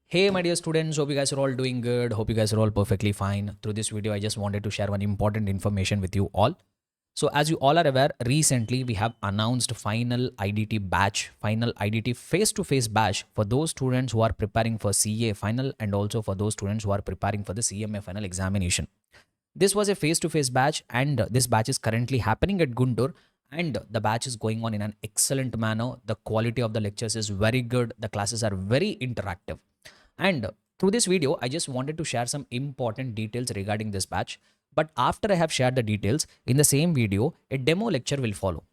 Hey my dear students, hope you guys are all doing good. Hope you guys are all perfectly fine. Through this video, I just wanted to share one important information with you all. So as you all are aware, recently we have announced final IDT batch, final IDT face-to-face batch for those students who are preparing for CA final and also for those students who are preparing for the CMA final examination. This was a face-to-face batch and this batch is currently happening at Guntur and the batch is going on in an excellent manner. The quality of the lectures is very good. The classes are very interactive. And through this video, I just wanted to share some important details regarding this batch. But after I have shared the details, in the same video, a demo lecture will follow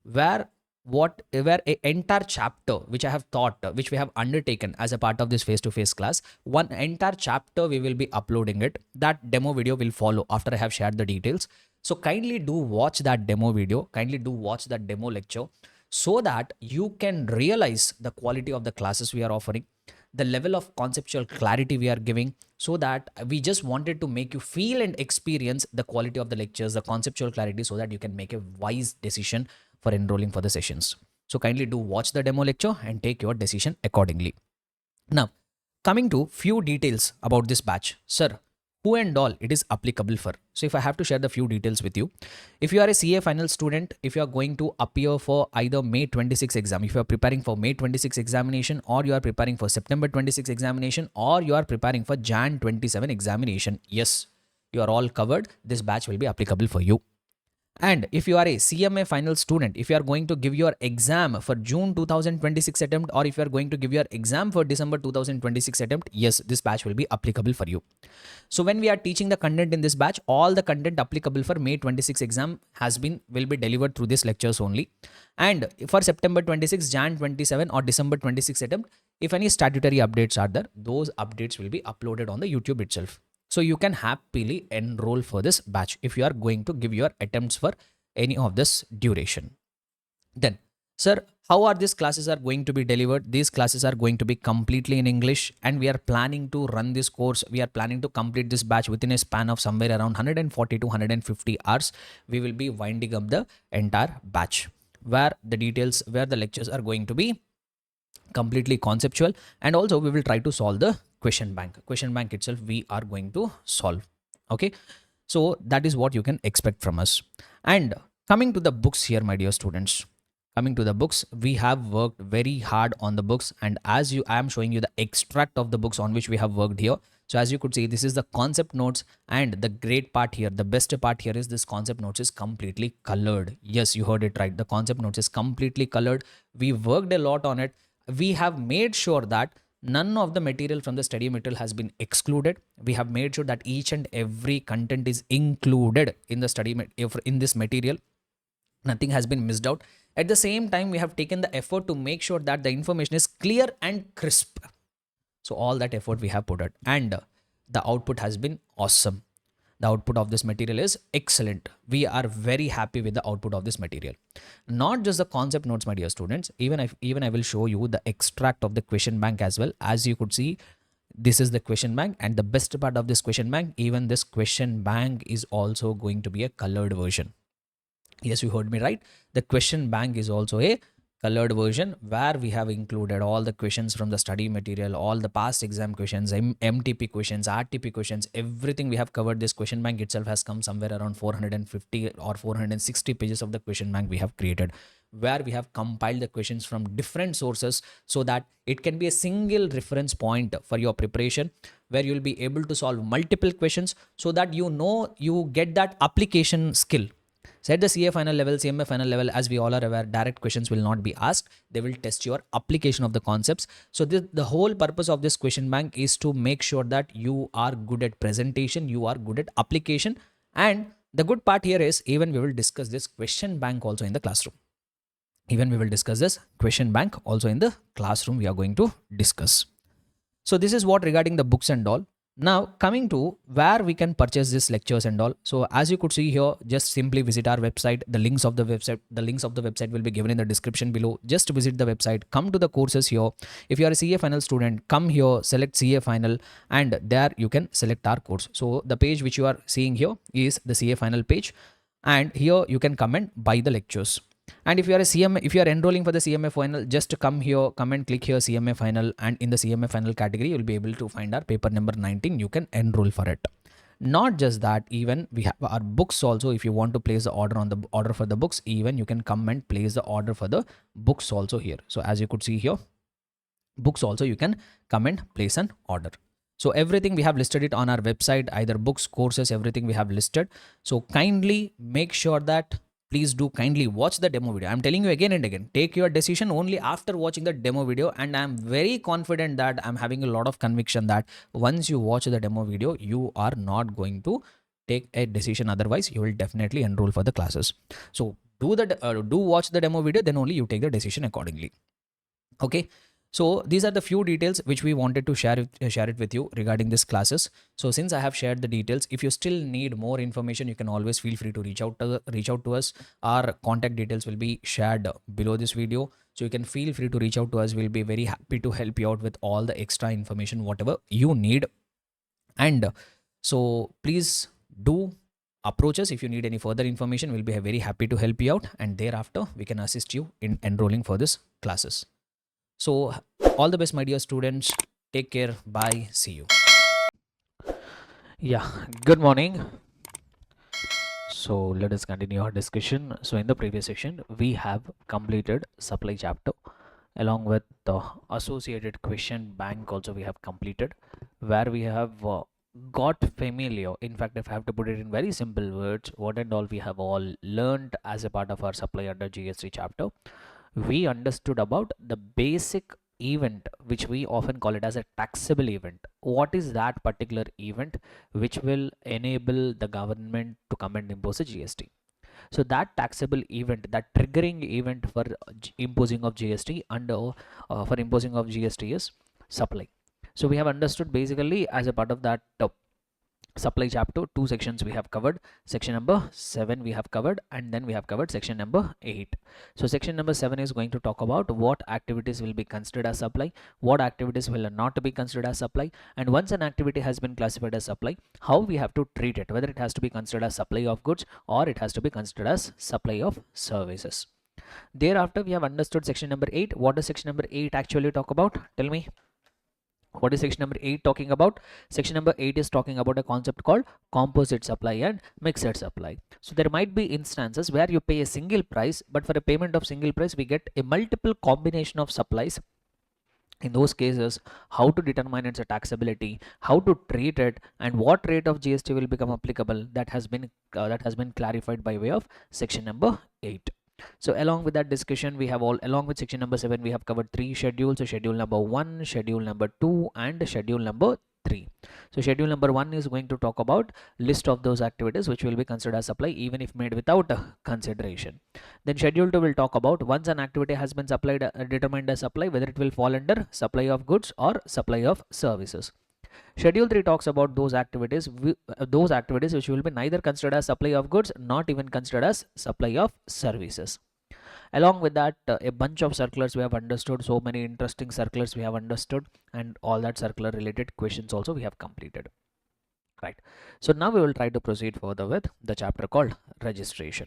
where where a entire chapter which I have taught, which we have undertaken as a part of this face-to-face class, one entire chapter we will be uploading it. That demo video will follow after I have shared the details. So kindly do watch that demo video, kindly do watch that demo lecture so that you can realize the quality of the classes we are offering, the level of conceptual clarity we are giving, so that we just wanted to make you feel and experience the quality of the lectures, the conceptual clarity, so that you can make a wise decision for enrolling for the sessions. So kindly do watch the demo lecture and take your decision accordingly. Now, coming to few details about this batch. Sir, who and all it is applicable for? So if I have to share the few details with you, if you are a CA final student, if you are going to appear for either May 26 exam, if you are preparing for May 26 examination, or you are preparing for September 26 examination, or you are preparing for Jan 27 examination, yes, you are all covered. This batch will be applicable for you. And if you are a CMA final student, if you are going to give your exam for June 2026 attempt, or if you are going to give your exam for December 2026 attempt, yes, this batch will be applicable for you. So when we are teaching the content in this batch, all the content applicable for May 26 exam will be delivered through these lectures only. And for September 26, Jan 27 or December 26 attempt, if any statutory updates are there, those updates will be uploaded on the YouTube itself. So you can happily enroll for this batch if you are going to give your attempts for any of this duration. Then, sir, how are these classes are going to be delivered? These classes are going to be completely in English, and we are planning to run this course. We are planning to complete this batch within a span of somewhere around 140 to 150 hours. We will be winding up the entire batch where the lectures are going to be completely conceptual, and also we will try to solve the question bank itself we are going to solve. Okay, so that is what you can expect from us. And coming to the books here, my dear students, coming to the books, we have worked very hard on the books, and as I am showing you the extract of the books on which we have worked here. So as you could see, this is the concept notes, and the great part here, the best part here is this concept notes is completely colored. Yes, you heard it right, the concept notes is completely colored. We worked a lot on it. We have made sure that none of the material from the study material has been excluded. We have made sure that each and every content is included in the in this material. Nothing has been missed out. At the same time, we have taken the effort to make sure that the information is clear and crisp. So all that effort we have put out, and the output has been awesome. The output of this material is excellent. We are very happy with the output of this material. Not just the concept notes, my dear students, even I will show you the extract of the question bank as well. As you could see, this is the question bank, and the best part of this question bank, even this question bank is also going to be a colored version. Yes, you heard me right. The question bank is also a colored version where we have included all the questions from the study material, all the past exam questions, MTP questions, RTP questions, everything we have covered. This question bank itself has come somewhere around 450 or 460 pages of the question bank we have created, where we have compiled the questions from different sources so that it can be a single reference point for your preparation, where you'll be able to solve multiple questions so that you get that application skill. So at the CA final level, CMA final level, as we all are aware, direct questions will not be asked. They will test your application of the concepts. So the whole purpose of this question bank is to make sure that you are good at presentation, you are good at application. And the good part here is even we will discuss this question bank also in the classroom. Even we will discuss this question bank also in the classroom we are going to discuss. So this is what regarding the books and all. Now coming to where we can purchase these lectures and all. So as you could see here, just simply visit our website. The links of the website will be given in the description below. Just visit the website, come to the courses here. If you are a CA final student, come here, select CA final, and there you can select our course. So the page which you are seeing here is the CA final page, and here you can come and buy the lectures. And if you are a CMA, if you are enrolling for the CMA final, just come here, come and click here CMA final, and in the CMA final category, you'll be able to find our paper number 19. You can enroll for it. Not just that, even we have our books also. If you want to place the order on the order for the books, even you can come and place the order for the books also here. So as you could see here, books also you can come and place an order. So everything we have listed it on our website, either books, courses, everything we have listed. So kindly make sure that please do kindly watch the demo video. I'm telling you again and again, take your decision only after watching the demo video. And I'm very confident that I'm having a lot of conviction that once you watch the demo video, you are not going to take a decision. Otherwise, you will definitely enroll for the classes. So do watch the demo video, then only you take the decision accordingly. Okay. So these are the few details which we wanted to share it with you regarding this classes. So since I have shared the details, if you still need more information, you can always feel free to reach out to us. Our contact details will be shared below this video. So you can feel free to reach out to us. We'll be very happy to help you out with all the extra information, whatever you need. And so please do approach us if you need any further information. We'll be very happy to help you out. And thereafter, we can assist you in enrolling for this classes. So all the best, my dear students. Take care. Bye. See you. Yeah, good morning. So let us continue our discussion. So in the previous section, we have completed supply chapter along with the associated question bank also we have completed, where we have got familiar. In fact, if I have to put it in very simple words, what and all we have all learned as a part of our supply under GST chapter. We understood about the basic event, which we often call it as a taxable event. What is that particular event which will enable the government to come and impose a GST? So that taxable event, that triggering event for imposing of GST is supply. So we have understood basically as a part of that supply chapter, two sections we have covered. Section number 7 we have covered, and then we have covered section number 8. So section number 7 is going to talk about what activities will be considered as supply, what activities will not be considered as supply, and once an activity has been classified as supply, how we have to treat it, whether it has to be considered as supply of goods or it has to be considered as supply of services. Thereafter, we have understood section number 8. What does section number 8 actually talk about? Tell me. What is section number 8 talking about? Section number 8 is talking about a concept called composite supply and mixed supply. So there might be instances where you pay a single price, but for a payment of single price, we get a multiple combination of supplies. In those cases, how to determine its taxability, how to treat it, and what rate of GST will become applicable, that has been clarified by way of section number 8. So along with that discussion, we have along with section number 7, we have covered 3 schedules. So schedule number 1, schedule number 2, and schedule number 3. So schedule number 1 is going to talk about list of those activities which will be considered as supply even if made without consideration. Then schedule 2 will talk about once an activity has been determined as supply, whether it will fall under supply of goods or supply of services. Schedule 3 talks about those activities which will be neither considered as supply of goods, not even considered as supply of services. Along with that, a bunch of circulars we have understood, so many interesting circulars we have understood, and all that circular related questions also we have completed. Right. So now we will try to proceed further with the chapter called registration.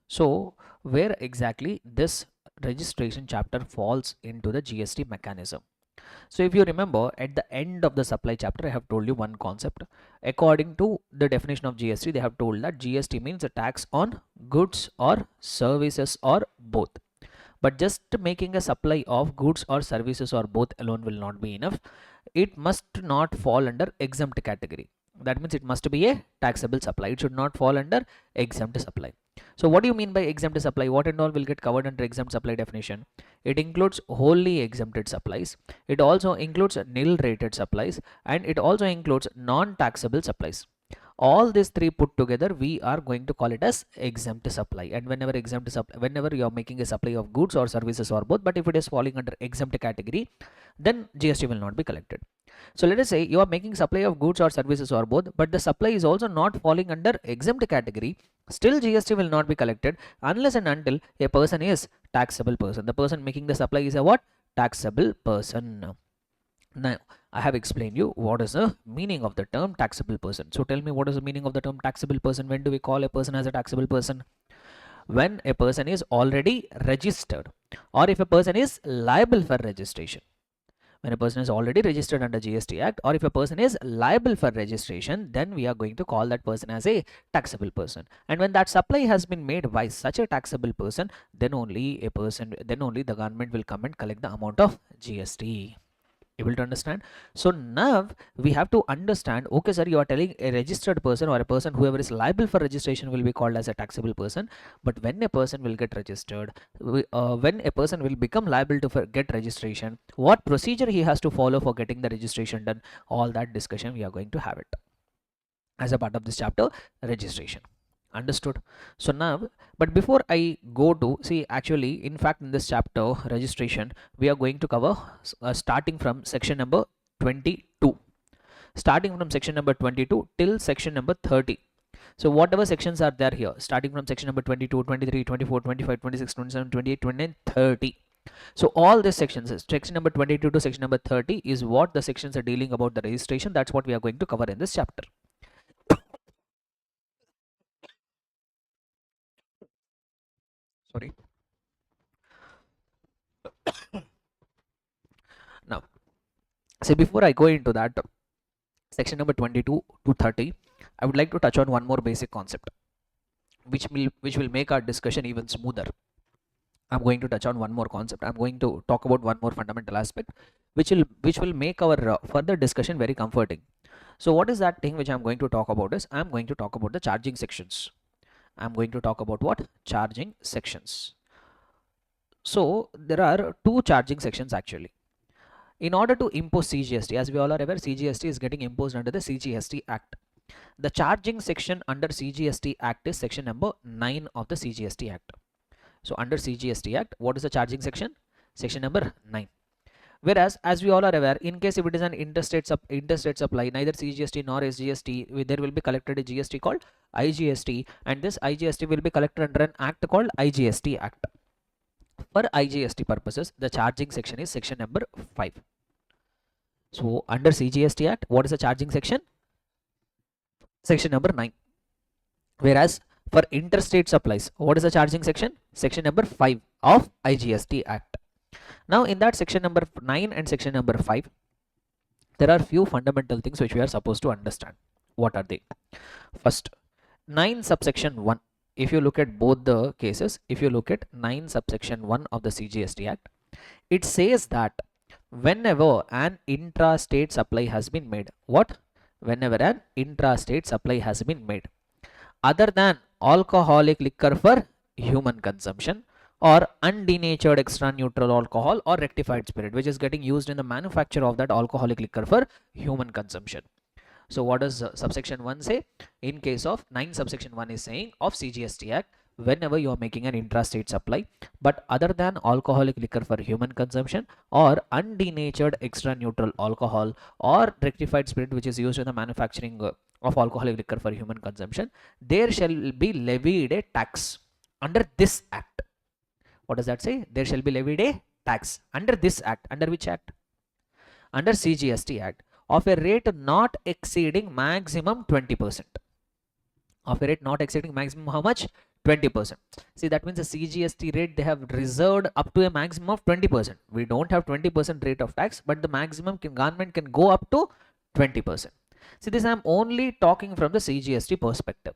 So where exactly this registration chapter falls into the GST mechanism? So if you remember, at the end of the supply chapter, I have told you one concept. According to the definition of GST, they have told that GST means a tax on goods or services or both. But just making a supply of goods or services or both alone will not be enough. It must not fall under exempt category. That means it must be a taxable supply. It should not fall under exempt supply. So what do you mean by exempt supply? What and all will get covered under exempt supply definition? It includes wholly exempted supplies. It also includes nil rated supplies, and it also includes non-taxable supplies. All these three put together, we are going to call it as exempt supply. And whenever you are making a supply of goods or services or both, but if it is falling under exempt category, then GST will not be collected. So let us say you are making supply of goods or services or both, but the supply is also not falling under exempt category. Still GST will not be collected unless and until a person is taxable person. The person making the supply is a what? Taxable person. Now, I have explained you what is the meaning of the term taxable person. So tell me, what is the meaning of the term taxable person? When do we call a person as a taxable person? when a person is already registered or if a person is liable for registration. When a person is already registered under GST Act or if a person is liable for registration, then we are going to call that person as a taxable person. And when that supply has been made by such a taxable person, then only the government will come and collect the amount of GST. Able to understand? So now we have to understand, okay sir, you are telling a registered person or a person whoever is liable for registration will be called as a taxable person, but when a person will get registered, when a person will become liable to get registration, what procedure he has to follow for getting the registration done, all that discussion we are going to have it as a part of this chapter, registration. Understood? So now, but before I go to see, actually in fact in this chapter registration we are going to cover starting from section number 22, starting from section number 22 till section number 30. So whatever sections are there here, starting from section number 22, 23, 24, 25, 26, 27, 28, 29, 30. So all these sections, section number 22 to section number 30 is what the sections are dealing about the registration. That's what we are going to cover in this chapter. Sorry. Now, see, before I go into that, section number 22 to 30, I would like to touch on one more basic concept, which will make our discussion even smoother. I'm going to touch on one more concept. I'm going to talk about one more fundamental aspect, which will make our further discussion very comforting. So what is that thing which I'm going to talk about is, I'm going to talk about the charging sections. I'm going to talk about what? Charging sections. So there are two charging sections actually. In order to impose CGST, as we all are aware, CGST is getting imposed under the CGST Act. The charging section under CGST Act is section number 9 of the CGST Act. So under CGST Act, what is the charging section? Section number 9. Whereas, as we all are aware, in case if it is an interstate supply, neither CGST nor SGST, there will be collected a GST called IGST, and this IGST will be collected under an act called IGST Act. For IGST purposes, the charging section is section number 5. So under CGST Act, what is the charging section? Section number 9. Whereas for interstate supplies, what is the charging section? Section number 5 of IGST Act. Now in that section number 9 and section number 5, there are few fundamental things which we are supposed to understand. What are they? First, 9 subsection 1. If you look at both the cases, if you look at 9 subsection 1 of the CGST Act, it says that whenever an intrastate supply has been made, what? Whenever an intrastate supply has been made, other than alcoholic liquor for human consumption or undenatured extra neutral alcohol or rectified spirit, which is getting used in the manufacture of that alcoholic liquor for human consumption. So what does subsection 1 say? In case of 9 subsection 1 is saying of CGST Act, whenever you are making an intrastate supply, but other than alcoholic liquor for human consumption or undenatured extra neutral alcohol or rectified spirit, which is used in the manufacturing of alcoholic liquor for human consumption, there shall be levied a tax under this act. What does that say? There shall be levied a tax under this act. Under which act? Under CGST Act, of a rate not exceeding maximum 20%. Of a rate not exceeding maximum how much? 20%. See, that means the CGST rate they have reserved up to a maximum of 20%. We don't have 20% rate of tax, but the maximum government can go up to 20%. See, this I am only talking from the CGST perspective.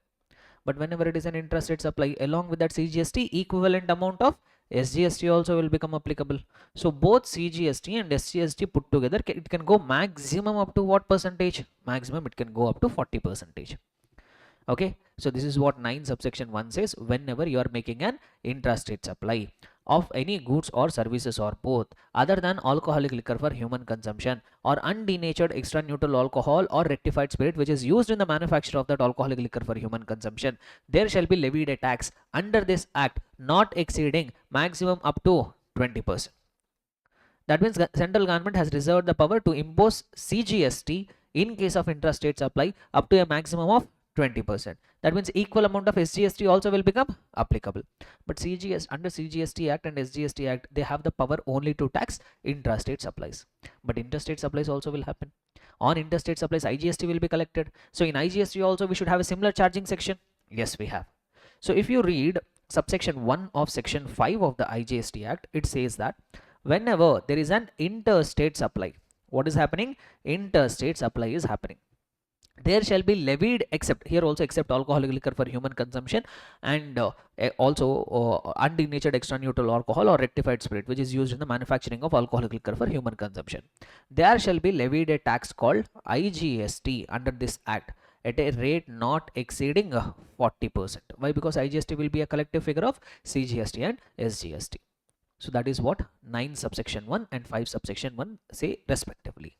But whenever it is an intrastate supply, along with that CGST, equivalent amount of SGST also will become applicable. So both CGST and SGST put together, it can go maximum up to what percentage? Maximum it can go up to 40%. Okay, so this is what 9 subsection 1 says. Whenever you are making an intrastate supply of any goods or services or both, other than alcoholic liquor for human consumption or undenatured extra neutral alcohol or rectified spirit, which is used in the manufacture of that alcoholic liquor for human consumption, there shall be levied a tax under this act not exceeding maximum up to 20%. That means central government has reserved the power to impose CGST in case of intrastate supply up to a maximum of 20%. That means equal amount of SGST also will become applicable. But under CGST Act and SGST Act, they have the power only to tax intrastate supplies. But interstate supplies also will happen. On interstate supplies, IGST will be collected. So in IGST also we should have a similar charging section. Yes, we have. So if you read subsection 1 of section 5 of the IGST Act, it says that whenever there is an interstate supply, what is happening? Interstate supply is happening. There shall be levied, except, here also except alcoholic liquor for human consumption, and also undenatured extra neutral alcohol or rectified spirit which is used in the manufacturing of alcoholic liquor for human consumption. There shall be levied a tax called IGST under this act at a rate not exceeding 40%. Why? Because IGST will be a collective figure of CGST and SGST. So that is what 9 subsection 1 and 5 subsection 1 say respectively.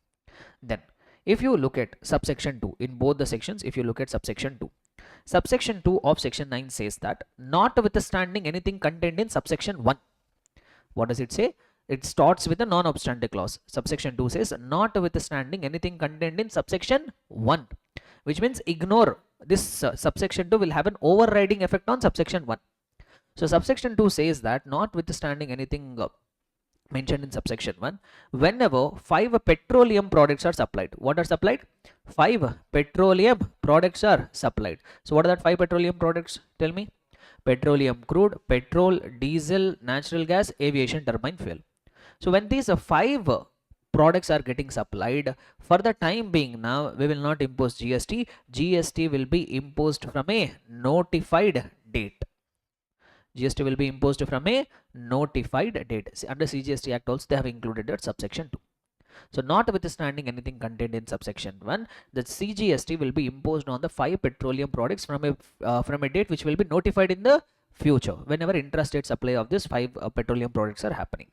Then if you look at subsection 2, in both the sections, if you look at subsection 2 of section 9 says that notwithstanding anything contained in subsection 1. What does it say? It starts with a non-obstante clause. Subsection 2 says notwithstanding anything contained in subsection 1, which means ignore this. Subsection 2 will have an overriding effect on subsection 1. So subsection 2 says that notwithstanding anything mentioned in subsection 1, whenever 5 petroleum products are supplied. What are supplied? 5 petroleum products are supplied. So what are that 5 petroleum products? Tell me. Petroleum crude, petrol, diesel, natural gas, aviation turbine fuel. So when these 5 products are getting supplied, for the time being now we will not impose GST. GST will be imposed from a notified date. GST will be imposed from a notified date. Under CGST Act also they have included that subsection 2. So notwithstanding anything contained in subsection 1, the CGST will be imposed on the 5 petroleum products from a date which will be notified in the future whenever intrastate supply of this 5 petroleum products are happening.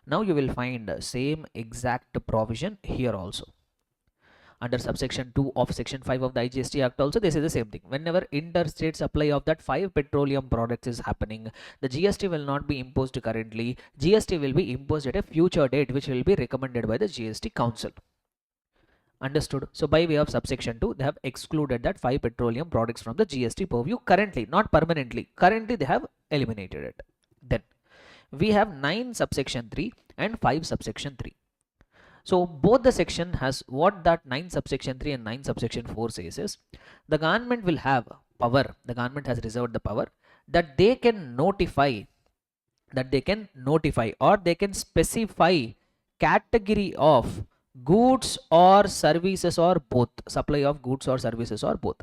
Now you will find same exact provision here also. Under subsection 2 of section 5 of the IGST Act also they say the same thing. Whenever interstate supply of that 5 petroleum products is happening, the GST will not be imposed currently. GST will be imposed at a future date which will be recommended by the GST Council. Understood? So by way of subsection 2, they have excluded that 5 petroleum products from the GST purview currently, not permanently. Currently they have eliminated it. Then we have 9 subsection 3 and 5 subsection 3. So both the section has what that 9 subsection 3 and 9 subsection 4 says is, the government will have power, the government has reserved the power that they can notify or they can specify category of goods or services or both, supply of goods or services or both.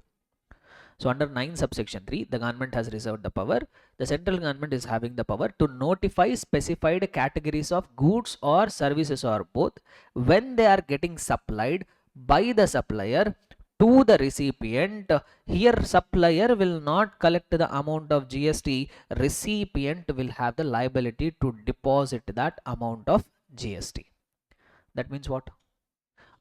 So under 9 subsection 3, the government has reserved the power. The central government is having the power to notify specified categories of goods or services or both when they are getting supplied by the supplier to the recipient. Here supplier will not collect the amount of GST. Recipient will have the liability to deposit that amount of GST. That means what?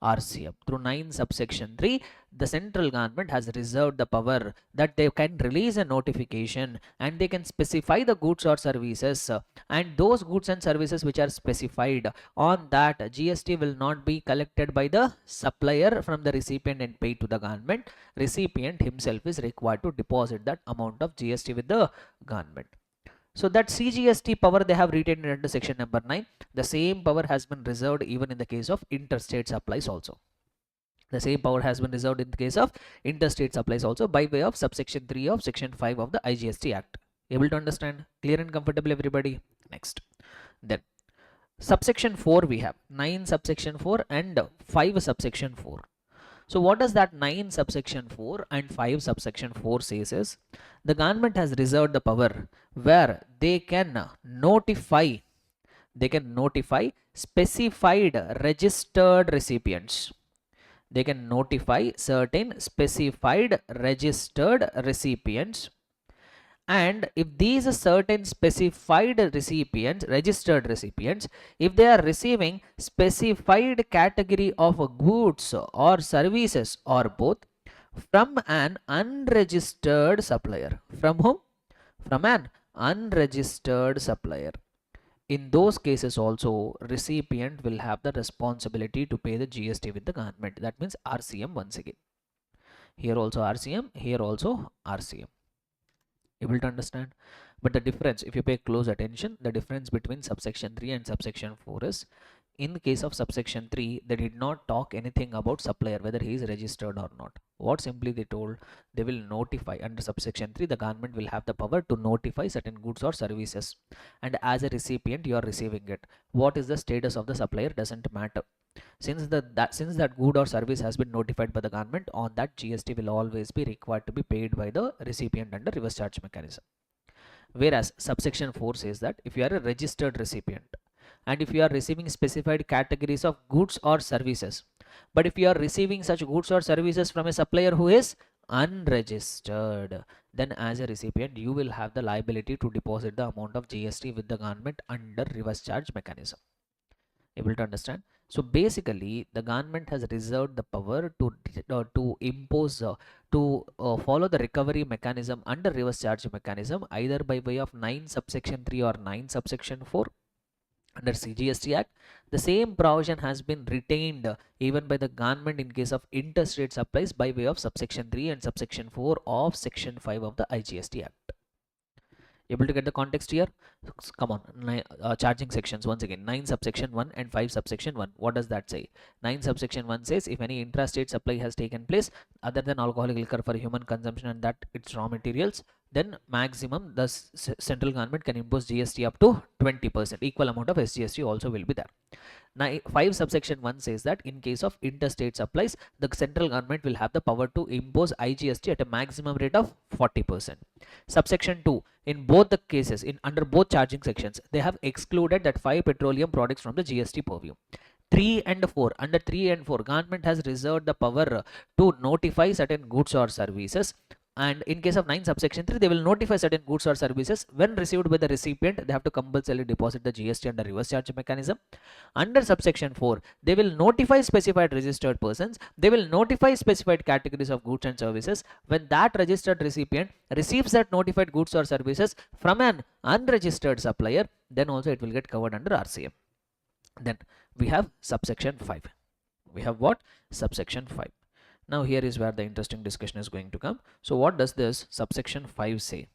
RCM. Through 9 subsection 3, the central government has reserved the power that they can release a notification and they can specify the goods or services, and those goods and services which are specified on that, GST will not be collected by the supplier from the recipient and paid to the government. Recipient himself is required to deposit that amount of GST with the government. So that CGST power they have retained under section number 9. The same power has been reserved even in the case of interstate supplies also. The same power has been reserved in the case of interstate supplies also by way of subsection 3 of section 5 of the IGST Act. Able to understand? Clear and comfortable everybody? Next. Then subsection 4 we have 9 subsection 4 and 5 subsection 4. So what does that 9 subsection 4 and 5 subsection 4 says is, the government has reserved the power where they can notify specified registered recipients. They can notify certain specified registered recipients, and if these certain specified recipients, registered recipients, if they are receiving specified category of goods or services or both from an unregistered supplier. From whom? From an unregistered supplier. In those cases also, recipient will have the responsibility to pay the GST with the government. That means RCM once again. Here also RCM, here also RCM. Able to understand? But the difference, if you pay close attention, the difference between subsection 3 and subsection 4 is, in the case of subsection 3, they did not talk anything about supplier, whether he is registered or not. What simply they told, they will notify under subsection 3, the government will have the power to notify certain goods or services, and as a recipient you are receiving it. What is the status of the supplier doesn't matter. Since that good or service has been notified by the government, on that GST will always be required to be paid by the recipient under reverse charge mechanism. Whereas subsection 4 says that if you are a registered recipient and if you are receiving specified categories of goods or services, but if you are receiving such goods or services from a supplier who is unregistered, then as a recipient you will have the liability to deposit the amount of GST with the government under reverse charge mechanism. Able to understand? So basically the government has reserved the power to impose follow the recovery mechanism under reverse charge mechanism either by way of 9 subsection 3 or 9 subsection 4 under CGST Act. The same provision has been retained even by the government in case of interstate supplies by way of subsection 3 and subsection 4 of section 5 of the IGST Act. Able to get the context here? Come on, charging sections once again, 9 subsection 1 and 5 subsection 1. What does that say? 9 subsection 1 says if any intrastate supply has taken place other than alcoholic liquor for human consumption and that its raw materials, then maximum the central government can impose GST up to 20%. Equal amount of SGST also will be there. Now 5 subsection 1 says that in case of interstate supplies, the central government will have the power to impose IGST at a maximum rate of 40%. Subsection 2, in both the cases, under both charging sections, they have excluded that 5 petroleum products from the GST purview. 3 and 4, under 3 and 4, government has reserved the power to notify certain goods or services, and in case of 9 subsection 3, they will notify certain goods or services. When received by the recipient, they have to compulsorily deposit the GST under reverse charge mechanism. Under subsection 4, they will notify specified registered persons. They will notify specified categories of goods and services. When that registered recipient receives that notified goods or services from an unregistered supplier, then also it will get covered under RCM. Then we have subsection 5. We have what? Subsection 5. Now here is where the interesting discussion is going to come. So what does this subsection 5 say?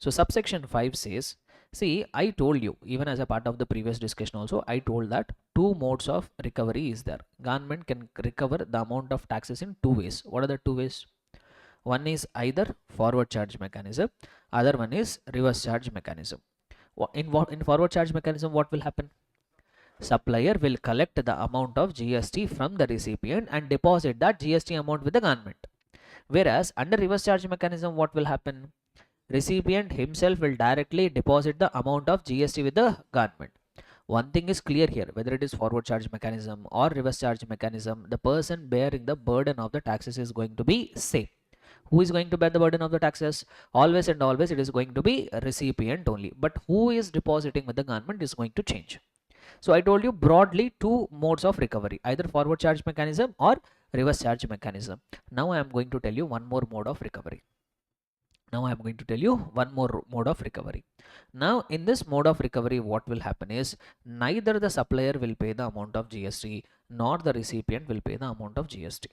So subsection 5 says, see, I told you, even as a part of the previous discussion also, I told that 2 modes of recovery is there. Government can recover the amount of taxes in 2 ways. What are the 2 ways? One is either forward charge mechanism, other one is reverse charge mechanism. In forward charge mechanism, what will happen? Supplier will collect the amount of GST from the recipient and deposit that GST amount with the government. Whereas under reverse charge mechanism, what will happen? Recipient himself will directly deposit the amount of GST with the government. One thing is clear here, whether it is forward charge mechanism or reverse charge mechanism, the person bearing the burden of the taxes is going to be same. Who is going to bear the burden of the taxes? Always and always it is going to be a recipient only. But who is depositing with the government is going to change. So I told you broadly 2 modes of recovery, either forward charge mechanism or reverse charge mechanism. Now I am going to tell you one more mode of recovery. Now I am going to tell you one more mode of recovery. Now in this mode of recovery, what will happen is neither the supplier will pay the amount of GST nor the recipient will pay the amount of GST.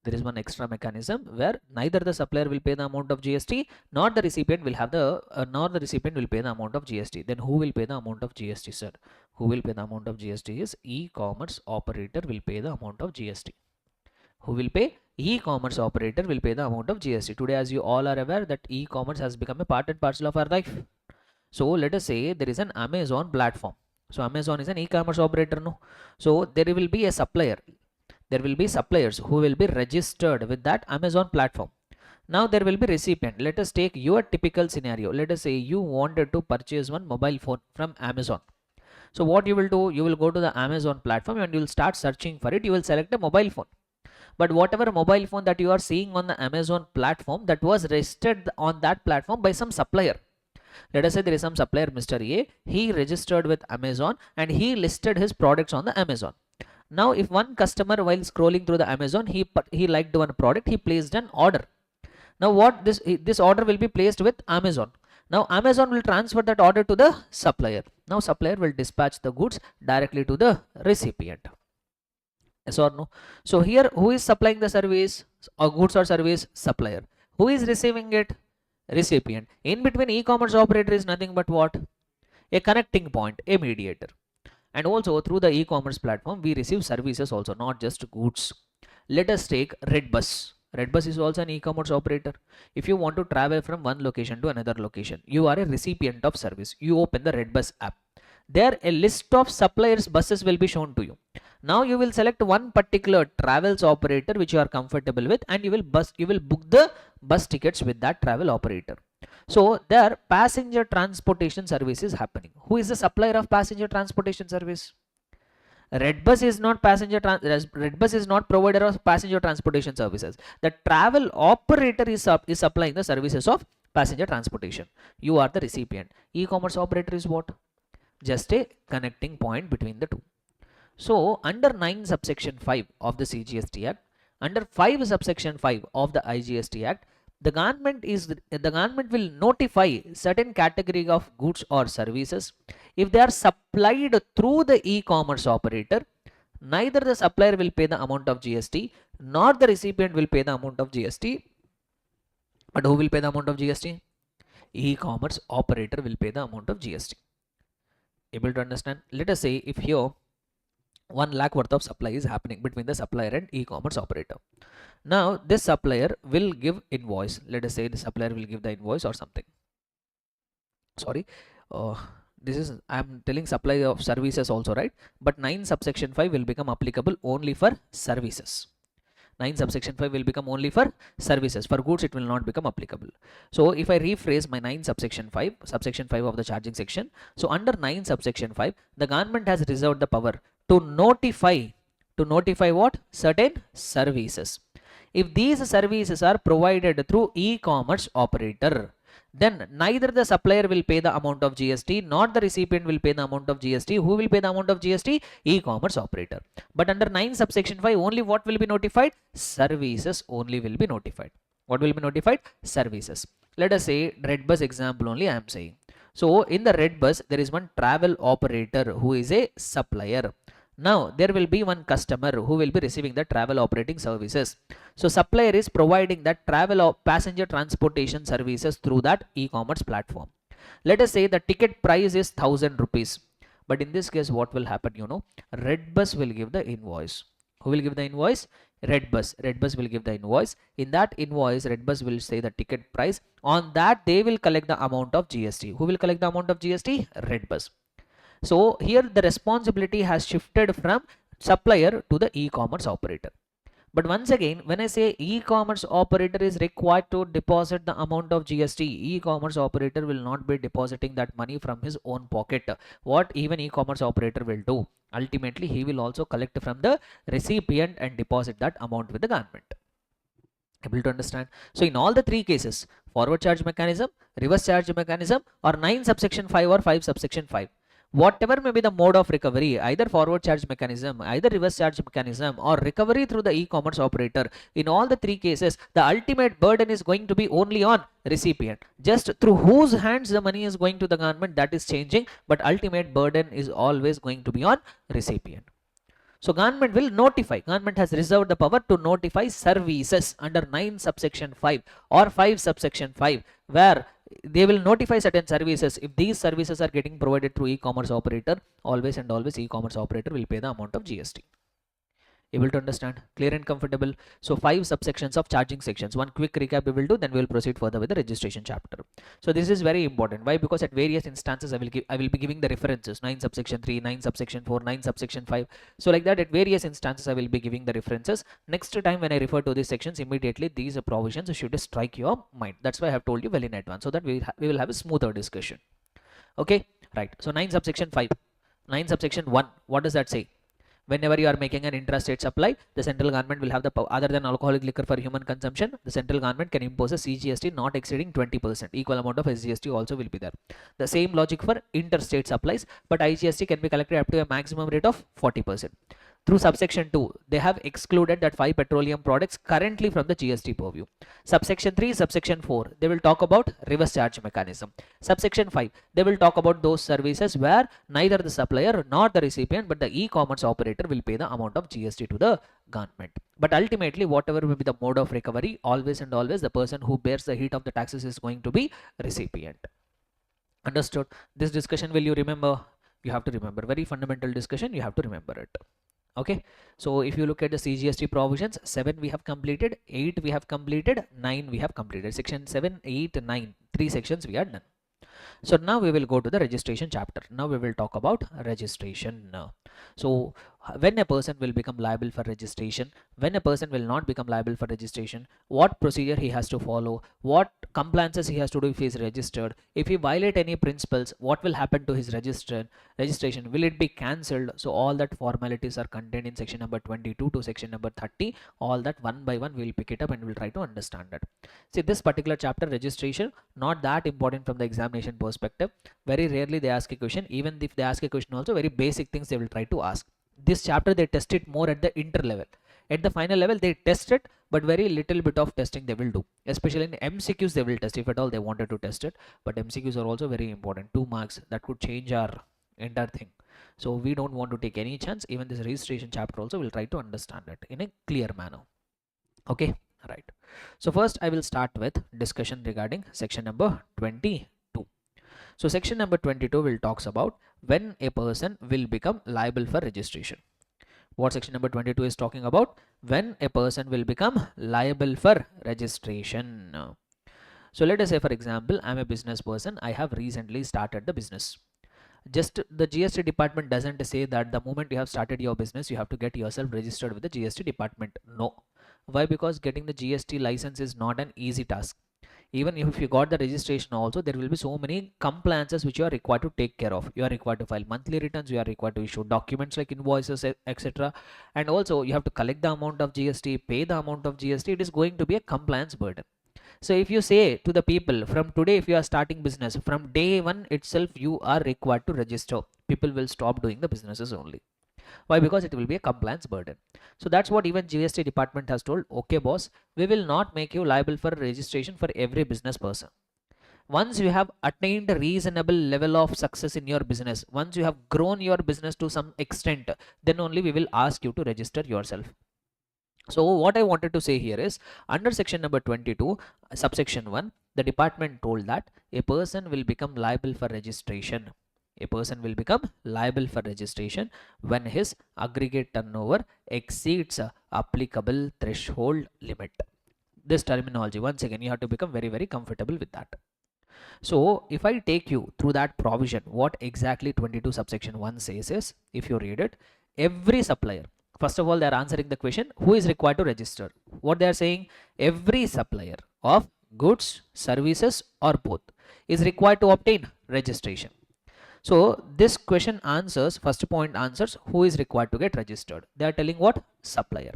There is one extra mechanism where neither the supplier will pay the amount of GST nor the recipient will have the will pay the amount of GST. Then who will pay the amount of GST, sir? Who will pay the amount of GST is e-commerce operator will pay the amount of GST. Who will pay? E-commerce operator will pay the amount of GST. Today, as you all are aware, that e-commerce has become a part and parcel of our life. So let us say there is an Amazon platform. So Amazon is an e-commerce operator, no? So there will be a supplier. There will be suppliers who will be registered with that Amazon platform. Now there will be recipient. Let us take your typical scenario. Let us say you wanted to purchase one mobile phone from Amazon. So what you will do, you will go to the Amazon platform and you will start searching for it. You will select a mobile phone. But whatever mobile phone that you are seeing on the Amazon platform, that was registered on that platform by some supplier. Let us say there is some supplier, Mr. A. He registered with Amazon and he listed his products on the Amazon. Now if one customer while scrolling through the Amazon, he liked one product, he placed an order. Now what this order will be placed with Amazon. Now Amazon will transfer that order to the supplier. Now supplier will dispatch the goods directly to the recipient. Yes or no? So here who is supplying the service or goods or service? Supplier. Who is receiving it? Recipient. In between e-commerce operator is nothing but what? A connecting point, a mediator. And also through the e-commerce platform we receive services also, not just goods. Let us take Redbus. Redbus is also an e-commerce operator. If you want to travel from one location to another location, you are a recipient of service. You open the Redbus app. There a list of suppliers buses will be shown to you. Now you will select one particular travels operator which you are comfortable with, and you will book the bus tickets with that travel operator. So there passenger transportation service is happening. Who is the supplier of passenger transportation service? Redbus is not Redbus is not provider of passenger transportation services. The travel operator is supplying the services of passenger transportation. You are the recipient. E-commerce operator is what? Just a connecting point between the two. So under 9 subsection 5 of the CGST Act, under 5 subsection 5 of the IGST Act, the government will notify certain category of goods or services if they are supplied through the e-commerce operator. Neither the supplier will pay the amount of GST nor the recipient will pay the amount of GST. But who will pay the amount of GST? E-commerce operator will pay the amount of GST. Able to understand? Let us say if here 1 lakh worth of supply is happening between the supplier and e-commerce operator. Now this supplier will give invoice. Let us say the supplier will give the invoice or something. Sorry, this is, I am telling supply of services also, right? But 9 subsection 5 will become applicable only for services. 9 subsection 5 will become only for services. For goods it will not become applicable. So if I rephrase my 9 subsection 5 of the charging section, so under 9 subsection 5 the government has reserved the power to notify what? Certain services. If these services are provided through e-commerce operator, then neither the supplier will pay the amount of GST nor the recipient will pay the amount of GST. Who will pay the amount of GST? E-commerce operator. But under 9 subsection 5 only what will be notified? Services only will be notified. What will be notified? Services. Let us say Redbus example only I am saying. So in the Redbus there is one travel operator who is a supplier. Now there will be one customer who will be receiving the travel operating services. So supplier is providing that travel or passenger transportation services through that e-commerce platform. Let us say the ticket price is 1000 rupees. But in this case what will happen? Redbus will give the invoice. Who will give the invoice? Redbus. Redbus will give the invoice. In that invoice Redbus will say the ticket price. On that they will collect the amount of GST. Who will collect the amount of GST? Redbus. So here the responsibility has shifted from supplier to the e-commerce operator. But once again, when I say e-commerce operator is required to deposit the amount of GST, e-commerce operator will not be depositing that money from his own pocket. What even e-commerce operator will do? Ultimately, he will also collect from the recipient and deposit that amount with the government. Able to understand? So in all the 3 cases, forward charge mechanism, reverse charge mechanism, or 9 subsection 5 or 5 subsection 5, whatever may be the mode of recovery, either forward charge mechanism, either reverse charge mechanism, or recovery through the e-commerce operator, in all the 3 cases the ultimate burden is going to be only on recipient. Just through whose hands the money is going to the government, that is changing, but ultimate burden is always going to be on recipient. So government will notify, government has reserved the power to notify services under 9 subsection 5 or 5 subsection 5, where they will notify certain services. If these services are getting provided through e-commerce operator, always and always e-commerce operator will pay the amount of GST. Able to understand? Clear and comfortable? So 5 subsections of charging sections. One quick recap we will do, then we will proceed further with the registration chapter. So this is very important. Why? Because at various instances I will be giving the references. 9 subsection 3, 9 subsection 4, 9 subsection 5. So like that at various instances I will be giving the references. Next time when I refer to these sections, immediately these provisions should strike your mind. That's why I have told you well in advance, so that we will have a smoother discussion. Okay, right. So 9 subsection 5. 9 subsection 1. What does that say? Whenever you are making an intrastate supply, the central government will have the power, other than alcoholic liquor for human consumption, the central government can impose a CGST not exceeding 20%. Equal amount of SGST also will be there. The same logic for interstate supplies, but IGST can be collected up to a maximum rate of 40%. Through subsection 2, they have excluded that 5 petroleum products currently from the GST purview. Subsection 3, subsection 4, they will talk about reverse charge mechanism. Subsection 5, they will talk about those services where neither the supplier nor the recipient but the e-commerce operator will pay the amount of GST to the government. But ultimately, whatever will be the mode of recovery, always and always the person who bears the heat of the taxes is going to be recipient. Understood? This discussion will you remember? You have to remember. Very fundamental discussion, you have to remember it. Okay, so if you look at the CGST provisions, 7 we have completed, 8 we have completed, 9 we have completed. Section 7, 8, 9, 3 sections we are done. So now we will go to the registration chapter. Now we will talk about registration. So when a person will become liable for registration, when a person will not become liable for registration, what procedure he has to follow, what compliances he has to do if he is registered, if he violate any principles, what will happen to his registration, will it be cancelled? So all that formalities are contained in section number 22 to section number 30. All that one by one we will pick it up and we'll try to understand it. See, this particular chapter, registration, not that important from the examination perspective. Very rarely they ask a question. Even if they ask a question also, very basic things they will try to ask. This chapter they test it more at the inter level. At the final level they test it, but very little bit of testing they will do. Especially in MCQs they will test, if at all they wanted to test it. But MCQs are also very important. 2 marks, that could change our entire thing. So we don't want to take any chance. Even this registration chapter also we'll try to understand it in a clear manner. Okay, right. So first I will start with discussion regarding section number 22. So section number 22 will talks about when a person will become liable for registration. What section number 22 is talking about? When a person will become liable for registration. So let us say, for example, I'm a business person. I have recently started the business. Just the GST department doesn't say that the moment you have started your business, you have to get yourself registered with the GST department. No. Why? Because getting the GST license is not an easy task. Even if you got the registration also, there will be so many compliances which you are required to take care of. You are required to file monthly returns, you are required to issue documents like invoices, etc. And also you have to collect the amount of GST, pay the amount of GST. It is going to be a compliance burden. So if you say to the people, from today if you are starting business, from day one itself you are required to register, people will stop doing the businesses only. Why? Because it will be a compliance burden. So that's what even GST department has told. Okay boss, we will not make you liable for registration for every business person. Once you have attained a reasonable level of success in your business, once you have grown your business to some extent, then only we will ask you to register yourself. So what I wanted to say here is, under section number 22, subsection 1, the department told that a person will become liable for registration. A person will become liable for registration when his aggregate turnover exceeds applicable threshold limit. This terminology, once again, you have to become very, very comfortable with that. So if I take you through that provision, what exactly 22 subsection 1 says is, if you read it, every supplier, first of all, they are answering the question, who is required to register? What they are saying, every supplier of goods, services, or both is required to obtain registration. So this question answers, first point answers, who is required to get registered. They are telling what? Supplier.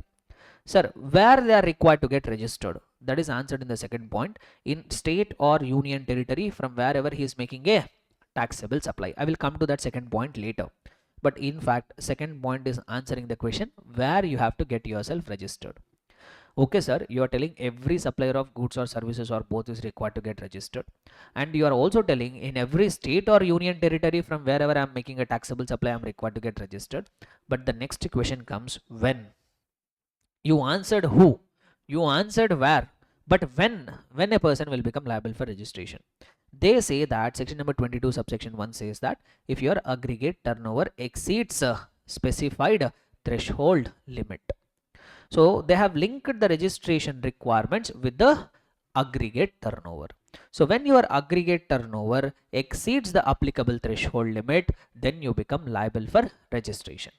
Sir, where they are required to get registered? That is answered in the second point. In state or union territory, from wherever he is making a taxable supply. I will come to that second point later. But in fact, second point is answering the question where you have to get yourself registered. Okay sir, you are telling every supplier of goods or services or both is required to get registered, and you are also telling in every state or union territory from wherever I am making a taxable supply I am required to get registered. But the next question comes, when? You answered who, you answered where, but when a person will become liable for registration? They say that section number 22 subsection 1 says that if your aggregate turnover exceeds a specified threshold limit. So they have linked the registration requirements with the aggregate turnover. So when your aggregate turnover exceeds the applicable threshold limit, then you become liable for registration.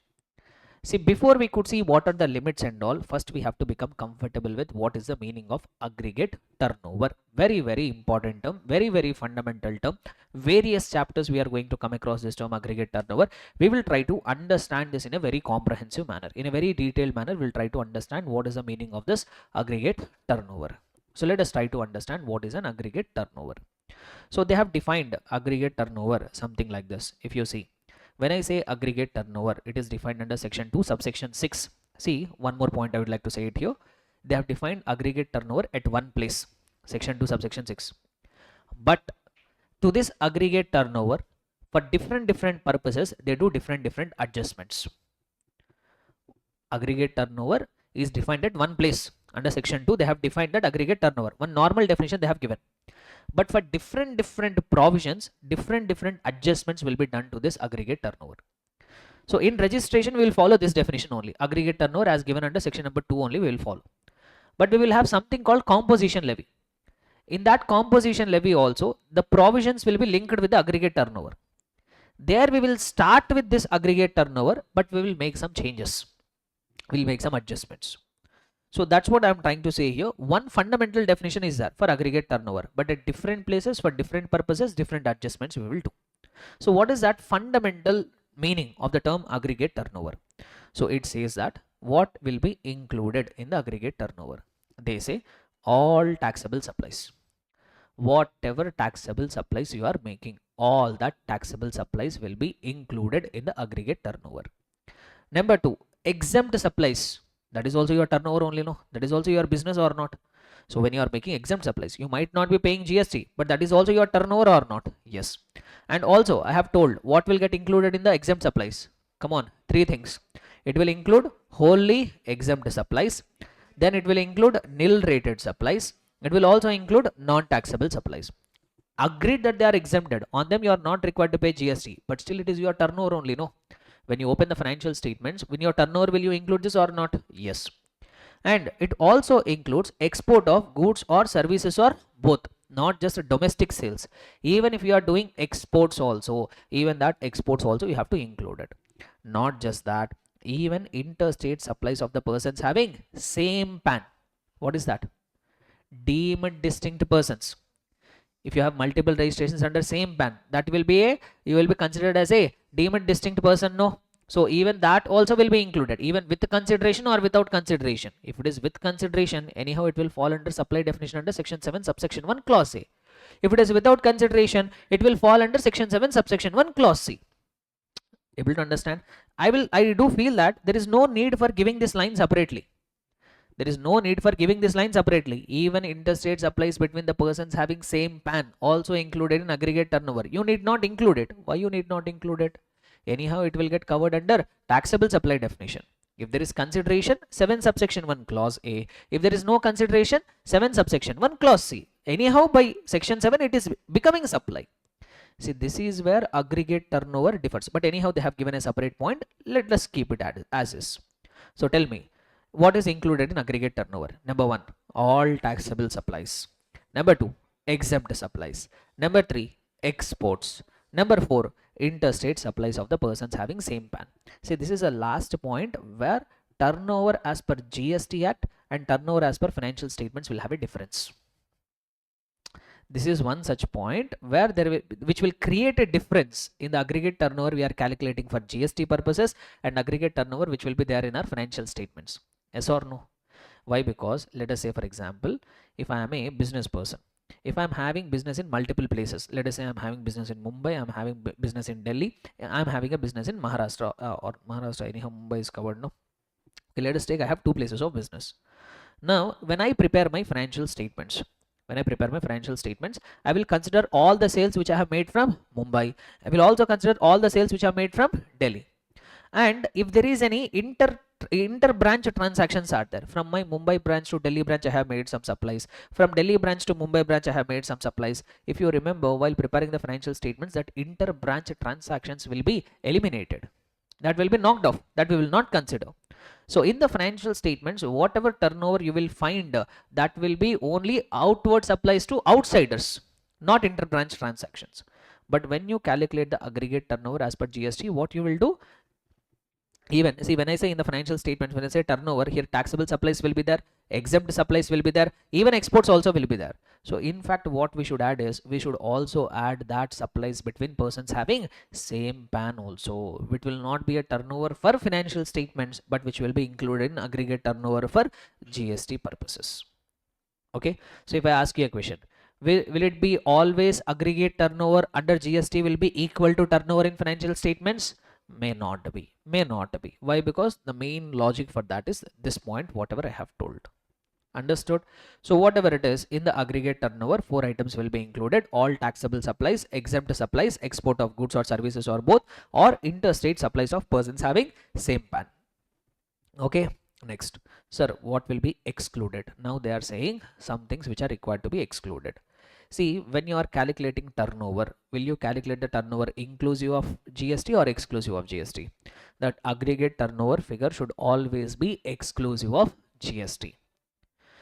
See, before we could see what are the limits and all, first we have to become comfortable with what is the meaning of aggregate turnover. Very, very important term, very, very fundamental term. Various chapters we are going to come across this term aggregate turnover. We will try to understand this in a very comprehensive manner. In a very detailed manner, we'll try to understand what is the meaning of this aggregate turnover. So let us try to understand what is an aggregate turnover. So they have defined aggregate turnover something like this. If you see, when I say aggregate turnover, it is defined under section 2 subsection 6. See, one more point I would like to say it here. They have defined aggregate turnover at one place, section 2 subsection 6. But to this aggregate turnover, for different purposes, they do different adjustments. Aggregate turnover is defined at one place. Under section 2, they have defined that aggregate turnover. One normal definition they have given. But for different provisions, different adjustments will be done to this aggregate turnover. So in registration, we will follow this definition only. Aggregate turnover as given under section number 2 only we will follow. But we will have something called composition levy. In that composition levy also, the provisions will be linked with the aggregate turnover. There we will start with this aggregate turnover, but we will make some changes. We will make some adjustments. So that's what I'm trying to say here. One fundamental definition is there for aggregate turnover, but at different places for different purposes, different adjustments we will do. So what is that fundamental meaning of the term aggregate turnover? So it says that what will be included in the aggregate turnover. They say all taxable supplies. Whatever taxable supplies you are making, all that taxable supplies will be included in the aggregate turnover. Number 2, exempt supplies. That is also your turnover only, no? That is also your business or not? So when you are making exempt supplies, you might not be paying GST, but that is also your turnover or not? Yes. And also I have told what will get included in the exempt supplies. Come on, 3 things. It will include wholly exempt supplies. Then it will include nil rated supplies. It will also include non-taxable supplies. Agreed that they are exempted. On them you are not required to pay GST, but still it is your turnover only, no? When you open the financial statements, when your turnover, will you include this or not? Yes. And it also includes export of goods or services or both, not just domestic sales. Even if you are doing exports also, even that exports also you have to include it. Not just that, even interstate supplies of the persons having same PAN. What is that? Deemed distinct persons. If you have multiple registrations under same PAN, that will be you will be considered as a deemed distinct person, no? So even that also will be included, even with consideration or without consideration. If it is with consideration, anyhow it will fall under supply definition under section 7 subsection 1 clause A. If it is without consideration, it will fall under section 7 subsection 1 clause C. Able to understand? I do feel that there is no need for giving this line separately. There is no need for giving this line separately. Even interstate supplies between the persons having same PAN also included in aggregate turnover. You need not include it. Why you need not include it? Anyhow it will get covered under taxable supply definition. If there is consideration, 7 subsection 1 clause A. If there is no consideration, 7 subsection 1 clause C. Anyhow by section 7 it is becoming supply. See, this is where aggregate turnover differs. But anyhow they have given a separate point. Let us keep it as is. So tell me, what is included in aggregate turnover? Number 1, all taxable supplies. Number 2, exempt supplies. Number 3, exports. Number 4, interstate supplies of the persons having same PAN. See, this is a last point where turnover as per GST Act and turnover as per financial statements will have a difference. This is one such point where which will create a difference in the aggregate turnover we are calculating for GST purposes and aggregate turnover which will be there in our financial statements. Yes or no? Why? Because let us say, for example, if I am a business person, if I am having business in multiple places, let us say I am having business in Mumbai, I am having business in Delhi, I am having a business in Maharashtra or Maharashtra, anyhow Mumbai is covered, no? Okay, let us take, I have 2 places of business. Now, when I prepare my financial statements, I will consider all the sales which I have made from Mumbai. I will also consider all the sales which I have made from Delhi. And if there is any inter branch transactions are there, from my Mumbai branch to Delhi branch I have made some supplies, from Delhi branch to Mumbai branch I have made some supplies. If you remember, while preparing the financial statements, that inter branch transactions will be eliminated, that will be knocked off, that we will not consider. So in the financial statements, whatever turnover you will find, that will be only outward supplies to outsiders, not inter branch transactions. But when you calculate the aggregate turnover as per GST, what you will do, even see, when I say in the financial statements, when I say turnover, here taxable supplies will be there, exempt supplies will be there, even exports also will be there. So in fact what we should add is, we should also add that supplies between persons having same PAN also, which will not be a turnover for financial statements, but which will be included in aggregate turnover for GST purposes. Okay, so if I ask you a question, will it be always aggregate turnover under GST will be equal to turnover in financial statements? May not be. Why? Because the main logic for that is this point, whatever I have told. Understood? So whatever it is, in the aggregate turnover, 4 items will be included: all taxable supplies, exempt supplies, export of goods or services or both, or interstate supplies of persons having same PAN. Okay, next. Sir, what will be excluded? Now they are saying some things which are required to be excluded. See, when you are calculating turnover, will you calculate the turnover inclusive of GST or exclusive of GST? That aggregate turnover figure should always be exclusive of GST.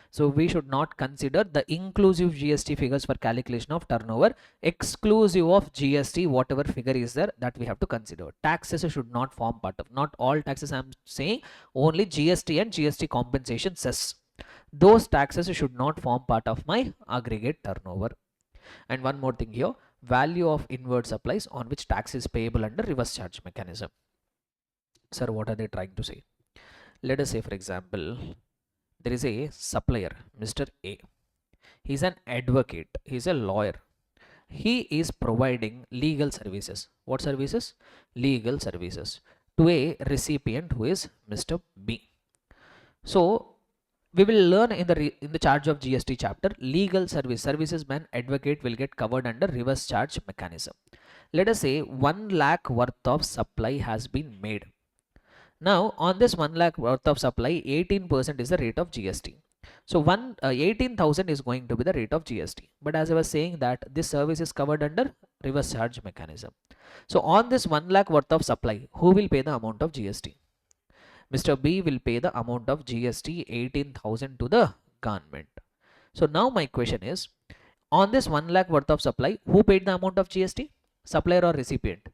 So we should not consider the inclusive GST figures for calculation of turnover. Exclusive of GST, whatever figure is there, that we have to consider. Taxes should not form part of, not all taxes I'm saying, only GST and GST compensation cess. Those taxes should not form part of my aggregate turnover. And one more thing here, value of inward supplies on which tax is payable under reverse charge mechanism. Sir, what are they trying to say? Let us say, for example, there is a supplier, Mr. A. He's an advocate, he's a lawyer. He is providing legal services. What services? Legal services to a recipient who is Mr. B. So we will learn in the charge of GST chapter, legal services man advocate will get covered under reverse charge mechanism. Let us say 1 lakh worth of supply has been made. Now on this 1 lakh worth of supply, 18% is the rate of GST. So 18,000 is going to be the rate of GST. But as I was saying that this service is covered under reverse charge mechanism. So on this 1 lakh worth of supply, who will pay the amount of GST? Mr. B will pay the amount of GST 18,000 to the government. So now my question is, on this 1 lakh worth of supply, who paid the amount of GST? Supplier or recipient?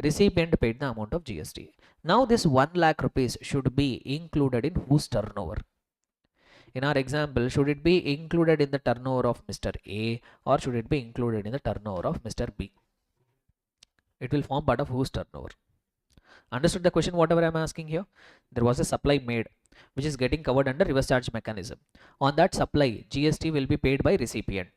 Recipient paid the amount of GST. Now this 1 lakh rupees should be included in whose turnover? In our example, should it be included in the turnover of Mr. A or should it be included in the turnover of Mr. B? It will form part of whose turnover? Understood the question whatever I am asking here? There was a supply made which is getting covered under reverse charge mechanism. On that supply, GST will be paid by recipient.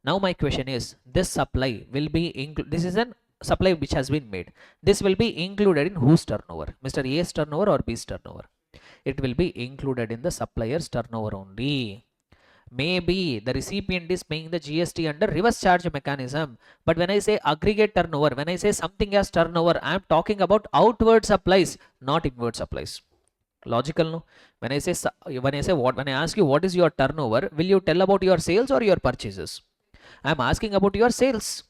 Now my question is, this supply will be this is an supply which has been made. This will be included in whose turnover? Mr. A's turnover or B's turnover? It will be included in the supplier's turnover only. Maybe the recipient is paying the GST under reverse charge mechanism, but when I say aggregate turnover, when I say something as turnover, I am talking about outward supplies, not inward supplies. Logical, no? When I ask you what is your turnover, will you tell about your sales or your purchases? I am asking about your sales.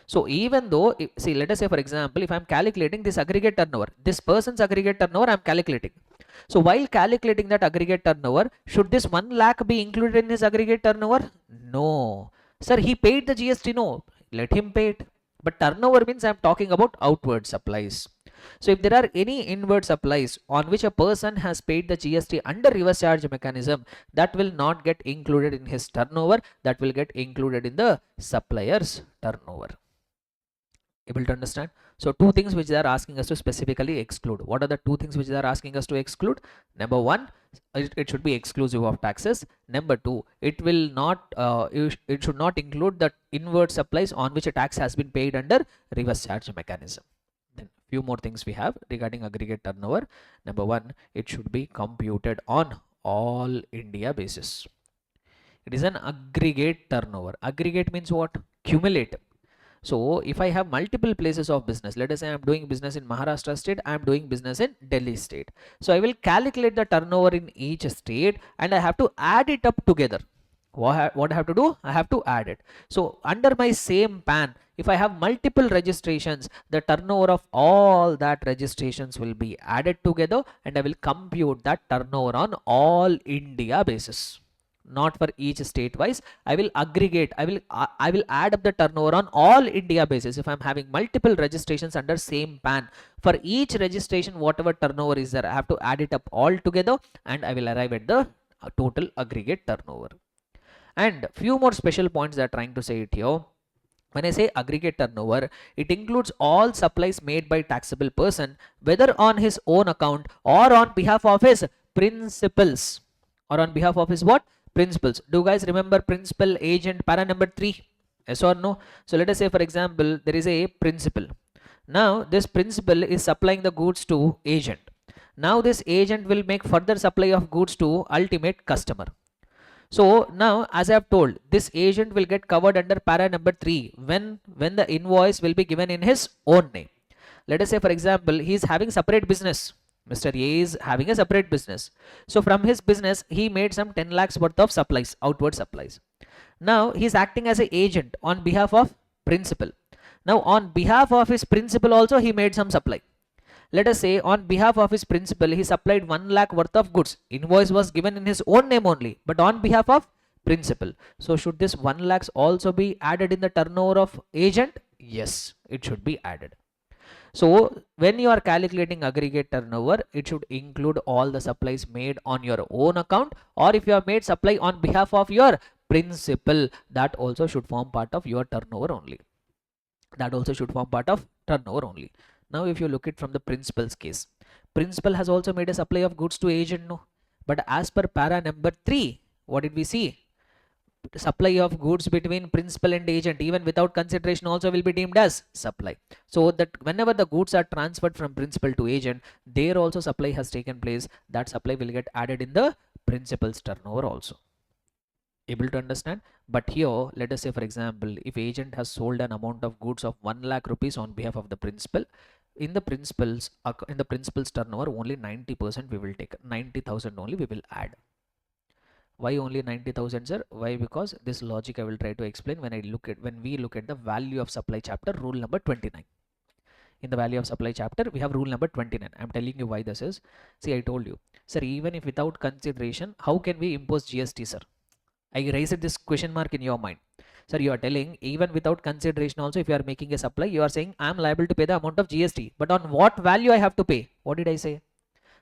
So even though, see, let us say for example, if I am calculating this aggregate turnover, this person's aggregate turnover I am calculating. So while calculating that aggregate turnover, should this 1 lakh be included in his aggregate turnover? No. Sir, he paid the GST. No. Let him pay it. But turnover means I am talking about outward supplies. So if there are any inward supplies on which a person has paid the GST under reverse charge mechanism, that will not get included in his turnover. That will get included in the supplier's turnover. Able to understand? So two things which they are asking us to specifically exclude. What are the two things which they are asking us to exclude? Number one, it should be exclusive of taxes. Number two, it will not it should not include the inward supplies on which a tax has been paid under reverse charge mechanism. Then few more things we have regarding aggregate turnover. Number one, it should be computed on all India basis. It is an aggregate turnover. Aggregate means what? Cumulative. So if I have multiple places of business, let us say I am doing business in Maharashtra state, I am doing business in Delhi state. So I will calculate the turnover in each state and I have to add it up together. What I have to do? I have to add it. So under my same PAN, if I have multiple registrations, the turnover of all that registrations will be added together and I will compute that turnover on all India basis. Not for each state wise. I will aggregate, I will add up the turnover on all India basis. If I'm having multiple registrations under same PAN, for each registration whatever turnover is there, I have to add it up all together and I will arrive at the total aggregate turnover. And few more special points they are trying to say it here. When I say aggregate turnover, it includes all supplies made by taxable person, whether on his own account or on behalf of his principals. Or on behalf of his what? Principals. Do you guys remember principal, agent, para number 3? Yes or no? So let us say for example, there is a principal. Now this principal is supplying the goods to agent. Now this agent will make further supply of goods to ultimate customer. So now as I have told, this agent will get covered under para number 3 when the invoice will be given in his own name. Let us say for example, he is having separate business. Mr. A is having a separate business. So from his business, he made some 10 lakhs worth of supplies, outward supplies. Now he is acting as an agent on behalf of principal. Now on behalf of his principal also he made some supply. Let us say on behalf of his principal he supplied 1 lakh worth of goods. Invoice was given in his own name only, but on behalf of principal. So should this 1 lakhs also be added in the turnover of agent? Yes, it should be added. So when you are calculating aggregate turnover, it should include all the supplies made on your own account, or if you have made supply on behalf of your principal, that also should form part of your turnover only. That also should form part of turnover only. Now if you look it from the principal's case, principal has also made a supply of goods to agent, no? But as per para number 3, what did we see? Supply of goods between principal and agent even without consideration also will be deemed as supply. So that whenever the goods are transferred from principal to agent, there also supply has taken place. That supply will get added in the principal's turnover also. Able to understand? But here let us say, for example, if agent has sold an amount of goods of 1 lakh rupees on behalf of the principal, in the principal's turnover only 90% we will take, 90,000 only we will add. Why only 90,000, sir? Why? Because this logic I will try to explain when we look at the value of supply chapter, rule number 29. In the value of supply chapter, we have rule number 29. I'm telling you why this is. See, I told you, sir, even if without consideration, how can we impose GST, sir? I raised this question mark in your mind. Sir, you are telling even without consideration also, if you are making a supply, you are saying I am liable to pay the amount of GST. But on what value I have to pay? What did I say?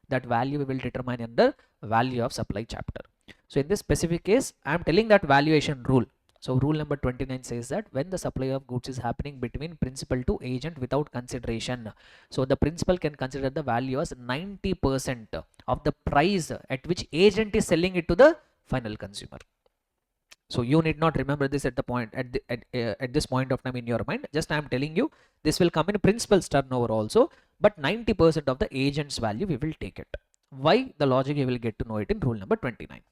That value we will determine in the value of supply chapter. So in this specific case, I am telling that valuation rule. So rule number 29 says that when the supply of goods is happening between principal to agent without consideration, so the principal can consider the value as 90% of the price at which agent is selling it to the final consumer. So you need not remember this at the point at this point of time in your mind. Just I am telling you this will come in principal's turnover also, but 90% of the agent's value we will take it. Why? The logic you will get to know it in rule number 29.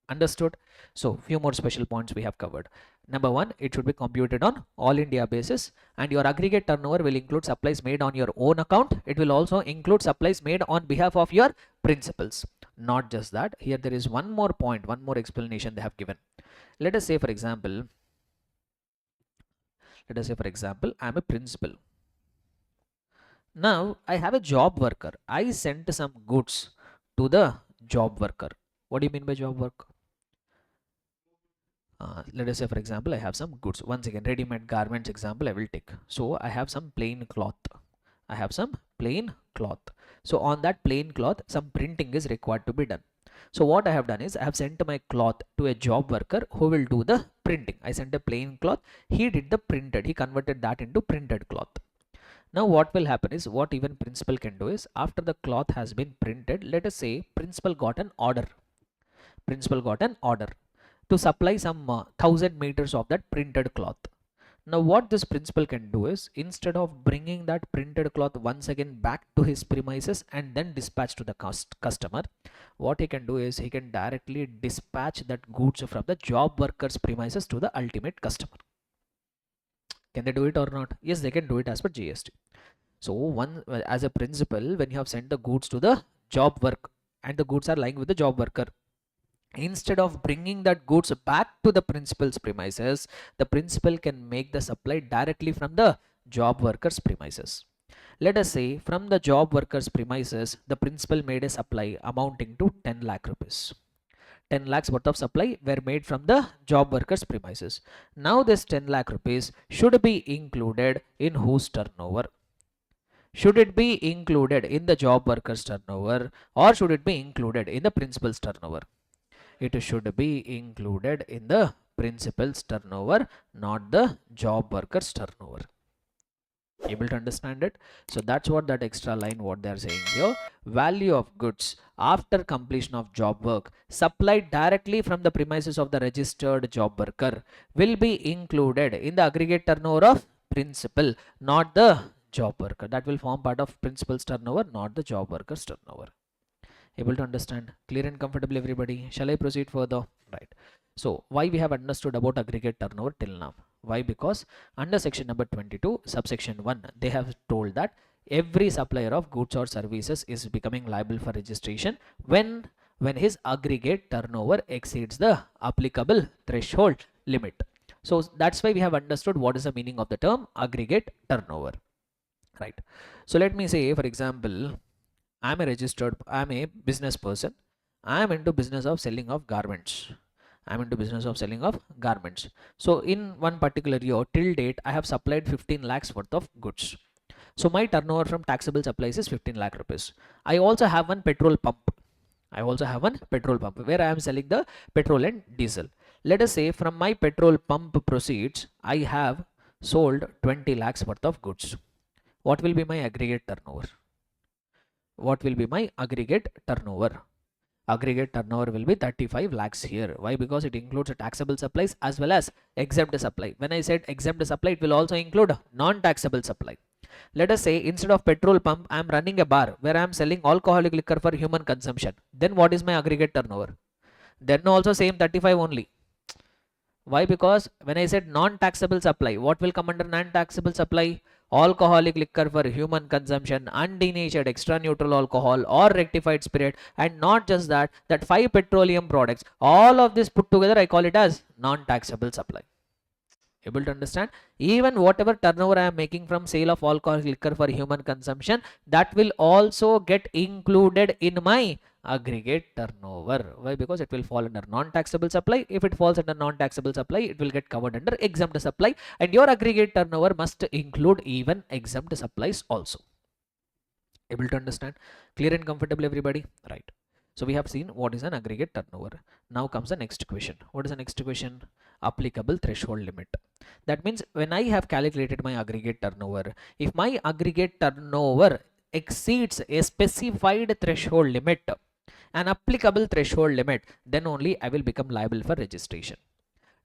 Understood? So few more special points we have covered. Number 1, it should be computed on all India basis, and your aggregate turnover will include supplies made on your own account. It will also include supplies made on behalf of your principals. Not just that, here there is one more point, one more explanation they have given. Let us say for example, I am a principal. Now I have a job worker. I sent some goods to the job worker. What do you mean by job work? Let us say for example, I have some goods. Once again, ready-made garments example I will take. So I have some plain cloth. So on that plain cloth, some printing is required to be done. So what I have done is I have sent my cloth to a job worker who will do the printing. I sent a plain cloth. He did the printed. He converted that into printed cloth. Now what will happen is, what even principal can do is, after the cloth has been printed, let us say principal got an order. To supply some 1000 meters of that printed cloth. Now what this principal can do is, instead of bringing that printed cloth once again back to his premises and then dispatch to the customer, what he can do is he can directly dispatch that goods from the job worker's premises to the ultimate customer. Can they do it or not? Yes, they can do it as per GST. So as a principal, when you have sent the goods to the job work and the goods are lying with the job worker, instead of bringing that goods back to the principal's premises, the principal can make the supply directly from the job worker's premises. Let us say from the job worker's premises, the principal made a supply amounting to 10 lakh rupees. 10 lakhs worth of supply were made from the job worker's premises. Now this 10 lakh rupees should be included in whose turnover? Should it be included in the job worker's turnover, or should it be included in the principal's turnover? It should be included in the principal's turnover, not the job worker's turnover. Able to understand it? So that's what that extra line what they are saying here. Value of goods after completion of job work supplied directly from the premises of the registered job worker will be included in the aggregate turnover of principal, not the job worker. That will form part of principal's turnover, not the job worker's turnover. Able to understand? Clear and comfortable everybody? Shall I proceed further? Right. So why we have understood about aggregate turnover till now? Why? Because under section number 22 subsection 1 they have told that every supplier of goods or services is becoming liable for registration when when his aggregate turnover exceeds the applicable threshold limit. So that's why we have understood what is the meaning of the term aggregate turnover, right? So let me say, for example, I'm a business person. I'm into business of selling of garments. I'm into business of selling of garments. So in one particular year till date, I have supplied 15 lakhs worth of goods. So my turnover from taxable supplies is 15 lakh rupees. I also have one petrol pump. Where I am selling the petrol and diesel. Let us say from my petrol pump proceeds, I have sold 20 lakhs worth of goods. What will be my aggregate turnover? Aggregate turnover will be 35 lakhs here. Why? Because it includes taxable supplies as well as exempt supply. When I said exempt supply, it will also include non-taxable supply. Let us say instead of petrol pump, I am running a bar where I am selling alcoholic liquor for human consumption. Then what is my aggregate turnover? Then also same 35 only. Why? Because when I said non-taxable supply, what will come under non-taxable supply? Alcoholic liquor for human consumption, undenatured extra neutral alcohol or rectified spirit, and not just that, that 5 petroleum products, all of this put together I call it as non-taxable supply. Able to understand? Even whatever turnover I am making from sale of alcoholic liquor for human consumption, that will also get included in my aggregate turnover. Why? Because it will fall under non-taxable supply. If it falls under non-taxable supply, it will get covered under exempt supply, and your aggregate turnover must include even exempt supplies also. Able to understand? Clear and comfortable, everybody? Right. So we have seen what is an aggregate turnover. Now comes the next question. What is the next question? Applicable threshold limit. That means when I have calculated my aggregate turnover, if my aggregate turnover exceeds a specified threshold limit, an applicable threshold limit, then only I will become liable for registration.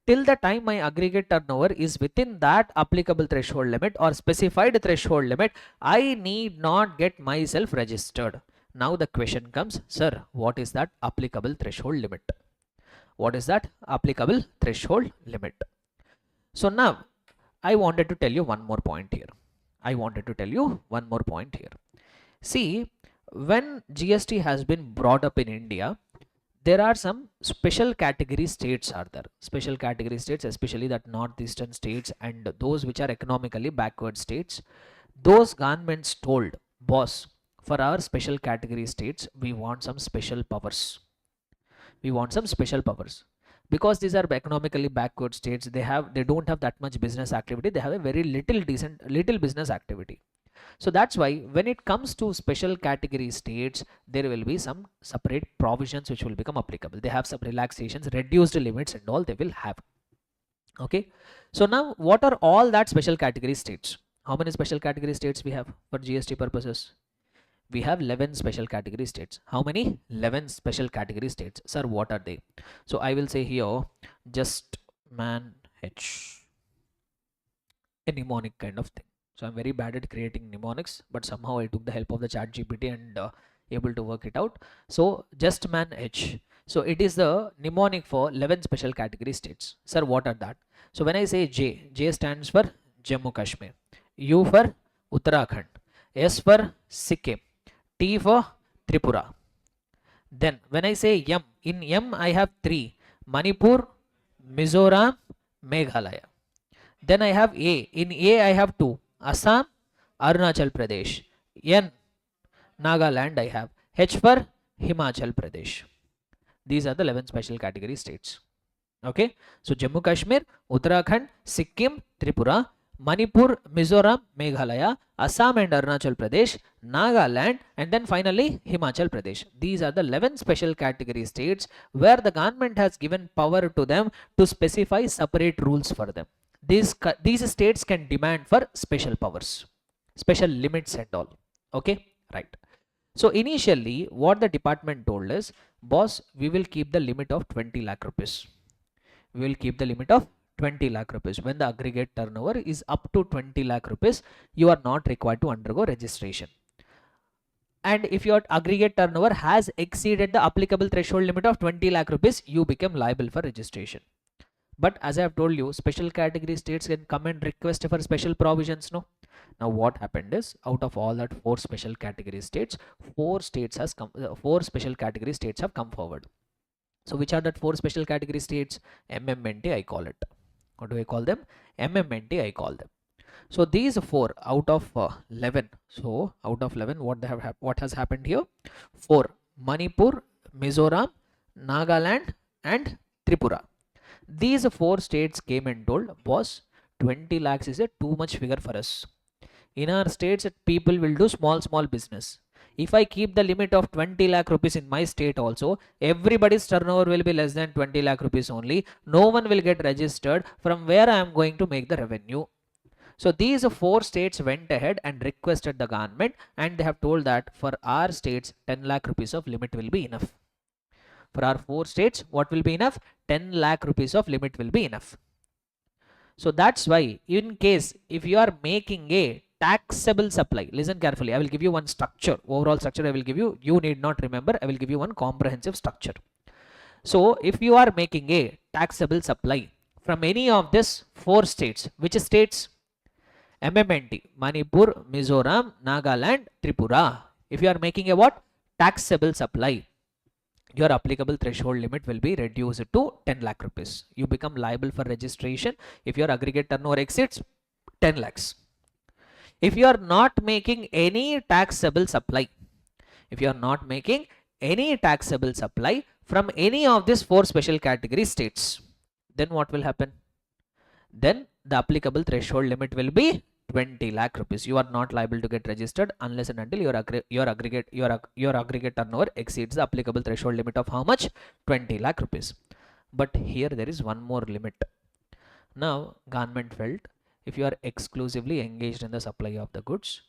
Till the time my aggregate turnover is within that applicable threshold limit or specified threshold limit, I need not get myself registered. Now the question comes, sir, what is that applicable threshold limit? What is that applicable threshold limit? So now I wanted to tell you one more point here. See, when GST has been brought up in India, there are some special category states are there. Special category states, especially that northeastern states and those which are economically backward states. Those governments told, boss, for our special category states, we want some special powers. Because these are economically backward states, they don't have that much business activity. They have a very little business activity. So that's why when it comes to special category states, there will be some separate provisions which will become applicable. They have some relaxations, reduced limits and all they will have. Okay. So now what are all that special category states? How many special category states we have for GST purposes? We have 11 special category states. How many? 11 special category states. Sir, what are they? So I will say here, just man H, a mnemonic kind of thing. So I'm very bad at creating mnemonics, but somehow I took the help of the chat GPT and able to work it out. So just man H. So it is the mnemonic for 11 special category states. Sir, what are that? So when I say J stands for Jammu Kashmir, U for Uttarakhand, S for Sikkim, T for Tripura. Then when I say M, in M I have 3, Manipur, Mizoram, Meghalaya. Then I have A, in A I have 2, Assam, Arunachal Pradesh. N, Nagaland I have. H for Himachal Pradesh. These are the 11 special category states. Okay, so Jammu Kashmir, Uttarakhand, Sikkim, Tripura, Manipur, Mizoram, Meghalaya, Assam and Arunachal Pradesh, Nagaland, and then finally Himachal Pradesh. These are the 11 special category states where the government has given power to them to specify separate rules for them. These states can demand for special powers, special limits and all. Okay, right. So initially what the department told is, boss, we will keep the limit of 20 lakh rupees. We will keep the limit of 20 lakh rupees. When the aggregate turnover is up to 20 lakh rupees, you are not required to undergo registration. And if your aggregate turnover has exceeded the applicable threshold limit of 20 lakh rupees, you become liable for registration. But as I have told you, special category states can come and request for special provisions, no? Now what happened is, out of all that 4 special category states, 4 special category states have come forward. So which are that 4 special category states? MMNT I call it. What do I call them? MMNT I call them. So these 4 out of 11. So out of 11, what has happened here? 4: Manipur, Mizoram, Nagaland, and Tripura. These 4 states came and told, boss, 20 lakhs is a too much figure for us. In our states, people will do small business. If I keep the limit of 20 lakh rupees in my state also, everybody's turnover will be less than 20 lakh rupees only. No one will get registered. From where I am going to make the revenue? So these 4 states went ahead and requested the government, and they have told that for our states, 10 lakh rupees of limit will be enough. For our 4 states, what will be enough? 10 lakh rupees of limit will be enough. So that's why, in case if you are making a taxable supply, listen carefully, I will give you one structure, overall structure I will give you. You need not remember, I will give you one comprehensive structure. So if you are making a taxable supply from any of these 4 states, which states? MMNT, Manipur, Mizoram, Nagaland, Tripura. If you are making a what? Taxable supply, your applicable threshold limit will be reduced to 10 lakh rupees. You become liable for registration if your aggregate turnover exceeds 10 lakhs. If you are not making any taxable supply, from any of these 4 special category states, then what will happen? Then the applicable threshold limit will be 20 lakh rupees. You are not liable to get registered unless and until your aggregate turnover exceeds the applicable threshold limit of how much? 20 lakh rupees. But here there is one more limit. Now government felt, if you are exclusively engaged in the supply of the goods,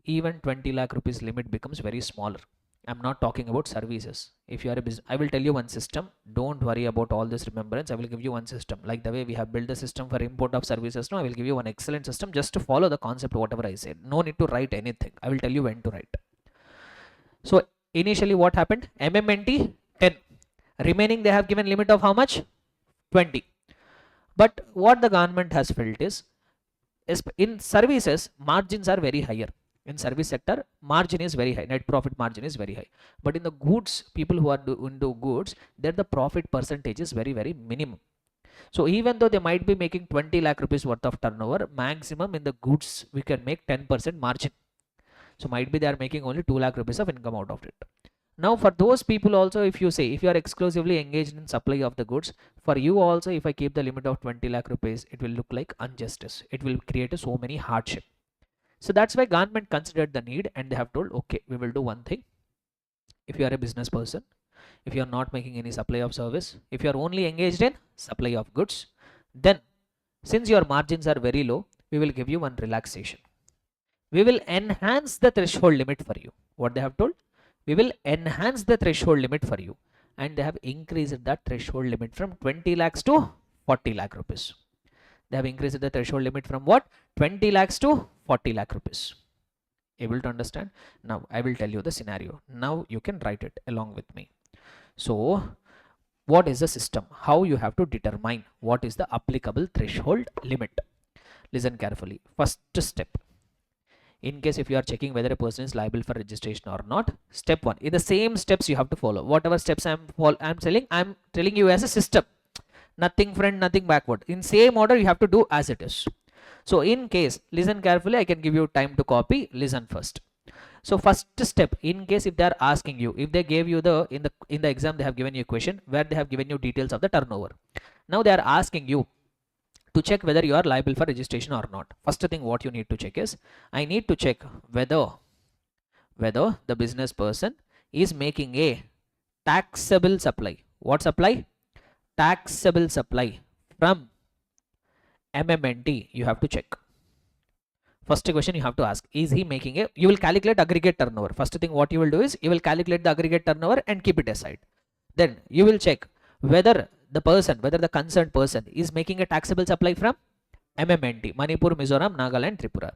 even 20 lakh rupees limit becomes very smaller. I'm not talking about services. If you are a business, I will tell you one system. Don't worry about all this remembrance. I will give you one system. Like the way we have built the system for import of services now, I will give you one excellent system just to follow the concept, whatever I said. No need to write anything. I will tell you when to write. So initially what happened? MMNT 10. Remaining they have given limit of how much? 20. But what the government has felt is in services, margins are very higher. In service sector, margin is very high, net profit margin is very high. But in the goods, people who are into goods, there the profit percentage is very minimum. So even though they might be making 20 lakh rupees worth of turnover, maximum in the goods we can make 10% margin. So might be they are making only 2 lakh rupees of income out of it. Now for those people also, if you say, if you are exclusively engaged in supply of the goods, for you also, if I keep the limit of 20 lakh rupees, it will look like injustice. It will create so many hardship. So that's why government considered the need, and they have told, okay, we will do one thing. If you are a business person, if you are not making any supply of service, if you are only engaged in supply of goods, then since your margins are very low, we will give you one relaxation. We will enhance the threshold limit for you. What they have told? We will enhance the threshold limit for you. And they have increased that threshold limit from 20 lakhs to 40 lakh rupees. They have increased the threshold limit from what? 20 lakhs to 40 lakh rupees. Able to understand? Now I will tell you the scenario. Now you can write it along with me. So what is the system? How you have to determine what is the applicable threshold limit? Listen carefully. First step. In case if you are checking whether a person is liable for registration or not, step 1. In the same steps you have to follow. Whatever steps I'm telling you as a system. Nothing front, nothing backward. In same order you have to do as it is. So in case, listen carefully, I can give you time to copy. Listen first. So first step, in case if they are asking you, if they gave you in the exam they have given you a question where they have given you details of the turnover. Now they are asking you to check whether you are liable for registration or not. First thing what you need to check is, I need to check whether the business person is making a taxable supply. What supply? Taxable supply from MMNT. You have to check. First question you have to ask, is he making a, you will calculate aggregate turnover. First thing what you will do is, you will calculate the aggregate turnover and keep it aside. Then you will check whether the concerned person is making a taxable supply from MMNT, Manipur, Mizoram, Nagaland, Tripura.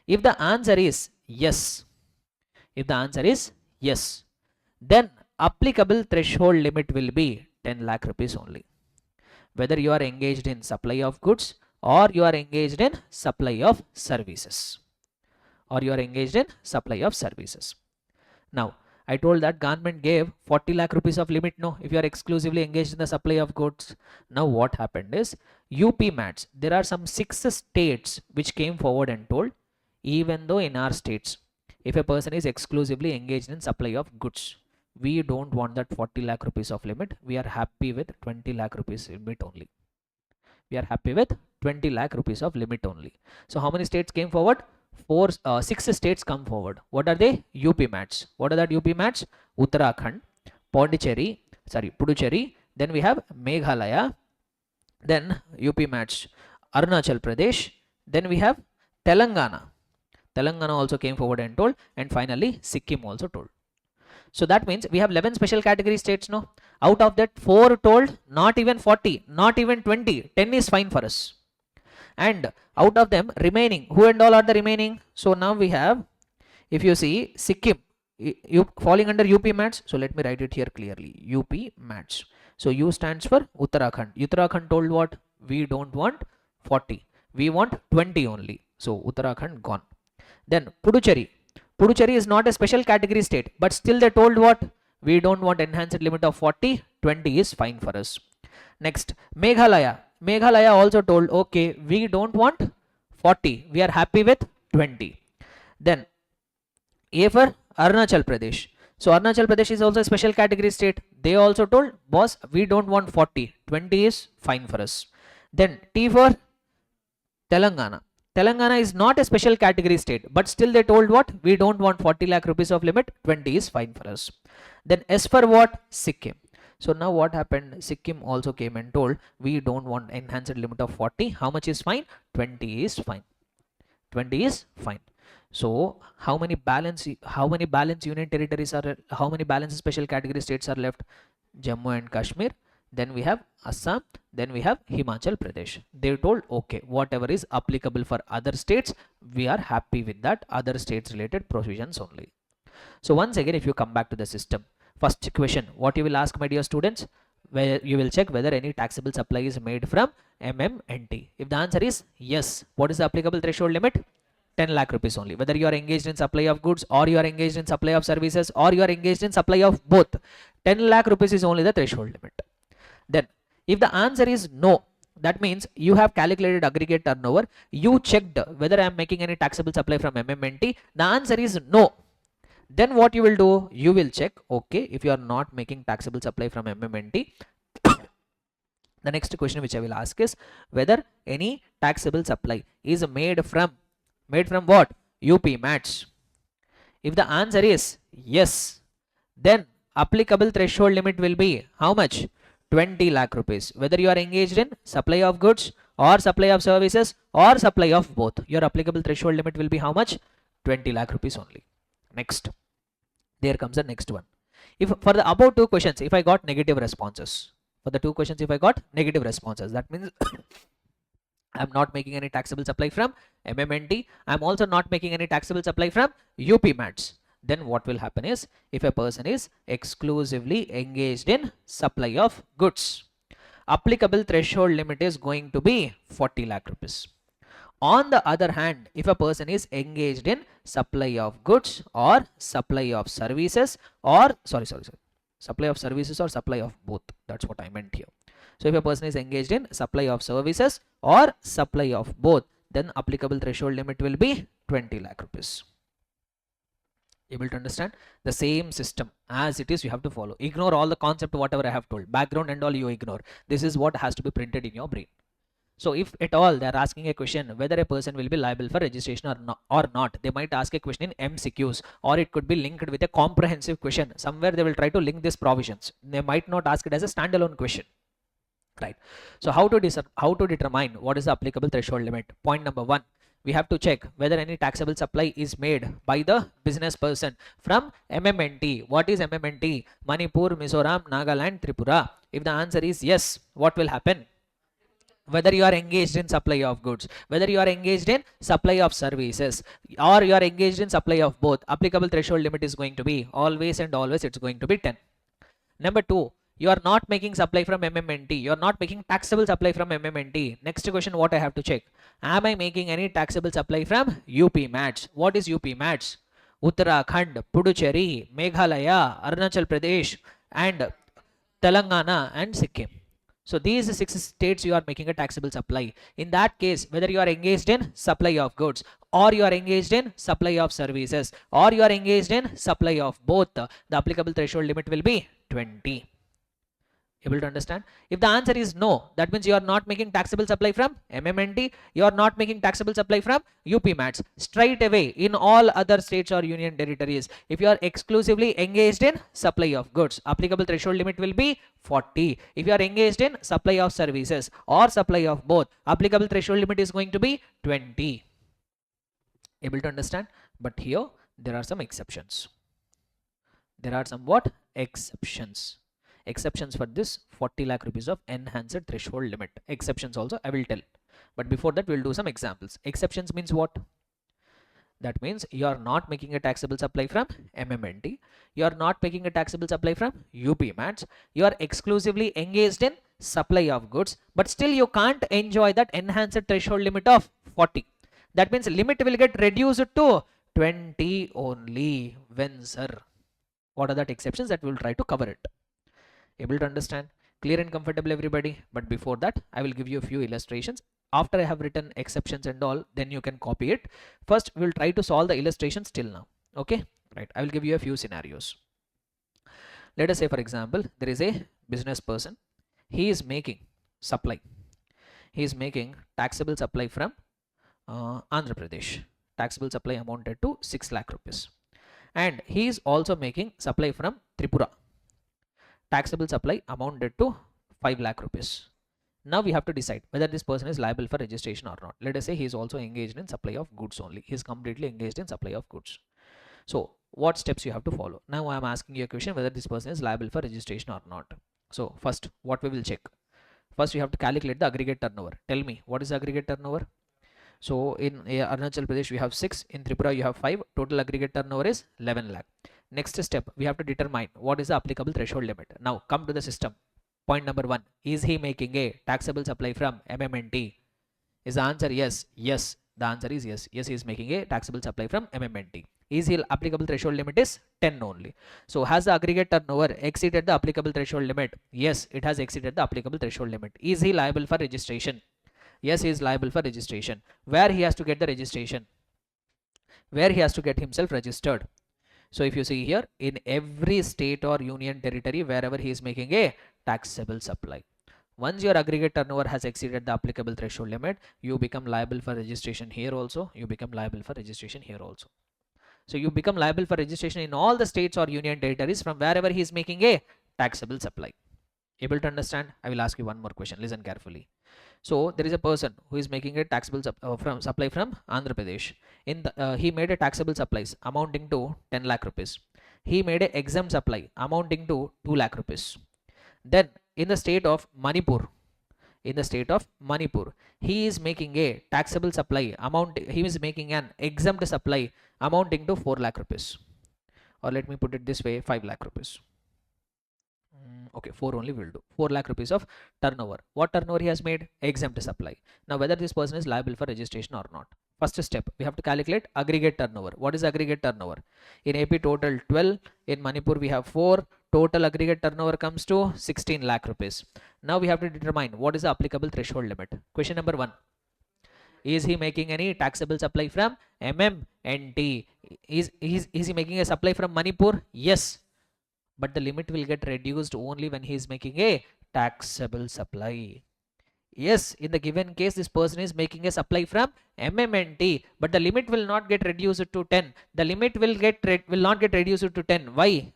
If the answer is yes, then applicable threshold limit will be 10 lakh rupees only. Whether you are engaged in supply of goods or you are engaged in supply of services. or you are engaged in supply of services. Now, I told that government gave 40 lakh rupees of limit, no, if you are exclusively engaged in the supply of goods. Now what happened is, UP MATs, there are some 6 states which came forward and told, even though in our states, if a person is exclusively engaged in supply of goods, we don't want that 40 lakh rupees of limit. We are happy with 20 lakh rupees limit only. We are happy with 20 lakh rupees of limit only. So how many states came forward? 6 states come forward. What are they? UP MATs. What are that UP MATs? Uttarakhand, Puducherry. Then we have Meghalaya. Then UP MATs, Arunachal Pradesh. Then we have Telangana. Telangana also came forward and told. And finally, Sikkim also told. So that means we have 11 special category states now. Out of that, 4 told, not even 40, not even 20, 10 is fine for us. And out of them, remaining, who and all are the remaining? So now we have, if you see, Sikkim, falling under UP MATs. So let me write it here clearly, UP MATs. So U stands for Uttarakhand. Uttarakhand told what? We don't want 40, we want 20 only. So Uttarakhand gone. Then Puducherry. Puducherry is not a special category state, but still they told what? We don't want enhanced limit of 40, 20 is fine for us. Next, Meghalaya. Meghalaya also told, okay, we don't want 40, we are happy with 20. Then A for Arunachal Pradesh. So Arunachal Pradesh is also a special category state. They also told, boss, we don't want 40, 20 is fine for us. Then T for Telangana. Telangana is not a special category state, but still they told what? We don't want 40 lakh rupees of limit, 20 is fine for us. Then S for what? Sikkim. So now what happened? Sikkim also came and told, we don't want enhanced limit of 40. How much is fine? 20 is fine. 20 is fine. So how many balance union territories are, how many balance special category states are left? Jammu and Kashmir. Then we have Assam, then we have Himachal Pradesh. They told, okay, whatever is applicable for other states, we are happy with that, other states related provisions only. So once again, if you come back to the system, first question, what you will ask, my dear students, where you will check whether any taxable supply is made from MMNT. If the answer is yes, what is the applicable threshold limit? 10 lakh rupees only. Whether you are engaged in supply of goods, or you are engaged in supply of services, or you are engaged in supply of both, 10 lakh rupees is only the threshold limit. Then if the answer is no, that means you have calculated aggregate turnover, you checked whether I am making any taxable supply from MMNT, the answer is no. Then what you will do? You will check, okay, if you are not making taxable supply from MMNT, the next question which I will ask is whether any taxable supply is made from what? UP MATs. If the answer is yes, then applicable threshold limit will be how much? 20 lakh rupees. Whether you are engaged in supply of goods or supply of services or supply of both, your applicable threshold limit will be how much? 20 lakh rupees only. Next, there comes the next one. If for the above 2 questions, if I got negative responses, that means I'm not making any taxable supply from MMNT. I'm also not making any taxable supply from UP MATs. Then what will happen is, if a person is exclusively engaged in supply of goods, applicable threshold limit is going to be 40 lakh rupees. On the other hand, if a person is engaged in supply of goods or supply of services, or supply of services or supply of both, that's what I meant here. So if a person is engaged in supply of services or supply of both, then applicable threshold limit will be 20 lakh rupees. Able to understand? The same system as it is, you have to follow. Ignore all the concept whatever I have told, background and all you ignore. This is what has to be printed in your brain. So if at all they are asking a question whether a person will be liable for registration or not, they might ask a question in MCQs, or it could be linked with a comprehensive question. Somewhere they will try to link these provisions. They might not ask it as a standalone question, right? So how to determine what is the applicable threshold limit? Point number 1, we have to check whether any taxable supply is made by the business person from MMNT. What is MMNT? Manipur, Mizoram, Nagaland, Tripura. If the answer is yes, what will happen? Whether you are engaged in supply of goods, whether you are engaged in supply of services, or you are engaged in supply of both, applicable threshold limit is going to be always and always, it's going to be 10. Number 2, You are not making supply from MMNT. You are not making taxable supply from MMNT. Next question, what I have to check? Am I making any taxable supply from UP MATS? What is UP MATS? Uttarakhand, Puducherry, Meghalaya, Arunachal Pradesh, and Telangana and Sikkim. So these 6 states you are making a taxable supply. In that case, whether you are engaged in supply of goods or you are engaged in supply of services or you are engaged in supply of both, the applicable threshold limit will be 20. Able to understand? If the answer is no, that means you are not making taxable supply from MMNT, you are not making taxable supply from UP MATS. Straight away, in all other states or union territories, if you are exclusively engaged in supply of goods, applicable threshold limit will be 40. If you are engaged in supply of services or supply of both, applicable threshold limit is going to be 20. Able to understand? But here there are some exceptions. There are some what? Exceptions. Exceptions for this 40 lakh rupees of enhanced threshold limit. Exceptions also I will tell. But before that, we will do some examples. Exceptions means what? That means you are not making a taxable supply from MMNT. You are not making a taxable supply from UP MATS. You are exclusively engaged in supply of goods, but still you can't enjoy that enhanced threshold limit of 40. That means limit will get reduced to 20 only. When, sir? What are that exceptions? That we will try to cover it. Able to understand? Clear and comfortable, everybody? But before that, I will give you a few illustrations. After I have written exceptions and all, then you can copy it. First, we will try to solve the illustrations till now. Okay, right? I will give you a few scenarios. Let us say, for example, there is a business person. He is making supply. He is making taxable supply from Andhra Pradesh. Taxable supply amounted to 6 lakh rupees. And he is also making supply from Tripura. Taxable supply amounted to 5 lakh rupees. Now we have to decide whether this person is liable for registration or not. Let us say he is also engaged in supply of goods only. He is completely engaged in supply of goods. So what steps you have to follow? Now I am asking you a question whether this person is liable for registration or not. So first, what we will check? First, you have to calculate the aggregate turnover. Tell me, what is aggregate turnover? So in Arunachal Pradesh we have 6, in Tripura you have 5, total aggregate turnover is 11 lakh. Next step, we have to determine what is the applicable threshold limit. Now come to the system. Point number 1, is he making a taxable supply from MMNT? Is the answer yes? Yes, the answer is yes. Yes, he is making a taxable supply from MMNT. Is he applicable threshold limit is 10 only. So has the aggregate turnover exceeded the applicable threshold limit? Yes, it has exceeded the applicable threshold limit. Is he liable for registration? Yes, he is liable for registration. Where he has to get the registration? Where he has to get himself registered? So if you see here, in every state or union territory, wherever he is making a taxable supply. Once your aggregate turnover has exceeded the applicable threshold limit, you become liable for registration here also. You become liable for registration here also. So you become liable for registration in all the states or union territories from wherever he is making a taxable supply. Able to understand? I will ask you one more question. Listen carefully. So there is a person who is making a taxable supply from Andhra Pradesh. He made a taxable supplies amounting to 10 lakh rupees. He made a exempt supply amounting to 2 lakh rupees. Then in the state of Manipur, he is making a taxable supply he is making an exempt supply amounting to 4 lakh rupees. Or let me put it this way, 5 lakh rupees. Okay, 4 only will do. 4 lakh rupees of turnover. What turnover he has made? Exempt supply. Now whether this person is liable for registration or not. First step, we have to calculate aggregate turnover. What is aggregate turnover? In AP total 12, in Manipur we have 4. Total aggregate turnover comes to 16 lakh rupees. Now we have to determine what is the applicable threshold limit. Question number 1. Is he making any taxable supply from MMNT? Is he making a supply from Manipur? Yes. But the limit will get reduced only when he is making a taxable supply. Yes, in the given case, this person is making a supply from MMNT, but the limit will not get reduced to 10. The limit will not get reduced to 10. Why?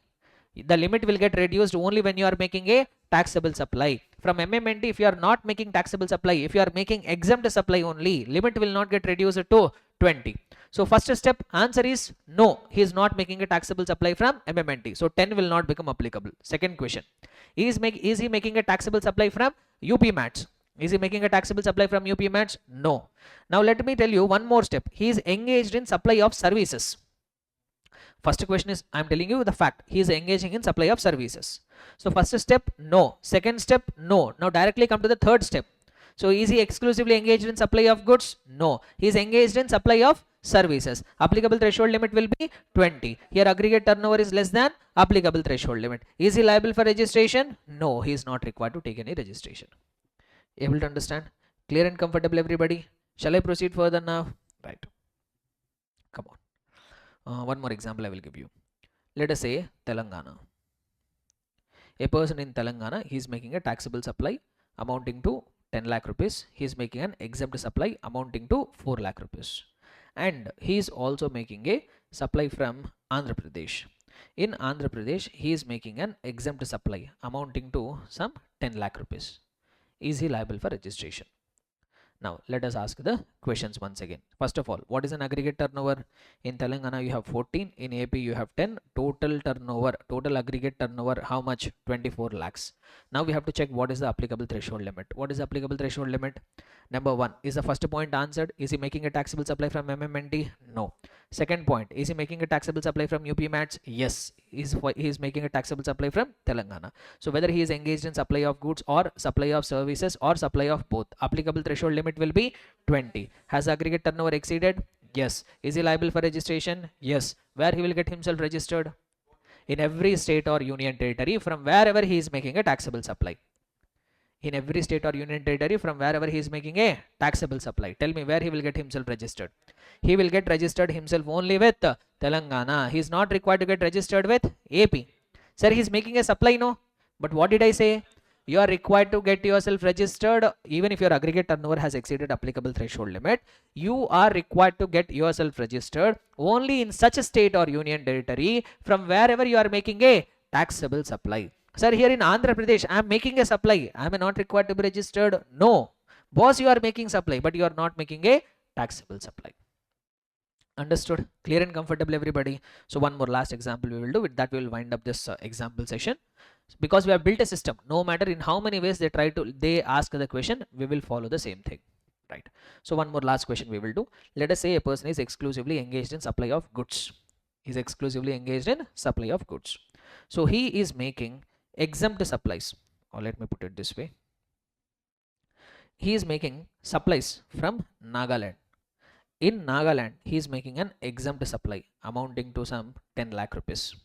The limit will get reduced only when you are making a taxable supply. From MMNT, if you are not making taxable supply, if you are making exempt supply only, limit will not get reduced to 20. So first step, answer is no, he is not making a taxable supply from MMNT. So 10 will not become applicable. Second question, is he making a taxable supply from UP MATS? Is he making a taxable supply from UP MATS? No. Now let me tell you one more step. He is engaged in supply of services. First question is, I'm telling you the fact, he is engaging in supply of services. So first step, no. Second step, no. Now directly come to the third step. So is he exclusively engaged in supply of goods? No. He is engaged in supply of services. Applicable threshold limit will be 20. Here aggregate turnover is less than applicable threshold limit. Is he liable for registration? No, he is not required to take any registration. Able to understand? Clear and comfortable, everybody? Shall I proceed further now? Right. Come on. One more example I will give you. Let us say Telangana. A person in Telangana, he is making a taxable supply amounting to 10 lakh rupees. He is making an exempt supply amounting to 4 lakh rupees. And he is also making a supply from Andhra Pradesh. In Andhra Pradesh, he is making an exempt supply amounting to some 10 lakh rupees. Is he liable for registration? Now let us ask the questions once again. First of all, what is an aggregate turnover? In Telangana you have 14, in AP you have 10. Total turnover, total aggregate turnover, how much? 24 lakhs. Now we have to check what is the applicable threshold limit. What is the applicable threshold limit? Number 1, is the first point answered? Is he making a taxable supply from MMNT? No. Second point, is he making a taxable supply from UP Mats? Yes. He is making a taxable supply from Telangana. So whether he is engaged in supply of goods or supply of services or supply of both, applicable threshold limit will be 20. Has aggregate turnover exceeded? Yes. Is he liable for registration? Yes. Where he will get himself registered? In every state or union territory from wherever he is making a taxable supply. In every state or union territory from wherever he is making a taxable supply. Tell me where he will get himself registered. He will get registered himself only with Telangana. He is not required to get registered with AP. Sir, he is making a supply, no? But what did I say? You are required to get yourself registered even if your aggregate turnover has exceeded applicable threshold limit. You are required to get yourself registered only in such a state or union territory from wherever you are making a taxable supply. Sir, here in Andhra Pradesh, I am making a supply. I am not required to be registered. No. Boss, you are making supply, but you are not making a taxable supply. Understood? Clear and comfortable, everybody? So one more last example we will do. With that, we will wind up this example session. Because we have built a system, no matter in how many ways they ask the question, we will follow the same thing. Right? So one more last question we will do. Let us say a person is exclusively engaged in supply of goods. He is exclusively engaged in supply of goods. So he is making exempt supplies, or let me put it this way. He is making supplies from Nagaland. In Nagaland, he is making an exempt supply amounting to some 10 lakh rupees.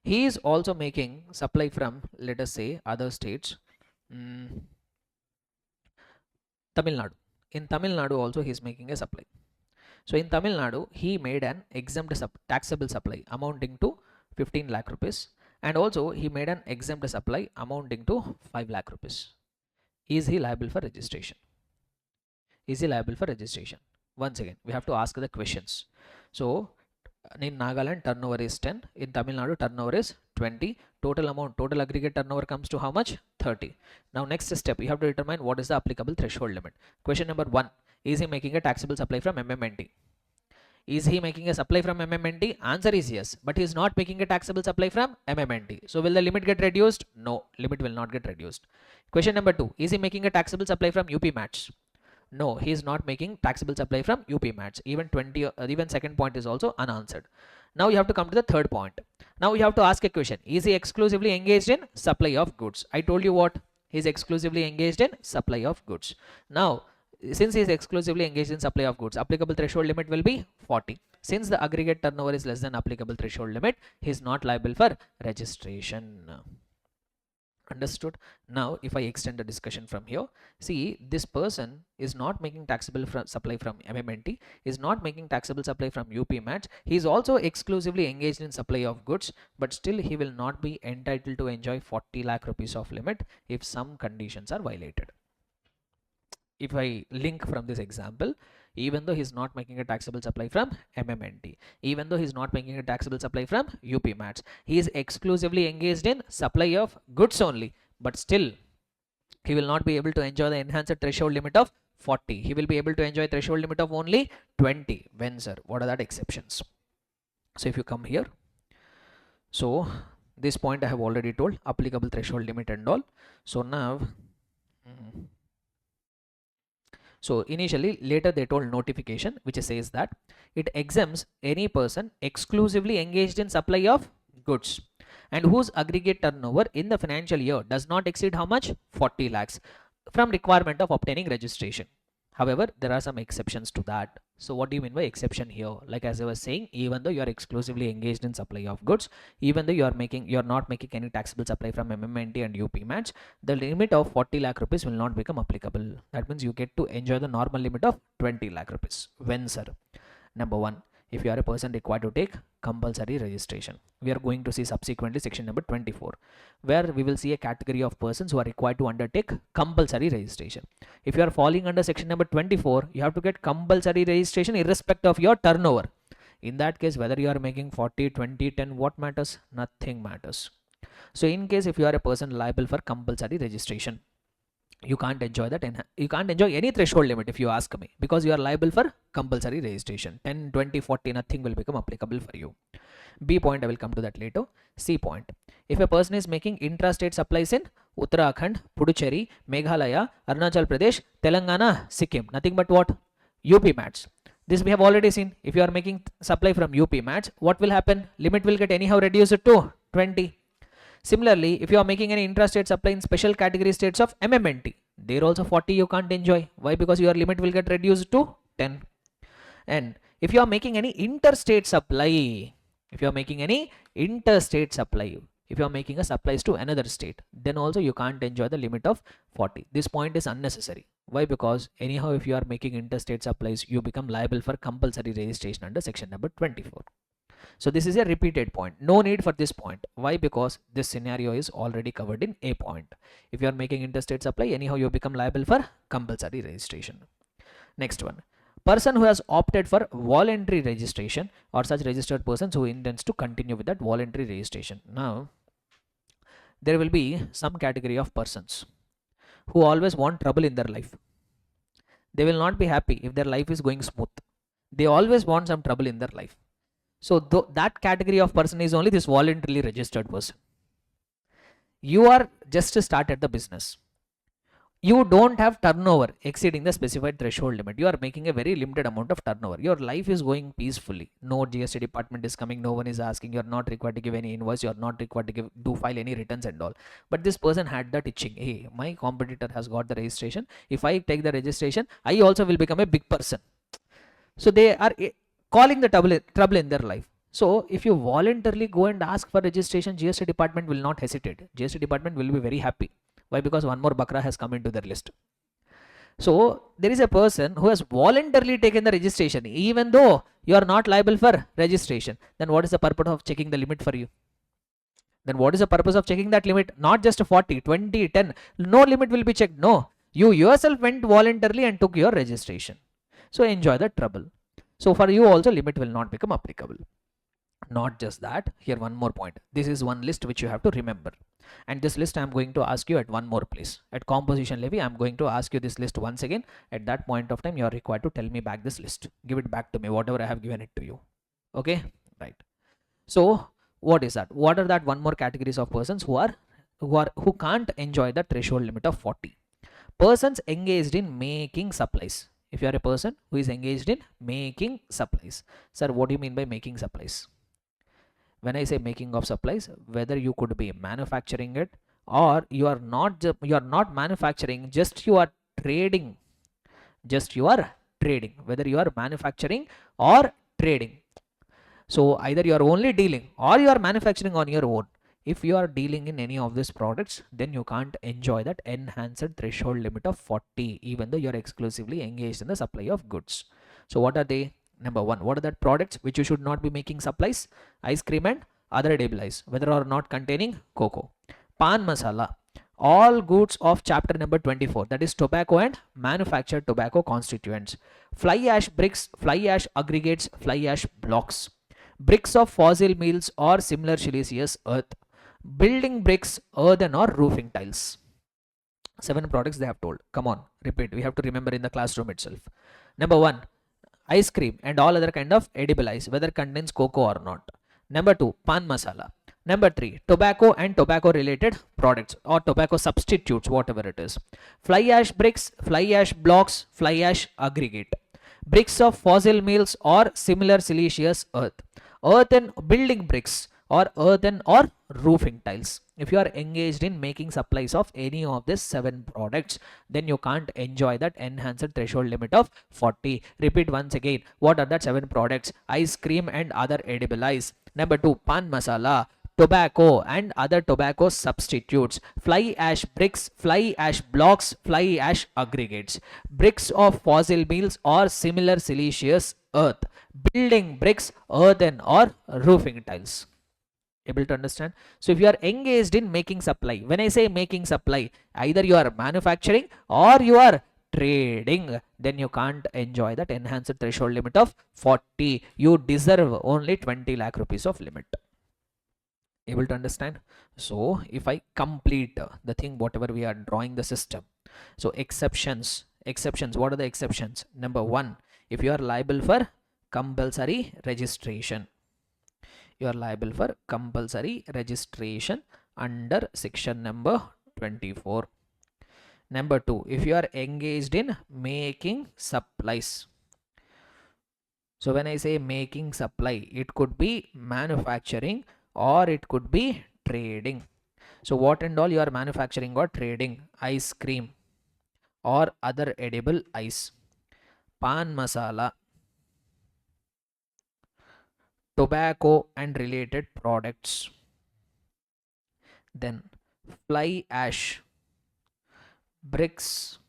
He is also making supply from, let us say, other states. Tamil Nadu. In Tamil Nadu also he is making a supply. So in Tamil Nadu, he made an exempt taxable supply amounting to 15 lakh rupees. And also he made an exempt supply amounting to 5 lakh rupees. Is he liable for registration? Is he liable for registration? Once again, we have to ask the questions. So in Nagaland, turnover is 10. In Tamil Nadu, turnover is 20. Total amount, total aggregate turnover comes to how much? 30. Now next step, you have to determine what is the applicable threshold limit. Question number 1. Is he making a taxable supply from MMNT? Is he making a supply from MMNT? Answer is yes. But he is not making a taxable supply from MMNT. So will the limit get reduced? No, limit will not get reduced. Question number 2. Is he making a taxable supply from UP Mats? No, he is not making taxable supply from UP Mats. Even second point is also unanswered. Now you have to come to the third point. Now you have to ask a question. Is he exclusively engaged in supply of goods? I told you what? He is exclusively engaged in supply of goods. Now, since he is exclusively engaged in supply of goods, applicable threshold limit will be 40. Since the aggregate turnover is less than applicable threshold limit, he is not liable for registration. Understood? Now if I extend the discussion from here, see, this person is not making taxable supply from MMNT, is not making taxable supply from UP Mats. He is also exclusively engaged in supply of goods, but still he will not be entitled to enjoy 40 lakh rupees of limit if some conditions are violated. If I link from this example, even though he is not making a taxable supply from MMNT, even though he is not making a taxable supply from UP Mats, he is exclusively engaged in supply of goods only, but still he will not be able to enjoy the enhanced threshold limit of 40. He will be able to enjoy threshold limit of only 20. When, sir? What are that exceptions? So if you come here, so this point I have already told, applicable threshold limit and all. So now So initially, later they told notification, which says that it exempts any person exclusively engaged in supply of goods and whose aggregate turnover in the financial year does not exceed how much? 40 lakhs from requirement of obtaining registration. However, there are some exceptions to that. So what do you mean by exception here? Like as I was saying, even though you are exclusively engaged in supply of goods, even though you are not making any taxable supply from MMNT and UP match, the limit of 40 lakh rupees will not become applicable. That means you get to enjoy the normal limit of 20 lakh rupees. When, sir? Number one, if you are a person required to take compulsory registration. We are going to see subsequently section number 24, where we will see a category of persons who are required to undertake compulsory registration. If you are falling under section number 24, you have to get compulsory registration irrespective of your turnover. In that case, whether you are making 40, 20, 10, what matters? Nothing matters. So in case if you are a person liable for compulsory registration, you can't enjoy that, and you can't enjoy any threshold limit if you ask me, because you are liable for compulsory registration. 10, 20, 40, nothing will become applicable for you. B point, I will come to that later. C point, if a person is making intrastate supplies in Uttarakhand, Puducherry, Meghalaya, Arunachal Pradesh, Telangana, Sikkim, nothing but what? UP mats. This we have already seen. If you are making supply from UP mats, what will happen? Limit will get anyhow reduced to 20. Similarly, if you are making any intrastate supply in special category states of MMNT, there also 40 you can't enjoy. Why? Because your limit will get reduced to 10. And if you are making any interstate supply, if you are making any interstate supply, if you are making a supplies to another state, then also you can't enjoy the limit of 40. This point is unnecessary. Why? Because anyhow, if you are making interstate supplies, you become liable for compulsory registration under section number 24. So this is a repeated point. No need for this point. Why? Because this scenario is already covered in A point. If you are making interstate supply, anyhow you become liable for compulsory registration. Next one. Person who has opted for voluntary registration, or such registered persons who intends to continue with that voluntary registration. Now, there will be some category of persons who always want trouble in their life. They will not be happy if their life is going smooth. They always want some trouble in their life. So that category of person is only this voluntarily registered person. You are just started the business. You don't have turnover exceeding the specified threshold limit. You are making a very limited amount of turnover. Your life is going peacefully. No GST department is coming. No one is asking. You are not required to give any invoice. You are not required to file any returns and all. But this person had that itching. Hey, my competitor has got the registration. If I take the registration, I also will become a big person. So they are calling the trouble in their life. So if you voluntarily go and ask for registration, GST department will not hesitate. GST department will be very happy. Why? Because one more bakra has come into their list. So there is a person who has voluntarily taken the registration, even though you are not liable for registration. Then what is the purpose of checking the limit for you? Then what is the purpose of checking that limit? Not just 40, 20, 10. No limit will be checked. No. You yourself went voluntarily and took your registration. So enjoy the trouble. So for you also limit will not become applicable. Not just that, here one more point. This is one list which you have to remember. And this list I am going to ask you at one more place. At composition levy, I am going to ask you this list once again. At that point of time, you are required to tell me back this list. Give it back to me, whatever I have given it to you. Okay, right. So what is that? What are that one more categories of persons who can't enjoy the threshold limit of 40? Persons engaged in making supplies. If you are a person who is engaged in making supplies. Sir, what do you mean by making supplies? When I say making of supplies, whether you could be manufacturing it or you are not manufacturing, just you are trading. Just you are trading. Whether you are manufacturing or trading. So either you are only dealing or you are manufacturing on your own. If you are dealing in any of these products, then you can't enjoy that enhanced threshold limit of 40, even though you are exclusively engaged in the supply of goods. So what are they? Number one, what are the products which you should not be making supplies? Ice cream and other edible ice, whether or not containing cocoa. Pan masala, all goods of chapter number 24, that is tobacco and manufactured tobacco constituents. Fly ash bricks, fly ash aggregates, fly ash blocks. Bricks of fossil meals or similar siliceous earth. Building bricks, earthen or roofing tiles. 7 products they have told. Come on, repeat. We have to remember in the classroom itself. Number 1, ice cream and all other kind of edible ice, whether contains cocoa or not. Number 2, pan masala. Number 3, tobacco and tobacco related products or tobacco substitutes, whatever it is. Fly ash bricks, fly ash blocks, fly ash aggregate. Bricks of fossil mills or similar siliceous earth. Earthen building bricks or earthen or roofing tiles. If you are engaged in making supplies of any of these 7 products, then you can't enjoy that enhanced threshold limit of 40. Repeat once again. What are that 7 products? Ice cream and other edible ice. Number 2, pan masala, tobacco and other tobacco substitutes, fly ash bricks, fly ash blocks, fly ash aggregates, bricks of fossil mills or similar siliceous earth, building bricks, earthen or roofing tiles. Able to understand? So if you are engaged in making supply, when I say making supply, either you are manufacturing or you are trading, then you can't enjoy that enhanced threshold limit of 40. You deserve only 20 lakh rupees of limit. Able to understand? So if I complete the thing, whatever we are drawing the system. So exceptions, what are the exceptions? Number 1, if you are liable for compulsory registration, you are liable for compulsory registration under section number 24. Number 2, if you are engaged in making supplies. So when I say making supply, it could be manufacturing or it could be trading. So what and all you are manufacturing or trading? Ice cream or other edible ice, pan masala, tobacco and related products, then fly ash, bricks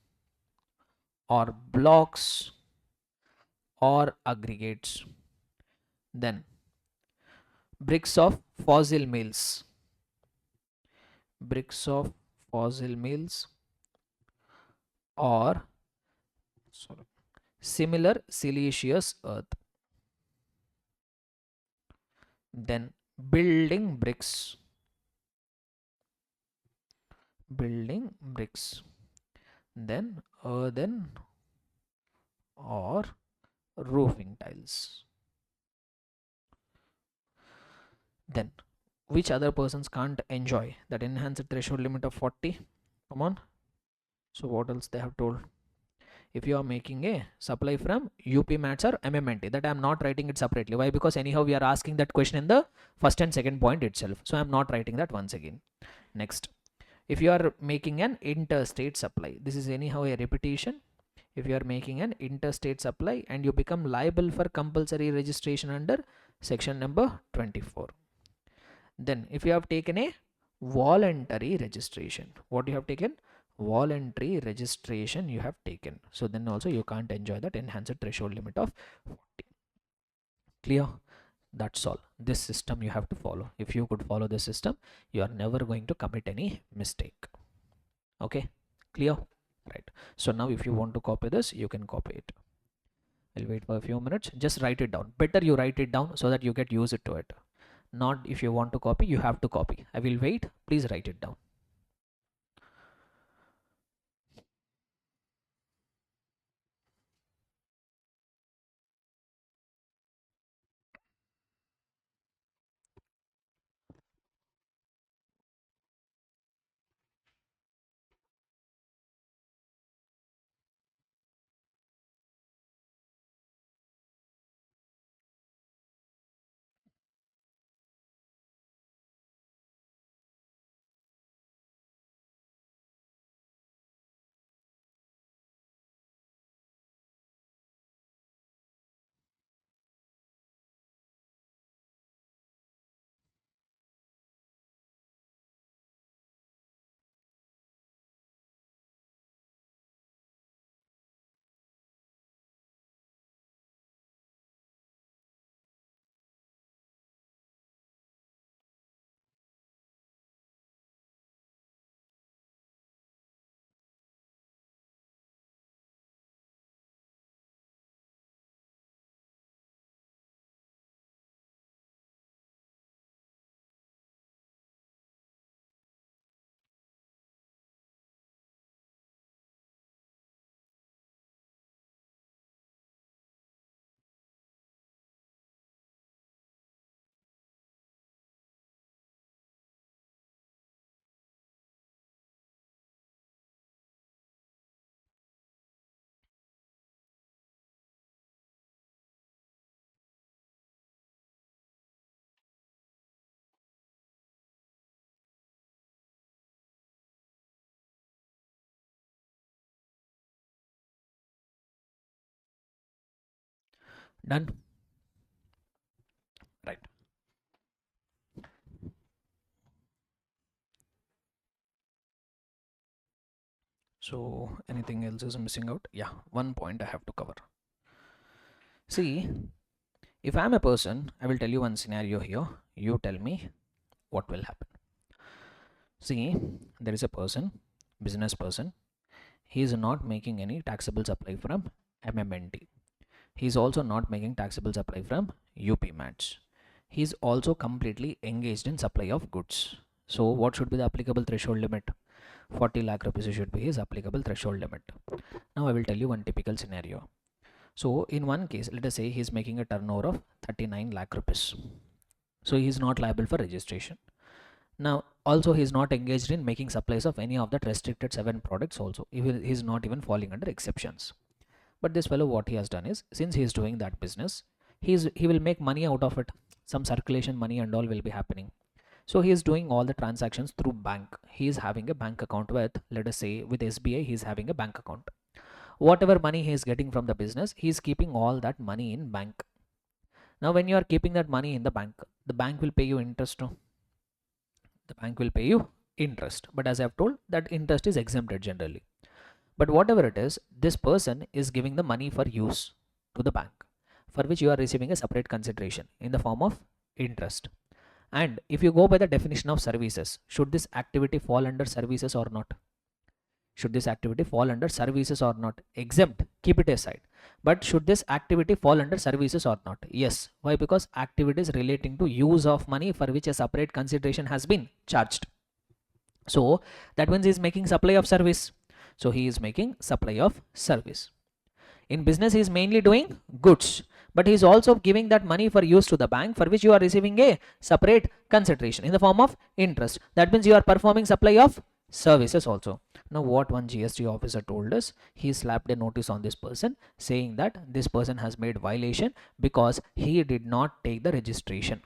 or blocks or aggregates, then bricks of fossil mills, bricks of fossil mills or sorry, similar siliceous earth, then building bricks, building bricks, then earthen or roofing tiles. Then which other persons can't enjoy that enhanced threshold limit of 40? Come on. So what else they have told? If you are making a supply from UP Mats or MMNT, that I am not writing it separately. Why? Because anyhow we are asking that question in the first and second point itself. So I am not writing that once again. Next, if you are making an interstate supply, this is anyhow a repetition. If you are making an interstate supply and you become liable for compulsory registration under section number 24. Then if you have taken a voluntary registration, what you have taken? Voluntary registration you have taken. So then also you can't enjoy that enhanced threshold limit of 40. Clear? That's all. This system you have to follow. If you could follow this system, you are never going to commit any mistake. Okay, clear? Right. So now if you want to copy this, you can copy it. I'll wait for a few minutes. Just write it down. Better you write it down so that you get used to it. Not if you want to copy, you have to copy. I will wait. Please write it down. Done? Right. So anything else is missing out? Yeah, one point I have to cover. See, if I'm a person, I will tell you one scenario here. You tell me what will happen. See, there is a person, business person. He is not making any taxable supply from MMNT. He is also not making taxable supply from UP Mats. He is also completely engaged in supply of goods. So what should be the applicable threshold limit? 40 lakh rupees should be his applicable threshold limit. Now I will tell you one typical scenario. So in one case, let us say he is making a turnover of 39 lakh rupees. So he is not liable for registration. Now also he is not engaged in making supplies of any of that restricted 7 products also. He is not even falling under exceptions. But this fellow, what he has done is, since he is doing that business, he will make money out of it. Some circulation money and all will be happening. So he is doing all the transactions through bank. He is having a bank account with, let us say with SBI, he is having a bank account. Whatever money he is getting from the business, he is keeping all that money in bank. Now when you are keeping that money in the bank will pay you interest. The bank will pay you interest. But as I have told, that interest is exempted generally. But whatever it is, this person is giving the money for use to the bank, for which you are receiving a separate consideration in the form of interest. And if you go by the definition of services, should this activity fall under services or not? Should this activity fall under services or not? Exempt, keep it aside. But should this activity fall under services or not? Yes. Why? Because activities relating to use of money for which a separate consideration has been charged. So that means he is making supply of service. So he is making supply of service. In business, he is mainly doing goods, but he is also giving that money for use to the bank, for which you are receiving a separate consideration in the form of interest. That means you are performing supply of services also. Now what one GST officer told us, he slapped a notice on this person saying that this person has made violation because he did not take the registration.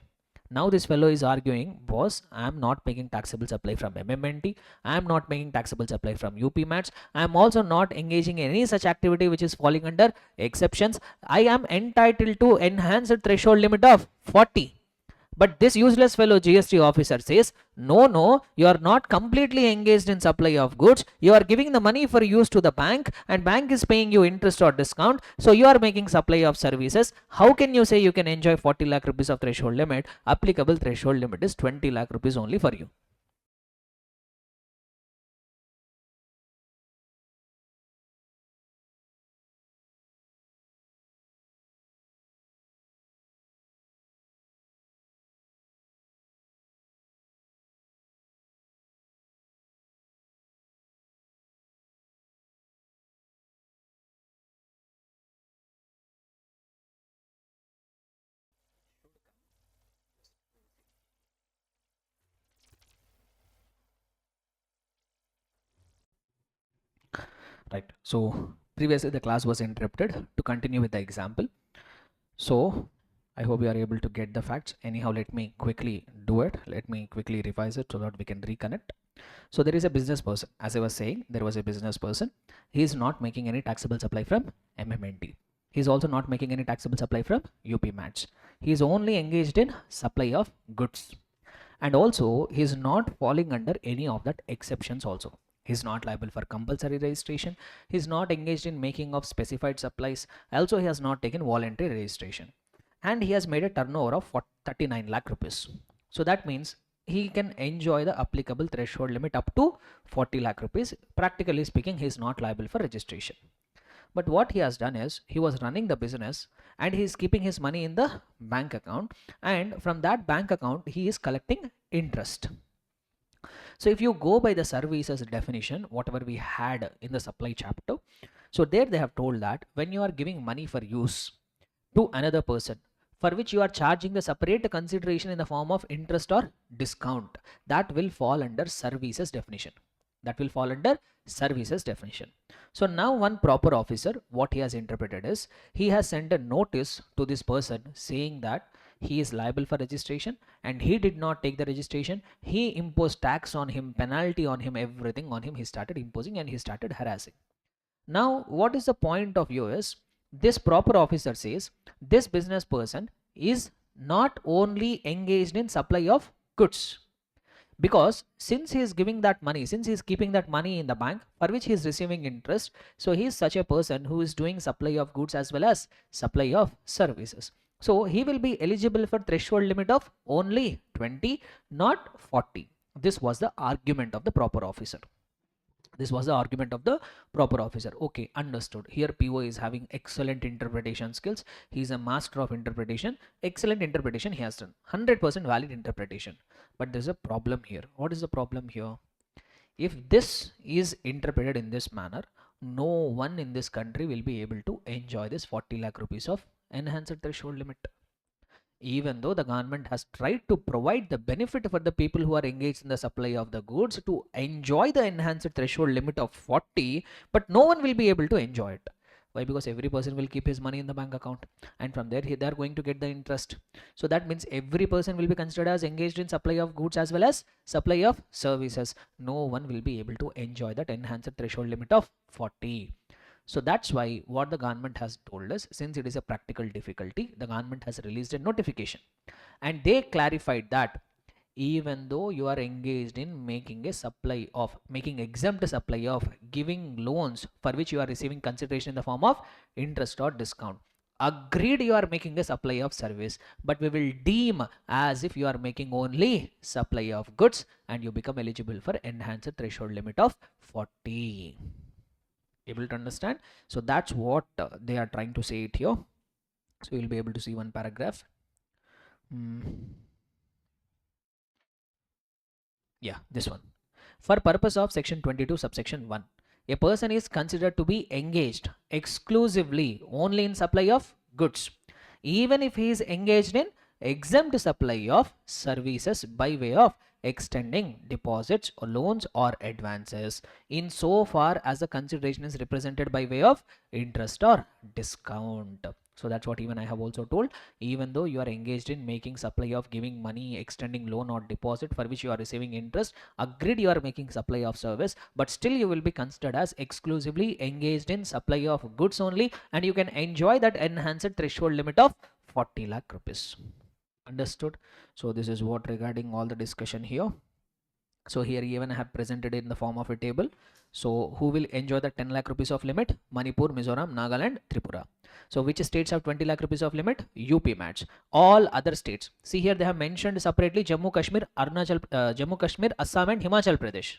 Now this fellow is arguing, boss, I am not making taxable supply from MMNT. I am not making taxable supply from UP Mats. I am also not engaging in any such activity which is falling under exceptions. I am entitled to enhanced threshold limit of 40. But this useless fellow GST officer says, no, you are not completely engaged in supply of goods. You are giving the money for use to the bank and bank is paying you interest or discount. So you are making supply of services. How can you say you can enjoy 40 lakh rupees of threshold limit? Applicable threshold limit is 20 lakh rupees only for you. Right. So previously the class was interrupted. To continue with the example. So I hope you are able to get the facts. Anyhow, let me quickly do it. Let me quickly revise it so that we can reconnect. So there is a business person. As I was saying, there was a business person. He is not making any taxable supply from MMNT. He is also not making any taxable supply from UP Mats. He is only engaged in supply of goods. And also he is not falling under any of that exceptions also. He is not liable for compulsory registration. He is not engaged in making of specified supplies. Also he has not taken voluntary registration. And he has made a turnover of 39 lakh rupees. So that means he can enjoy the applicable threshold limit up to 40 lakh rupees. Practically speaking, he is not liable for registration. But what he has done is, he was running the business and he is keeping his money in the bank account, and from that bank account he is collecting interest. So if you go by the services definition, whatever we had in the supply chapter, so there they have told that when you are giving money for use to another person, for which you are charging the separate consideration in the form of interest or discount, that will fall under services definition. That will fall under services definition. So now one proper officer, what he has interpreted is, he has sent a notice to this person saying that he is liable for registration and he did not take the registration. He imposed tax on him, penalty on him, everything on him. He started imposing and he started harassing. Now what is the point of view is, this proper officer says this business person is not only engaged in supply of goods, because since he is giving that money, since he is keeping that money in the bank for which he is receiving interest, so he is such a person who is doing supply of goods as well as supply of services. So he will be eligible for threshold limit of only 20, not 40. This was the argument of the proper officer. This was the argument of the proper officer. Okay, understood. Here PO is having excellent interpretation skills. He is a master of interpretation. Excellent interpretation he has done. 100% valid interpretation. But there's a problem here. What is the problem here? If this is interpreted in this manner, no one in this country will be able to enjoy this 40 lakh rupees of enhanced threshold limit. Even though the government has tried to provide the benefit for the people who are engaged in the supply of the goods to enjoy the enhanced threshold limit of 40, but no one will be able to enjoy it. Why? Because every person will keep his money in the bank account, and from there they are going to get the interest. So that means every person will be considered as engaged in supply of goods as well as supply of services. No one will be able to enjoy that enhanced threshold limit of 40. So that's why what the government has told us, since it is a practical difficulty, the government has released a notification, and they clarified that even though you are engaged in making a supply of, making exempt supply of giving loans for which you are receiving consideration in the form of interest or discount, agreed you are making a supply of service, but we will deem as if you are making only supply of goods and you become eligible for enhanced threshold limit of 40. Able to understand? So that's what they are trying to say it here. So you'll be able to see one paragraph. Yeah, this one. For purpose of section 22 subsection 1, a person is considered to be engaged exclusively only in supply of goods, even if he is engaged in exempt supply of services by way of extending deposits or loans or advances, in so far as the consideration is represented by way of interest or discount. So that's what even I have also told. Even though you are engaged in making supply of giving money, extending loan or deposit for which you are receiving interest, agreed you are making supply of service, but still you will be considered as exclusively engaged in supply of goods only, and you can enjoy that enhanced threshold limit of 40 lakh rupees. Understood? So this is what regarding all the discussion here. So here even I have presented it in the form of a table. So who will enjoy the 10 lakh rupees of limit? Manipur, Mizoram, Nagaland, Tripura. So which states have 20 lakh rupees of limit? UP match. All other states. See here they have mentioned separately Jammu Kashmir, Jammu Kashmir, Assam and Himachal Pradesh.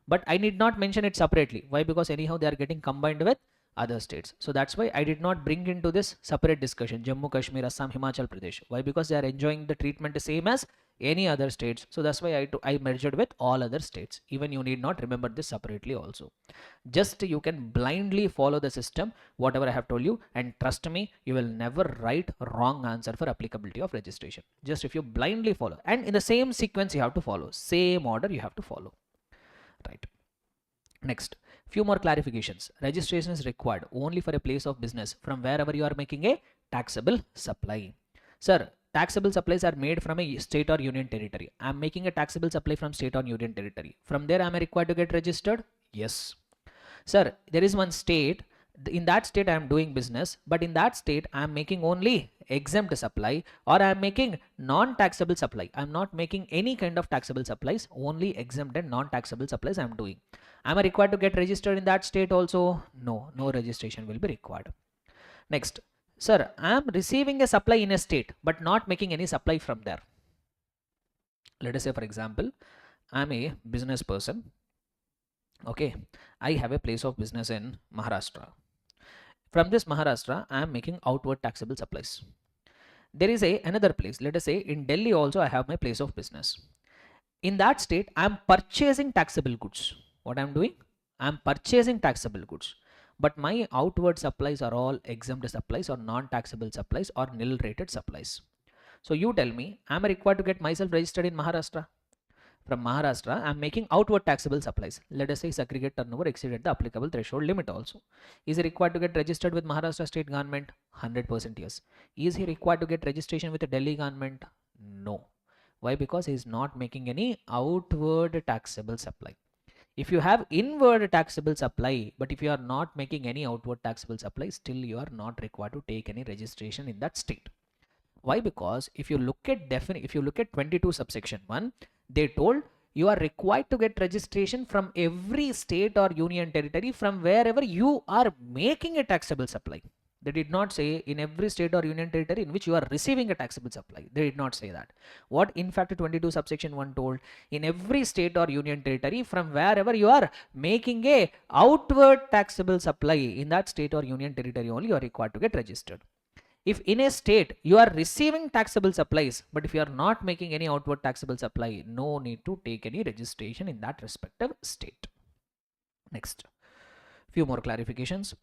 But I need not mention it separately. Why? Because anyhow they are getting combined with other states. So that's why I did not bring into this separate discussion Jammu Kashmir, Assam, Himachal Pradesh. Why? Because they are enjoying the treatment the same as any other states. So that's why I merged with all other states. Even you need not remember this separately also. Just you can blindly follow the system, whatever I have told you, and trust me, you will never write wrong answer for applicability of registration. Just if you blindly follow, and in the same sequence you have to follow, same order you have to follow. Right. Next, few more clarifications. Registration is required only for a place of business from wherever you are making a taxable supply. Sir, taxable supplies are made from a state or union territory. I am making a taxable supply from state or union territory. From there, am I required to get registered? Yes. Sir, there is one state. In that state, I am doing business, but in that state, I am making only exempt supply, or I am making non-taxable supply. I am not making any kind of taxable supplies, only exempt and non-taxable supplies I am doing. Am I required to get registered in that state also? No, no registration will be required. Next, sir, I am receiving a supply in a state, but not making any supply from there. Let us say, for example, I am a business person. Okay, I have a place of business in Maharashtra. From this Maharashtra, I am making outward taxable supplies. There is another place, let us say in Delhi also I have my place of business. In that state, I am purchasing taxable goods. What I am doing? I am purchasing taxable goods. But my outward supplies are all exempt supplies or non-taxable supplies or nil rated supplies. So you tell me, am I required to get myself registered in Maharashtra? From Maharashtra, I am making outward taxable supplies. Let us say his aggregate turnover exceeded the applicable threshold limit also. Is he required to get registered with Maharashtra state government? 100% yes. Is he required to get registration with the Delhi government? No. Why? Because he is not making any outward taxable supply. If you have inward taxable supply, but if you are not making any outward taxable supply, still you are not required to take any registration in that state. Why? Because if you look at if you look at 22 subsection 1, they told you are required to get registration from every state or union territory from wherever you are making a taxable supply. They did not say in every state or union territory in which you are receiving a taxable supply. They did not say that. What in fact 22 subsection 1 told, in every state or union territory from wherever you are making a outward taxable supply, in that state or union territory only you are required to get registered. If in a state you are receiving taxable supplies, but if you are not making any outward taxable supply, no need to take any registration in that respective state. Next, few more clarifications.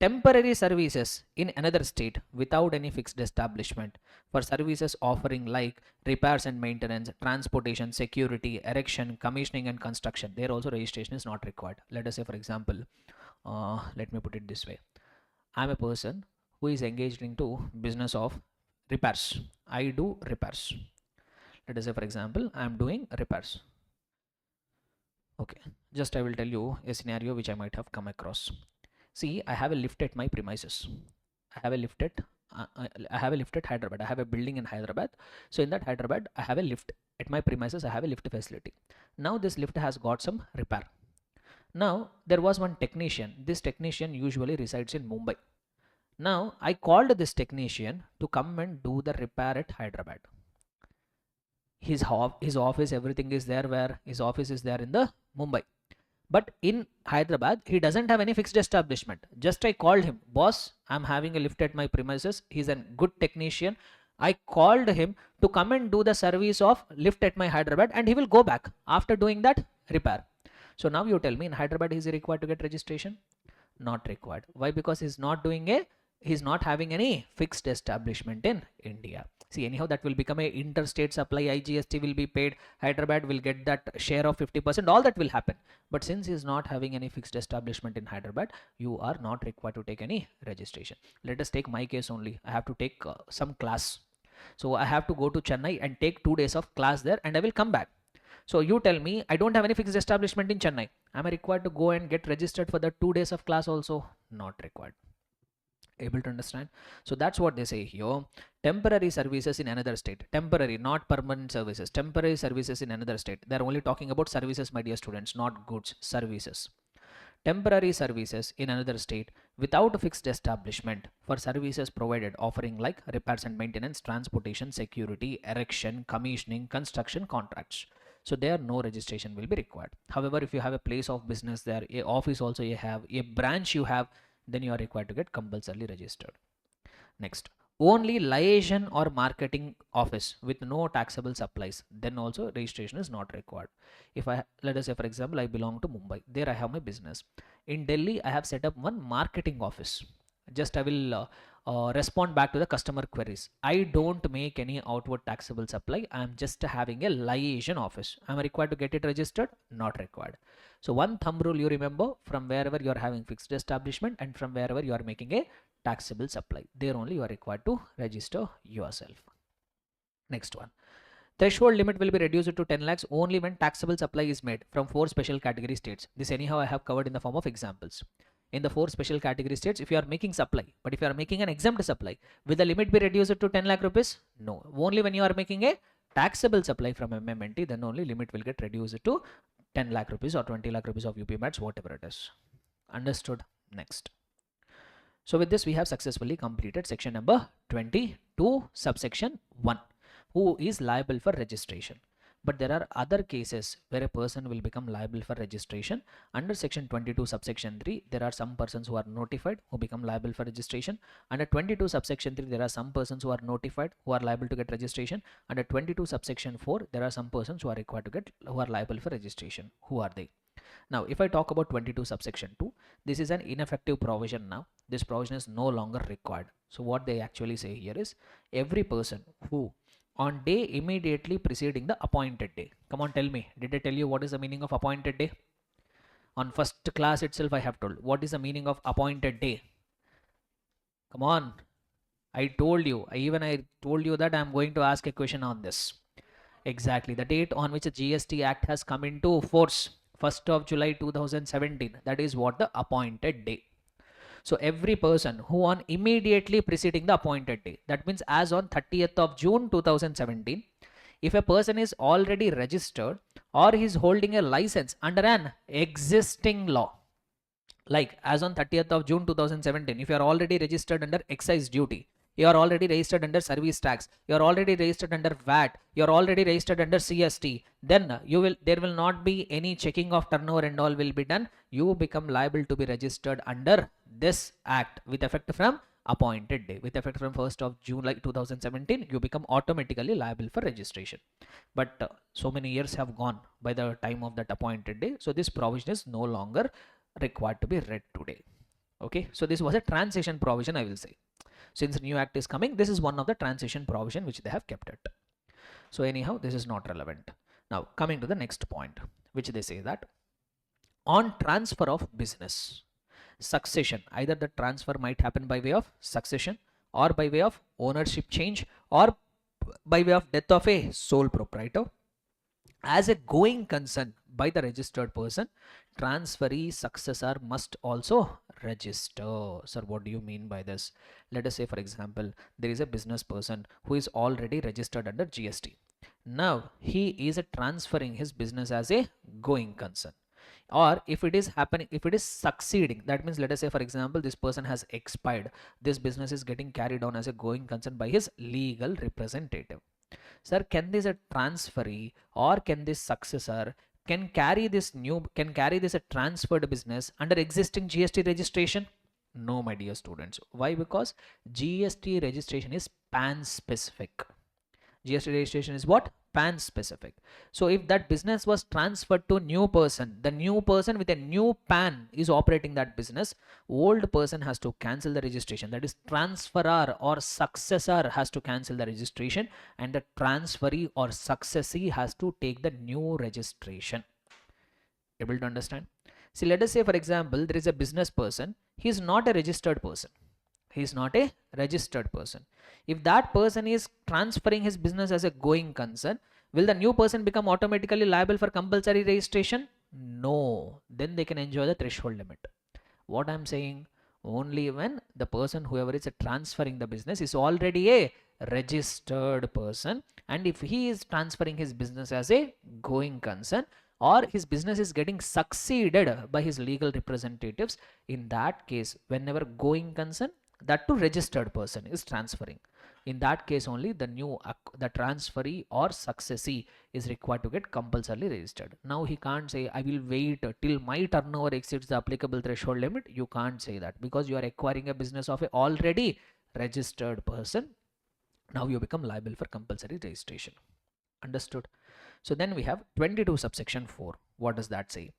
Temporary services in another state without any fixed establishment for services offering like repairs and maintenance, transportation, security, erection, commissioning and construction, there also registration is not required. Let us say for example, let me put it this way. I'm a person who is engaged into business of repairs. I do repairs. Let us say for example, I'm doing repairs. Okay, just I will tell you a scenario which I might have come across. See, I have a lift at my premises. I have a lift at Hyderabad. I have a building in Hyderabad. So in that Hyderabad, I have a lift at my premises. I have a lift facility. Now this lift has got some repair. Now there was one technician. This technician usually resides in Mumbai. Now I called this technician to come and do the repair at Hyderabad. His office, everything is there where his office is there in the Mumbai. But in Hyderabad, he doesn't have any fixed establishment. Just I called him, boss, I'm having a lift at my premises. He's a good technician. I called him to come and do the service of lift at my Hyderabad and he will go back after doing that repair. So now you tell me in Hyderabad, is he required to get registration? Not required. Why? Because he's not having any fixed establishment in India. See, anyhow, that will become a interstate supply. IGST will be paid. Hyderabad will get that share of 50%. All that will happen. But since he is not having any fixed establishment in Hyderabad, you are not required to take any registration. Let us take my case only. I have to take some class. So I have to go to Chennai and take 2 days of class there and I will come back. So you tell me, I don't have any fixed establishment in Chennai. Am I required to go and get registered for the 2 days of class also? Not required. Able to understand? So that's what they say here. Temporary services in another state. Temporary, not permanent services. Temporary services in another state. They're only talking about services, my dear students, not goods. Services. Temporary services in another state without a fixed establishment for services provided offering like repairs and maintenance, transportation, security, erection, commissioning, construction contracts. So there no registration will be required. However, if you have a place of business there, a office also you have, a branch you have, then you are required to get compulsorily registered. Next, only liaison or marketing office with no taxable supplies, then also registration is not required. If I, let us say for example, I belong to Mumbai, there I have my business. In Delhi, I have set up one marketing office. Just I will respond back to the customer queries. I don't make any outward taxable supply. I am just having a liaison office. I am required to get it registered? Not required. So one thumb rule you remember, from wherever you are having fixed establishment and from wherever you are making a taxable supply, there only you are required to register yourself. Next one. Threshold limit will be reduced to 10 lakhs only when taxable supply is made from 4 special category states. This anyhow I have covered in the form of examples. In the 4 special category states, if you are making supply, but if you are making an exempt supply, will the limit be reduced to 10 lakh rupees? No. Only when you are making a taxable supply from MMNT, then only limit will get reduced to 10 lakh rupees or 20 lakh rupees of UP MATs, whatever it is. Understood? Next. So with this, we have successfully completed section number 22, subsection 1. Who is liable for registration? But there are other cases where a person will become liable for registration. Under section 22 subsection 3, there are some persons who are notified who become liable for registration. Under 22 subsection 3, there are some persons who are notified who are liable to get registration. Under 22 subsection 4, there are some persons who are required to get, who are liable for registration. Who are they? Now, if I talk about 22 subsection 2, this is an ineffective provision now. This provision is no longer required. So what they actually say here is, every person who on day immediately preceding the appointed day. Come on, tell me, did I tell you what is the meaning of appointed day? On first class itself I have told. What is the meaning of appointed day? Come on. I told you. I told you that I am going to ask a question on this. Exactly. The date on which the GST Act has come into force. 1st of July 2017. That is what the appointed day. So every person who on immediately preceding the appointed day, that means as on 30th of June 2017, if a person is already registered or he is holding a license under an existing law, like as on 30th of June 2017, if you are already registered under excise duty, you are already registered under service tax, you are already registered under VAT, you are already registered under CST, then there will not be any checking of turnover and all will be done. You become liable to be registered under this act with effect from appointed day. With effect from 1st of July 2017, you become automatically liable for registration. But so many years have gone by the time of that appointed day, so this provision is no longer required to be read today. Okay, so this was a transition provision, I will say. Since new act is coming, this is one of the transition provision which they have kept it. So anyhow, this is not relevant. Now coming to the next point, which they say that on transfer of business, succession, either the transfer might happen by way of succession or by way of ownership change or by way of death of a sole proprietor, as a going concern by the registered person, transferee successor must also register. Sir, what do you mean by this? Let us say, for example, there is a business person who is already registered under GST. Now he is transferring his business as a going concern. Or if it is happening, if it is succeeding, that means let us say, for example, this person has expired, this business is getting carried on as a going concern by his legal representative. Sir, can this a transferee or can this successor can carry this a transferred business under existing GST registration? No, my dear students. Why? Because GST registration is pan specific. GST registration is what? Pan specific. So if that business was transferred to new person, the new person with a new pan is operating that business, old person has to cancel the registration. That is, transferor or successor has to cancel the registration, and the transferee or successee has to take the new registration. Able to understand? See, let us say, for example, there is a business person. He is not a registered person. He is not a registered person. If that person is transferring his business as a going concern, will the new person become automatically liable for compulsory registration? No. Then they can enjoy the threshold limit. What I'm saying, only when the person, whoever is transferring the business, is already a registered person, and if he is transferring his business as a going concern, or his business is getting succeeded by his legal representatives, in that case, whenever going concern, that to registered person is transferring, in that case only the transferee or successee is required to get compulsorily registered. Now he can't say, I will wait till my turnover exceeds the applicable threshold limit. You can't say that, because you are acquiring a business of a already registered person. Now you become liable for compulsory registration. Understood? So then we have 22 subsection 4. What does that say?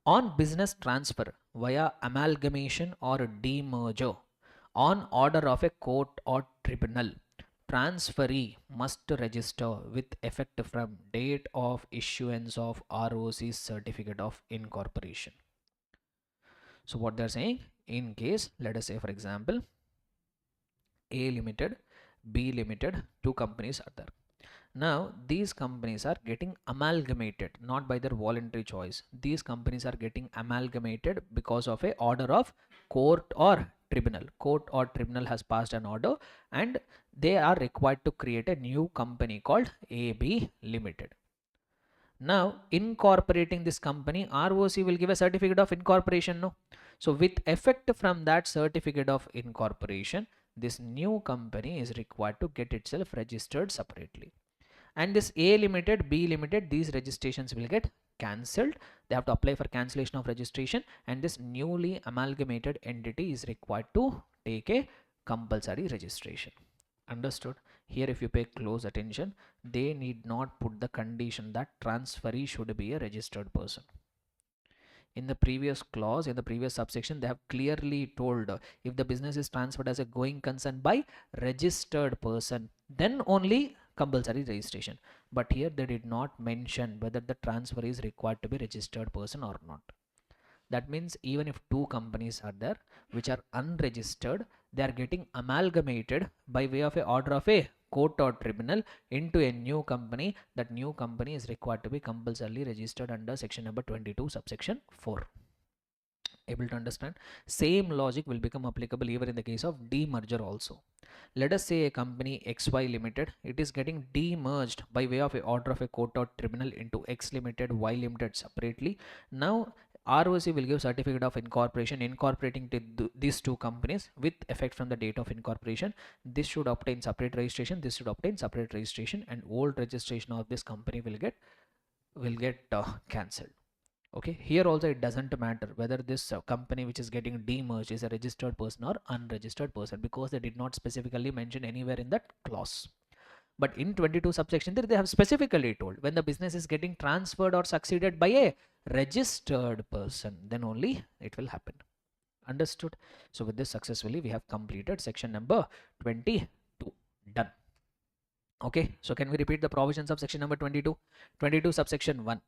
On business transfer via amalgamation or demerger, on order of a court or tribunal, transferee must register with effect from date of issuance of ROC's certificate of incorporation. So what they're saying, in case, let us say, for example, A Limited, B Limited, two companies are there. Now these companies are getting amalgamated, not by their voluntary choice. These companies are getting amalgamated because of a order of court or tribunal. Court or tribunal has passed an order, and they are required to create a new company called AB Limited. Now incorporating this company, ROC will give a certificate of incorporation, no? So with effect from that certificate of incorporation, this new company is required to get itself registered separately. And this A Limited, B Limited, these registrations will get cancelled. They have to apply for cancellation of registration, and this newly amalgamated entity is required to take a compulsory registration. Understood? Here if you pay close attention, they need not put the condition that transferee should be a registered person. In the previous clause, in the previous subsection, they have clearly told if the business is transferred as a going concern by registered person, then only compulsory registration. But here they did not mention whether the transfer is required to be registered person or not. That means even if two companies are there which are unregistered, they are getting amalgamated by way of a order of a court or tribunal into a new company, that new company is required to be compulsorily registered under section number 22 subsection 4. Able to understand? Same logic will become applicable even in the case of demerger also. Let us say a company XY Limited, it is getting demerged by way of a order of a court or tribunal into X Limited, Y Limited separately. Now ROC will give certificate of incorporation incorporating these two companies with effect from the date of incorporation. This should obtain separate registration, this should obtain separate registration, and old registration of this company will get cancelled. Okay, here also it doesn't matter whether this company which is getting demerged is a registered person or unregistered person, because they did not specifically mention anywhere in that clause. But in 22 subsection 3 they have specifically told when the business is getting transferred or succeeded by a registered person, then only it will happen. Understood? So with this successfully we have completed section number 22. Done. Okay, so can we repeat the provisions of section number 22? 22 subsection 1.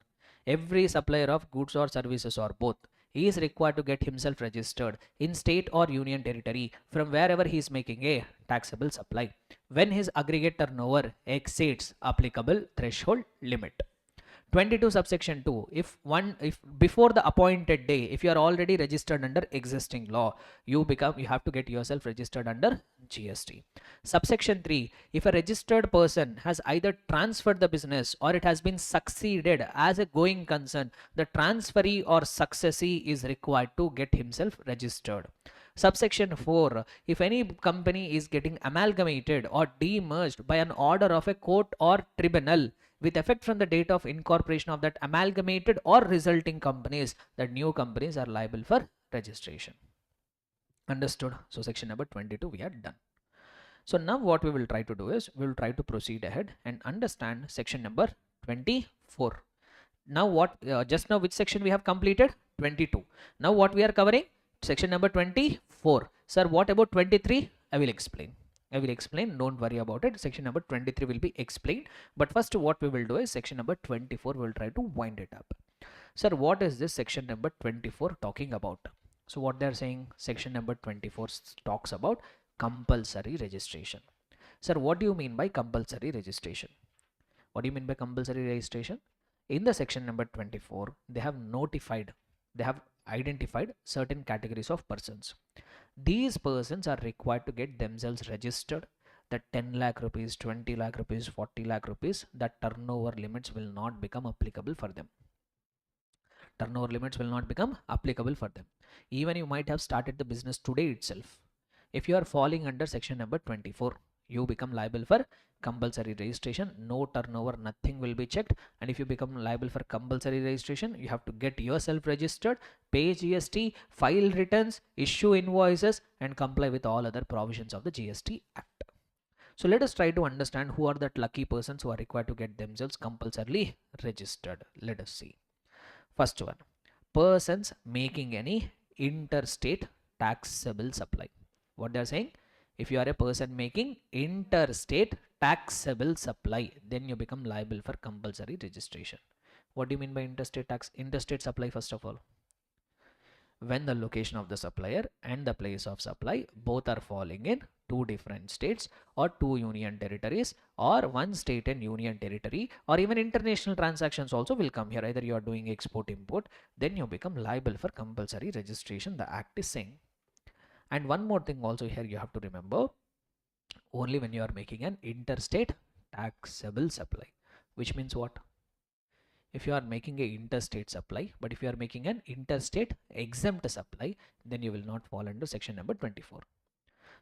Every supplier of goods or services or both, he is required to get himself registered in state or union territory from wherever he is making a taxable supply when his aggregate turnover exceeds applicable threshold limit. 22 subsection 2, if before the appointed day, if you are already registered under existing law, you have to get yourself registered under GST. Subsection 3, if a registered person has either transferred the business or it has been succeeded as a going concern, the transferee or successee is required to get himself registered. Subsection 4, if any company is getting amalgamated or demerged by an order of a court or tribunal with effect from the date of incorporation of that amalgamated or resulting companies, the new companies are liable for registration. Understood? So section number 22 we are done. So now what we will try to do is we will try to proceed ahead and understand section number 24. Now what just now which section we have completed? 22. Now what we are covering? Section number 24. Sir, what about 23? I will explain. Don't worry about it. Section number 23 will be explained, but first what we will do is section number 24 we will try to wind it up. Sir, what is this section number 24 talking about? So what they are saying, section number 24 talks about compulsory registration. Sir, what do you mean by compulsory registration? What do you mean by compulsory registration? In the section number 24, they have identified certain categories of persons. These persons are required to get themselves registered. The 10 lakh rupees, 20 lakh rupees, 40 lakh rupees, that turnover limits will not become applicable for them. Turnover limits will not become applicable for them. Even you might have started the business today itself. If you are falling under section number 24, you become liable for compulsory registration. No turnover, nothing will be checked. And if you become liable for compulsory registration, you have to get yourself registered, pay GST, file returns, issue invoices, and comply with all other provisions of the GST Act. So let us try to understand who are that lucky persons who are required to get themselves compulsorily registered. Let us see. First one, persons making any interstate taxable supply. What they are saying? If you are a person making interstate taxable supply, then you become liable for compulsory registration. What do you mean by interstate supply? First of all, when the location of the supplier and the place of supply both are falling in two different states or two union territories or one state and union territory, or even international transactions also will come here. Either you are doing export import, then you become liable for compulsory registration, the act is saying. And one more thing also here you have to remember, only when you are making an interstate taxable supply, which means what? If you are making a interstate supply, but if you are making an interstate exempt supply, then you will not fall under section number 24.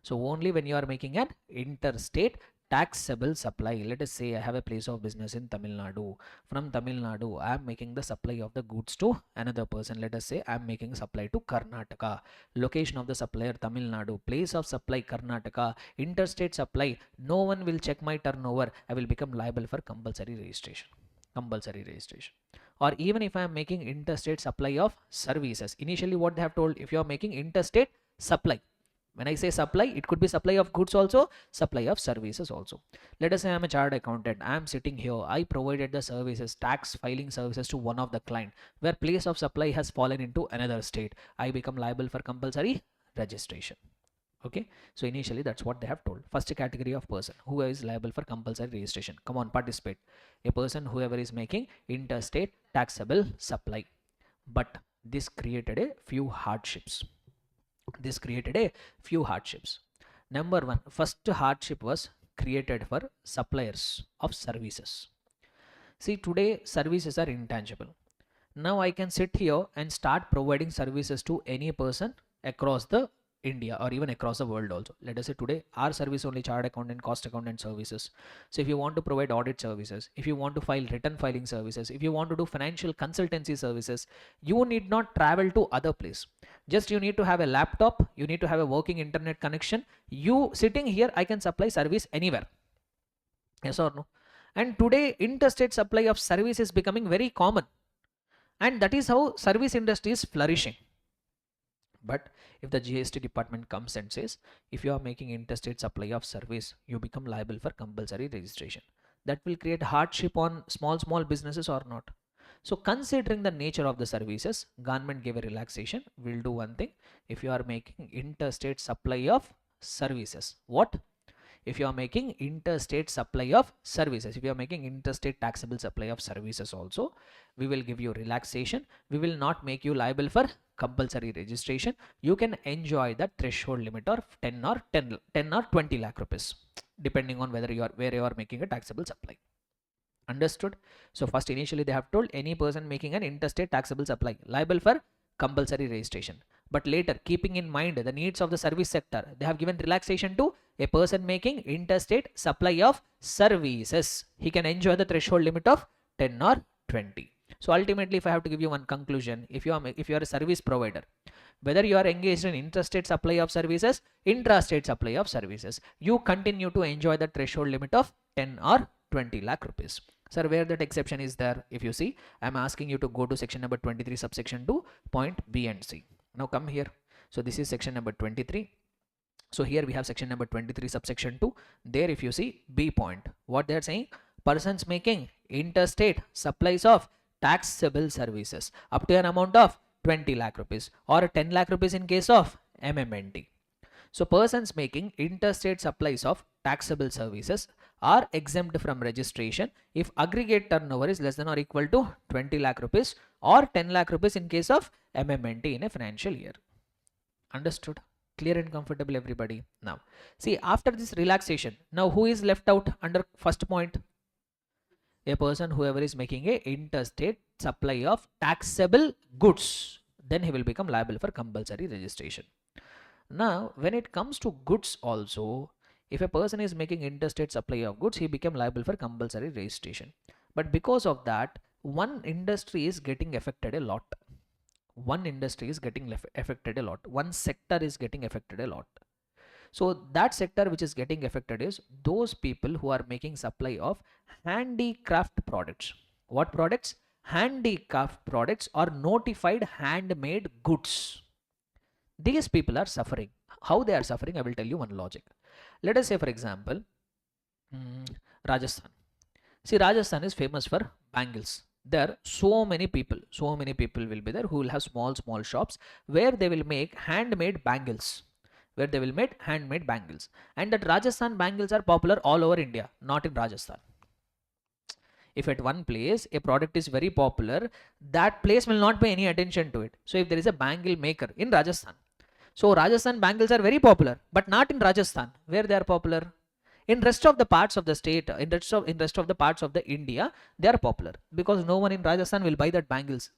So only when you are making an interstate taxable supply, let us say I have a place of business in Tamil Nadu. From Tamil Nadu, I am making the supply of the goods to another person. Let us say I am making supply to Karnataka. Location of the supplier Tamil Nadu, place of supply Karnataka, interstate supply. No one will check my turnover. I will become liable for compulsory registration. Or even if I am making interstate supply of services, initially what they have told, if you are making interstate supply, when I say supply, it could be supply of goods also, supply of services also. Let us say I am a chartered accountant. I am sitting here. I provided the services, tax filing services to one of the client, where place of supply has fallen into another state. I become liable for compulsory registration. Okay, so initially that's what they have told. First category of person who is liable for compulsory registration. Come on, participate. A person whoever is making interstate taxable supply. But this created a few hardships. This created a few hardships. Number one, first hardship was created for suppliers of services. See, today services are intangible. Now I can sit here and start providing services to any person across the India or even across the world also. Let us say today our service only chartered accountant, cost accountant services. So if you want to provide audit services, if you want to file return filing services, if you want to do financial consultancy services, you need not travel to other place. Just you need to have a laptop, you need to have a working internet connection. You sitting here, I can supply service anywhere. Yes or no? And today interstate supply of service is becoming very common. And that is how service industry is flourishing. But if the GST department comes and says, if you are making interstate supply of service, you become liable for compulsory registration. That will create hardship on small businesses or not. So considering the nature of the services, government gave a relaxation. We'll do one thing. If you are making interstate supply of services, what? If you are making interstate supply of services, if you are making interstate taxable supply of services also, we will give you relaxation. We will not make you liable for compulsory registration. You can enjoy the threshold limit of 10 or 20 lakh rupees, depending on whether where you are making a taxable supply. Understood? So first initially they have told any person making an interstate taxable supply liable for compulsory registration. But later, keeping in mind the needs of the service sector, they have given relaxation to a person making interstate supply of services. He can enjoy the threshold limit of 10 or 20. So ultimately, if I have to give you one conclusion, if you are a service provider, whether you are engaged in interstate supply of services, intrastate supply of services, you continue to enjoy the threshold limit of 10 or 20 lakh rupees. Sir, where that exception is there? If you see, I am asking you to go to section number 23 subsection 2 point B and C. Now come here. So this is section number 23. So here we have section number 23 subsection 2. There if you see B point, what they are saying, persons making interstate supplies of taxable services up to an amount of 20 lakh rupees or 10 lakh rupees in case of MMNT. So persons making interstate supplies of taxable services are exempt from registration if aggregate turnover is less than or equal to 20 lakh rupees or 10 lakh rupees in case of MMNT in a financial year. Understood? Clear and comfortable, everybody? Now, see, after this relaxation, now who is left out under first point? A person whoever is making a interstate supply of taxable goods, then he will become liable for compulsory registration. Now, when it comes to goods also, if a person is making interstate supply of goods, he became liable for compulsory registration. But because of that, one industry is getting affected a lot. One industry is getting affected a lot. One sector is getting affected a lot. So that sector which is getting affected is those people who are making supply of handicraft products. What products? Handicraft products or notified handmade goods. These people are suffering. How they are suffering? I will tell you one logic. Let us say, for example, Rajasthan. See, Rajasthan is famous for bangles. There are so many people will be there who will have small shops where they will make handmade bangles. And that Rajasthan bangles are popular all over India, not in Rajasthan. If at one place a product is very popular, that place will not pay any attention to it. So if there is a bangle maker in Rajasthan, so Rajasthan bangles are very popular, but not in Rajasthan. Where they are popular? In rest of the parts of the state, in rest of the parts of the India, they are popular because no one in Rajasthan will buy that bangles.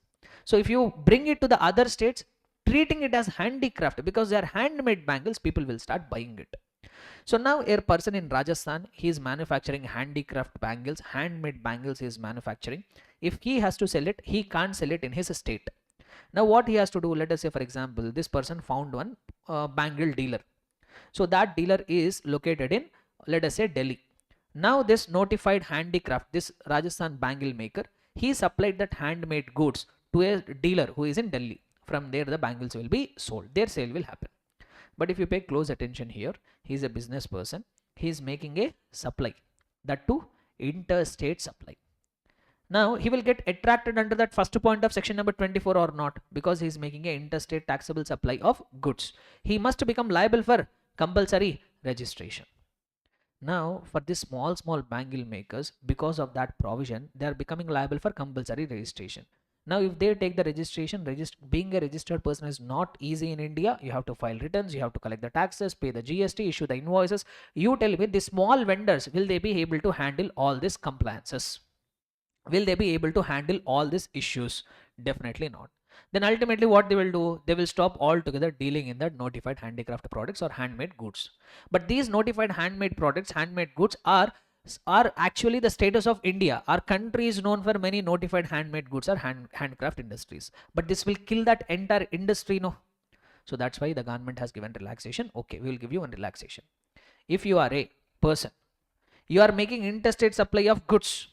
So if you bring it to the other states, treating it as handicraft because they are handmade bangles, people will start buying it. So now a person in Rajasthan, he is manufacturing handicraft bangles, handmade bangles he is manufacturing. If he has to sell it, he can't sell it in his state. Now what he has to do, let us say for example, this person found one bangle dealer. So that dealer is located in, let us say, Delhi. Now this notified handicraft, this Rajasthan bangle maker, he supplied that handmade goods to a dealer who is in Delhi. From there the bangles will be sold, their sale will happen. But if you pay close attention here, he is a business person, he is making a supply, that too interstate supply. Now he will get attracted under that first point of section number 24 or not, because he is making a interstate taxable supply of goods. He must become liable for compulsory registration. Now, for these small bangle makers, because of that provision, they are becoming liable for compulsory registration. Now, if they take the registration, being a registered person is not easy in India. You have to file returns, you have to collect the taxes, pay the GST, issue the invoices. You tell me, the small vendors, will they be able to handle all these compliances? Will they be able to handle all these issues? Definitely not. Then ultimately what they will do, they will stop altogether dealing in the notified handicraft products or handmade goods. But these notified handmade products, handmade goods are actually the status of India. Our country is known for many notified handmade goods or handcraft industries, but this will kill that entire industry, no? So that's why the government has given relaxation. Okay, we will give you one relaxation. If you are a person, you are making interstate supply of goods,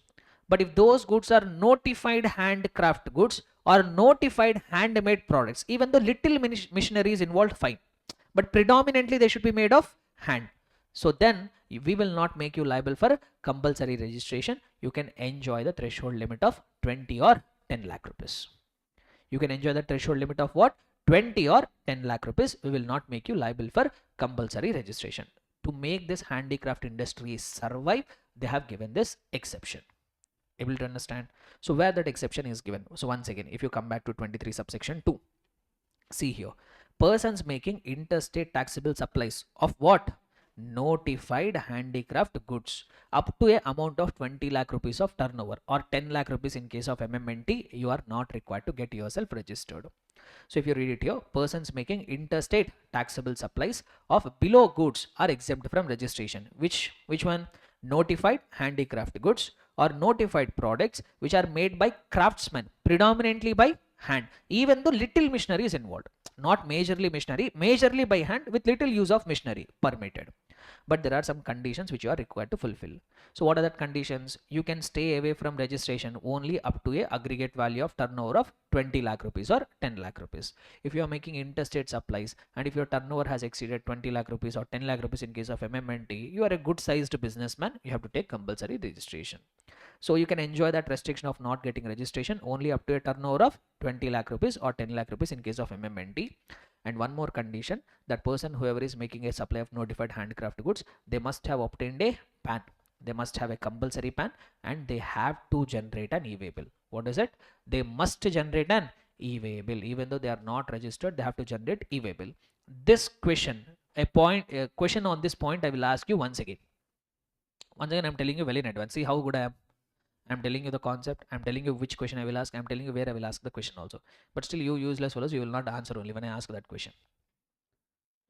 but if those goods are notified handcraft goods or notified handmade products, even though little machinery is involved, fine, but predominantly they should be made of hand. So then we will not make you liable for compulsory registration. You can enjoy the threshold limit of 20 or 10 lakh rupees. You can enjoy the threshold limit of what? 20 or 10 lakh rupees. We will not make you liable for compulsory registration. To make this handicraft industry survive, they have given this exception. Able to understand? So where that exception is given. So once again, if you come back to 23 subsection 2, see here, persons making interstate taxable supplies of what? Notified handicraft goods up to a amount of 20 lakh rupees of turnover or 10 lakh rupees in case of MMNT, you are not required to get yourself registered. So if you read it here, persons making interstate taxable supplies of below goods are exempt from registration. Which one? Notified handicraft goods or notified products which are made by craftsmen, predominantly by hand, even though little machinery is involved. Not majorly machinery, majorly by hand with little use of machinery permitted. But there are some conditions which you are required to fulfill. So what are that conditions? You can stay away from registration only up to a aggregate value of turnover of 20 lakh rupees or 10 lakh rupees. If you are making interstate supplies and if your turnover has exceeded 20 lakh rupees or 10 lakh rupees in case of MMNT, you are a good sized businessman, you have to take compulsory registration. So you can enjoy that restriction of not getting registration only up to a turnover of 20 lakh rupees or 10 lakh rupees in case of MMNT. And one more condition, that person whoever is making a supply of notified handcraft goods, they must have obtained a PAN. They must have a compulsory PAN and they have to generate an e-way bill. What is it? They must generate an e-way bill. Even though they are not registered, they have to generate e-way bill. This question, a question on this point I will ask you once again. Once again, I'm telling you well in advance. See how good I am. I'm telling you the concept. I'm telling you which question I will ask. I'm telling you where I will ask the question also. But still, you useless fellows, you will not answer only when I ask that question.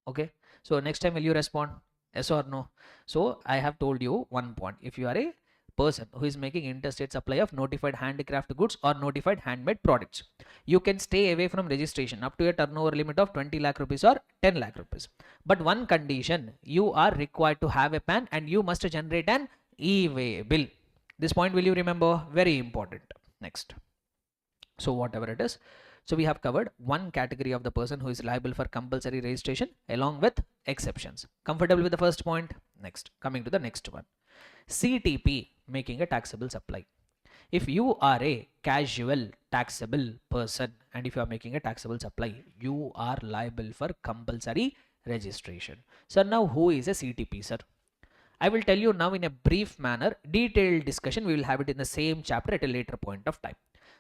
Okay. So next time, will you respond? Yes or no? So I have told you one point. If you are a person who is making interstate supply of notified handicraft goods or notified handmade products, you can stay away from registration up to a turnover limit of 20 lakh rupees or 10 lakh rupees. But one condition, you are required to have a PAN and you must generate an e-way bill. This point will you remember? Very important. Next. So whatever it is. So we have covered one category of the person who is liable for compulsory registration along with exceptions. Comfortable with the first point? Next. Coming to the next one. CTP, making a taxable supply. If you are a casual taxable person and if you are making a taxable supply, you are liable for compulsory registration. So now who is a CTP, sir? I will tell you now in a brief manner. Detailed discussion we will have it in the same chapter at a later point of time.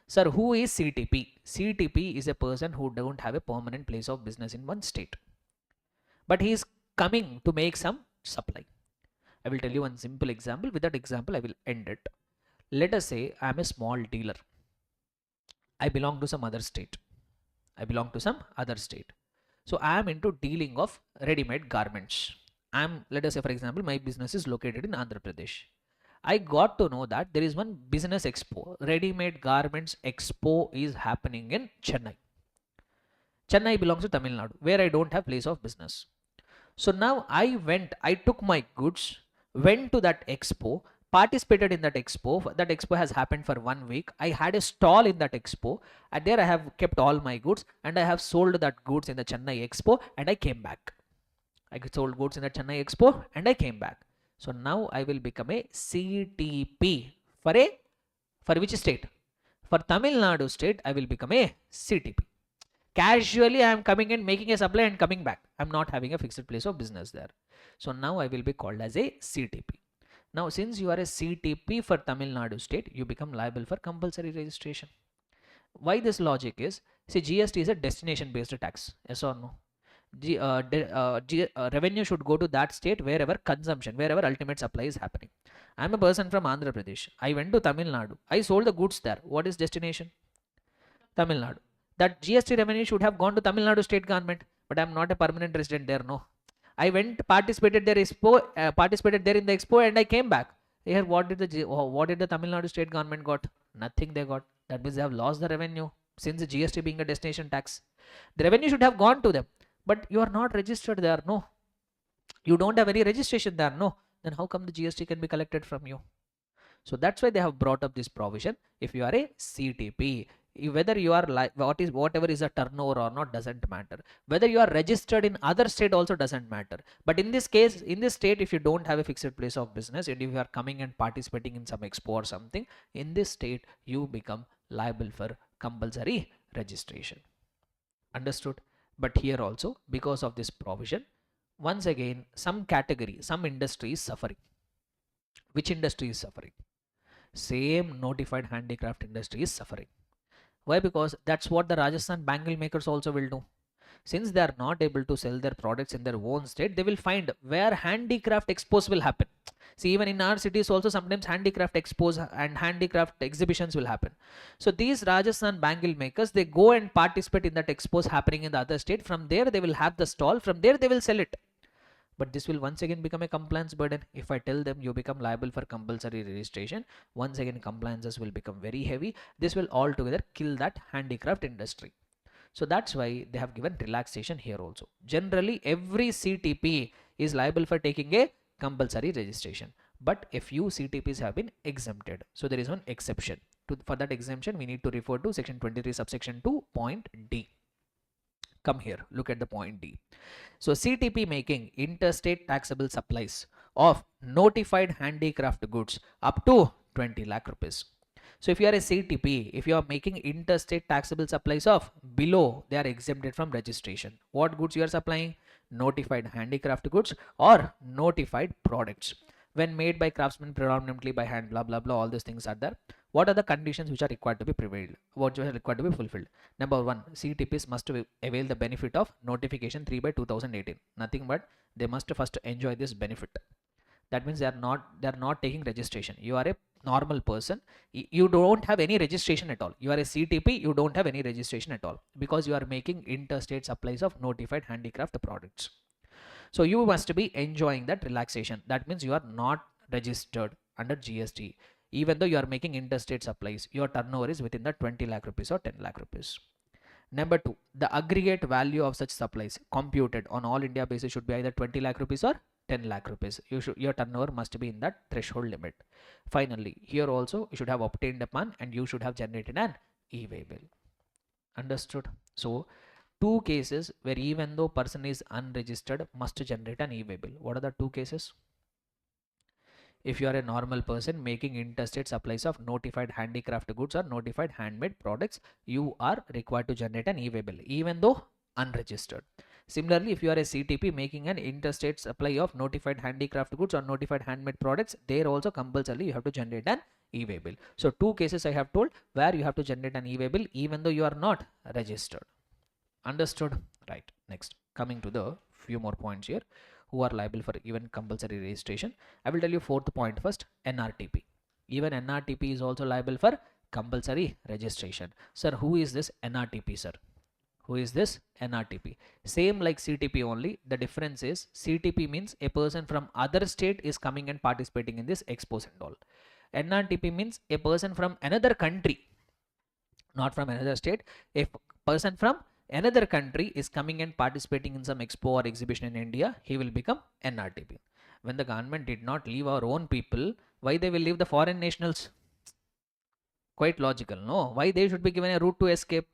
Sir, who is CTP? CTP is a person who don't have a permanent place of business in one state, but he is coming to make some supply. I will tell you one simple example. With that example, I will end it. Let us say I am a small dealer. I belong to some other state. So I am into dealing of ready-made garments. Let us say for example, my business is located in Andhra Pradesh. I got to know that there is one business expo, ready-made garments expo is happening in Chennai. Chennai belongs to Tamil Nadu, where I don't have place of business. So now I took my goods, went to that expo, participated in that expo. That expo has happened for 1 week. I had a stall in that expo and there I have kept all my goods and I have sold that goods in the Chennai expo and I came back. I sold goods in the Chennai expo and I came back. So now I will become a CTP for which state? For Tamil Nadu state, I will become a CTP. Casually, I am coming in, making a supply and coming back. I'm not having a fixed place of business there. So now I will be called as a CTP. Now since you are a CTP for Tamil Nadu state, you become liable for compulsory registration. Why this logic is, see, GST is a destination based tax, yes or no? Revenue should go to that state wherever consumption, wherever ultimate supply is happening. I'm a person from Andhra Pradesh. I went to Tamil Nadu. I sold the goods there. What is destination? Tamil Nadu. That GST revenue should have gone to Tamil Nadu state government, but I'm not a permanent resident there. No, I went, participated there in the expo, and I came back. Here, what did the Tamil Nadu state government got? Nothing they got. That means they have lost the revenue, since the GST being a destination tax. The revenue should have gone to them, but you are not registered there. No, you don't have any registration there. No, then how come the GST can be collected from you? So that's why they have brought up this provision. If you are a CTP, whether you are like whatever is a turnover or not doesn't matter. Whether you are registered in other state also doesn't matter. But in this case, in this state, if you don't have a fixed place of business and if you are coming and participating in some expo or something, in this state you become liable for compulsory registration. Understood? But here also, because of this provision, once again, some category, some industry is suffering. Which industry is suffering? Same notified handicraft industry is suffering. Why? Because that's what the Rajasthan bangle makers also will do. Since they are not able to sell their products in their own state, they will find where handicraft expos will happen. See, even in our cities also sometimes handicraft expos and handicraft exhibitions will happen. So these Rajasthan bangle makers, they go and participate in that expos happening in the other state. From there they will have the stall, from there they will sell it. But this will once again become a compliance burden. If I tell them you become liable for compulsory registration, once again compliances will become very heavy. This will altogether kill that handicraft industry. So that's why they have given relaxation here also. Generally, every CTP is liable for taking a compulsory registration, but a few CTPs have been exempted. So there is one exception. For that exemption, we need to refer to section 23 subsection 2 point D. Come here, look at the point D. So CTP making interstate taxable supplies of notified handicraft goods up to 20 lakh rupees. So if you are a CTP, if you are making interstate taxable supplies of below, they are exempted from registration. What goods you are supplying? Notified handicraft goods or notified products. When made by craftsmen predominantly by hand, blah blah blah, all these things are there. What are the conditions which are required to be prevailed? What are required to be fulfilled? Number one, CTPs must avail the benefit of notification 3 by 2018. Nothing but they must first enjoy this benefit. That means they are not taking registration. You are a normal person. You don't have any registration at all. You are a CTP. You don't have any registration at all because you are making interstate supplies of notified handicraft products. So you must be enjoying that relaxation. That means you are not registered under GST. Even though you are making interstate supplies, your turnover is within the 20 lakh rupees or 10 lakh rupees. Number two, the aggregate value of such supplies computed on all India basis should be either 20 lakh rupees or 10 lakh rupees. Your turnover must be in that threshold limit. Finally, here also you should have obtained upon and you should have generated an e-way bill. Understood? So two cases where even though person is unregistered must generate an e-way bill. What are the two cases? If you are a normal person making interstate supplies of notified handicraft goods or notified handmade products, you are required to generate an e-way bill even though unregistered. Similarly, if you are a CTP making an interstate supply of notified handicraft goods or notified handmade products, there also compulsorily you have to generate an e-way bill. So two cases I have told where you have to generate an e-way bill even though you are not registered. Understood? Right. Next, coming to the few more points here who are liable for even compulsory registration. I will tell you fourth point first, NRTP. Even NRTP is also liable for compulsory registration. Sir, who is this NRTP, sir? Who is this NRTP? Same like CTP only. The difference is CTP means a person from other state is coming and participating in this expos and all. NRTP means a person from another country, not from another state. A person from another country is coming and participating in some expo or exhibition in India, he will become NRTP. When the government did not leave our own people, why they will leave the foreign nationals? Quite logical, no? Why they should be given a route to escape?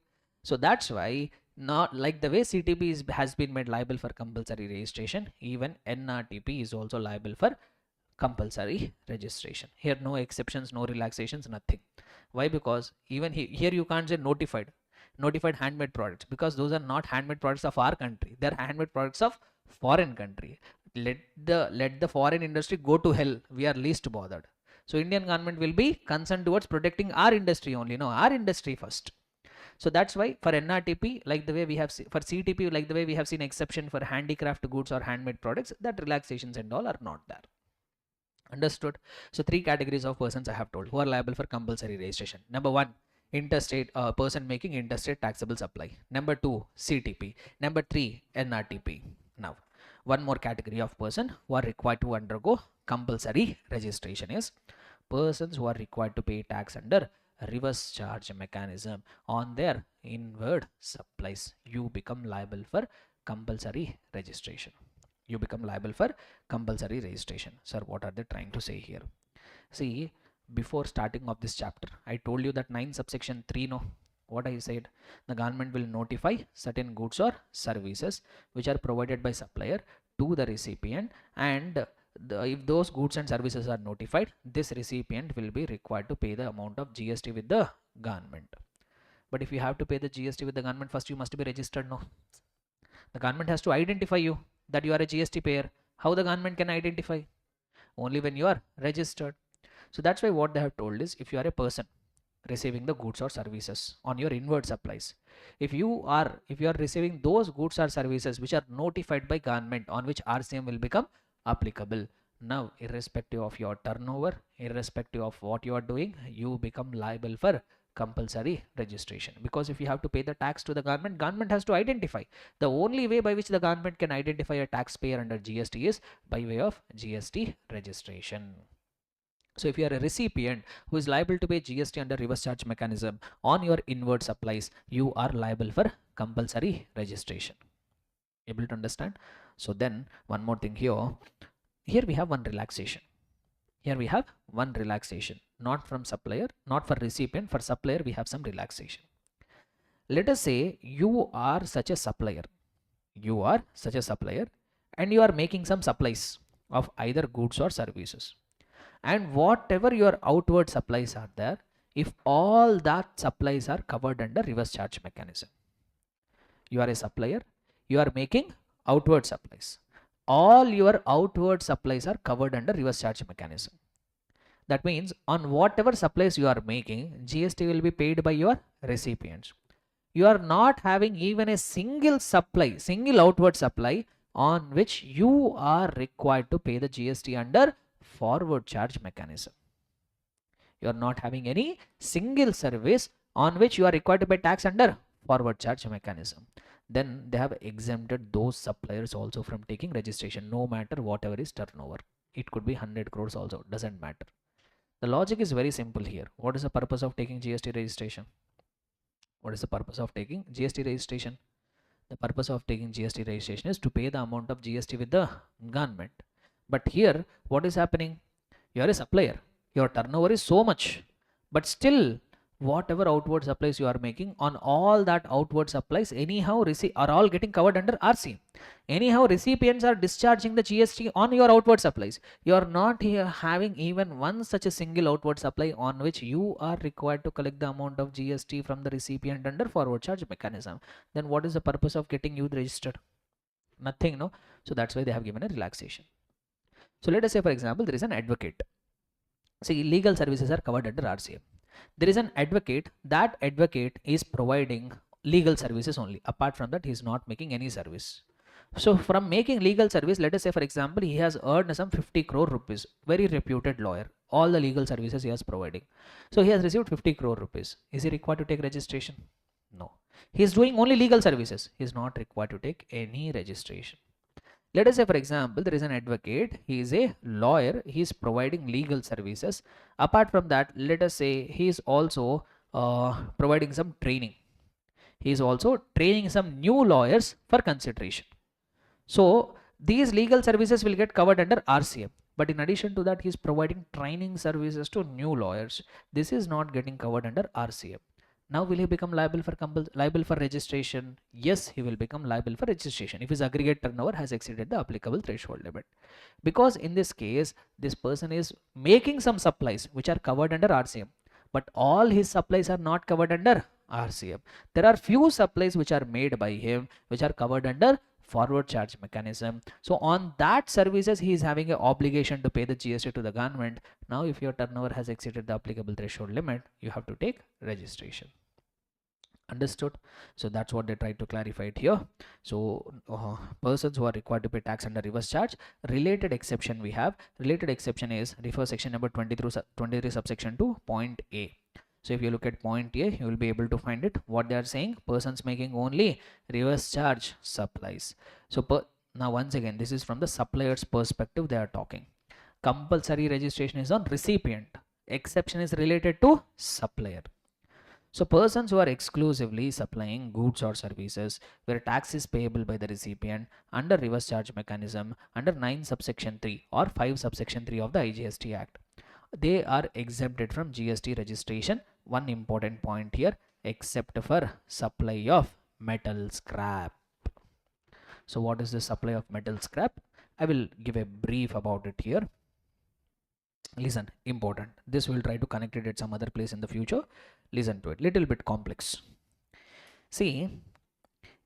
So that's why, not like the way CTP has been made liable for compulsory registration, even NRTP is also liable for compulsory registration. Here no exceptions, no relaxations, nothing. Why? Because even here you can't say notified. notified handmade products, because those are not handmade products of our country, they're handmade products of foreign country. Let the foreign industry go to hell, we are least bothered. So Indian government will be concerned towards protecting our industry only, no, our industry first. So that's why for NRTP, like the way we have for CTP, like the way we have seen exception for handicraft goods or handmade products, that relaxations and all are not there. Understood? So 3 categories of persons I have told who are liable for compulsory registration. Number 1, interstate person making interstate taxable supply. Number 2, CTP. Number 3, NRTP. Now, one more category of person who are required to undergo compulsory registration is persons who are required to pay tax under reverse charge mechanism on their inward supplies. You become liable for compulsory registration. You become liable for compulsory registration. Sir, what are they trying to say here? See, before starting of this chapter, I told you that 9 subsection 3, no, what I said, the government will notify certain goods or services which are provided by supplier to the recipient, and if those goods and services are notified, this recipient will be required to pay the amount of GST with the government. But if you have to pay the GST with the government, first you must be registered, no? The government has to identify you that you are a GST payer. How the government can identify? Only when you are registered. So that's why what they have told is, if you are a person receiving the goods or services on your inward supplies, if you are receiving those goods or services which are notified by government, on which RCM will become applicable. Now, irrespective of your turnover, irrespective of what you are doing, you become liable for compulsory registration. Because if you have to pay the tax to the government has to identify. The only way by which the government can identify a taxpayer under GST is by way of GST registration. So if you are a recipient who is liable to pay GST under reverse charge mechanism on your inward supplies, you are liable for compulsory registration. Able to understand? So then one more thing here. Here we have one relaxation. Here we have one relaxation, not from supplier, not for recipient. For supplier, we have some relaxation. Let us say you are such a supplier. You are such a supplier and you are making some supplies of either goods or services. And whatever your outward supplies are there, if all that supplies are covered under reverse charge mechanism. You are a supplier, you are making outward supplies. All your outward supplies are covered under reverse charge mechanism. That means on whatever supplies you are making, GST will be paid by your recipients. You are not having even a single supply, single outward supply on which you are required to pay the GST under forward charge mechanism. You are not having any single service on which you are required to pay tax under forward charge mechanism. Then they have exempted those suppliers also from taking registration, no matter whatever is turnover. It could be 100 crores also, doesn't matter. The logic is very simple here. What is the purpose of taking GST registration? What is the purpose of taking GST registration? The purpose of taking GST registration is to pay the amount of GST with the government. But here, what is happening? You are a supplier. Your turnover is so much, but still, whatever outward supplies you are making, on all that outward supplies, anyhow are all getting covered under RC. Anyhow, recipients are discharging the GST on your outward supplies. You are not here having even one such a single outward supply on which you are required to collect the amount of GST from the recipient under forward charge mechanism. Then what is the purpose of getting you registered? Nothing, no? So that's why they have given a relaxation. So let us say, for example, there is an advocate. See, legal services are covered under RCM. There is an advocate. That advocate is providing legal services only. Apart from that, he is not making any service. So from making legal service, let us say, for example, he has earned some 50 crore rupees. Very reputed lawyer. All the legal services he is providing. So he has received 50 crore rupees. Is he required to take registration? No. He is doing only legal services. He is not required to take any registration. Let us say, for example, there is an advocate. He is a lawyer. He is providing legal services. Apart from that, let us say he is also providing some training. He is also training some new lawyers for consideration. So these legal services will get covered under RCM. But in addition to that, he is providing training services to new lawyers. This is not getting covered under RCM. Now will he become liable for registration? Yes, he will become liable for registration if his aggregate turnover has exceeded the applicable threshold limit. Because in this case, this person is making some supplies which are covered under RCM, but all his supplies are not covered under RCM. There are few supplies which are made by him which are covered under forward charge mechanism. So on that services he is having an obligation to pay the GST to the government. Now if your turnover has exceeded the applicable threshold limit, you have to take registration. Understood? So that's what they tried to clarify it here. So persons who are required to pay tax under reverse charge, related exception we have. Related exception is refer section number 23 subsection 2 point A. So if you look at point A, you will be able to find it. What they are saying, persons making only reverse charge supplies. So now once again, this is from the supplier's perspective they are talking. Compulsory registration is on recipient. Exception is related to supplier. So persons who are exclusively supplying goods or services where tax is payable by the recipient under reverse charge mechanism under 9 subsection 3 or 5 subsection 3 of the IGST Act, they are exempted from GST registration. One important point here, except for supply of metal scrap. So what is the supply of metal scrap? I will give a brief about it here. Listen, important. This will try to connect it at some other place in the future. Listen to it. Little bit complex. See,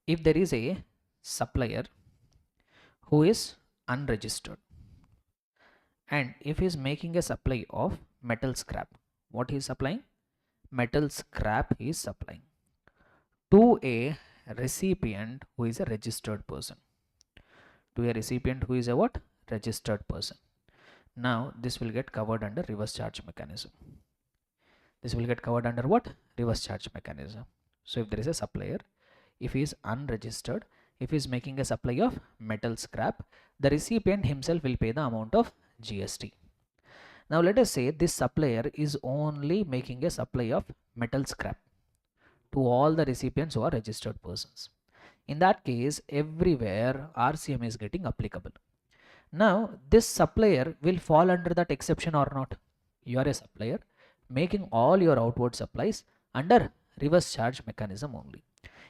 if there is a supplier who is unregistered, and if he is making a supply of metal scrap, what he is supplying? Metal scrap he is supplying to a recipient who is a registered person. To a recipient who is a what? Registered person. Now this will get covered under reverse charge mechanism. This will get covered under what? Reverse charge mechanism. So if there is a supplier, if he is unregistered, if he is making a supply of metal scrap, the recipient himself will pay the amount of GST. Now let us say this supplier is only making a supply of metal scrap to all the recipients who are registered persons. In that case, everywhere RCM is getting applicable. Now this supplier will fall under that exception or not? You are a supplier making all your outward supplies under reverse charge mechanism only.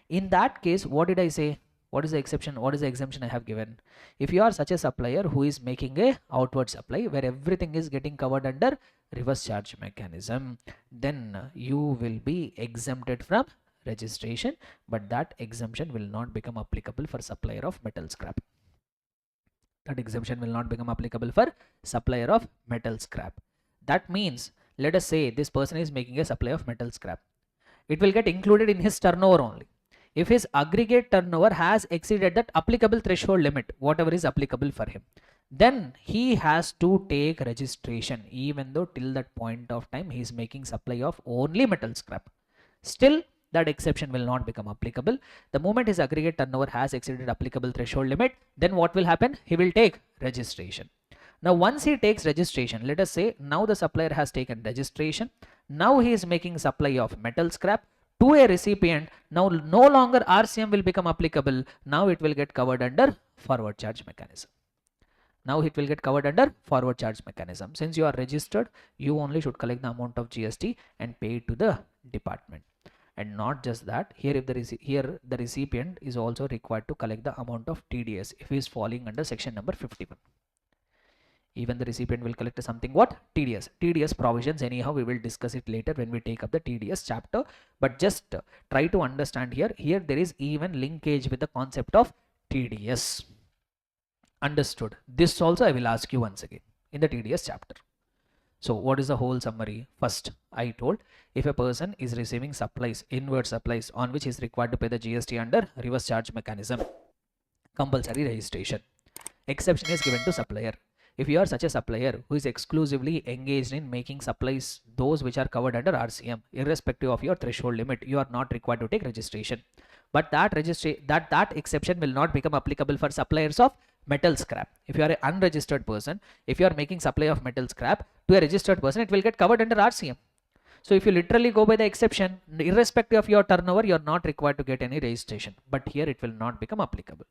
In that case, what did I say? What is the exception? What is the exemption I have given? If you are such a supplier who is making a outward supply where everything is getting covered under reverse charge mechanism, then you will be exempted from registration, but that exemption will not become applicable for supplier of metal scrap. That exemption will not become applicable for supplier of metal scrap. That means, let us say this person is making a supply of metal scrap. It will get included in his turnover only. If his aggregate turnover has exceeded that applicable threshold limit, whatever is applicable for him, then he has to take registration, even though till that point of time he is making supply of only metal scrap. Still, that exception will not become applicable. The moment his aggregate turnover has exceeded applicable threshold limit, then what will happen? He will take registration. Now once he takes registration, let us say now the supplier has taken registration. Now he is making supply of metal scrap to a recipient. Now no longer RCM will become applicable. Now it will get covered under forward charge mechanism. Now it will get covered under forward charge mechanism. Since you are registered, you only should collect the amount of GST and pay it to the department. And not just that, here if the recipient is also required to collect the amount of TDS if he is falling under section number 51. Even the recipient will collect something what? TDS provisions. Anyhow, we will discuss it later when we take up the TDS chapter. But just try to understand here. Here there is even linkage with the concept of TDS. Understood? This also I will ask you once again in the TDS chapter. So what is the whole summary? First, I told if a person is receiving supplies, inward supplies on which is required to pay the GST under reverse charge mechanism, compulsory registration. Exception is given to supplier. If you are such a supplier who is exclusively engaged in making supplies, those which are covered under RCM, irrespective of your threshold limit, you are not required to take registration. But that exception will not become applicable for suppliers of metal scrap. If you are an unregistered person, if you are making supply of metal scrap to a registered person, it will get covered under RCM. So if you literally go by the exception, irrespective of your turnover, you are not required to get any registration. But here it will not become applicable.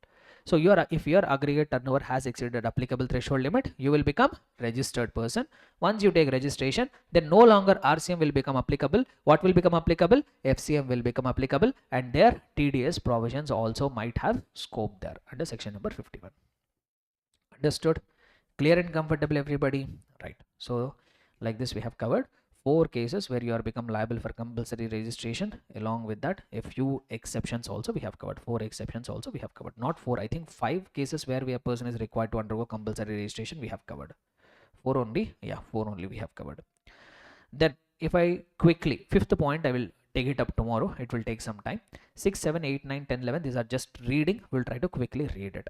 So if your aggregate turnover has exceeded applicable threshold limit, you will become registered person. Once you take registration, then no longer RCM will become applicable. What will become applicable? FCM will become applicable, and their TDS provisions also might have scope there under section number 51. Understood? Clear and comfortable everybody? Right. So like this we have covered 4 cases where you are become liable for compulsory registration. Along with that, a few exceptions also we have covered. 4 exceptions also we have covered. Not 4, I think 5 cases where a person is required to undergo compulsory registration we have covered. 4 only, yeah, 4 only we have covered. Then if I quickly, fifth point, I will take it up tomorrow. It will take some time. 6, 7, 8, 9, 10, 11. These are just reading. We'll try to quickly read it.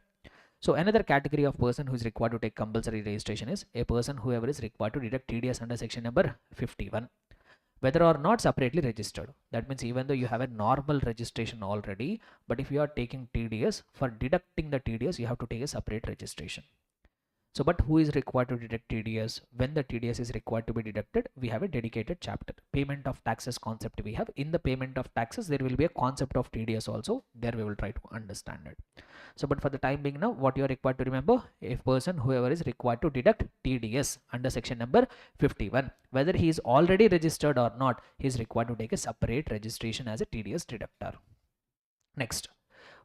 So another category of person who is required to take compulsory registration is a person whoever is required to deduct TDS under section number 51, whether or not separately registered. That means even though you have a normal registration already, but if you are taking TDS, for deducting the TDS, you have to take a separate registration. So, but who is required to deduct TDS? When the TDS is required to be deducted, we have a dedicated chapter. Payment of taxes concept we have. In the payment of taxes, there will be a concept of TDS also. There we will try to understand it. So, but for the time being now, what you are required to remember, a person whoever is required to deduct TDS under section number 51, whether he is already registered or not, he is required to take a separate registration as a TDS deductor. Next,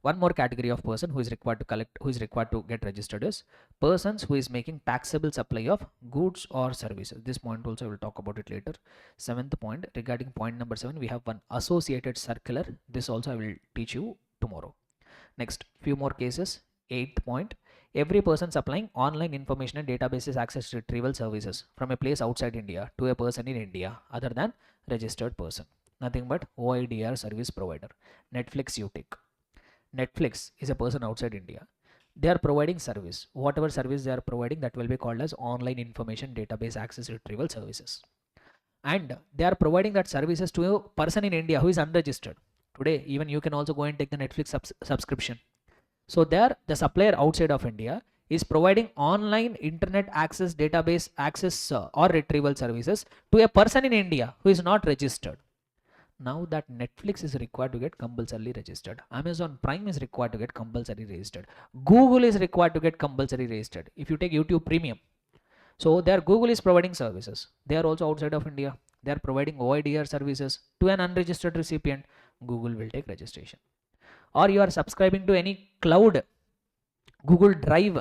one more category of person who is required to collect, who is required to get registered is persons who is making taxable supply of goods or services. This point also I will talk about it later. Seventh point, regarding point number 7, we have one associated circular. This also I will teach you tomorrow. Next, few more cases. 8th point, every person supplying online information and databases access retrieval services from a place outside India to a person in India other than registered person. Nothing but OIDR service provider. Netflix you take. Netflix is a person outside India. They are providing service. Whatever service they are providing, that will be called as online information database access retrieval services. And they are providing that services to a person in India who is unregistered. Today, even you can also go and take the Netflix subscription. So there, the supplier outside of India is providing online internet access database access or retrieval services to a person in India who is not registered. Now that Netflix is required to get compulsorily registered, Amazon Prime is required to get compulsory registered, Google is required to get compulsory registered. If you take YouTube Premium, so there Google is providing services. They are also outside of India. They are providing OIDR services to an unregistered recipient. Google will take registration. Or you are subscribing to any cloud, Google Drive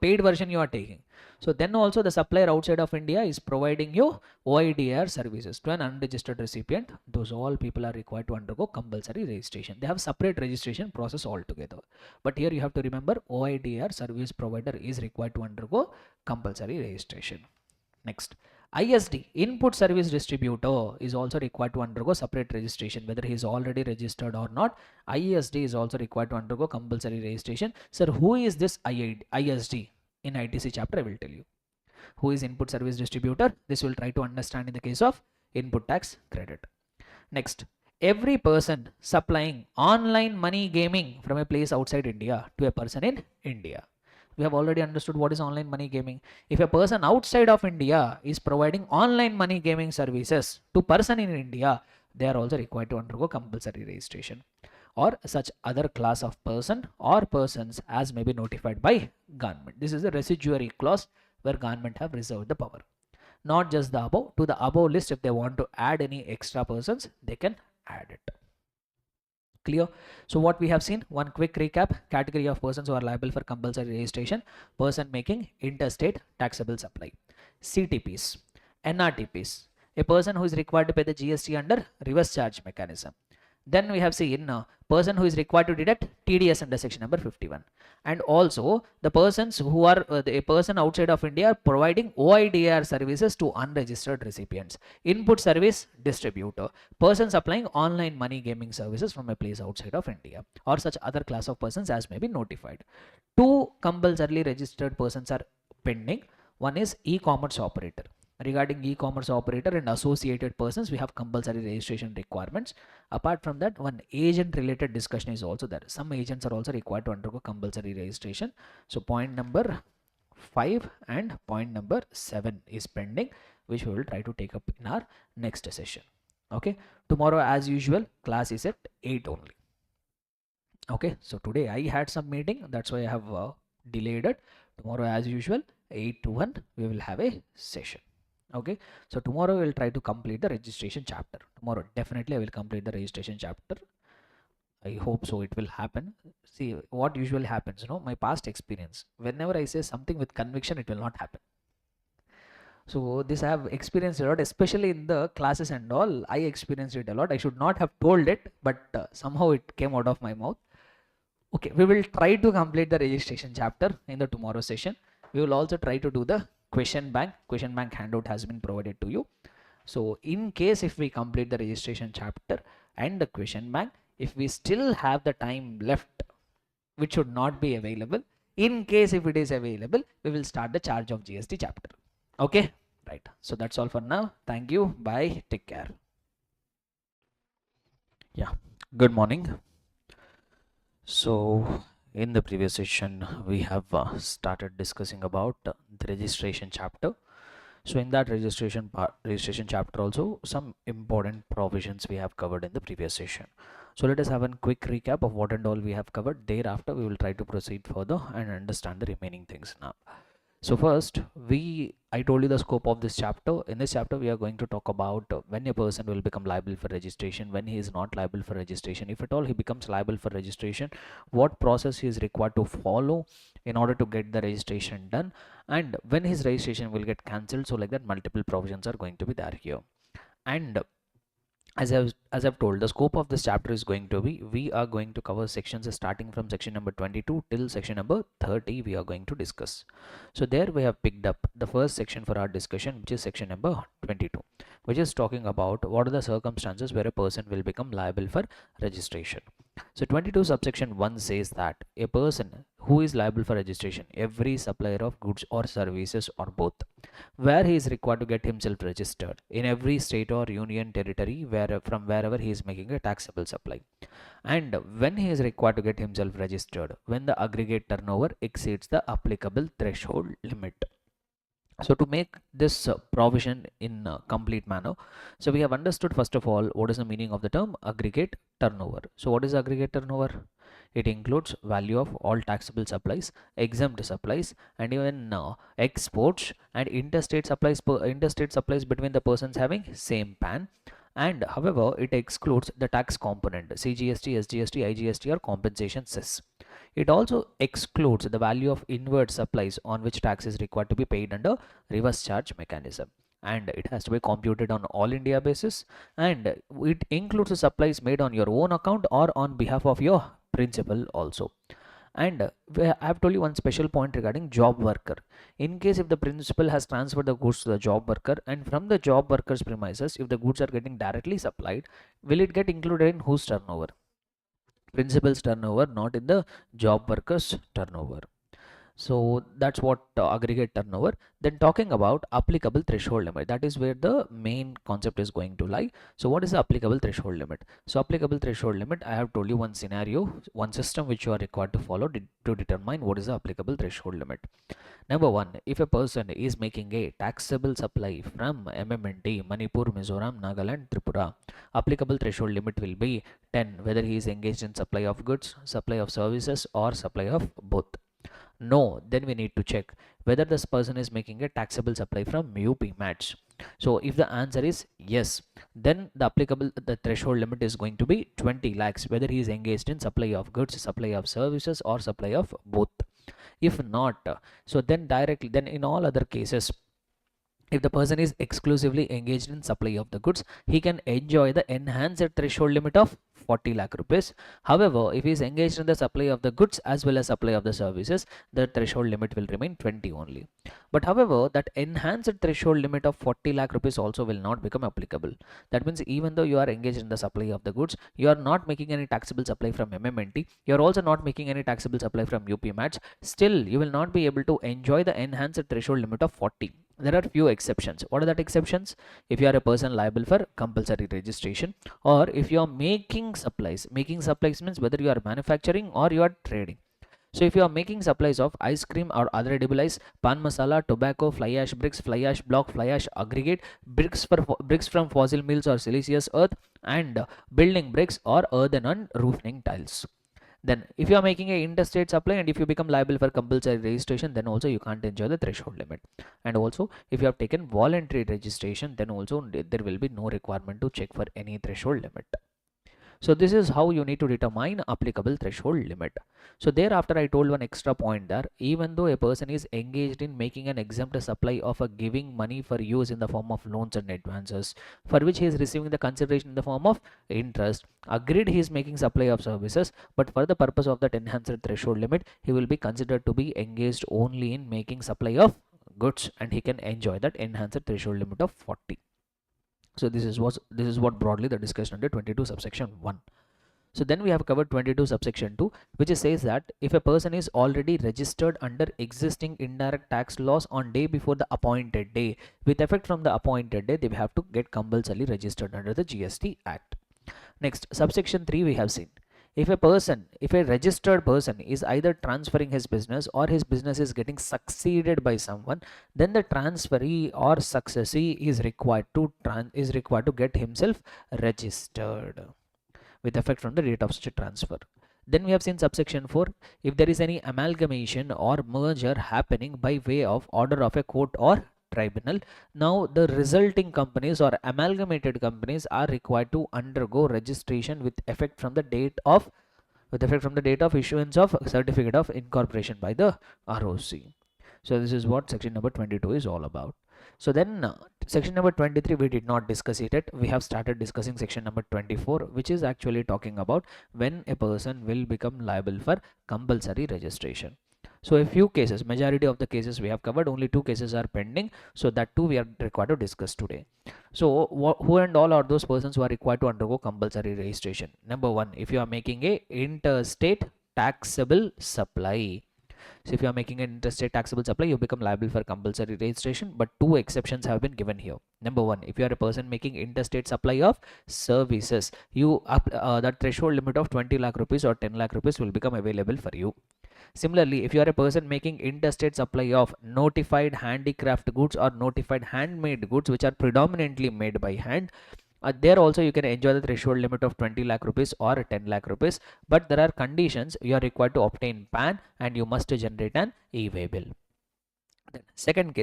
paid version you are taking. So then also the supplier outside of India is providing you OIDR services to an unregistered recipient. Those all people are required to undergo compulsory registration. They have separate registration process altogether. But here you have to remember OIDR service provider is required to undergo compulsory registration. Next, ISD, input service distributor, is also required to undergo separate registration. Whether he is already registered or not, ISD is also required to undergo compulsory registration. Sir, who is this ISD? In ITC chapter, I will tell you. Who is input service distributor? This will try to understand in the case of input tax credit. Next, every person supplying online money gaming from a place outside India to a person in India. We have already understood what is online money gaming. If a person outside of India is providing online money gaming services to person in India, they are also required to undergo compulsory registration, or such other class of person or persons as may be notified by government. This is a residuary clause where government have reserved the power. Not just the above, to the above list, if they want to add any extra persons, they can add it. Clear? So what we have seen, one quick recap: category of persons who are liable for compulsory registration, person making interstate taxable supply, CTPs, NRTPs, a person who is required to pay the GST under reverse charge mechanism. Then we have seen person who is required to deduct TDS under section number 51, and also the persons who are a person outside of India providing OIDR services to unregistered recipients, input service distributor, person supplying online money gaming services from a place outside of India, or such other class of persons as may be notified. Two compulsorily registered persons are pending. One is e-commerce operator. Regarding e-commerce operator and associated persons, we have compulsory registration requirements. Apart from that, one agent related discussion is also there. Some agents are also required to undergo compulsory registration. So point number 5 and point number 7 is pending, which we will try to take up in our next session. Okay, tomorrow as usual class is at 8 only. Okay, so today I had some meeting, that's why I have delayed it. Tomorrow as usual 8 to 1 we will have a session. Okay, so tomorrow we'll try to complete the registration chapter. Tomorrow definitely I will complete the registration chapter. I hope so it will happen. See what usually happens, my past experience, whenever I say something with conviction, it will not happen. So this I have experienced a lot, especially in the classes and all. I experienced it a lot. I should not have told it, but somehow it came out of my mouth. Okay, we will try to complete the registration chapter in the tomorrow session. We will also try to do the question bank. Question bank handout has been provided to you. So in case if we complete the registration chapter and the question bank, if we still have the time left, which should not be available, in case if it is available, we will start the charge of GST chapter. Okay, right. So that's all for now. Thank you. Bye. Take care. Yeah, good morning. So in the previous session, we have started discussing about the registration chapter. So in that registration chapter also, some important provisions we have covered in the previous session. So let us have a quick recap of what and all we have covered. Thereafter, we will try to proceed further and understand the remaining things now. So first, I told you the scope of this chapter. In this chapter, we are going to talk about when a person will become liable for registration, when he is not liable for registration. If at all he becomes liable for registration, what process he is required to follow in order to get the registration done, and when his registration will get cancelled. So like that, multiple provisions are going to be there here. And as I've told, the scope of this chapter is going to be, we are going to cover sections starting from section number 22 till section number 30 we are going to discuss. So there we have picked up the first section for our discussion, which is section number 22, which is talking about what are the circumstances where a person will become liable for registration. So 22 subsection 1 says that a person who is liable for registration, every supplier of goods or services or both, where he is required to get himself registered in every state or union territory from wherever he is making a taxable supply, and when he is required to get himself registered when the aggregate turnover exceeds the applicable threshold limit. So to make this provision in a complete manner, so we have understood first of all what is the meaning of the term aggregate turnover. So what is aggregate turnover? It includes value of all taxable supplies, exempt supplies, and even exports and interstate supplies between the persons having same PAN. And however, it excludes the tax component, CGST, SGST, IGST, or compensation cess. It also excludes the value of inward supplies on which tax is required to be paid under reverse charge mechanism, and it has to be computed on all India basis, and it includes the supplies made on your own account or on behalf of your principal also. And I have told you one special point regarding job worker. In case if the principal has transferred the goods to the job worker, and from the job worker's premises, if the goods are getting directly supplied, will it get included in whose turnover? Principal's turnover, not in the job worker's turnover. So that's what aggregate turnover. Then talking about applicable threshold limit, that is where the main concept is going to lie. So what is the applicable threshold limit? So applicable threshold limit, I have told you one scenario, one system which you are required to follow to determine what is the applicable threshold limit. Number one, if a person is making a taxable supply from MMNT, Manipur, Mizoram, Nagaland, Tripura, applicable threshold limit will be 10, whether he is engaged in supply of goods, supply of services, or supply of both. No, then we need to check whether this person is making a taxable supply from UP match. So if the answer is yes, then the threshold limit is going to be 20 lakhs, whether he is engaged in supply of goods, supply of services, or supply of both. If not, so then in all other cases, if the person is exclusively engaged in supply of the goods, he can enjoy the enhanced threshold limit of 40 lakh rupees. However, if he is engaged in the supply of the goods as well as supply of the services, the threshold limit will remain 20 only. But however, that enhanced threshold limit of 40 lakh rupees also will not become applicable. That means even though you are engaged in the supply of the goods, you are not making any taxable supply from MMNT, you are also not making any taxable supply from UP match, still you will not be able to enjoy the enhanced threshold limit of 40. There are few exceptions. What are that exceptions? If you are a person liable for compulsory registration, or if you are making supplies means whether you are manufacturing or you are trading. So if you are making supplies of ice cream or other edible ice, pan masala, tobacco, fly ash bricks, fly ash block, fly ash aggregate, bricks from fossil mills or siliceous earth, and building bricks or earthen and roofing tiles, then if you are making a interstate supply and if you become liable for compulsory registration, then also you can't enjoy the threshold limit. And also if you have taken voluntary registration, then also there will be no requirement to check for any threshold limit. So this is how you need to determine applicable threshold limit. So thereafter I told one extra point there. Even though a person is engaged in making an exempt supply of a giving money for use in the form of loans and advances, for which he is receiving the consideration in the form of interest, agreed he is making supply of services, but for the purpose of that enhanced threshold limit, he will be considered to be engaged only in making supply of goods, and he can enjoy that enhanced threshold limit of 40. So this is what broadly the discussion under 22 subsection 1. So then we have covered 22 subsection 2, which says that if a person is already registered under existing indirect tax laws on day before the appointed day, with effect from the appointed day, they have to get compulsorily registered under the GST Act. Next, subsection 3 we have seen. If a registered person is either transferring his business or his business is getting succeeded by someone, then the transferee or successee is required to get himself registered with effect from the date of such a transfer. Then we have seen subsection 4. If there is any amalgamation or merger happening by way of order of a court or tribunal, now the resulting companies or amalgamated companies are required to undergo registration with effect from the date of issuance of certificate of incorporation by the ROC. So this is what section number 22 is all about. So then section number 23 we did not discuss it yet. We have started discussing section number 24, which is actually talking about when a person will become liable for compulsory registration. So a few cases, majority of the cases we have covered, only 2 cases are pending, so that too we are required to discuss today. So who and all are those persons who are required to undergo compulsory registration? Number 1, if you are making a interstate taxable supply. So if you are making an interstate taxable supply, you become liable for compulsory registration, but 2 exceptions have been given here. Number 1, if you are a person making interstate supply of services, that threshold limit of 20 lakh rupees or 10 lakh rupees will become available for you. Similarly, if you are a person making interstate supply of notified handicraft goods or notified handmade goods, which are predominantly made by hand, there also you can enjoy the threshold limit of 20 lakh rupees or 10 lakh rupees, but there are conditions. You are required to obtain PAN and you must generate an e-way bill. Then second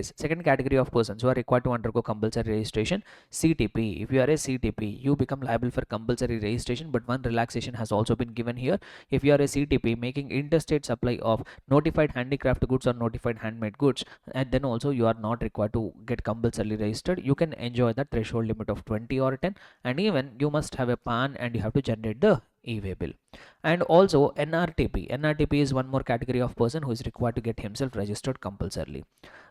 category of persons who are required to undergo compulsory registration, CTP. If you are a CTP, you become liable for compulsory registration, but one relaxation has also been given here. If you are a CTP making interstate supply of notified handicraft goods or notified handmade goods, and then also you are not required to get compulsorily registered, you can enjoy that threshold limit of 20 or 10, and even you must have a PAN and you have to generate the e-way bill. And also NRTP is one more category of person who is required to get himself registered compulsorily.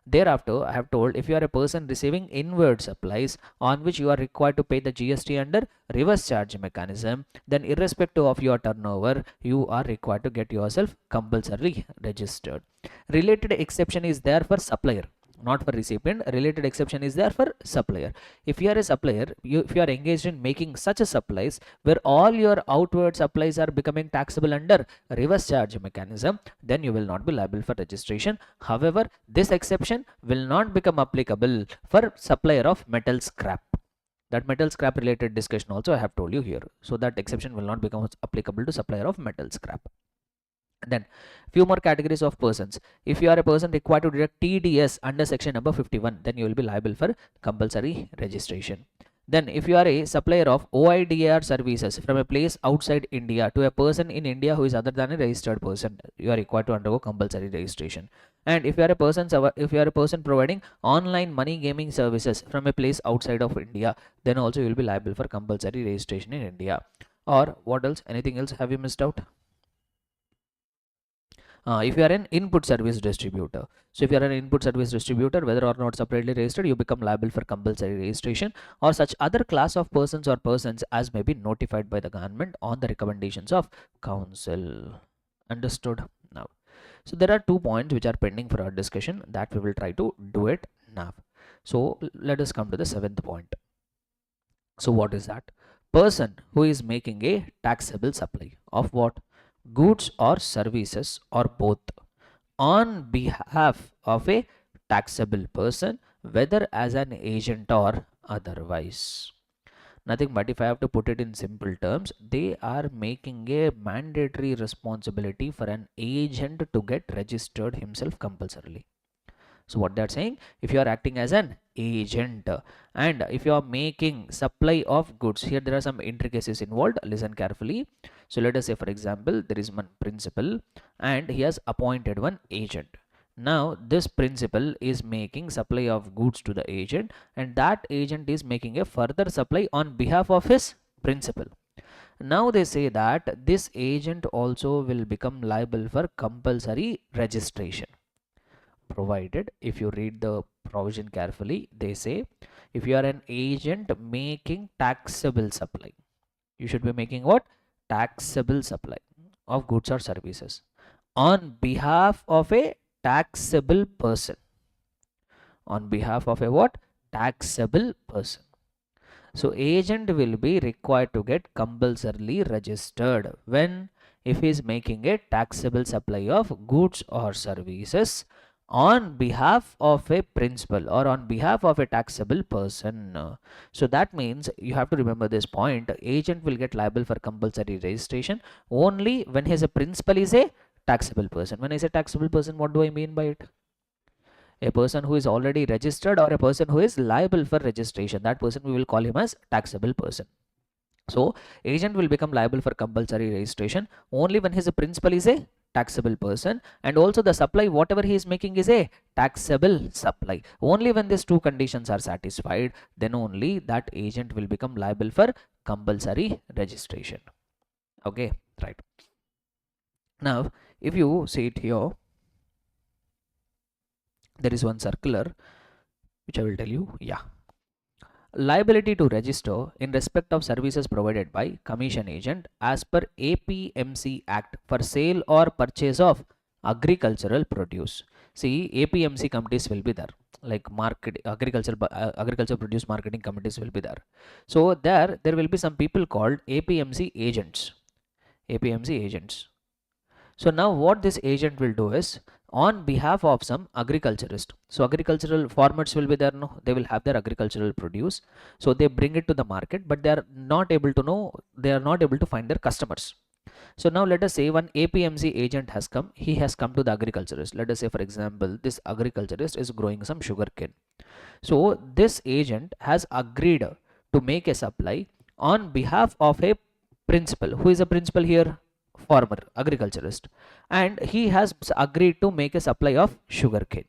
Thereafter, I have told, if you are a person receiving inward supplies on which you are required to pay the GST under reverse charge mechanism, then irrespective of your turnover, you are required to get yourself compulsorily registered. Related exception is there for supplier, not for recipient. Related exception is there for supplier. If you are a supplier, if you are engaged in making such a supplies where all your outward supplies are becoming taxable under reverse charge mechanism, then you will not be liable for registration. However, this exception will not become applicable for supplier of metal scrap. That metal scrap related discussion also I have told you here. So that exception will not become applicable to supplier of metal scrap. Then few more categories of persons. If you are a person required to deduct TDS under section number 51, then you will be liable for compulsory registration. Then if you are a supplier of OIDR services from a place outside India to a person in India who is other than a registered person, you are required to undergo compulsory registration. And if you are a person providing online money gaming services from a place outside of India, then also you will be liable for compulsory registration in India. Or what else? Anything else have you missed out? If you are an input service distributor, so if you are an input service distributor, whether or not separately registered, you become liable for compulsory registration, or such other class of persons or persons as may be notified by the government on the recommendations of council. Understood now? So there are 2 points which are pending for our discussion that we will try to do it now. So let us come to the 7th point. So what is that? Person who is making a taxable supply of what? Goods or services or both on behalf of a taxable person, whether as an agent or otherwise. Nothing but, if I have to put it in simple terms, they are making a mandatory responsibility for an agent to get registered himself compulsorily. So what they're saying, if you are acting as an agent and if you are making supply of goods, here there are some intricacies involved, listen carefully. So let us say for example there is one principal and he has appointed one agent. Now this principal is making supply of goods to the agent and that agent is making a further supply on behalf of his principal. Now they say that this agent also will become liable for compulsory registration, provided, if you read the provision carefully, they say if you are an agent making taxable supply, you should be making what? Taxable supply of goods or services on behalf of a taxable person. On behalf of a what? Taxable person. So agent will be required to get compulsorily registered when, if he is making a taxable supply of goods or services on behalf of a principal or on behalf of a taxable person. So that means you have to remember this point. Agent will get liable for compulsory registration only when his principal is a taxable person. When I say taxable person, what do I mean by it? A person who is already registered or a person who is liable for registration, that person we will call him as taxable person. So agent will become liable for compulsory registration only when his principal is a taxable person and also the supply whatever he is making is a taxable supply. Only when these two conditions are satisfied, then only that agent will become liable for compulsory registration. Okay, right. Now if you see it here, there is one circular which I will tell you. Yeah. Liability to register in respect of services provided by commission agent as per APMC Act for sale or purchase of agricultural produce. See, APMC committees will be there, like market agriculture produce marketing committees will be there. So there will be some people called APMC agents. APMC agents. So now what this agent will do is on behalf of some agriculturist. So agricultural farmers will be there, no, they will have their agricultural produce. So they bring it to the market, but they are not able to find their customers. So now let us say one APMC agent has come, he has come to the agriculturist. Let us say for example, this agriculturist is growing some sugarcane. So this agent has agreed to make a supply on behalf of a principal. Who is a principal here? Farmer, agriculturist, and he has agreed to make a supply of sugarcane.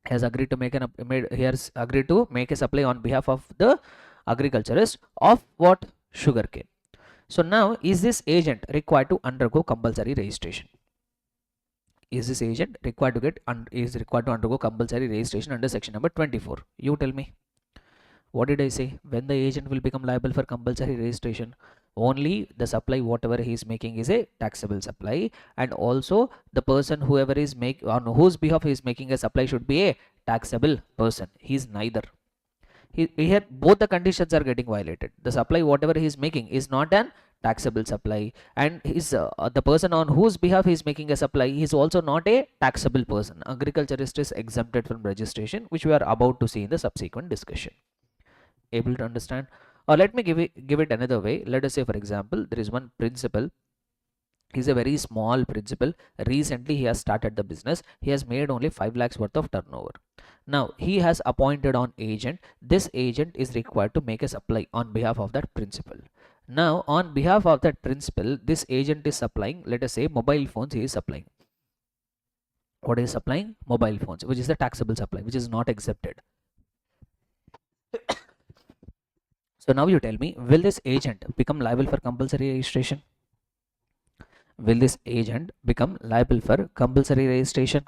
He has agreed to make a supply on behalf of the agriculturist of what? Sugarcane. So now is this agent required to undergo compulsory registration? Is this agent required to undergo compulsory registration under section number 24? You tell me. What did I say? When the agent will become liable for compulsory registration? Only the supply whatever he is making is a taxable supply, and also the person whoever is on whose behalf he is making a supply should be a taxable person. He is neither. Here both the conditions are getting violated. The supply whatever he is making is not an taxable supply, and the person on whose behalf he is making a supply is also not a taxable person. Agriculturist is exempted from registration, which we are about to see in the subsequent discussion. Able to understand? Or let me give it another way. Let us say for example there is one principal. He's a very small principal. Recently he has started the business. He has made only 5 lakhs worth of turnover. Now he has appointed on agent. This agent is required to make a supply on behalf of that principal. Now on behalf of that principal, this agent is supplying, let us say mobile phones he is supplying. What is supplying? Mobile phones, which is the taxable supply, which is not accepted. So now you tell me, will this agent become liable for compulsory registration? Will this agent become liable for compulsory registration?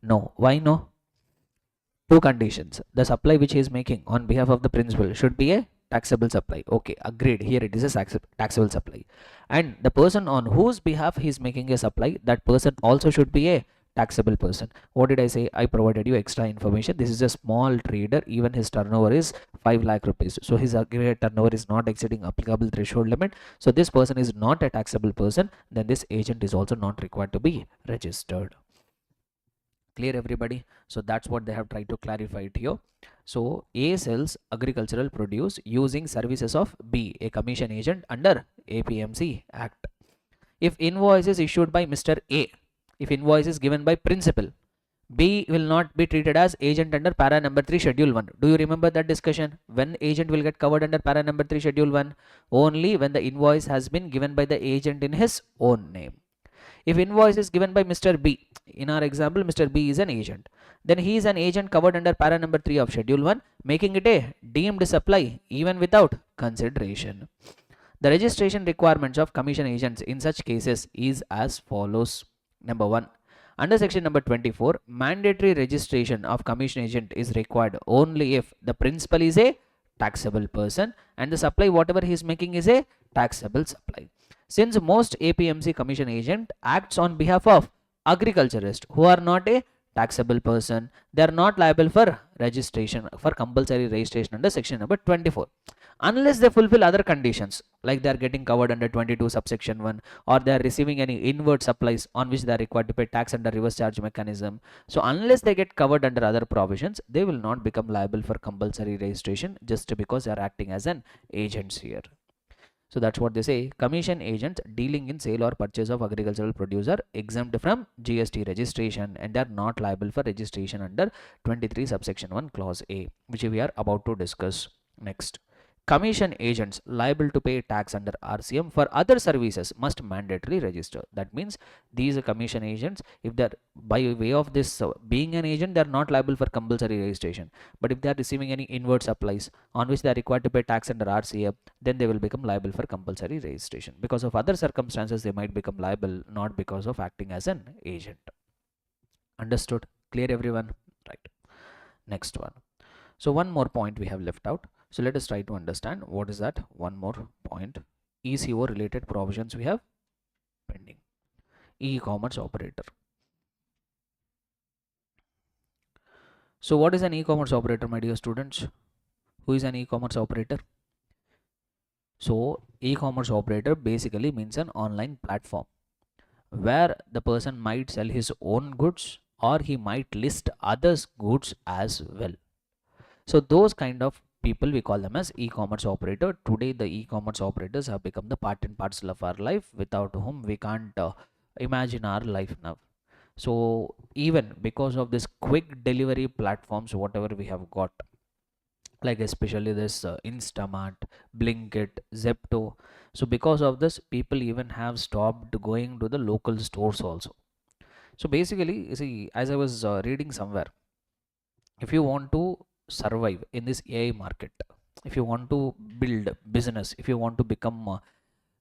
No. Why no? Two conditions. The supply which he is making on behalf of the principal should be a taxable supply. Okay, agreed. Here it is a taxable supply. And the person on whose behalf he is making a supply, that person also should be a taxable person. What did I say? I provided you extra information. This is a small trader. Even his turnover is 5 lakh rupees. So his aggregate turnover is not exceeding applicable threshold limit. So this person is not a taxable person. Then this agent is also not required to be registered. Clear everybody? So that's what they have tried to clarify it here. So A sells agricultural produce using services of B, a commission agent under APMC Act. If invoice is issued by Mr. A, if invoice is given by principal, B will not be treated as agent under para number 3 schedule 1. Do you remember that discussion? When agent will get covered under para number 3 schedule 1? Only when the invoice has been given by the agent in his own name. If invoice is given by Mr. B, in our example Mr. B is an agent, then he is an agent covered under para number 3 of schedule 1, making it a deemed supply even without consideration. The registration requirements of commission agents in such cases is as follows. Number 1. Under section number 24, mandatory registration of commission agent is required only if the principal is a taxable person and the supply whatever he is making is a taxable supply. Since most APMC commission agent acts on behalf of agriculturists who are not a taxable person, they are not liable for registration, for compulsory registration under section number 24, unless they fulfill other conditions, like they are getting covered under 22 subsection 1, or they are receiving any inward supplies on which they are required to pay tax under reverse charge mechanism. So unless they get covered under other provisions, they will not become liable for compulsory registration just because they are acting as an agents here. So that's what they say. Commission agents dealing in sale or purchase of agricultural produce are exempt from GST registration and they are not liable for registration under 23 subsection 1 clause A, which we are about to discuss next. Commission agents liable to pay tax under RCM for other services must mandatorily register. That means these commission agents, if they're by way of this being an agent, they're not liable for compulsory registration. But if they are receiving any inward supplies on which they are required to pay tax under RCM, then they will become liable for compulsory registration. Because of other circumstances, they might become liable, not because of acting as an agent. Understood? Clear everyone? Right. Next one. So one more point we have left out. So let us try to understand what is that one more point. ECO related provisions we have pending. E-commerce operator. So what is an e-commerce operator, my dear students? Who is an e-commerce operator? So e-commerce operator basically means an online platform where the person might sell his own goods or he might list others' goods as well. So those kind of people we call them as e-commerce operator. Today the e-commerce operators have become the part and parcel of our life, without whom we can't imagine our life now. So even because of this quick delivery platforms whatever we have got, like especially this Instamart, Blinkit, Zepto, so because of this people even have stopped going to the local stores also. So basically, you see, as I was reading somewhere, if you want to survive in this AI market, if you want to build business, if you want to become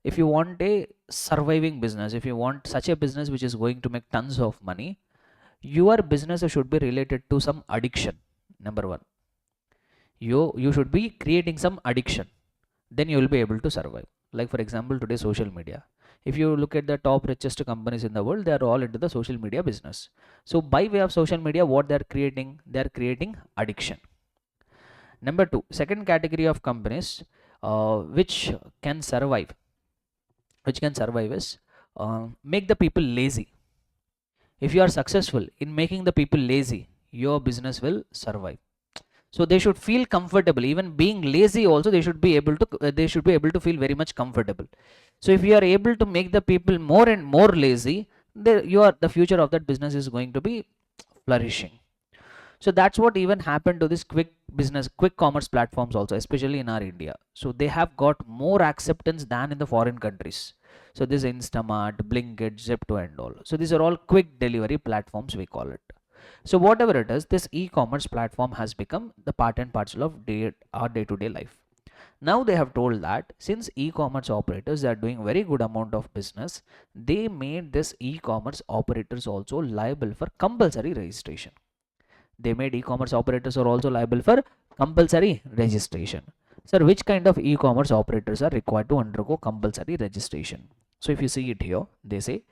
if you want a surviving business, if you want such a business which is going to make tons of money, your business should be related to some addiction. Number one, you should be creating some addiction, then you will be able to survive. Like for example, today social media, if you look at the top richest companies in the world, they are all into the social media business. So by way of social media, what they are creating addiction. Number two, second category of companies which can survive is make the people lazy. If you are successful in making the people lazy, your business will survive. So they should feel comfortable. Even being lazy also, they should be able to feel very much comfortable. So if you are able to make the people more and more lazy, the future of that business is going to be flourishing. So that's what even happened to this quick commerce platforms also, especially in our India. So they have got more acceptance than in the foreign countries. So this Instamart, Blinkit, Zepto and all. So these are all quick delivery platforms we call it. So whatever it is, this e-commerce platform has become the part and parcel of our day-to-day life. Now they have told that since e-commerce operators are doing very good amount of business, they made this e-commerce operators also liable for compulsory registration. They made e-commerce operators are also liable for compulsory registration. Sir, which kind of e-commerce operators are required to undergo compulsory registration? So if you see it here, they say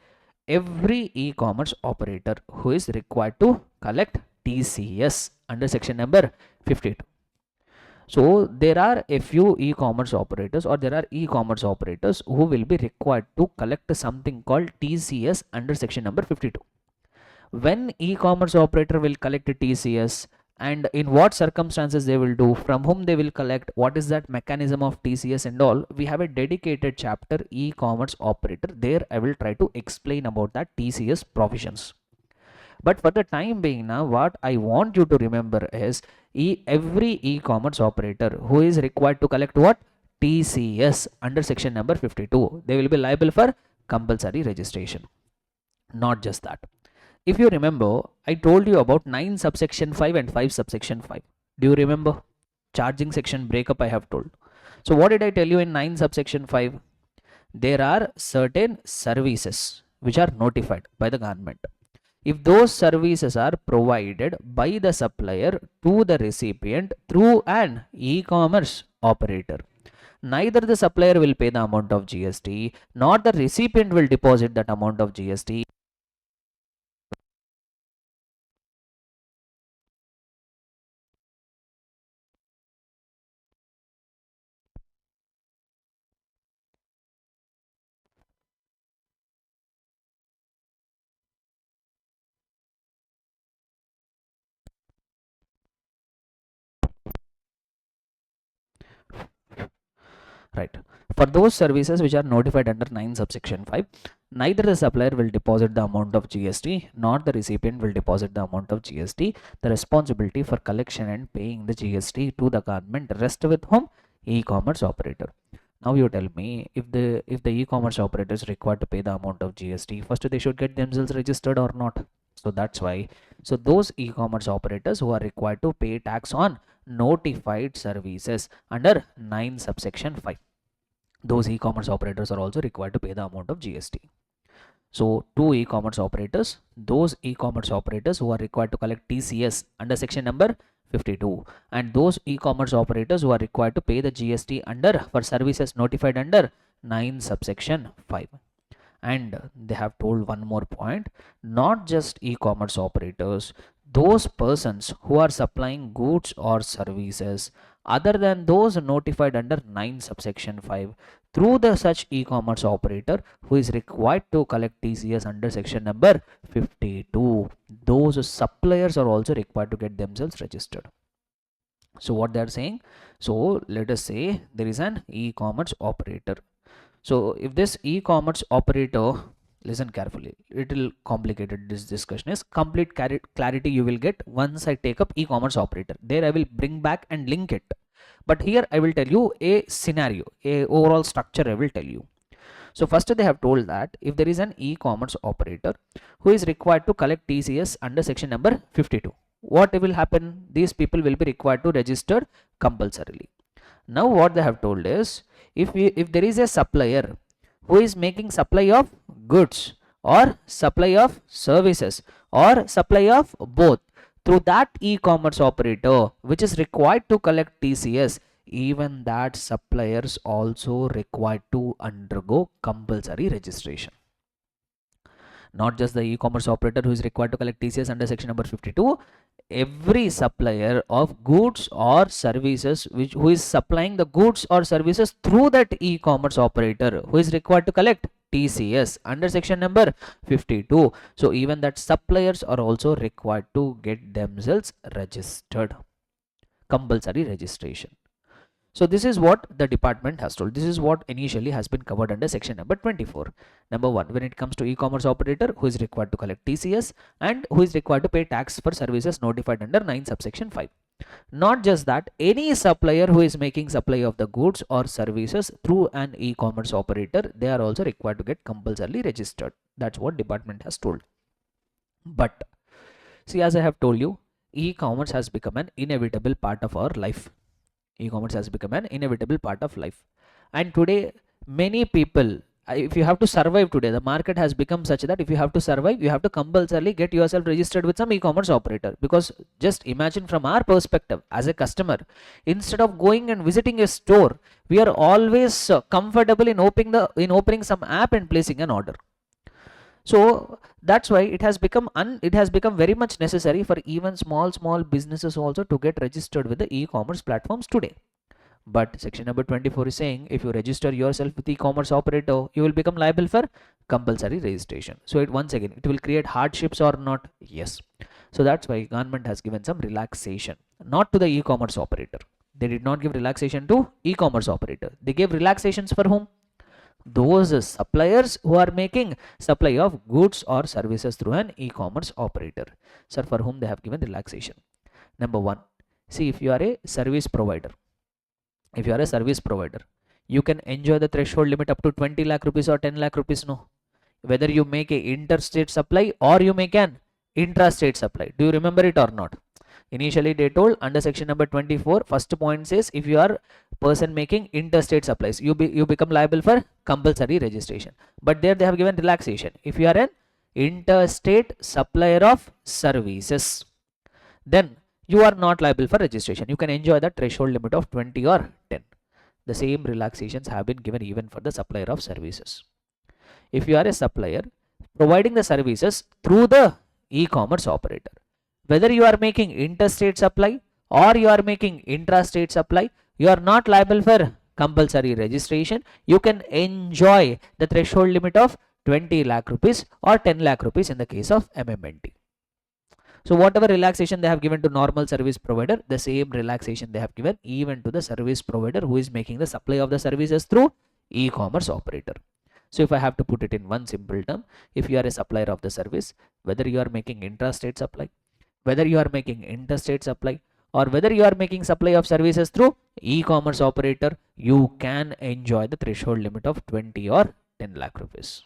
every e-commerce operator who is required to collect TCS under section number 52. So there are a few e-commerce operators, or there are e-commerce operators who will be required to collect something called TCS under section number 52. When e-commerce operator will collect TCS, and in what circumstances they will do, from whom they will collect, what is that mechanism of TCS and all, we have a dedicated chapter e-commerce operator. There I will try to explain about that TCS provisions. But for the time being now, what I want you to remember is every e-commerce operator who is required to collect what? TCS under section number 52. They will be liable for compulsory registration. Not just that. If you remember, I told you about 9 subsection 5 and 5 subsection 5. Do you remember? Charging section breakup I have told. So what did I tell you in 9 subsection 5? There are certain services which are notified by the government. If those services are provided by the supplier to the recipient through an e-commerce operator, neither the supplier will pay the amount of GST nor the recipient will deposit that amount of GST. Right. For those services which are notified under 9 subsection 5, neither the supplier will deposit the amount of GST nor the recipient will deposit the amount of GST. The responsibility for collection and paying the GST to the government rests with whom? E-commerce operator. Now you tell me, if the e-commerce operator is required to pay the amount of GST, first they should get themselves registered or not. So that's why. So those e-commerce operators who are required to pay tax on notified services under 9 subsection 5, those e-commerce operators are also required to pay the amount of GST. So two e-commerce operators, those e-commerce operators who are required to collect TCS under section number 52, and those e-commerce operators who are required to pay the GST under for services notified under 9 subsection 5. And they have told one more point, not just e-commerce operators, those persons who are supplying goods or services other than those notified under 9 subsection 5 through the such e-commerce operator who is required to collect TCS under section number 52, those suppliers are also required to get themselves registered. So what they are saying, so let us say there is an e-commerce operator. So if this e-commerce operator, listen carefully, little complicated, this discussion is, complete clarity you will get once I take up e-commerce operator. There I will bring back and link it, but here I will tell you a scenario, a overall structure I will tell you. So first they have told that if there is an e-commerce operator who is required to collect TCS under section number 52, what will happen? These people will be required to register compulsorily. Now what they have told is, if there is a supplier who is making supply of goods or supply of services or supply of both through that e-commerce operator which is required to collect TCS, even that suppliers also required to undergo compulsory registration. Not just the e-commerce operator who is required to collect TCS under section number 52, every supplier of goods or services who is supplying the goods or services through that e-commerce operator who is required to collect TCS under section number 52. So even that suppliers are also required to get themselves registered. Compulsory registration. So this is what the department has told. This is what initially has been covered under section number 24. Number 1, when it comes to e-commerce operator who is required to collect TCS and who is required to pay tax for services notified under 9 subsection 5. Not just that, any supplier who is making supply of the goods or services through an e-commerce operator, they are also required to get compulsorily registered. That's what department has told. But see, as I have told you, e-commerce has become an inevitable part of our life. E-commerce has become an inevitable part of life, and today many people, if you have to survive today, the market has become such that if you have to survive, you have to compulsorily get yourself registered with some e-commerce operator. Because just imagine, from our perspective as a customer, instead of going and visiting a store, we are always comfortable in opening some app and placing an order. So that's why it has become very much necessary for even small businesses also to get registered with the e-commerce platforms today. But section number 24 is saying, if you register yourself with e-commerce operator, you will become liable for compulsory registration. So once again, it will create hardships or not? Yes. So that's why government has given some relaxation, not to the e-commerce operator. They did not give relaxation to e-commerce operator. They gave relaxations for whom? Those suppliers who are making supply of goods or services through an e-commerce operator. Sir, for whom they have given relaxation. Number one, see, if you are a service provider, you can enjoy the threshold limit up to 20 lakh rupees or 10 lakh rupees. No, whether you make a interstate supply or you make an intrastate supply. Do you remember it or not? Initially they told under section number 24, first point says if you are person making interstate supplies, you become liable for compulsory registration. But there they have given relaxation. If you are an interstate supplier of services, then you are not liable for registration. You can enjoy the threshold limit of 20 or 10. The same relaxations have been given even for the supplier of services. If you are a supplier providing the services through the e-commerce operator, whether you are making interstate supply or you are making intrastate supply, you are not liable for compulsory registration. You can enjoy the threshold limit of 20 lakh rupees or 10 lakh rupees in the case of MMNT. So whatever relaxation they have given to normal service provider, the same relaxation they have given even to the service provider who is making the supply of the services through e-commerce operator. So if I have to put it in one simple term, if you are a supplier of the service, whether you are making intrastate supply, whether you are making interstate supply, or whether you are making supply of services through e-commerce operator, you can enjoy the threshold limit of 20 or 10 lakh rupees.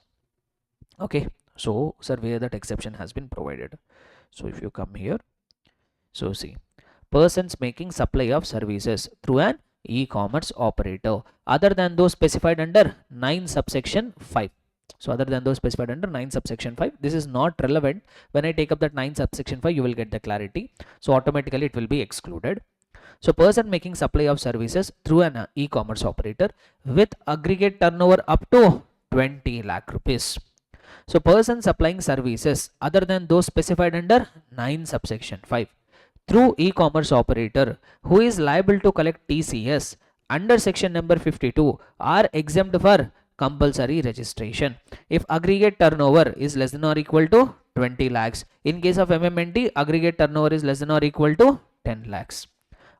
Okay, so sir, where that exception has been provided. So if you come here, so see, persons making supply of services through an e-commerce operator other than those specified under 9 subsection 5. So other than those specified under 9 subsection 5, this is not relevant. When I take up that 9 subsection 5, you will get the clarity. So automatically it will be excluded. So person making supply of services through an e-commerce operator with aggregate turnover up to 20 lakh rupees. So person supplying services other than those specified under 9 subsection 5 through e-commerce operator who is liable to collect TCS under section number 52 are exempt for compulsory registration if aggregate turnover is less than or equal to 20 lakhs. In case of MMNT, aggregate turnover is less than or equal to 10 lakhs.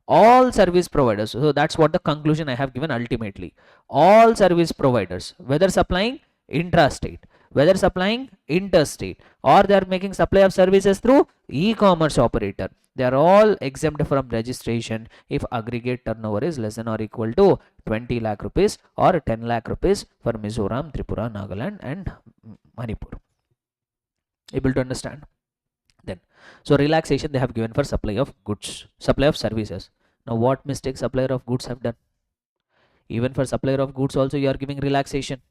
All service providers, so that's what the conclusion I have given ultimately. All service providers, whether supplying intrastate, whether supplying interstate, or they are making supply of services through e-commerce operator, they are all exempt from registration if aggregate turnover is less than or equal to 20 lakh rupees or 10 lakh rupees for Mizoram, Tripura, Nagaland and Manipur. Able to understand? Then, so relaxation they have given for supply of goods, supply of services. Now what mistake supplier of goods have done? Even for supplier of goods also you are giving relaxation.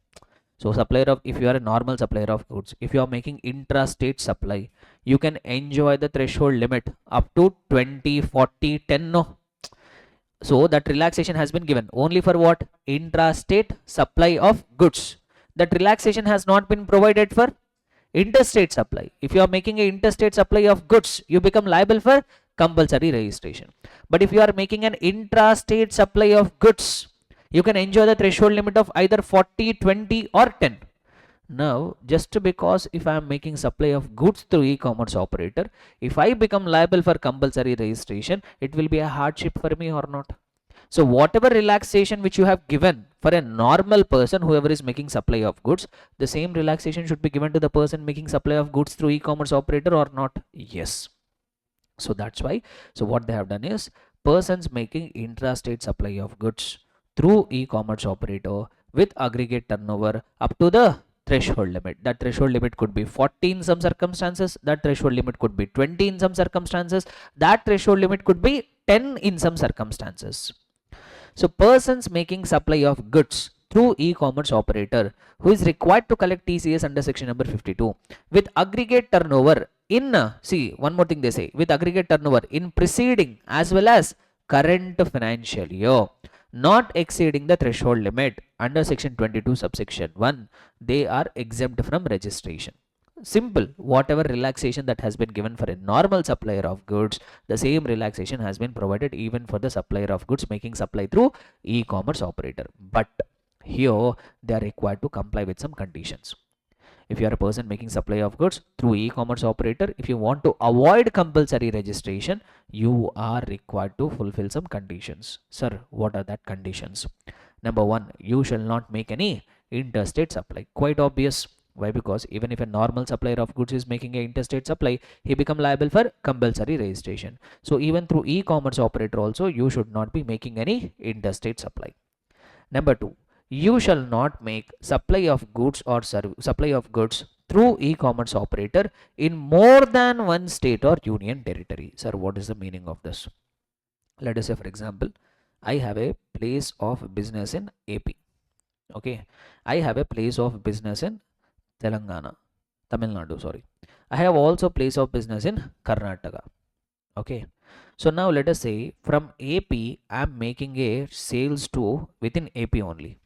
So supplier of, if you are a normal supplier of goods, if you are making intrastate supply, you can enjoy the threshold limit up to 20, 40, 10. No. So that relaxation has been given only for what? Intrastate supply of goods. That relaxation has not been provided for interstate supply. If you are making an interstate supply of goods, you become liable for compulsory registration. But if you are making an intrastate supply of goods, you can enjoy the threshold limit of either 40, 20 or 10. Now, just because if I am making supply of goods through e-commerce operator, if I become liable for compulsory registration, it will be a hardship for me or not? So whatever relaxation which you have given for a normal person, whoever is making supply of goods, the same relaxation should be given to the person making supply of goods through e-commerce operator or not? Yes. So that's why, so what they have done is persons making intrastate supply of goods through e-commerce operator with aggregate turnover up to the threshold limit. That threshold limit could be 40 in some circumstances, that threshold limit could be 20 in some circumstances, that threshold limit could be 10 in some circumstances. So persons making supply of goods through e-commerce operator who is required to collect TCS under section number 52 with aggregate turnover in, see one more thing they say, with aggregate turnover in preceding as well as current financial year not exceeding the threshold limit under section 22 subsection 1, they are exempt from registration. Simple. Whatever relaxation that has been given for a normal supplier of goods, the same relaxation has been provided even for the supplier of goods making supply through e-commerce operator. But here they are required to comply with some conditions. If you are a person making supply of goods through e-commerce operator, if you want to avoid compulsory registration, you are required to fulfill some conditions. Sir, what are that conditions? Number one, you shall not make any interstate supply. Quite obvious. Why? Because even if a normal supplier of goods is making a interstate supply, he become liable for compulsory registration. So even through e-commerce operator also, you should not be making any interstate supply. Number 2, you shall not make supply of goods or supply of goods through e-commerce operator in more than one state or union territory. Sir, what is the meaning of this? Let us say, for example, I have a place of business in AP. Okay, I have a place of business in Tamil Nadu, sorry. I have also place of business in Karnataka. Okay, so now let us say from AP I am making a sales to within AP only.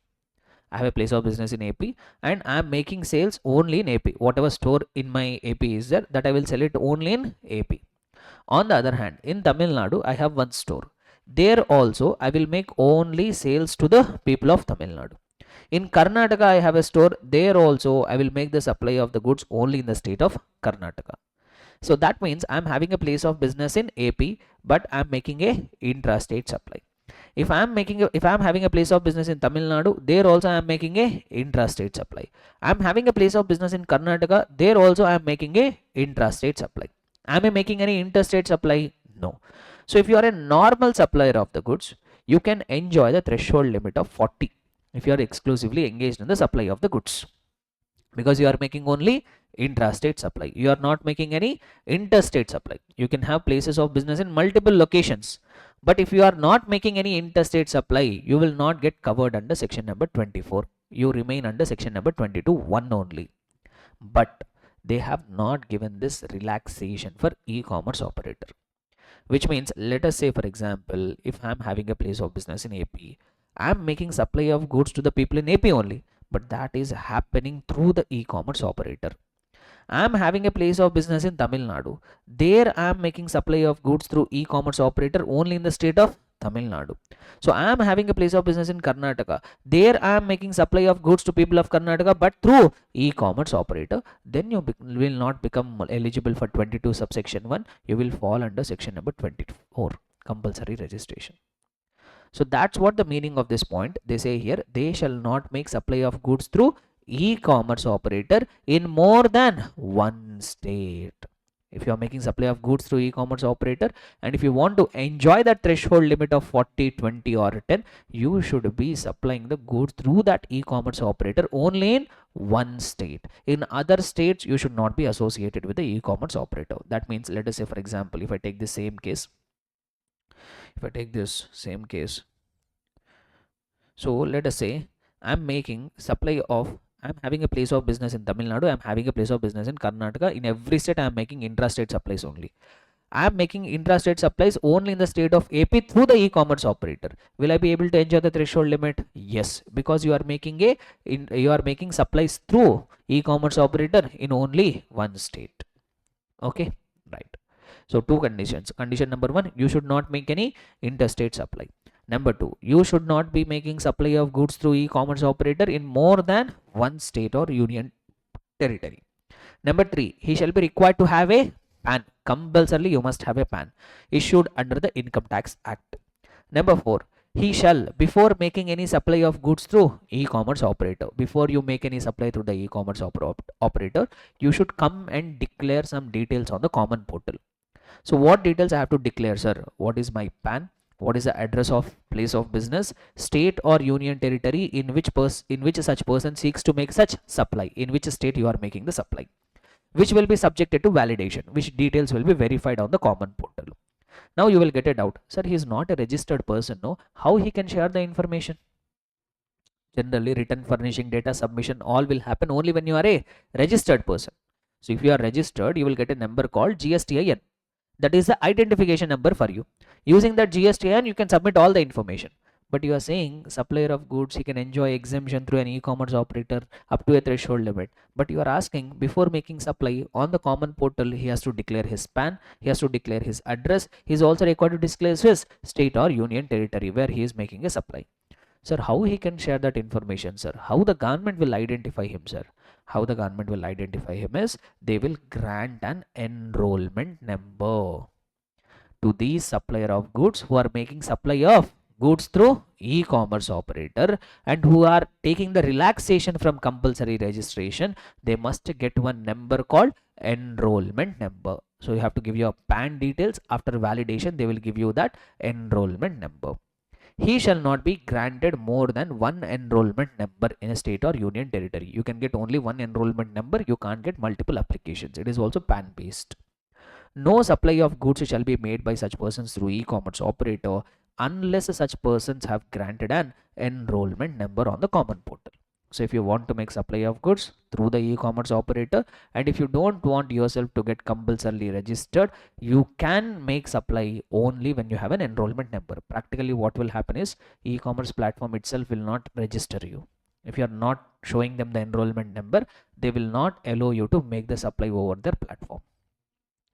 I have a place of business in AP and I am making sales only in AP. Whatever store in my AP is there, that I will sell it only in AP. On the other hand, in Tamil Nadu I have one store. There also I will make only sales to the people of Tamil Nadu. In Karnataka I have a store. There also I will make the supply of the goods only in the state of Karnataka. So that means I'm having a place of business in AP, but I'm making a intrastate supply. If I'm having a place of business in Tamil Nadu, there also I'm making a intrastate supply. I'm having a place of business in Karnataka, there also I'm making a intrastate supply. Am I making any interstate supply? No. So if you are a normal supplier of the goods, you can enjoy the threshold limit of 40 if you are exclusively engaged in the supply of the goods, because you are making only intrastate supply. You are not making any interstate supply. You can have places of business in multiple locations, but if you are not making any interstate supply, you will not get covered under section number 24. You remain under section number 22(1) only. But they have not given this relaxation for e-commerce operator, which means, let us say for example, if I am having a place of business in AP, I am making supply of goods to the people in AP only, but that is happening through the e-commerce operator. I am having a place of business in Tamil Nadu. There I am making supply of goods through e-commerce operator only in the state of Tamil Nadu. So I am having a place of business in Karnataka. There I am making supply of goods to people of Karnataka, but through e-commerce operator. Then you will not become eligible for 22 subsection 1. You will fall under section number 24, compulsory registration. So that's what the meaning of this point. They say here, they shall not make supply of goods through e-commerce operator in more than one state. If you are making supply of goods through e-commerce operator, and if you want to enjoy that threshold limit of 40, 20 or 10, you should be supplying the goods through that e-commerce operator only in one state. In other states, you should not be associated with the e-commerce operator. That means, let us say for example, if I take the same case, so let us say I'm making supply of, I'm having a place of business in Tamil Nadu, I'm having a place of business in Karnataka. In every state I'm making intrastate supplies only. I'm making intrastate supplies only in the state of AP through the e-commerce operator. Will I be able to enjoy the threshold limit? Yes, because you are making supplies through e-commerce operator in only one state. Okay, right. So two conditions. Condition number 1, you should not make any interstate supply. Number 2, you should not be making supply of goods through e-commerce operator in more than one state or union territory. Number 3, he shall be required to have a PAN. Compulsorily you must have a PAN issued under the Income Tax Act. Number 4, he shall, before making any supply of goods through e-commerce operator, before you make any supply through the e-commerce operator, you should come and declare some details on the common portal. So what details I have to declare, sir? What is my PAN? What is the address of place of business, state or union territory in which such person seeks to make such supply, in which state you are making the supply, which will be subjected to validation, which details will be verified on the common portal. Now you will get a doubt, sir, he is not a registered person, no? How he can share the information? Generally, return, furnishing, data submission, all will happen only when you are a registered person. So if you are registered, you will get a number called GSTIN. That is the identification number for you. Using that GSTIN, you can submit all the information. But you are saying supplier of goods, he can enjoy exemption through an e-commerce operator up to a threshold limit. But you are asking, before making supply on the common portal, he has to declare his PAN, he has to declare his address, he is also required to disclose his state or union territory where he is making a supply. Sir, how he can share that information, sir? How the government will identify him, sir? How the government will identify him is, they will grant an enrollment number to these supplier of goods who are making supply of goods through e-commerce operator and who are taking the relaxation from compulsory registration, they must get one number called enrollment number. So you have to give your PAN details. After validation, they will give you that enrollment number. He shall not be granted more than one enrollment number in a state or union territory. You can get only one enrollment number. You can't get multiple applications. It is also PAN based. No supply of goods shall be made by such persons through e-commerce operator unless such persons have granted an enrollment number on the common portal. So if you want to make supply of goods through the e-commerce operator, and if you don't want yourself to get compulsorily registered, you can make supply only when you have an enrollment number. Practically what will happen is e-commerce platform itself will not register you. If you are not showing them the enrollment number, they will not allow you to make the supply over their platform.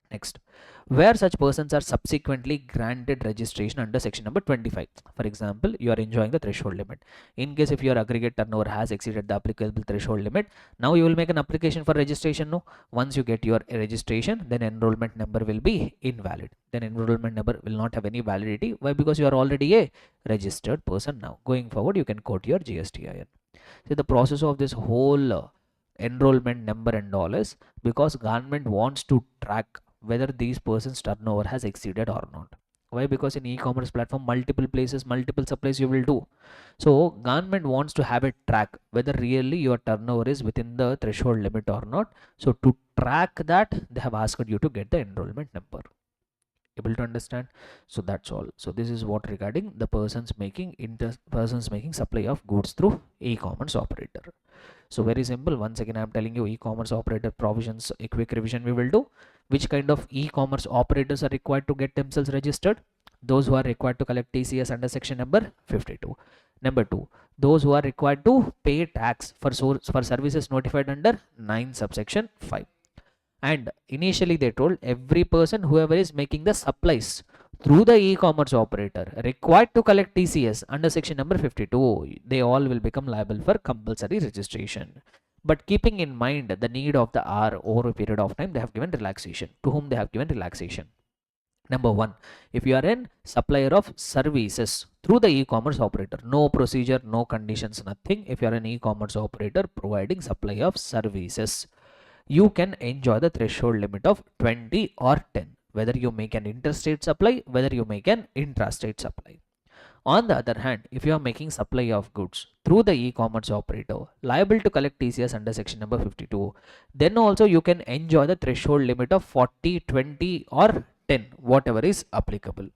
Next, where such persons are subsequently granted registration under section number 25. For example, you are enjoying the threshold limit. In case if your aggregate turnover has exceeded the applicable threshold limit, now you will make an application for registration. No, once you get your registration, then enrollment number will be invalid. Then enrollment number will not have any validity. Why? Because you are already a registered person now. Going forward, you can quote your GSTIN. See, the process of this whole enrollment number and all is because government wants to track whether these persons turnover has exceeded or not. Why? Because in e-commerce platform, multiple places, multiple supplies you will do. So government wants to have a track whether really your turnover is within the threshold limit or not. So to track that, they have asked you to get the enrollment number. Able to understand? So that's all. So this is what regarding the persons making supply of goods through e-commerce operator. So very simple. Once again, I am telling you e-commerce operator provisions, a quick revision we will do. Which kind of e-commerce operators are required to get themselves registered? Those who are required to collect TCS under section number 52. Number 2, those who are required to pay tax for services notified under 9 subsection 5. And initially they told every person whoever is making the supplies through the e-commerce operator required to collect TCS under section number 52, they all will become liable for compulsory registration. But keeping in mind the need of the hour over a period of time, they have given relaxation. To whom they have given relaxation? Number 1, if you are a supplier of services through the e-commerce operator, no procedure, no conditions, nothing. If you are an e-commerce operator providing supply of services, you can enjoy the threshold limit of 20 or 10, whether you make an interstate supply, whether you make an intrastate supply. On the other hand, if you are making supply of goods through the e-commerce operator liable to collect TCS under section number 52, then also you can enjoy the threshold limit of 40, 20 or 10, whatever is applicable.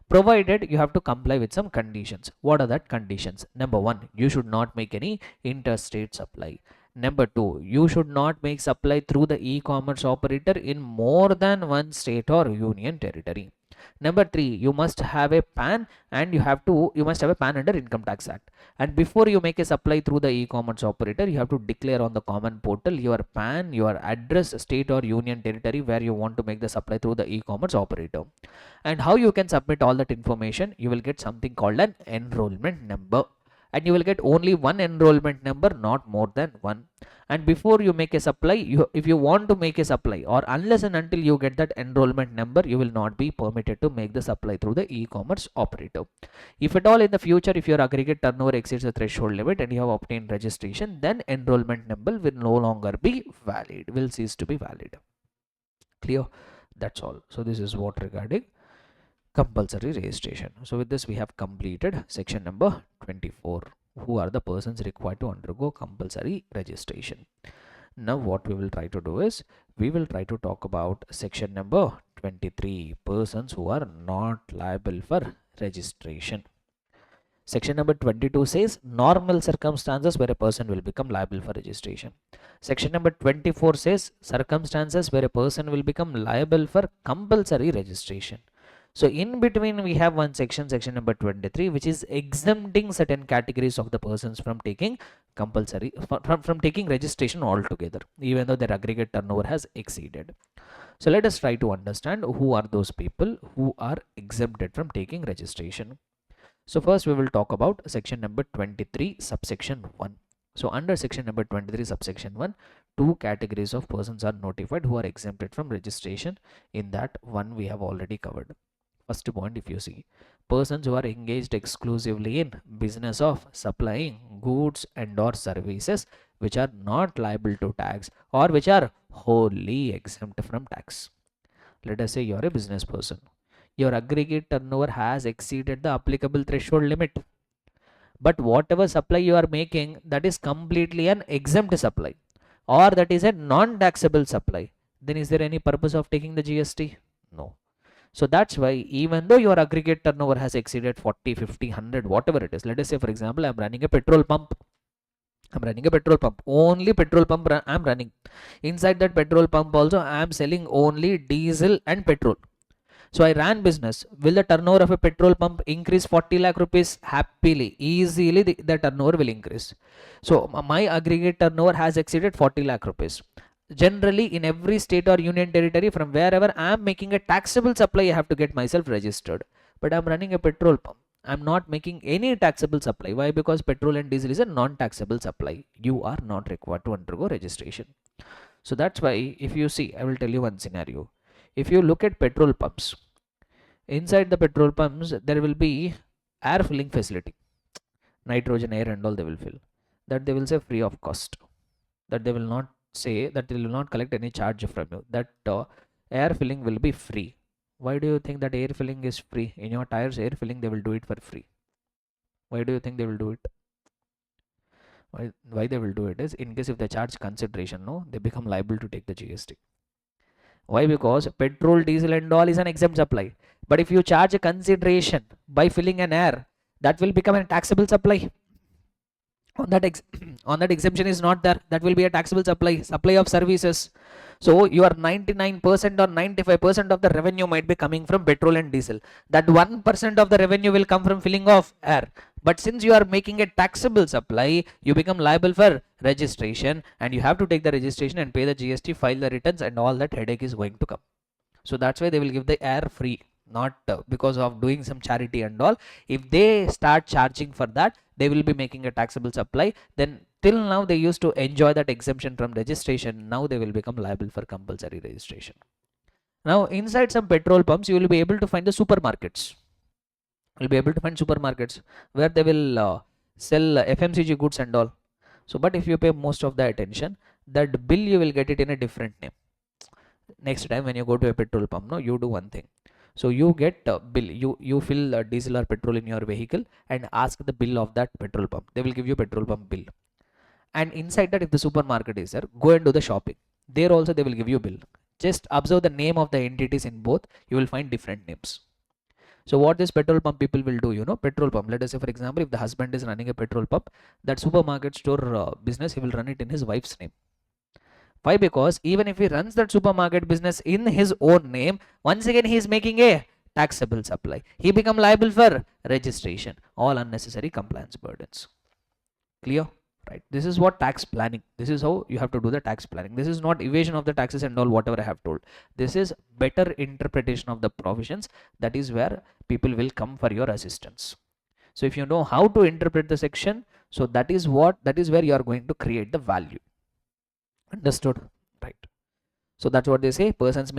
Provided you have to comply with some conditions. What are that conditions? Number 1, you should not make any interstate supply. Number 2, you should not make supply through the e-commerce operator in more than one state or union territory. Number 3, you must have a PAN and you must have a PAN under Income Tax Act. And before you make a supply through the e-commerce operator, you have to declare on the common portal your PAN, your address, state or union territory where you want to make the supply through the e-commerce operator. And how you can submit all that information? You will get something called an enrollment number. And you will get only one enrollment number, not more than one. And before you make a supply, if you want to make a supply, or unless and until you get that enrollment number, you will not be permitted to make the supply through the e-commerce operator. If at all in the future, if your aggregate turnover exceeds the threshold limit and you have obtained registration, then enrollment number will no longer be valid, will cease to be valid. Clear? That's all. So this is what regarding compulsory registration. So with this we have completed section number 24. Who are the persons required to undergo compulsory registration? Now what we will try to do is we will try to talk about section number 23, persons who are not liable for registration. Section number 22 says normal circumstances where a person will become liable for registration. Section number 24 says circumstances where a person will become liable for compulsory registration. So in between we have one section number 23, which is exempting certain categories of the persons from taking compulsory, from taking registration altogether, even though their aggregate turnover has exceeded. So let us try to understand who are those people who are exempted from taking registration. So first we will talk about section number 23 subsection 1. So under section number 23 subsection 1, two categories of persons are notified who are exempted from registration. In that one we have already covered. First point, if you see, persons who are engaged exclusively in business of supplying goods and or services which are not liable to tax or which are wholly exempt from tax. Let us say you are a business person. Your aggregate turnover has exceeded the applicable threshold limit. But whatever supply you are making, that is completely an exempt supply or that is a non-taxable supply. Then is there any purpose of taking the GST? No. So that's why even though your aggregate turnover has exceeded 40, 50, 100, whatever it is, let us say for example, I'm running a petrol pump. Only petrol pump I'm running. Inside that petrol pump also I'm selling only diesel and petrol. So I ran business. Will the turnover of a petrol pump increase 40 lakh rupees? Happily, easily the turnover will increase. So my aggregate turnover has exceeded 40 lakh rupees. Generally, in every state or union territory, from wherever I am making a taxable supply, I have to get myself registered. But I am running a petrol pump. I am not making any taxable supply. Why? Because petrol and diesel is a non-taxable supply. You are not required to undergo registration. So that's why, if you see, I will tell you one scenario. If you look at petrol pumps, inside the petrol pumps there will be air filling facility, nitrogen, air and all they will fill. That they will say free of cost. That they will not say that they will not collect any charge from you. That air filling will be free. Why do you think that air filling is free? In your tires, air filling they will do it for free. Why do you think they will do it? Why they will do it is in case if they charge consideration, no, they become liable to take the GST. Why? Because petrol, diesel and all is an exempt supply. But if you charge a consideration by filling an air, that will become a taxable supply. On that on that exemption is not there, that will be a taxable supply of services. So your 99% or 95% of the revenue might be coming from petrol and diesel. That 1% of the revenue will come from filling of air. But since you are making a taxable supply, you become liable for registration, and you have to take the registration and pay the GST, file the returns, and all that headache is going to come. So that's why they will give the air free, not because of doing some charity and all. If they start charging for that, they will be making a taxable supply. Then till now they used to enjoy that exemption from registration. Now they will become liable for compulsory registration. Now inside some petrol pumps, you will be able to find the supermarkets. You'll be able to find supermarkets where they will sell FMCG goods and all. So, but if you pay most of the attention, that bill you will get it in a different name. Next time when you go to a petrol pump, no, you do one thing. So you get a bill, you fill diesel or petrol in your vehicle and ask the bill of that petrol pump. They will give you petrol pump bill. And inside that, if the supermarket is there, go and do the shopping. There also they will give you bill. Just observe the name of the entities in both, you will find different names. So what this petrol pump people will do, petrol pump, let us say for example, if the husband is running a petrol pump, that supermarket store business, he will run it in his wife's name. Why? Because even if he runs that supermarket business in his own name, once again he is making a taxable supply. He become liable for registration. All unnecessary compliance burdens. Clear? Right. This is what tax planning. This is how you have to do the tax planning. This is not evasion of the taxes and all whatever I have told. This is better interpretation of the provisions. That is where people will come for your assistance. So if you know how to interpret the section, so that is where you are going to create the value. Understood? Right. So that's what they say. Persons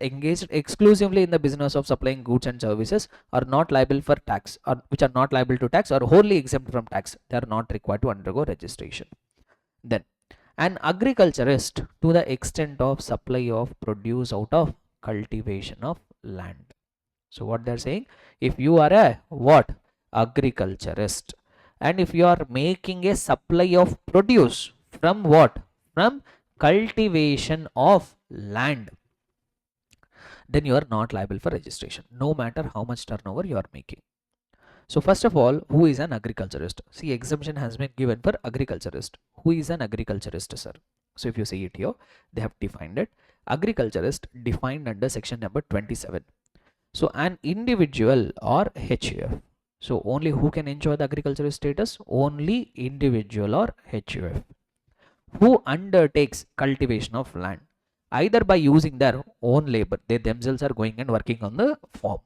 engaged exclusively in the business of supplying goods and services are not liable for tax, or which are not liable to tax or wholly exempt from tax. They are not required to undergo registration. Then an agriculturist to the extent of supply of produce out of cultivation of land. So what they're saying, if you are a what? Agriculturist, and if you are making a supply of produce from what? From cultivation of land, then you are not liable for registration, no matter how much turnover you are making. So first of all, who is an agriculturist? See, exemption has been given for agriculturist. Who is an agriculturist, sir? So if you see it here, they have defined it. Agriculturist defined under section number 27. So an individual or HUF. So only who can enjoy the agriculturist status? Only individual or HUF who undertakes cultivation of land, either by using their own labor, they themselves are going and working on the farm,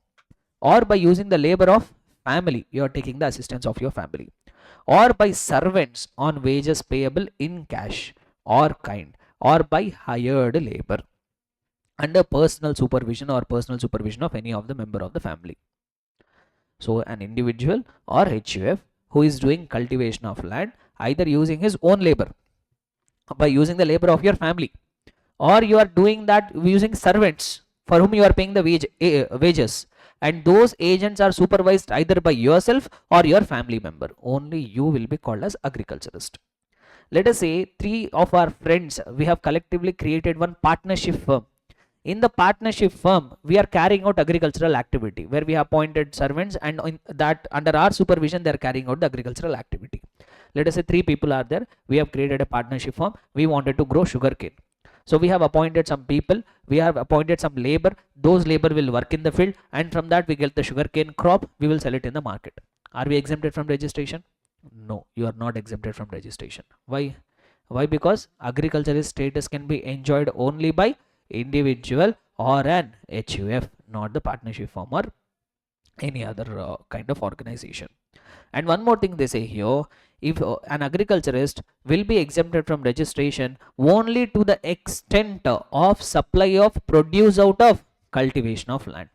or by using the labor of family, you are taking the assistance of your family, or by servants on wages payable in cash or kind, or by hired labor. under personal supervision or personal supervision of any of the member of the family. So an individual or HUF who is doing cultivation of land either using his own labor, by using the labor of your family, or you are doing that using servants for whom you are paying the wages, and those agents are supervised either by yourself or your family member, only you will be called as agriculturist. Let us say three of our friends, we have collectively created one partnership firm. In the partnership firm, we are carrying out agricultural activity where we have appointed servants, and in that under our supervision they are carrying out the agricultural activity. Let us say three people are there, we have created a partnership firm, we wanted to grow sugarcane. So we have appointed some people, we have appointed some labor, those labor will work in the field, and from that we get the sugarcane crop, we will sell it in the market. Are we exempted from registration? No, you are not exempted from registration. Why? Why? Because agriculturist status can be enjoyed only by individual or an HUF, not the partnership firm or any other kind of organization. And one more thing they say here, if an agriculturist will be exempted from registration only to the extent of supply of produce out of cultivation of land.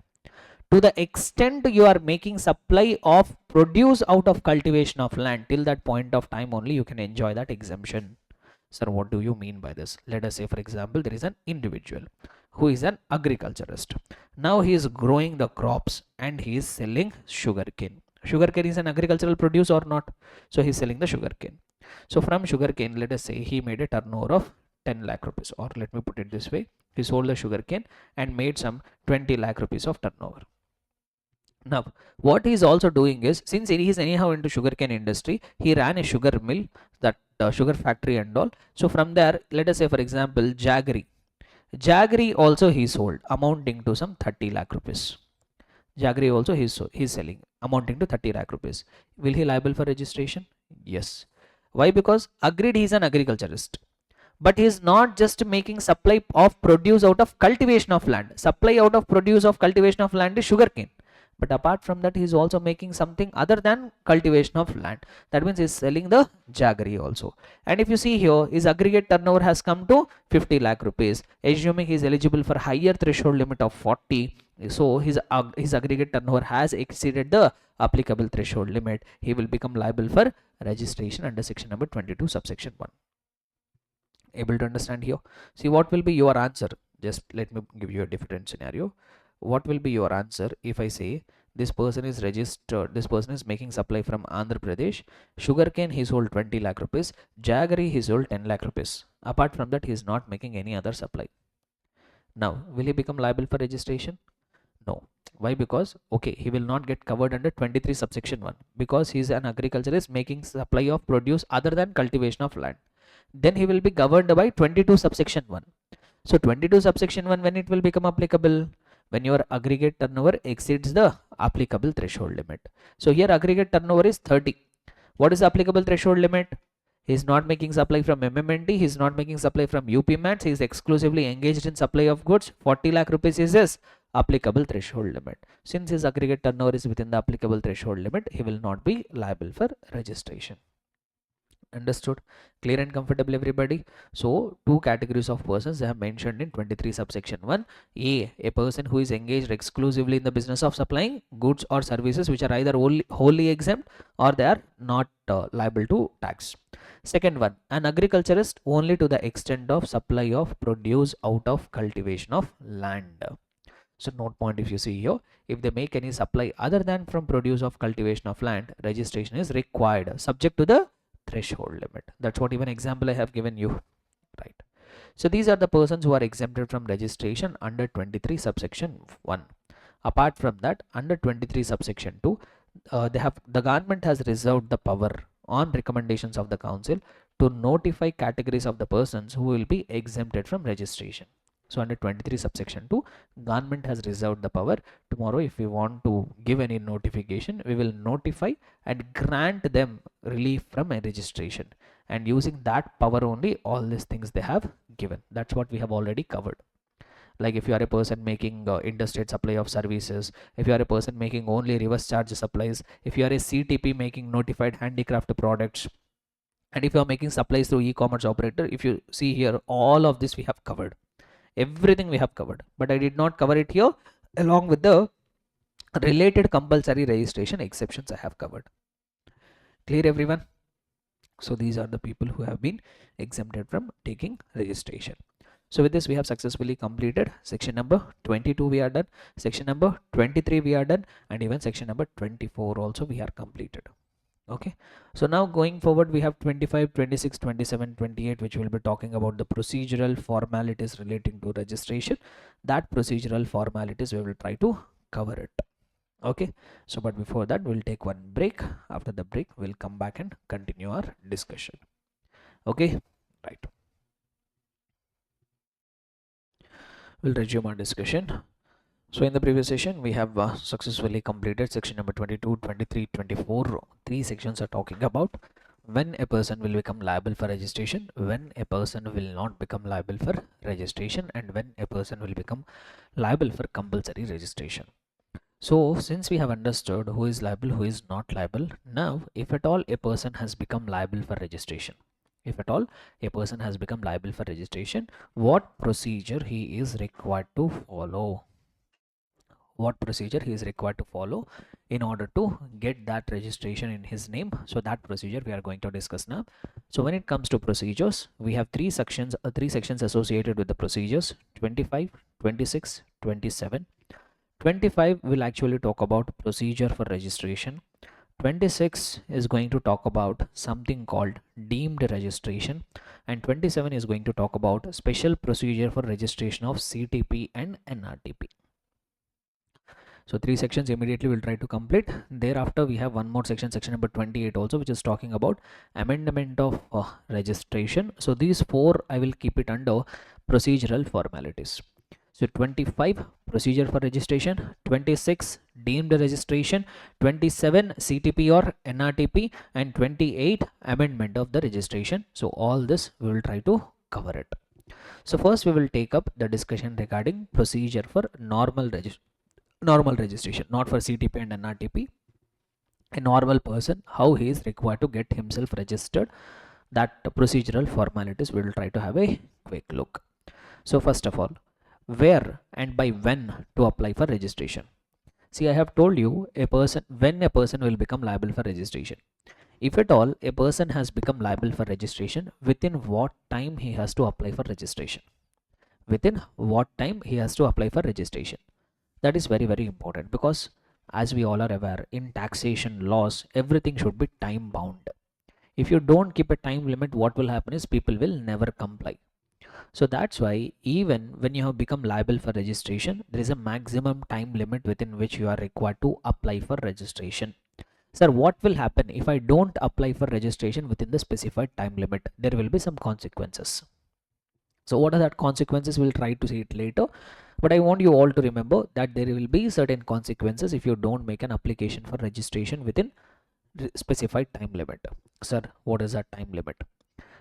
To the extent you are making supply of produce out of cultivation of land, till that point of time only you can enjoy that exemption. Sir, what do you mean by this? Let us say, for example, there is an individual who is an agriculturist. Now he is growing the crops and he is selling sugarcane. Sugarcane is an agricultural produce or not? So he is selling the sugarcane. So from sugarcane, let us say he made a turnover of 10 lakh rupees, or let me put it this way, he sold the sugarcane and made some 20 lakh rupees of turnover. Now what he is also doing is, since he is anyhow into sugarcane industry, he ran a sugar mill, that sugar factory and all. So from there, let us say for example jaggery also he sold amounting to some 30 lakh rupees. Jaggery also he is selling amounting to 30 lakh rupees. Will he liable for registration? Yes. Why? Because agreed he is an agriculturist, but he is not just making supply of produce out of cultivation of land. Supply out of produce of cultivation of land is sugarcane, but apart from that he is also making something other than cultivation of land. That means he is selling the jaggery also. And if you see here, his aggregate turnover has come to 50 lakh rupees, assuming he is eligible for higher threshold limit of 40. So his aggregate turnover has exceeded the applicable threshold limit, he will become liable for registration under section number 22 subsection 1. Able to understand here? See, what will be your answer? Just let me give you a different scenario. What will be your answer if I say this person is registered, this person is making supply from Andhra Pradesh, sugarcane he sold 20 lakh rupees, jaggery he sold 10 lakh rupees. Apart from that, he is not making any other supply. Now, will he become liable for registration? No. Why? Because okay, he will not get covered under 23 subsection 1 because he is an agriculturist making supply of produce other than cultivation of land. Then he will be governed by 22 subsection 1. So 22 subsection 1, when it will become applicable? When your aggregate turnover exceeds the applicable threshold limit. So here aggregate turnover is 30. What is the applicable threshold limit? He is not making supply from MMND, he is not making supply from UP Mats, he is exclusively engaged in supply of goods. 40 lakh rupees is his applicable threshold limit. Since his aggregate turnover is within the applicable threshold limit, he will not be liable for registration. Understood? Clear and comfortable, everybody? So two categories of persons they have mentioned in 23 subsection 1. A person who is engaged exclusively in the business of supplying goods or services which are either wholly exempt or they are not liable to tax. Second one, an agriculturist only to the extent of supply of produce out of cultivation of land. So note point, if you see here, if they make any supply other than from produce of cultivation of land, registration is required subject to the threshold limit. That's what even example I have given you, right? So these are the persons who are exempted from registration under 23 subsection 1. Apart from that, under 23 subsection 2, the government has reserved the power on recommendations of the council to notify categories of the persons who will be exempted from registration. So under 23 subsection 2, government has reserved the power. Tomorrow if we want to give any notification, we will notify and grant them relief from a registration, and using that power only all these things they have given. That's what we have already covered. Like if you are a person making interstate supply of services, if you are a person making only reverse charge supplies, if you are a CTP making notified handicraft products, and if you are making supplies through e-commerce operator, if you see here, all of this we have covered. Everything we have covered, but I did not cover it here. Along with the related compulsory registration exceptions I have covered. Clear everyone? So these are the people who have been exempted from taking registration. So with this we have successfully completed section number 22, we are done. Section number 23 we are done, and even section number 24 also we are completed. Okay, so now going forward we have 25, 26, 27, 28, which will be talking about the procedural formalities relating to registration. That procedural formalities we will try to cover it. Okay, so but before that we'll take one break. After the break we'll come back and continue our discussion. Okay, right, we'll resume our discussion. So in the previous session we have successfully completed section number 22, 23, 24. Three sections are talking about when a person will become liable for registration, when a person will not become liable for registration, and when a person will become liable for compulsory registration. So since we have understood who is liable, who is not liable, now if at all a person has become liable for registration, if at all a person has become liable for registration, what procedure he is required to follow? What procedure he is required to follow in order to get that registration in his name? So that procedure we are going to discuss now. So when it comes to procedures, we have three sections associated with the procedures: 25, 26, 27. 25 will actually talk about procedure for registration. 26 is going to talk about something called deemed registration, and 27 is going to talk about special procedure for registration of CTP and NRTP. So three sections immediately we'll try to complete. Thereafter we have one more section, section number 28 also, which is talking about amendment of registration. So these four I will keep it under procedural formalities. So 25 procedure for registration, 26 deemed registration, 27 CTP or NRTP, and 28 amendment of the registration. So all this we will try to cover it. So first we will take up the discussion regarding procedure for normal registration, not for CTP and NRTP. A normal person, how he is required to get himself registered, that procedural formalities we will try to have a quick look. So first of all, where and by when to apply for registration. See, I have told you when a person will become liable for registration. If at all a person has become liable for registration, within what time he has to apply for registration? Within what time he has to apply for registration? That is very, very important, because as we all are aware, in taxation laws everything should be time bound. If you don't keep a time limit, what will happen is people will never comply. So that's why even when you have become liable for registration, there is a maximum time limit within which you are required to apply for registration. Sir, what will happen if I don't apply for registration within the specified time limit? There will be some consequences. So what are that consequences? We'll try to see it later, but I want you all to remember that there will be certain consequences if you don't make an application for registration within specified time limit. Sir, what is that time limit?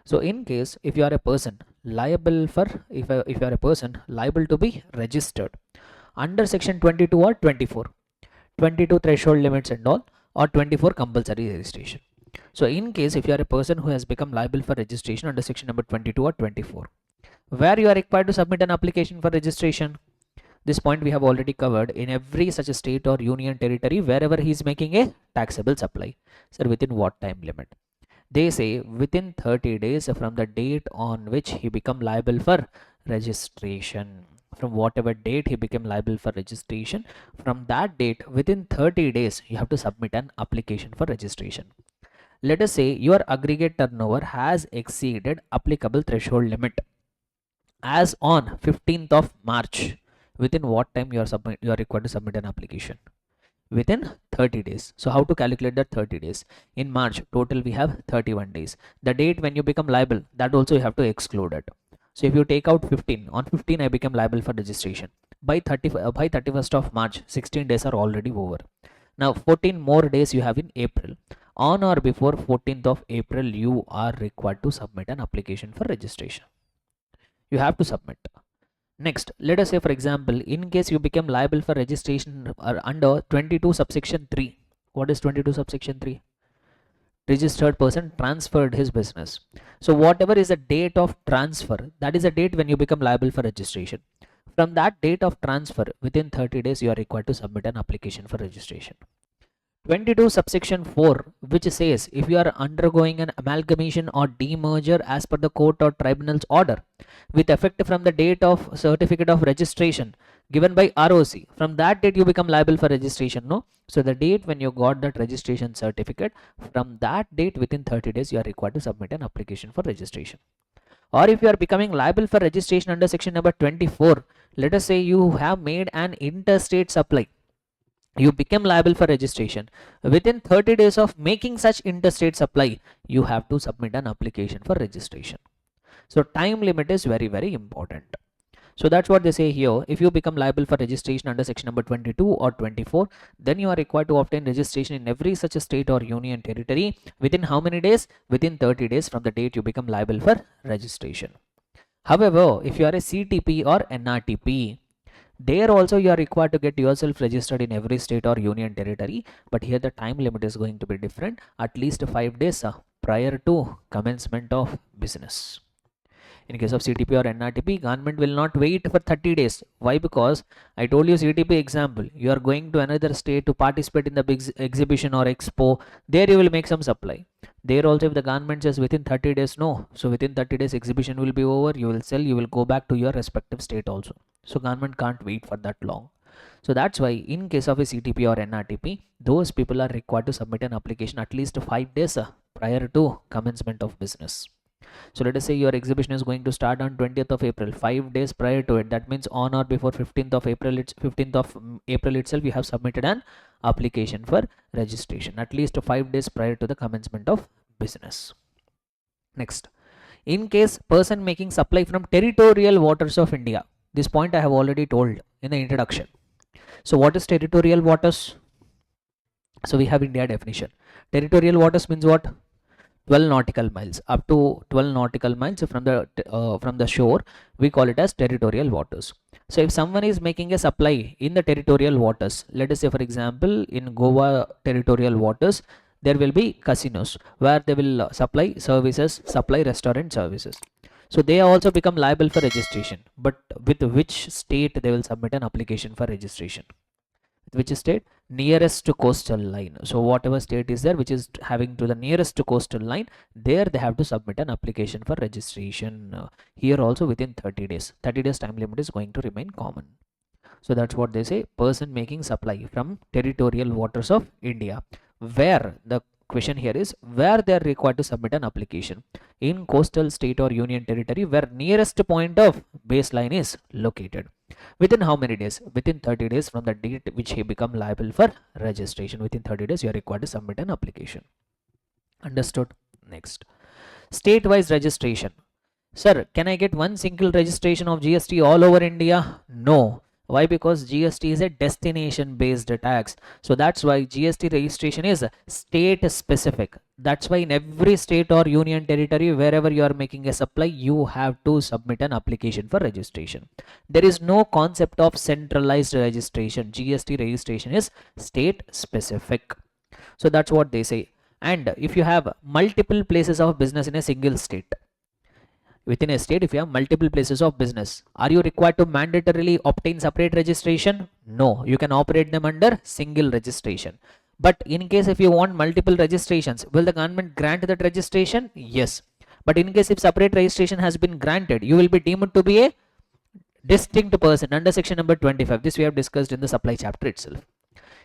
So in case if you are a person liable for if you are a person liable to be registered under section 22 or 24, 22 threshold limits and all, or 24 compulsory registration. So in case if you are a person who has become liable for registration under section number 22 or 24, where you are required to submit an application for registration, this point we have already covered. In every such a state or union territory, wherever he is making a taxable supply. Sir, within what time limit? They say within 30 days from the date on which he become liable for registration. From whatever date he became liable for registration, from that date within 30 days you have to submit an application for registration. Let us say your aggregate turnover has exceeded applicable threshold limit as on 15th of March. Within what time you are required to submit an application? Within 30 days. So how to calculate that 30 days? In March total we have 31 days. The date when you become liable, that also you have to exclude it. So if you take out 15, on 15 I become liable for registration. By 31st of March, 16 days are already over. Now 14 more days you have in April. On or before 14th of April you are required to submit an application for registration. You have to submit. Next, let us say for example, in case you become liable for registration under 22 subsection 3. What is 22 subsection 3? registered person transferred his business. So whatever is the date of transfer, that is the date when you become liable for registration. From that date of transfer, within 30 days, you are required to submit an application for registration. 22 subsection 4, which says if you are undergoing an amalgamation or demerger as per the court or tribunal's order with effect from the date of certificate of registration given by ROC, from that date you become liable for registration. No, so the date when you got that registration certificate, from that date within 30 days you are required to submit an application for registration. Or if you are becoming liable for registration under section number 24, let us say you have made an interstate supply, you become liable for registration. Within 30 days of making such interstate supply, you have to submit an application for registration. So time limit is very, very important. So that's what they say here. If you become liable for registration under section number 22 or 24, then you are required to obtain registration in every such a state or union territory within how many days? Within 30 days from the date you become liable for registration. However, if you are a CTP or NRTP, there also you are required to get yourself registered in every state or union territory, but here the time limit is going to be different, at least 5 days prior to commencement of business. In case of CTP or NRTP, government will not wait for 30 days. Why? Because I told you CTP example, you are going to another state to participate in the big exhibition or expo, there you will make some supply. There also if the government says within 30 days, no, so within 30 days exhibition will be over, you will sell, you will go back to your respective state also. So government can't wait for that long. So that's why in case of a CTP or NRTP, those people are required to submit an application at least 5 days prior to commencement of business. So let us say your exhibition is going to start on 20th of April, 5 days prior to it. That means on or before 15th of April, it's 15th of April itself, you have submitted an application for registration, at least 5 days prior to the commencement of business. Next, in case person making supply from territorial waters of India, this point I have already told in the introduction. So what is territorial waters? So we have India definition. Territorial waters means what? 12 nautical miles, up to 12 nautical miles from the shore, we call it as territorial waters. So if someone is making a supply in the territorial waters, let us say for example in Goa territorial waters, there will be casinos where they will supply services, supply restaurant services. So they also become liable for registration, but with which state they will submit an application for registration? Which state? Nearest to coastal line. So whatever state is there which is having to the nearest to coastal line, there they have to submit an application for registration. Here also within 30 days. 30 days time limit is going to remain common. So that's what they say, person making supply from territorial waters of India, where the question here is where they are required to submit an application in coastal state or union territory where nearest point of baseline is located. Within how many days? Within 30 days from the date which he become liable for registration. Within 30 days you are required to submit an application. Understood? Next, state-wise registration. Sir, can I get one single registration of GST all over India? No. Why? Because GST is a destination based tax. So that's why GST registration is state specific. That's why in every state or union territory, wherever you are making a supply, you have to submit an application for registration. There is no concept of centralized registration. GST registration is state specific. So that's what they say. And if you have multiple places of business in a single state, within a state, if you have multiple places of business, are you required to mandatorily obtain separate registration? No, you can operate them under single registration. But in case if you want multiple registrations, will the government grant that registration? Yes. But in case if separate registration has been granted, you will be deemed to be a distinct person under section number 25. This we have discussed in the supply chapter itself.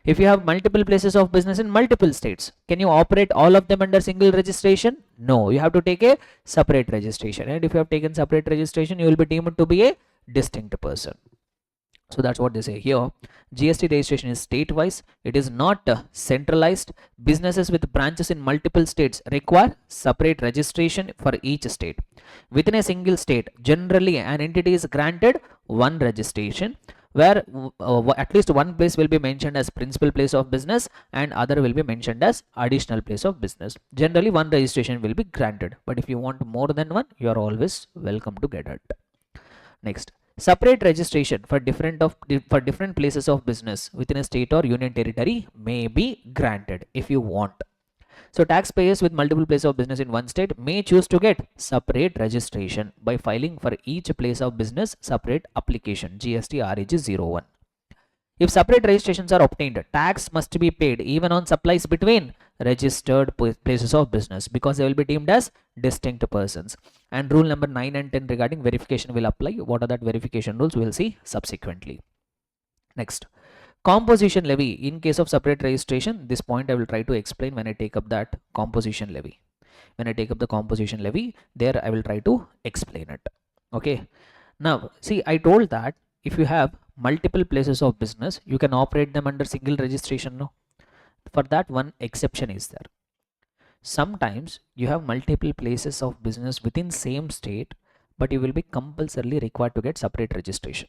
If you have multiple places of business in multiple states, can you operate all of them under single registration? No, you have to take a separate registration. And if you have taken separate registration, you will be deemed to be a distinct person. So that's what they say here. GST registration is state-wise. It is not centralized. Businesses with branches in multiple states require separate registration for each state. Within a single state, generally an entity is granted one registration, where at least one place will be mentioned as principal place of business and other will be mentioned as additional place of business. Generally one registration will be granted, but if you want more than one, you are always welcome to get it. Next, separate registration for different places of business within a state or union territory may be granted if you want. So taxpayers with multiple places of business in one state may choose to get separate registration by filing for each place of business separate application GST REG 01. If separate registrations are obtained, tax must be paid even on supplies between registered places of business because they will be deemed as distinct persons. And rule number 9 and 10 regarding verification will apply. What are that verification rules? We will see subsequently. Next, composition levy in case of separate registration. This point I will try to explain when I take up that composition levy. When I take up the composition levy, there I will try to explain it. Okay. Now, see, I told that if you have multiple places of business, you can operate them under single registration. No, for that one exception is there. Sometimes you have multiple places of business within same state, but you will be compulsorily required to get separate registration.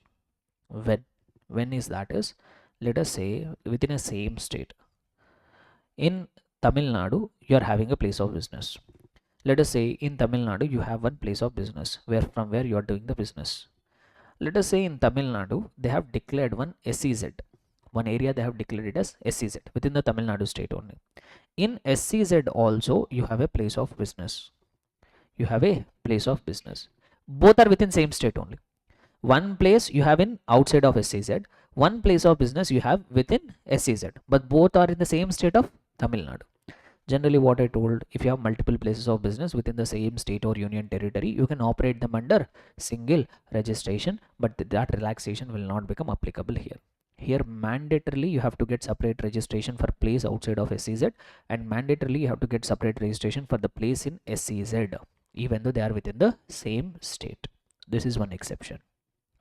When is that is, let us say within a same state. In Tamil Nadu, you are having a place of business. Let us say in Tamil Nadu, you have one place of business from where you are doing the business. Let us say in Tamil Nadu, they have declared one SEZ. One area they have declared it as SEZ within the Tamil Nadu state only. In SEZ also, you have a place of business. You have a place of business. Both are within same state only. One place you have in outside of SEZ. One place of business you have within SEZ. But both are in the same state of Tamil Nadu. Generally what I told, if you have multiple places of business within the same state or union territory, you can operate them under single registration, but that relaxation will not become applicable here. Here mandatorily you have to get separate registration for place outside of SEZ, and mandatorily you have to get separate registration for the place in SEZ, even though they are within the same state. This is one exception.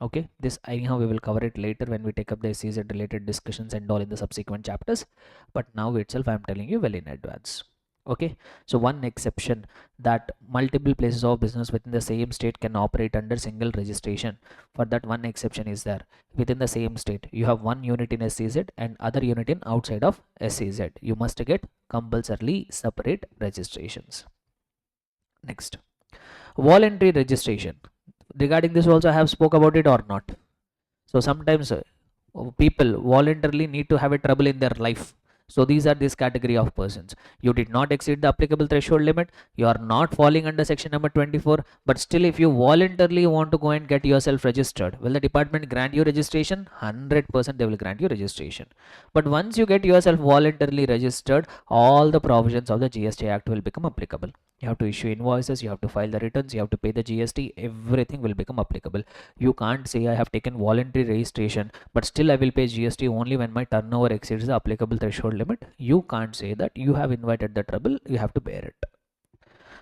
Okay, this anyhow we will cover it later when we take up the SEZ related discussions and all in the subsequent chapters, but now itself I am telling you well in advance. Okay, so one exception, that multiple places of business within the same state can operate under single registration. For that one exception is there. Within the same state you have one unit in SEZ and other unit in outside of SEZ. You must get compulsorily separate registrations. Next, voluntary registration. Regarding this also I have spoke about it or not. So sometimes people voluntarily need to have a trouble in their life. So these are this category of persons. You did not exceed the applicable threshold limit. You are not falling under section number 24. But still, if you voluntarily want to go and get yourself registered, will the department grant you registration? 100% they will grant you registration. But once you get yourself voluntarily registered, all the provisions of the GST Act will become applicable. You have to issue invoices, you have to file the returns, you have to pay the GST, everything will become applicable. You can't say I have taken voluntary registration, but still I will pay GST only when my turnover exceeds the applicable threshold limit. You can't say that. You have invited the trouble, you have to bear it.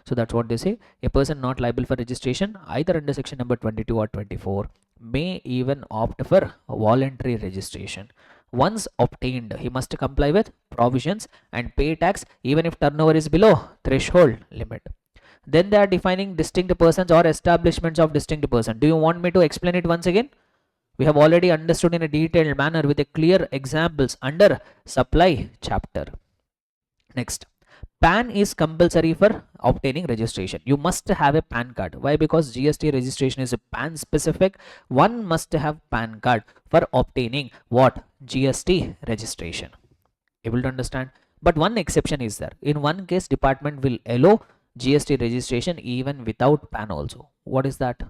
So that's what they say. A person not liable for registration either under section number 22 or 24 may even opt for voluntary registration. Once obtained, he must comply with provisions and pay tax even if turnover is below threshold limit. Then they are defining distinct persons or establishments of distinct person. Do you want me to explain it once again? We have already understood in a detailed manner with a clear examples under supply chapter. Next, PAN is compulsory for obtaining registration. You must have a PAN card. Why? Because GST registration is a PAN specific. One must have PAN card for obtaining what? GST registration. Able to understand? But one exception is there. In one case, department will allow GST registration even without PAN also. What is that?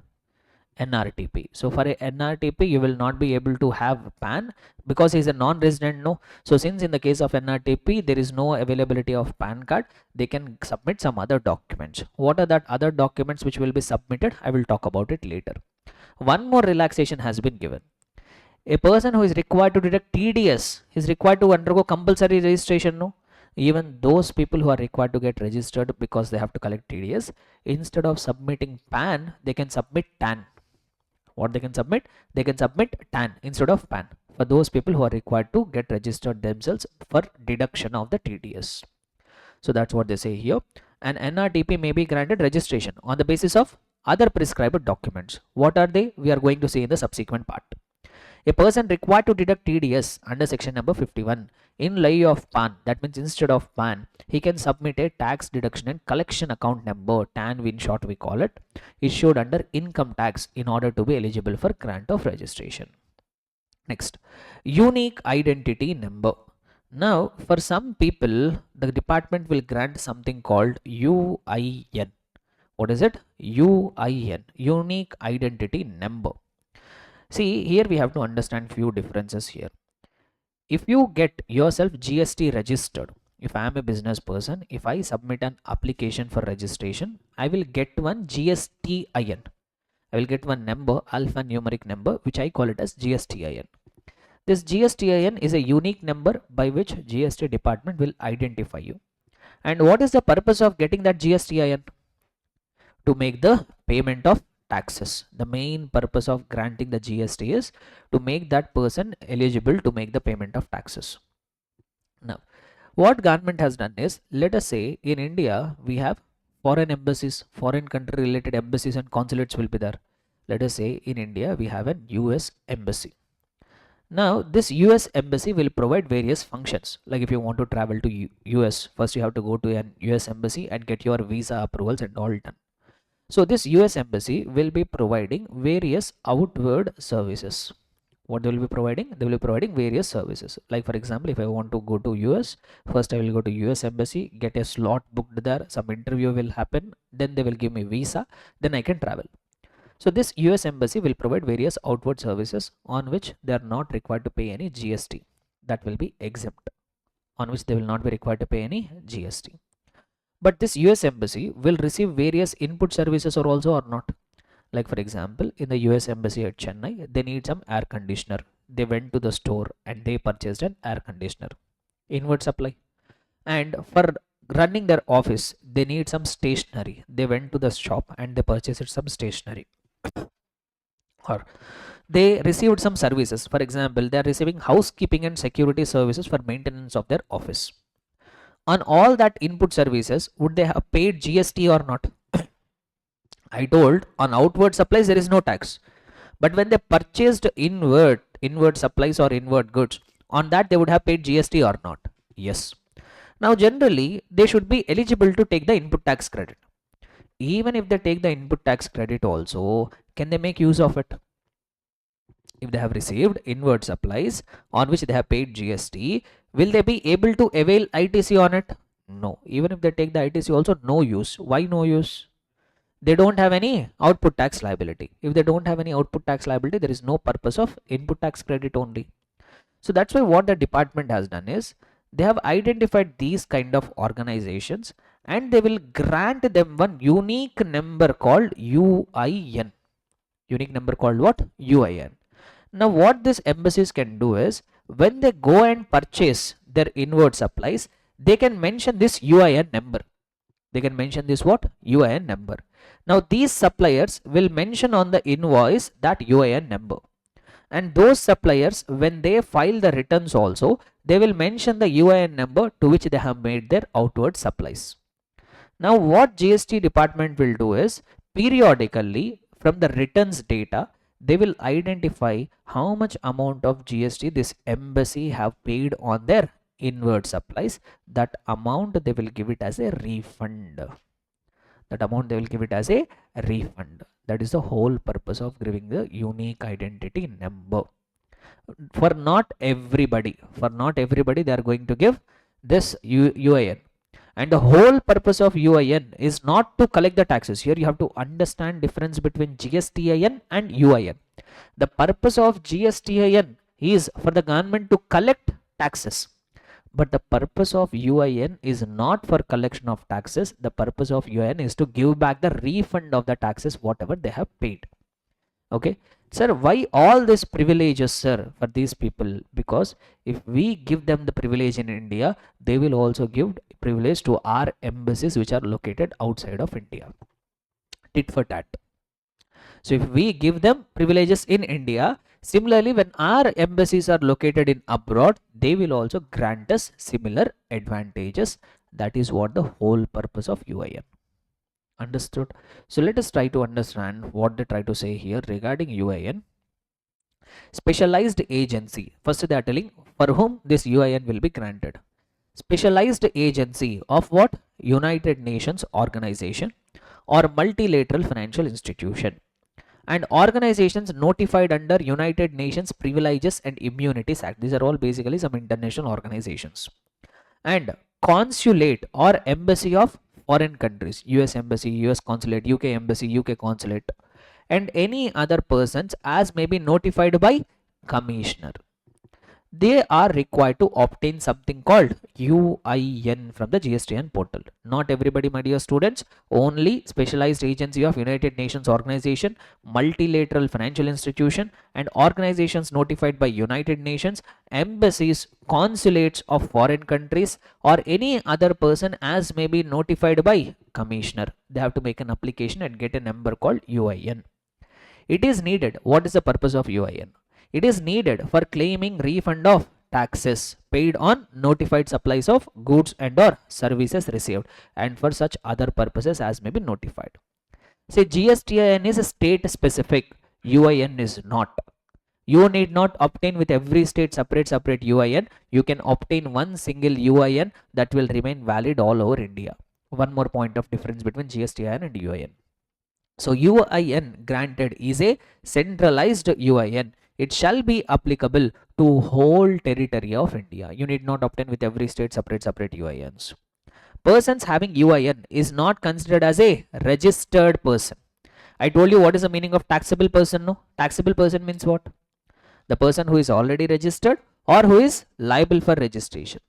NRTP. So for a NRTP, you will not be able to have PAN because he is a non-resident. No. So since in the case of NRTP, there is no availability of PAN card, they can submit some other documents. What are that other documents which will be submitted? I will talk about it later. One more relaxation has been given. A person who is required to deduct TDS is required to undergo compulsory registration. No. Even those people who are required to get registered because they have to collect TDS, instead of submitting PAN, they can submit TAN. What they can submit? They can submit TAN instead of PAN for those people who are required to get registered themselves for deduction of the TDS. So that's what they say here. An NRTP may be granted registration on the basis of other prescribed documents. What are they? We are going to see in the subsequent part. A person required to deduct TDS under section number 51 in lieu of PAN, that means instead of PAN, he can submit a tax deduction and collection account number, TAN in short we call it, issued under income tax in order to be eligible for grant of registration. Next, unique identity number. Now, for some people, the department will grant something called UIN. What is it? UIN, Unique Identity Number. See, here we have to understand few differences here. If you get yourself GST registered, if I am a business person, if I submit an application for registration, I will get one GSTIN. I will get one number, alphanumeric number, which I call it as GSTIN. This GSTIN is a unique number by which GST department will identify you. And what is the purpose of getting that GSTIN? To make the payment of taxes. The main purpose of granting the GST is to make that person eligible to make the payment of taxes. Now, what government has done is, let us say in India we have foreign embassies, foreign country related embassies and consulates will be there. Let us say in India we have an US embassy. Now this US embassy will provide various functions. Like if you want to travel to US, first you have to go to an US embassy and get your visa approvals and all done. So this US embassy will be providing various outward services. What they will be providing? They will be providing various services. Like for example, if I want to go to US, first I will go to US embassy, get a slot booked there, some interview will happen, then they will give me visa, then I can travel. So this US embassy will provide various outward services on which they are not required to pay any GST. That will be exempt, on which they will not be required to pay any GST. But this US embassy will receive various input services or also or not. Like for example, in the US embassy at Chennai, they need some air conditioner. They went to the store and they purchased an air conditioner. Inward supply. And for running their office, they need some stationery. They went to the shop and they purchased some stationery. Or they received some services. For example, they are receiving housekeeping and security services for maintenance of their office. On all that input services, would they have paid GST or not? I told on outward supplies there is no tax, but when they purchased inward supplies or inward goods, on that they would have paid GST or not? Yes. Now generally they should be eligible to take the input tax credit. Even if they take the input tax credit also, can they make use of it? If they have received inward supplies on which they have paid GST, will they be able to avail ITC on it? No. Even if they take the ITC also, no use. Why no use? They don't have any output tax liability. If they don't have any output tax liability, there is no purpose of input tax credit only. So that's why what the department has done is, they have identified these kind of organizations and they will grant them one unique number called UIN. Unique number called what? UIN. Now what these embassies can do is, when they go and purchase their inward supplies, they can mention this UIN number. They can mention this what? UIN number. Now these suppliers will mention on the invoice that UIN number. And those suppliers, when they file the returns also, they will mention the UIN number to which they have made their outward supplies. Now what GST department will do is, periodically from the returns data, they will identify how much amount of GST this embassy have paid on their inward supplies. That amount they will give it as a refund. That amount they will give it as a refund. That is the whole purpose of giving the unique identity number. For not everybody, they are going to give this UIN. And the whole purpose of UIN is not to collect the taxes. Here you have to understand difference between GSTIN and UIN. The purpose of GSTIN is for the government to collect taxes. But the purpose of UIN is not for collection of taxes. The purpose of UIN is to give back the refund of the taxes whatever they have paid. Okay. Sir, why all these privileges, sir, for these people? Because if we give them the privilege in India, they will also give privilege to our embassies which are located outside of India. Tit for tat. So if we give them privileges in India, similarly when our embassies are located in abroad, they will also grant us similar advantages. That is what the whole purpose of UIN. Understood? So let us try to understand what they try to say here regarding UIN. Specialized agency. First they are telling for whom this UIN will be granted. Specialized agency of what? United Nations organization or multilateral financial institution. and organizations notified under United Nations Privileges and Immunities Act. These are all basically some international organizations. And consulate or embassy of foreign countries, US embassy, US consulate, UK embassy, UK consulate, and any other persons as may be notified by commissioner. They are required to obtain something called UIN from the GSTN portal. Not everybody, my dear students, only specialized agency of United Nations organization, multilateral financial institution, and organizations notified by United Nations, embassies, consulates of foreign countries, or any other person as may be notified by commissioner. They have to make an application and get a number called UIN. It is needed. What is the purpose of UIN? It is needed for claiming refund of taxes paid on notified supplies of goods and or services received, and for such other purposes as may be notified. Say GSTIN is state specific, UIN is not. You need not obtain with every state separate UIN. You can obtain one single UIN that will remain valid all over India. One more point of difference between GSTIN and UIN. So UIN granted is a centralized UIN. It shall be applicable to whole territory of India. You need not obtain with every state separate UINs. Persons having UIN is not considered as a registered person. I told you what is the meaning of taxable person, no? Taxable person means what? The person who is already registered or who is liable for registration.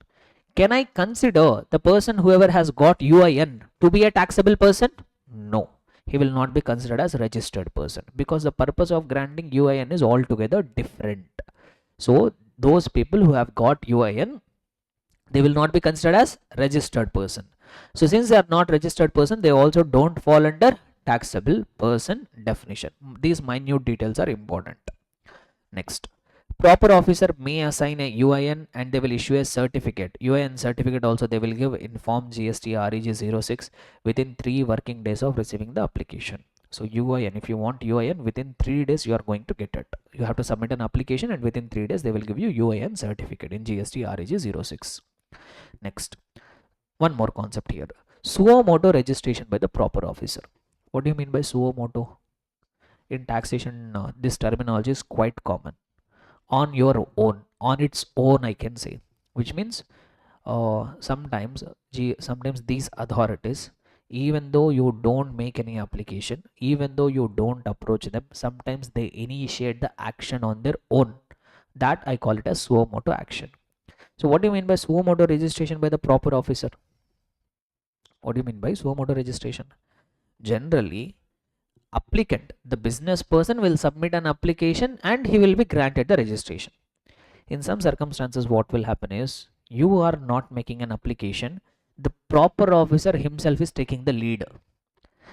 Can I consider the person whoever has got UIN to be a taxable person? No. He will not be considered as registered person because the purpose of granting UIN is altogether different. So those people who have got UIN, they will not be considered as registered person. So since they are not registered person, they also don't fall under taxable person definition. These minute details are important. Next, proper officer may assign a UIN and they will issue a certificate. UIN certificate also they will give in form GST REG 06 within 3 working days of receiving the application. So UIN, if you want UIN, within 3 days you are going to get it. You have to submit an application and within 3 days they will give you UIN certificate in GST REG 06. Next, one more concept here. Suo moto registration by the proper officer. What do you mean by suo moto? In taxation, this terminology is quite common. On your own, on its own, I can say, which means sometimes these authorities, even though you don't make any application, even though you don't approach them, sometimes they initiate the action on their own. That I call it as suo moto action. So what do you mean by suo moto registration by the proper officer? What do you mean by suo moto registration? Generally, applicant, the business person, will submit an application and he will be granted the registration. In some circumstances, what will happen is you are not making an application, the proper officer himself is taking the lead.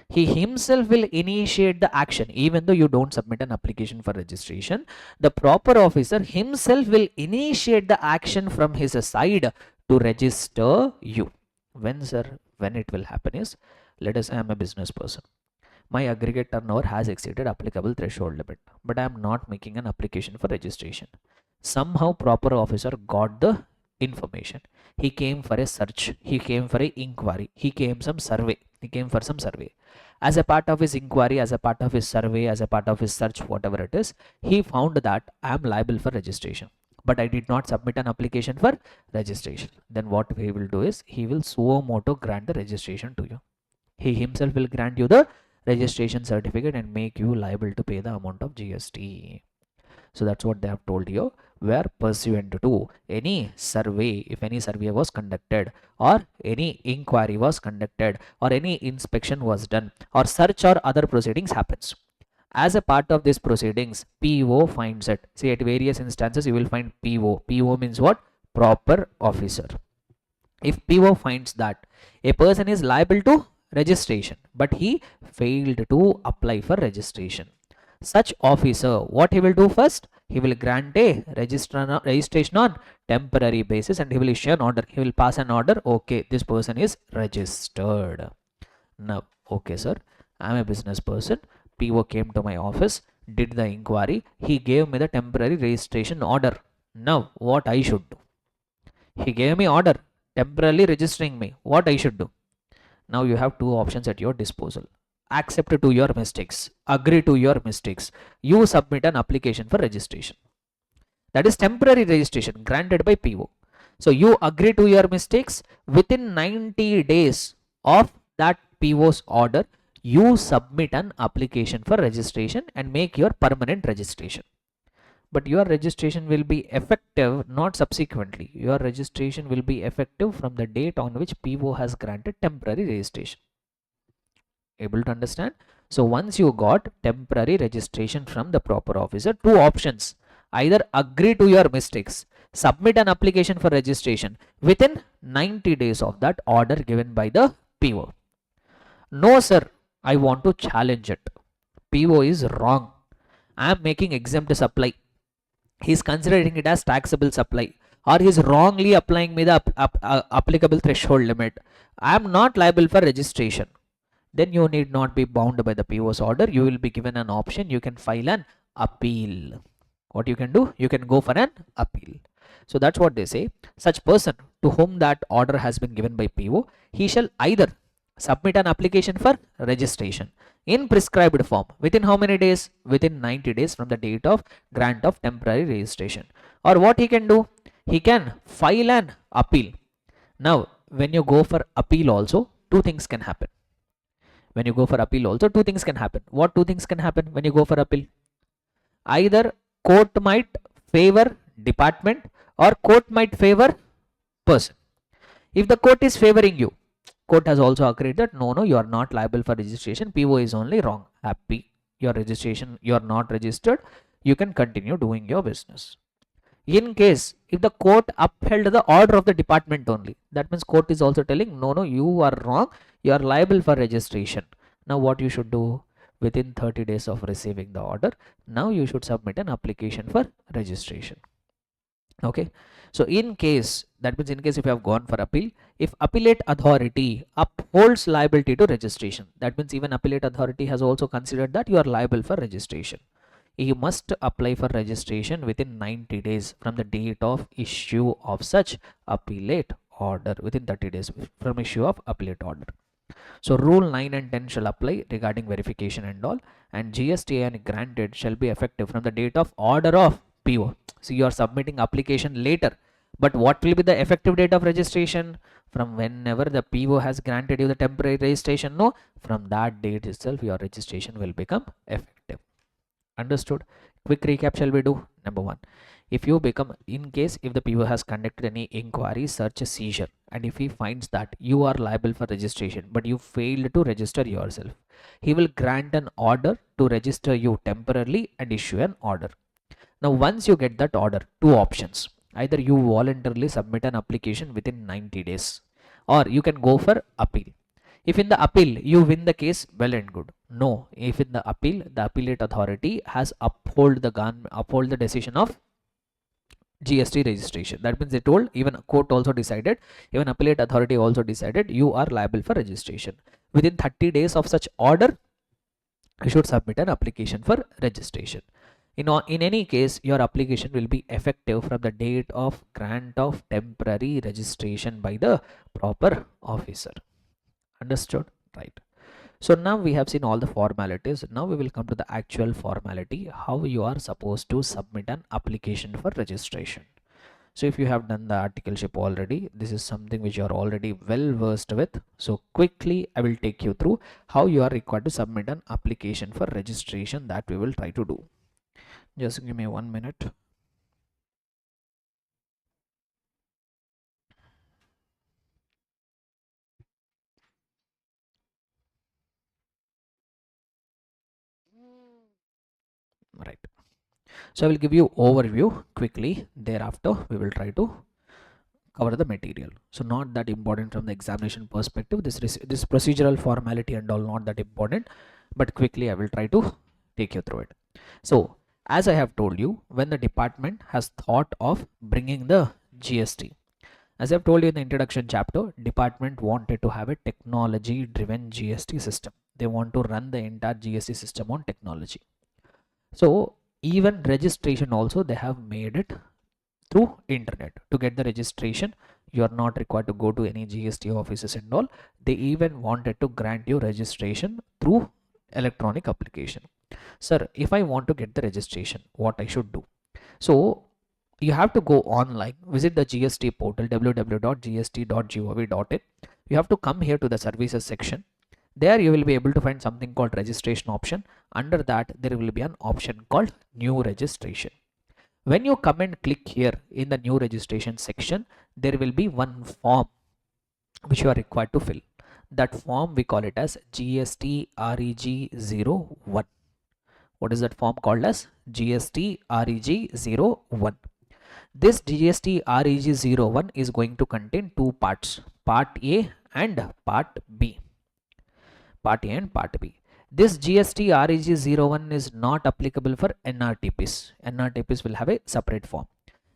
He himself will initiate the action. Even though you don't submit an application for registration, the proper officer himself will initiate the action from his side to register you. When, sir? When it will happen is, let us say I am a business person. My aggregate turnover has exceeded applicable threshold limit, but I am not making an application for registration. Somehow proper officer got the information. He came for a search, he came for a inquiry, he came for some survey. As a part of his inquiry, as a part of his survey, as a part of his search, whatever it is, he found that I am liable for registration, but I did not submit an application for registration. Then what he will do is, he will suo moto grant the registration to you. He himself will grant you the registration certificate and make you liable to pay the amount of GST. So that's what they have told you, where pursuant to any survey, if any survey was conducted or any inquiry was conducted or any inspection was done or search or other proceedings happens. As a part of these proceedings, PO finds it. See, at various instances you will find PO. PO means what? Proper officer. If PO finds that a person is liable to registration but he failed to apply for registration, such officer, what he will do first? He will grant a registration on temporary basis and he will issue an order. He will pass an order. Okay, this person is registered. Now, okay, sir, I am a business person. PO came to my office, did the inquiry. He gave me the temporary registration order. Now, what I should do? He gave me order, temporarily registering me. What I should do? Now you have two options at your disposal. accept to your mistakes, agree to your mistakes, you submit an application for registration. That is temporary registration granted by PO. So you agree to your mistakes. Within 90 days of that PO's order, you submit an application for registration and make your permanent registration. But your registration will be effective not subsequently. Your registration will be effective from the date on which PO has granted temporary registration. Able to understand? So once you got temporary registration from the proper officer, two options: either agree to your mistakes, submit an application for registration within 90 days of that order given by the PO. No sir, I want to challenge it. PO is wrong. I am making exempt supply. He is considering it as taxable supply, or he is wrongly applying me the applicable threshold limit. I am not liable for registration. Then you need not be bound by the PO's order. You will be given an option. You can file an appeal. What you can do? You can go for an appeal. So that's what they say. Such person to whom that order has been given by PO, he shall either submit an application for registration in prescribed form within how many days? Within 90 days from the date of grant of temporary registration. Or what he can do? He can file an appeal. Now, when you go for appeal also, two things can happen. When you go for appeal also, two things can happen. What two things can happen when you go for appeal? Either court might favor department or court might favor person. If the court is favoring you, court has also agreed that no, you are not liable for registration. PO is only wrong. Happy. Your registration, you are not registered. You can continue doing your business. In case if the court upheld the order of the department only, that means court is also telling no, you are wrong. You are liable for registration. Now what you should do? Within 30 days of receiving the order, now you should submit an application for registration. Okay. So in case, that means in case if you have gone for appeal, if appellate authority upholds liability to registration, that means even appellate authority has also considered that you are liable for registration. You must apply for registration within 90 days from the date of issue of such appellate order, within 30 days from issue of appellate order. So rule 9 and 10 shall apply regarding verification and all, and GSTN granted shall be effective from the date of order of PO. So you are submitting application later, but what will be the effective date of registration? From whenever the PO has granted you the temporary registration, no, from that date itself your registration will become effective. Understood? Quick recap shall we do? Number one, if you become, in case if the PO has conducted any inquiry, search, seizure, and if he finds that you are liable for registration but you failed to register yourself, he will grant an order to register you temporarily and issue an order. Now once you get that order, two options: either you voluntarily submit an application within 90 days, or you can go for appeal. If in the appeal you win the case, well and good. No, if in the appeal the appellate authority has uphold the decision of GST registration, that means they told, even court also decided, even appellate authority also decided you are liable for registration. Within 30 days of such order, you should submit an application for registration. In any case, your application will be effective from the date of grant of temporary registration by the proper officer. Understood? Right. So now we have seen all the formalities. Now we will come to the actual formality, how you are supposed to submit an application for registration. So if you have done the articleship already, this is something which you are already well versed with. So quickly I will take you through how you are required to submit an application for registration, that we will try to do. Just give me 1 minute. Right. So I will give you overview quickly. Thereafter we will try to cover the material. So not that important from the examination perspective. This procedural formality and all not that important, but quickly I will try to take you through it. So as I have told you, when the department has thought of bringing the GST, as I've told you in the introduction chapter, department wanted to have a technology driven GST system. They want to run the entire GST system on technology. So even registration also they have made it through internet. To get the registration, you are not required to go to any GST offices and all. They even wanted to grant you registration through electronic application. Sir, if I want to get the registration, what I should do? So you have to go online, visit the GST portal www.gst.gov.in. You have to come here to the services section. There you will be able to find something called registration option. Under that there will be an option called new registration. When you come and click here in the new registration section, there will be one form which you are required to fill. That form we call it as GST REG 01. What is that form called as? GST REG 01. This GST REG 01 is going to contain two parts, part A and part B. Part A and part B. This GST REG 01 is not applicable for NRTPs. NRTPs will have a separate form.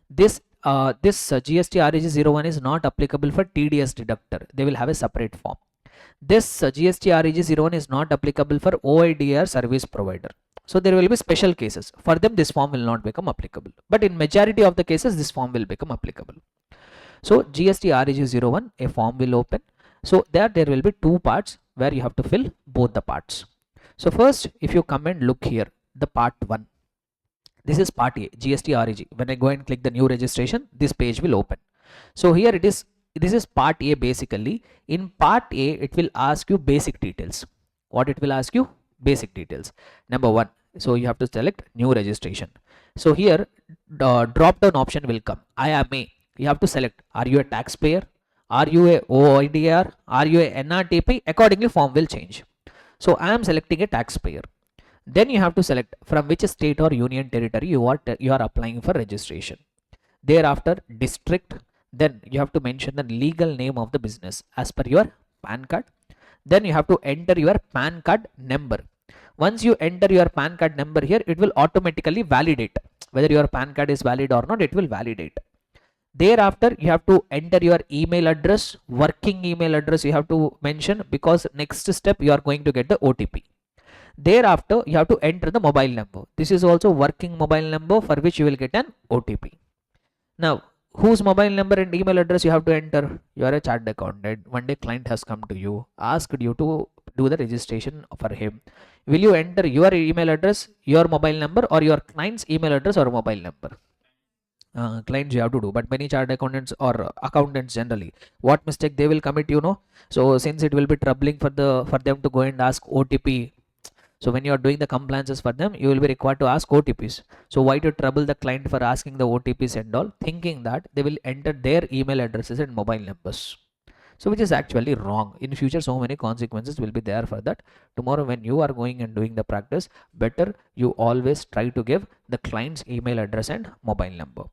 This GST REG 01 is not applicable for TDS deductor. They will have a separate form. This GST REG 01 is not applicable for OIDR service provider. So there will be special cases. For them this form will not become applicable. But in majority of the cases this form will become applicable. So GST REG 01, a form will open. So there will be two parts where you have to fill both the parts. So first, if you come and look here, the part 1. This is part A, GST REG. When I go and click the new registration, this page will open. So here it is. This is part A basically. In part A, it will ask you basic details. What it will ask you? Basic details. Number 1. So you have to select new registration. So here the drop down option will come. I am a. You have to select, are you a taxpayer? Are you a OIDR? Are you a NRTP? Accordingly form will change. So I am selecting a taxpayer. Then you have to select from which state or union territory you are applying for registration. Thereafter district. Then you have to mention the legal name of the business as per your PAN card. Then you have to enter your PAN card number. Once you enter your PAN card number here, it will automatically validate whether your PAN card is valid or not. It will validate. Thereafter you have to enter your email address, working email address you have to mention, because next step you are going to get the OTP. Thereafter you have to enter the mobile number. This is also working mobile number for which you will get an OTP. Now whose mobile number and email address you have to enter? You are a chartered accountant. One day client has come to you, asked you to do the registration for him. Will you enter your email address, your mobile number, or your client's email address or mobile number? Clients you have to do, but many chartered accountants or accountants generally, what mistake they will commit, so since it will be troubling for them to go and ask OTP. So when you are doing the compliances for them, you will be required to ask OTPs. So why to trouble the client for asking the OTPs and all, thinking that they will enter their email addresses and mobile numbers. So which is actually wrong. In future so many consequences will be there for that. Tomorrow when you are going and doing the practice, better you always try to give the client's email address and mobile number.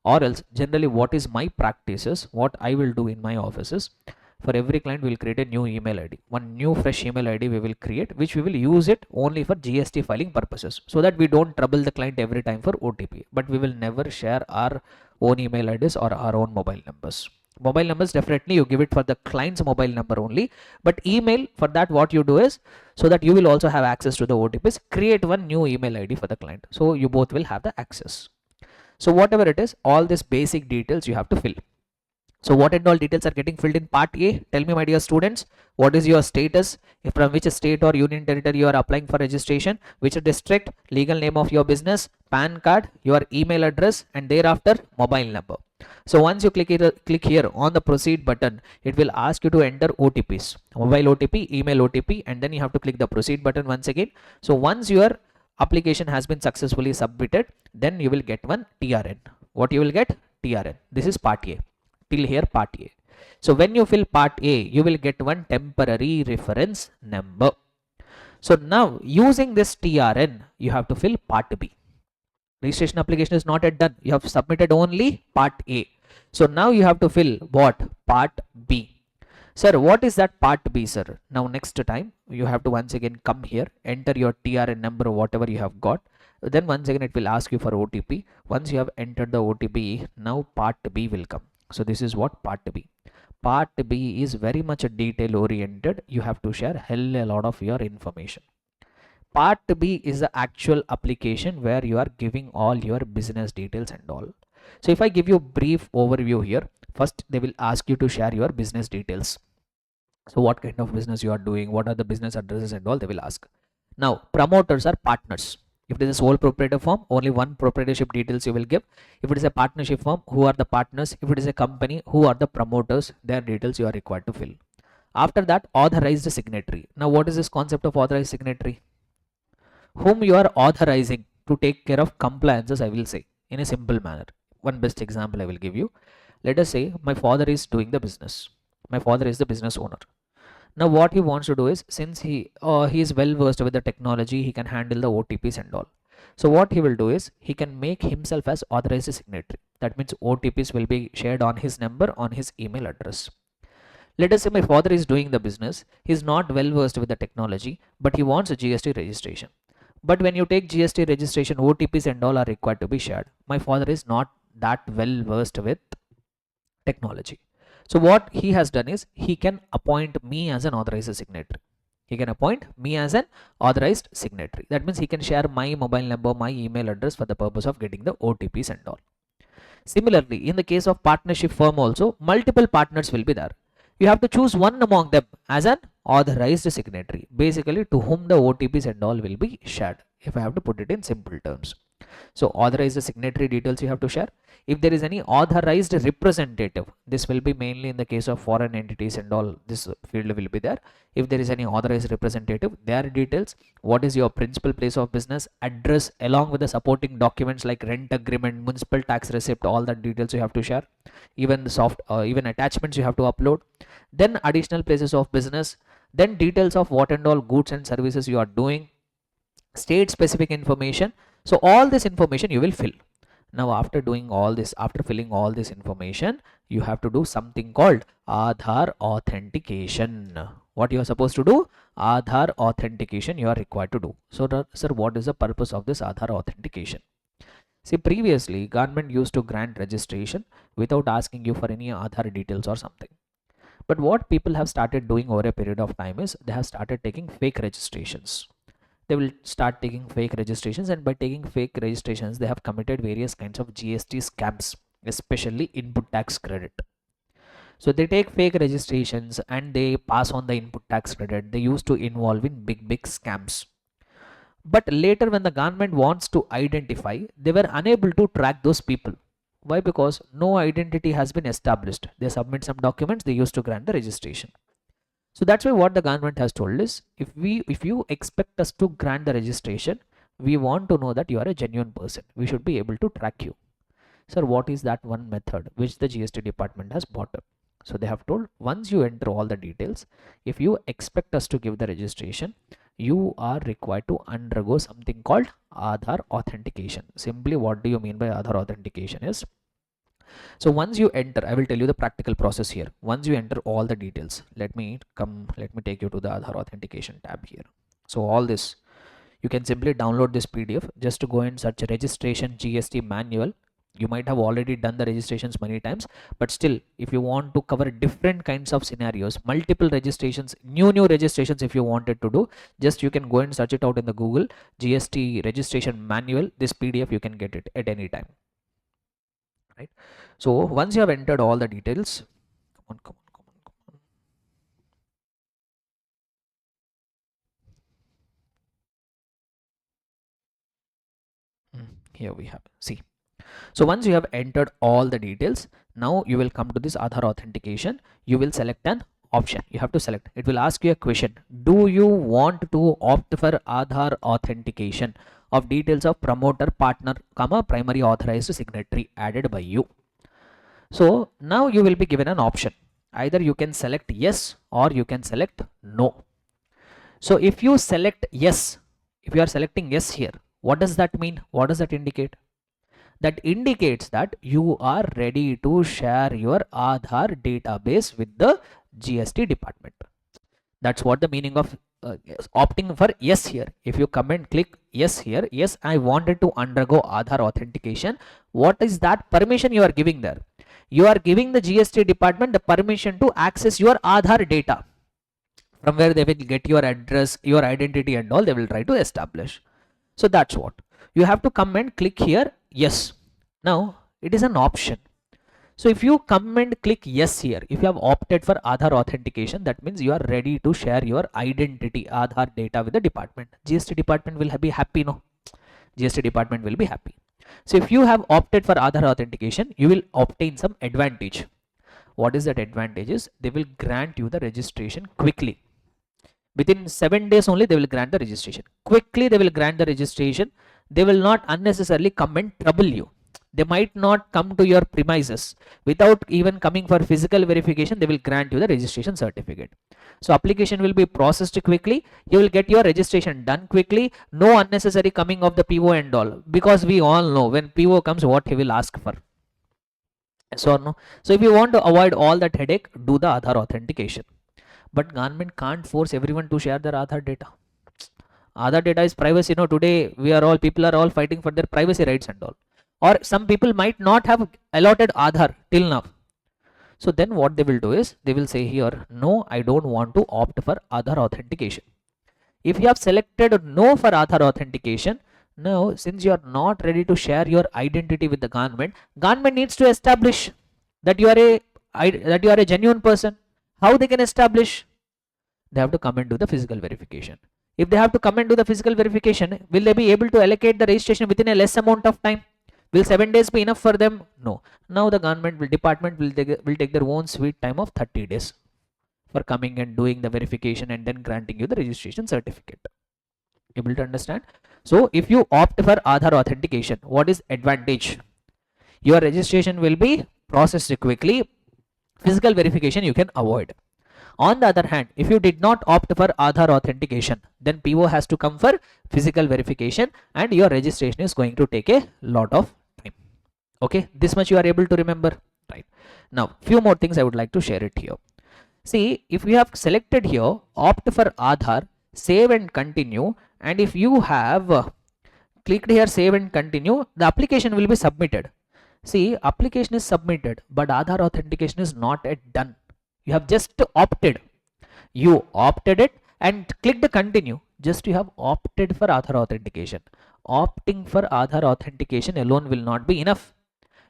Or else generally what is my practice is, what I will do in my office is, for every client we will create a new email ID. One new fresh email ID we will create, which we will use it only for GST filing purposes, so that we don't trouble the client every time for OTP. But we will never share our own email IDs or our own mobile numbers. Mobile numbers definitely you give it for the client's mobile number only, but email, for that what you do is, so that you will also have access to the OTPs, create one new email ID for the client, so you both will have the access. So whatever it is, all these basic details you have to fill. So what and all details are getting filled in part A? Tell me my dear students, what is your status, if from which state or union territory you are applying for registration, which district, legal name of your business, PAN card, your email address, and thereafter mobile number. So once you click here on the proceed button, it will ask you to enter OTPs, mobile OTP, email OTP, and then you have to click the proceed button once again. So once your application has been successfully submitted, then you will get one TRN. What you will get? TRN. This is part A. Till here part A. So when you fill part A, you will get one temporary reference number. So now using this TRN, you have to fill part B. Registration application is not yet done. You have submitted only part A. So now you have to fill what? Part B. Sir, what is that part B, sir? Now next time you have to once again come here, enter your TRN number or whatever you have got. Then once again it will ask you for OTP. Once you have entered the OTP, now part B will come. So this is what part B. Part B is very much a detail oriented. You have to share hell a lot of your information. Part B is the actual application where you are giving all your business details and all. So if I give you a brief overview here, first they will ask you to share your business details. So what kind of business you are doing, what are the business addresses and all they will ask. Now promoters are partners. If it is a sole proprietor firm, only one proprietorship details you will give. If it is a partnership firm, who are the partners? If it is a company, who are the promoters? Their details you are required to fill. After that, authorized signatory. Now what is this concept of authorized signatory? Whom you are authorizing to take care of compliances, I will say, in a simple manner. One best example I will give you. Let us say my father is doing the business. My father is the business owner. Now what he wants to do is, since he is well versed with the technology, he can handle the OTPs and all. So what he will do is, he can make himself as authorized signatory. That means OTPs will be shared on his number, on his email address. Let us say my father is doing the business. He is not well versed with the technology, but he wants a GST registration. But when you take GST registration, OTPs and all are required to be shared. My father is not that well versed with technology. So what he has done is, he can appoint me as an authorized signatory. He can appoint me as an authorized signatory. That means he can share my mobile number, my email address for the purpose of getting the OTPs and all. Similarly, in the case of partnership firm also, multiple partners will be there. You have to choose one among them as an authorized signatory, basically to whom the OTPs and all will be shared, if I have to put it in simple terms. So authorized signatory details you have to share. If there is any authorized representative, this will be mainly in the case of foreign entities and all, this field will be there. If there is any authorized representative, their details, what is your principal place of business, address, along with the supporting documents like rent agreement, municipal tax receipt, all that details you have to share. Even the even attachments you have to upload. Then additional places of business, then details of what and all goods and services you are doing, state specific information. So all this information you will fill. Now after doing all this, after filling all this information, you have to do something called Aadhaar authentication. What you are supposed to do? Aadhaar authentication you are required to do. So sir, what is the purpose of this Aadhaar authentication? See, previously government used to grant registration without asking you for any Aadhaar details or something. But what people have started doing over a period of time is, they have started taking fake registrations. They will start taking fake registrations, and by taking fake registrations, they have committed various kinds of GST scams, especially input tax credit. So they take fake registrations and they pass on the input tax credit. They used to involve in big scams. But later when the government wants to identify, they were unable to track those people. Why? Because no identity has been established. They submit some documents, they used to grant the registration. So that's why what the government has told is, if you expect us to grant the registration, we want to know that you are a genuine person. We should be able to track you. Sir, what is that one method which the GST department has brought up? So they have told, once you enter all the details, if you expect us to give the registration, you are required to undergo something called Aadhaar authentication. Simply, what do you mean by Aadhaar authentication is, so once you enter, I will tell you the practical process here. Once you enter all the details, let me take you to the Aadhaar authentication tab here. So all this, you can simply download this PDF. Just to go and search registration GST manual. You might have already done the registrations many times, but still, if you want to cover different kinds of scenarios, multiple registrations, new registrations, if you wanted to do, just you can go and search it out in the Google, GST registration manual. This PDF you can get it at any time. Right? So once you have entered all the details, come on. Here we have, see. So once you have entered all the details, now you will come to this Aadhaar authentication. You will select an option. You have to select. It will ask you a question. Do you want to opt for Aadhaar authentication of details of promoter, partner, primary authorized signatory added by you? So now you will be given an option. Either you can select yes or you can select no. So if you select yes, if you are selecting yes here, what does that mean? What does that indicate? That indicates that you are ready to share your Aadhaar database with the GST department. That's what the meaning of opting for yes here. If you come and click yes here, yes, I wanted to undergo Aadhaar authentication. What is that permission you are giving there? You are giving the GST department the permission to access your Aadhaar data, from where they will get your address, your identity and all they will try to establish. So that's what. You have to come and click here yes. Now it is an option. So if you come and click yes here, if you have opted for Aadhaar authentication, that means you are ready to share your identity Aadhaar data with the department. GST department will be happy, no? GST department will be happy. So if you have opted for Aadhaar authentication, you will obtain some advantage. What is that advantage? Is they will grant you the registration quickly. Within 7 days only they will grant the registration. Quickly they will grant the registration. They will not unnecessarily come and trouble you. They might not come to your premises without even coming for physical verification. They will grant you the registration certificate. So application will be processed quickly. You will get your registration done quickly. No unnecessary coming of the PO and all, because we all know when PO comes what he will ask for. Yes or no? So if you want to avoid all that headache, do the Aadhaar authentication. But government can't force everyone to share their Aadhaar data. Aadhaar data is privacy. Today people are all fighting for their privacy rights and all. Or some people might not have allotted Aadhaar till now. So then what they will do is they will say here, no, I don't want to opt for Aadhaar authentication. If you have selected no for Aadhaar authentication, now since you are not ready to share your identity with the government needs to establish that you are a genuine person. How they can establish? They have to come and do the physical verification. If they have to come and do the physical verification, will they be able to allocate the registration within a less amount of time? Will 7 days be enough for them? No. Now the department will take their own sweet time of 30 days for coming and doing the verification and then granting you the registration certificate. Able to understand? So if you opt for Aadhaar authentication, what is advantage? Your registration will be processed quickly. Physical verification you can avoid. On the other hand, if you did not opt for Aadhaar authentication, then PO has to come for physical verification and your registration is going to take a lot of time. Okay, this much you are able to remember, right? Now, few more things I would like to share it here. See, if we have selected here, opt for Aadhaar, save and continue, and if you have clicked here, save and continue, the application will be submitted. See, application is submitted, but Aadhaar authentication is not yet done. You have just opted. You opted it and clicked continue. Just you have opted for Aadhaar authentication. Opting for Aadhaar authentication alone will not be enough.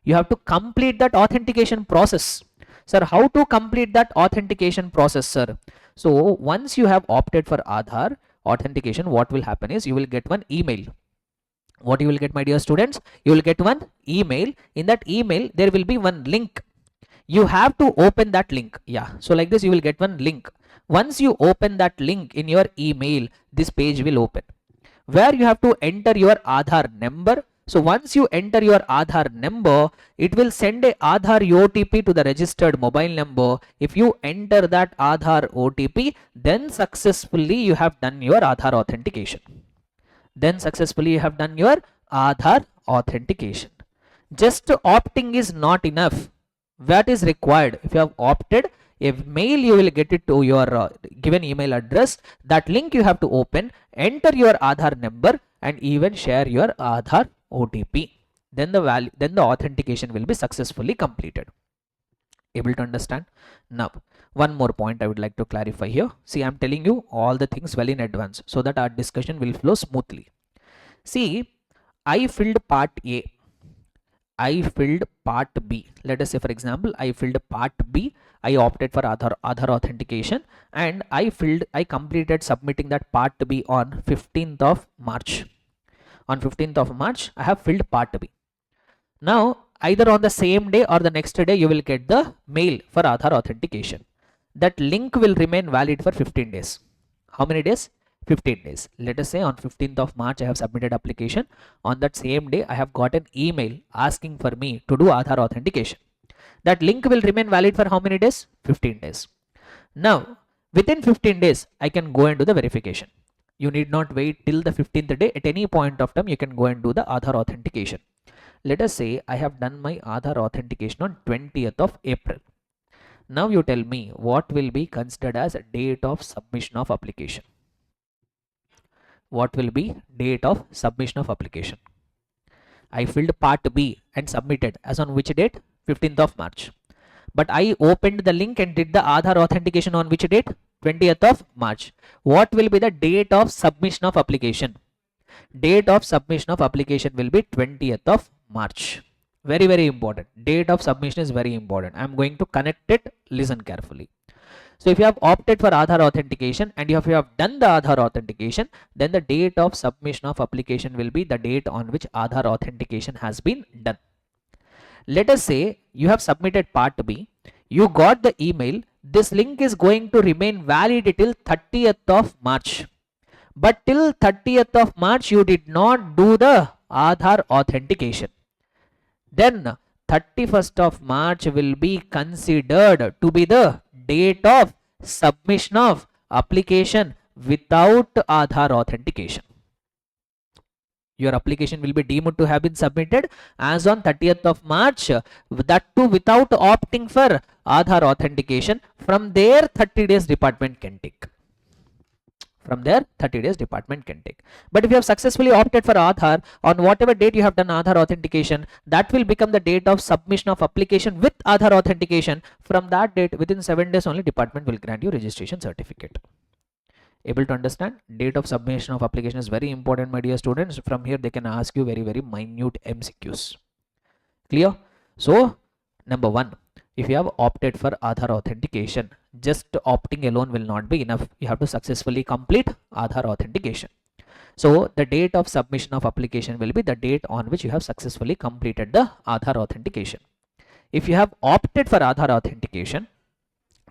You have to complete that authentication process. Sir, how to complete that authentication process, sir? So once you have opted for Aadhaar authentication, what will happen is you will get one email. What you will get, my dear students? You will get one email. In that email, there will be one link. You have to open that link. Yeah, so like this you will get one link. Once you open that link in your email, this page will open where you have to enter your Aadhaar number. So once you enter your Aadhaar number, it will send a Aadhaar OTP to the registered mobile number. If you enter that Aadhaar OTP, then successfully you have done your Aadhaar authentication. Aadhaar authentication. Just opting is not enough. What is required? If you have opted, a mail you will get it to your given email address. That link you have to open, enter your Aadhaar number and even share your Aadhaar OTP. Then the authentication will be successfully completed. Able to understand? Now, one more point I would like to clarify here. See, I am telling you all the things well in advance so that our discussion will flow smoothly. See, I filled part A. I filled part B. Let us say, for example, I filled part B. I opted for Aadhaar authentication and I completed submitting that part B on 15th of March. On 15th of March, I have filled part B. Now, either on the same day or the next day, you will get the mail for Aadhaar authentication. That link will remain valid for 15 days. How many days? 15 days. Let us say on 15th of March I have submitted application. On that same day I have got an email asking for me to do Aadhaar authentication. That link will remain valid for how many days? 15 days. Now within 15 days I can go and do the verification. You need not wait till the 15th day. At any point of time you can go and do the Aadhaar authentication. Let us say I have done my Aadhaar authentication on 20th of April. Now you tell me what will be considered as a date of submission of application. What will be date of submission of application? I filled part B and submitted as on which date? 15th of March. But I opened the link and did the Aadhaar authentication on which date? 20th of March. What will be the date of submission of application? Date of submission of application will be 20th of March. Very, very important. Date of submission is very important. I'm going to connect it. Listen carefully. So if you have opted for Aadhaar authentication and if you have done the Aadhaar authentication, then the date of submission of application will be the date on which Aadhaar authentication has been done. Let us say you have submitted part B, you got the email, this link is going to remain valid till 30th of March. But till 30th of March, you did not do the Aadhaar authentication. Then 31st of March will be considered to be the date of submission of application without Aadhaar authentication. Your application will be deemed to have been submitted as on 30th of March, that too without opting for Aadhaar authentication. From there 30 days department can take. From there 30 days department can take. But if you have successfully opted for Aadhaar, on whatever date you have done Aadhaar authentication, that will become the date of submission of application with Aadhaar authentication. From that date, within 7 days only, department will grant you registration certificate. Able to understand? Date of submission of application is very important, my dear students. From here they can ask you very, very minute MCQs. Clear? So number one, if you have opted for Aadhaar authentication, just opting alone will not be enough. You have to successfully complete Aadhaar authentication. So the date of submission of application will be the date on which you have successfully completed the Aadhaar authentication. If you have opted for Aadhaar authentication,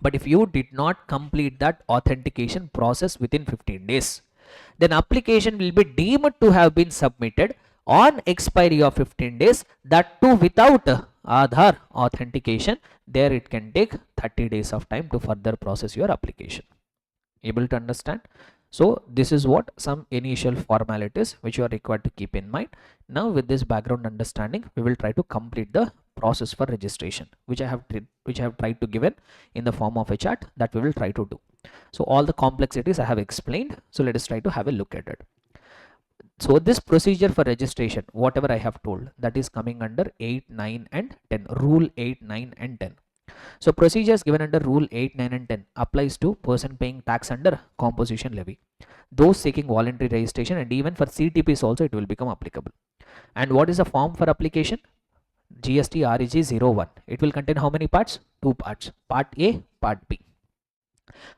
but if you did not complete that authentication process within 15 days, then application will be deemed to have been submitted on expiry of 15 days, that too without Aadhaar authentication. There it can take 30 days of time to further process your application. Able to understand? So this is what some initial formalities which you are required to keep in mind. Now with this background understanding, we will try to complete the process for registration, which I have tried to give in the form of a chart that we will try to do. So all the complexities I have explained. So let us try to have a look at it. So this procedure for registration, whatever I have told, that is coming under 8, 9 and 10. Rule 8, 9 and 10. So procedures given under rule 8, 9 and 10 applies to person paying tax under composition levy, those seeking voluntary registration, and even for CTPs also it will become applicable. And what is the form for application? GST REG 01. It will contain how many parts? 2 parts. Part A, Part B.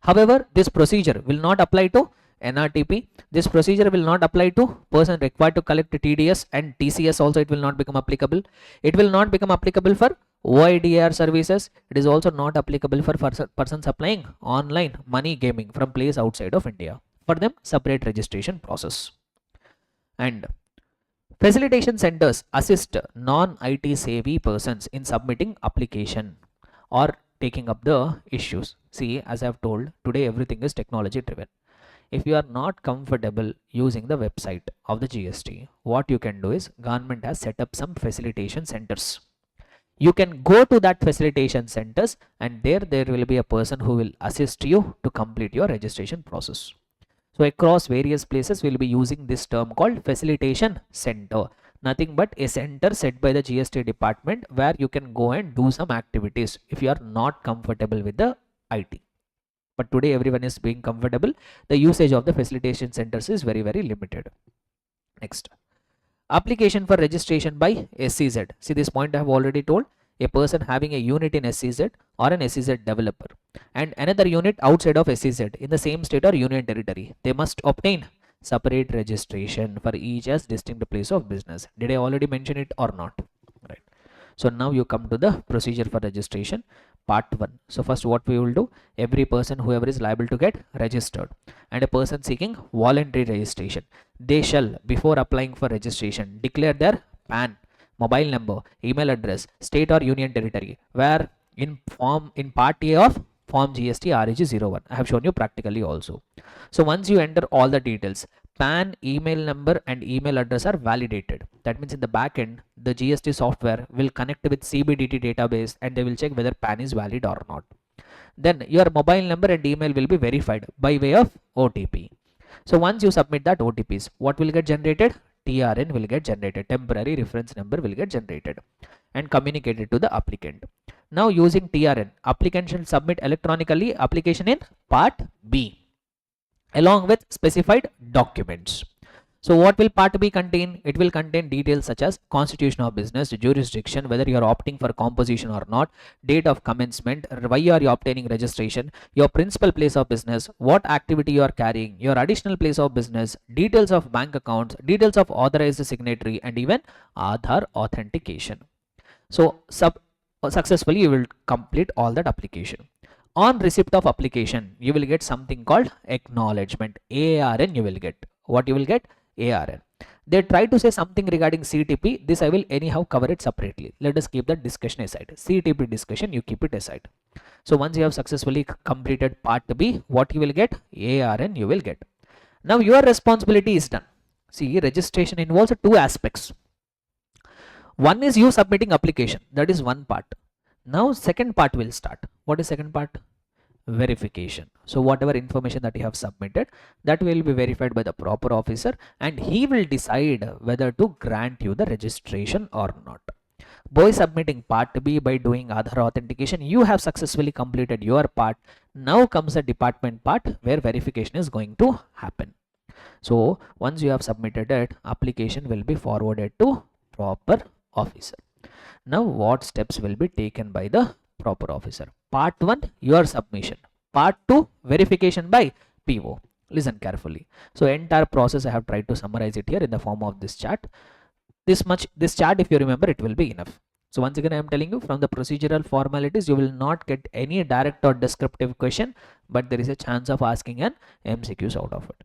However, this procedure will not apply to NRTP. This procedure will not apply to person required to collect TDS and TCS also. It will not become applicable. It will not become applicable for OIDR services. It is also not applicable for persons applying online money gaming from place outside of India. For them, separate registration process. And facilitation centers assist non-IT savvy persons in submitting application or taking up the issues. See, as I have told, today everything is technology driven. If you are not comfortable using the website of the GST, what you can do is, government has set up some facilitation centers. You can go to that facilitation centers and there will be a person who will assist you to complete your registration process. So across various places we will be using this term called facilitation center. Nothing but a center set by the GST department where you can go and do some activities if you are not comfortable with the IT. But today everyone is being comfortable. The usage of the facilitation centers is very, very limited. Next, application for registration by SEZ. See, this point I have already told. A person having a unit in SEZ or an SEZ developer and another unit outside of SEZ in the same state or union territory, they must obtain separate registration for each as distinct place of business. Did I already mention it or not? Right. So now you come to the procedure for registration, part 1. So first what we will do, every person whoever is liable to get registered and a person seeking voluntary registration, they shall before applying for registration declare their PAN, mobile number, email address, state or union territory, where in part A of form GST REG 01. I have shown you practically also. So once you enter all the details, PAN, email number and email address are validated. That means in the back end, the GST software will connect with CBDT database and they will check whether PAN is valid or not. Then your mobile number and email will be verified by way of OTP. So once you submit that OTPs, what will get generated? TRN will get generated, temporary reference number will get generated and communicated to the applicant. Now using TRN, applicant shall submit electronically application in part B along with specified documents. So what will part B contain? It will contain details such as constitution of business, jurisdiction, whether you are opting for composition or not, date of commencement, why are you obtaining registration, your principal place of business, what activity you are carrying, your additional place of business, details of bank accounts, details of authorized signatory, and even Aadhaar authentication. So successfully you will complete all that application. On receipt of application, you will get something called acknowledgement, ARN you will get. What you will get? ARN. They try to say something regarding CTP. This I will anyhow cover it separately. Let us keep that discussion aside. CTP discussion, you keep it aside. So once you have successfully completed part B, what you will get? ARN you will get. Now your responsibility is done. See, registration involves two aspects. One is you submitting application. That is one part. Now second part will start. What is second part? Verification. So whatever information that you have submitted, that will be verified by the proper officer, and he will decide whether to grant you the registration or not. By submitting part B, by doing Aadhaar authentication, you have successfully completed your part. Now comes the department part where verification is going to happen. So once you have submitted it, application will be forwarded to proper officer. Now what steps will be taken by the proper officer? Part 1, your submission. Part 2, verification by PO. Listen carefully. So entire process I have tried to summarize it here in the form of this chart. This chart, if you remember, it will be enough. So once again I am telling you, from the procedural formalities you will not get any direct or descriptive question, but there is a chance of asking an MCQs out of it.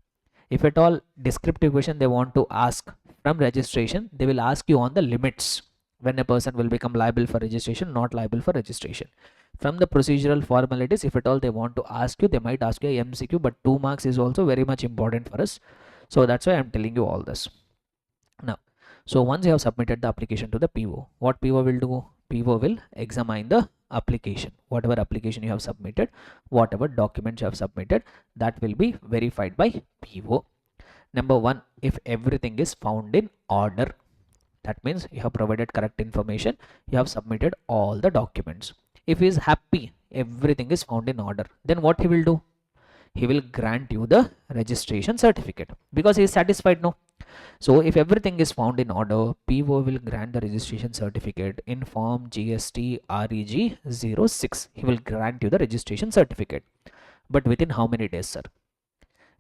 If at all descriptive question they want to ask from registration, they will ask you on the limits, when a person will become liable for registration, not liable for registration. From the procedural formalities, if at all they want to ask you, they might ask you a MCQ, but 2 marks is also very much important for us. So that's why I'm telling you all this. Now, so once you have submitted the application to the PO, what PO will do? PO will examine the application. Whatever application you have submitted, whatever documents you have submitted, that will be verified by PO. Number 1, if everything is found in order, that means you have provided correct information, you have submitted all the documents. If he is happy, everything is found in order, then what he will do? He will grant you the registration certificate because he is satisfied now. So if everything is found in order, PO will grant the registration certificate in form GST REG 06. He will grant you the registration certificate. But within how many days, sir?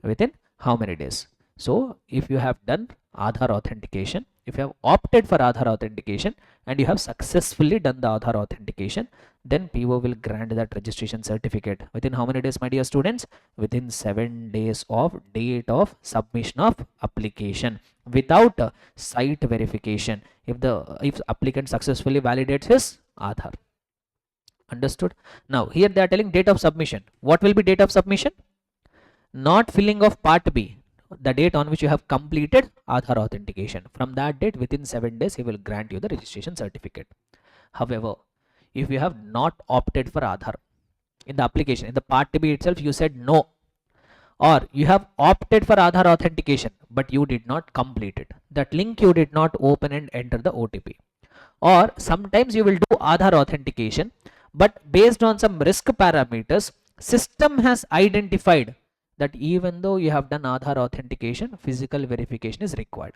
Within how many days? So if you have done Aadhaar authentication, if you have opted for Aadhaar authentication and you have successfully done the Aadhaar authentication, then PO will grant that registration certificate. Within how many days, my dear students? Within 7 days of date of submission of application, without site verification, if applicant successfully validates his Aadhaar. Understood? Now here they are telling date of submission. What will be date of submission? Not filling of part B, the date on which you have completed Aadhaar authentication. From that date, within 7 days, he will grant you the registration certificate. However, if you have not opted for Aadhaar in the application, in the part B itself, you said no, or you have opted for Aadhaar authentication, but you did not complete it. That link you did not open and enter the OTP. Or sometimes you will do Aadhaar authentication, but based on some risk parameters, system has identified that even though you have done Aadhaar authentication, physical verification is required.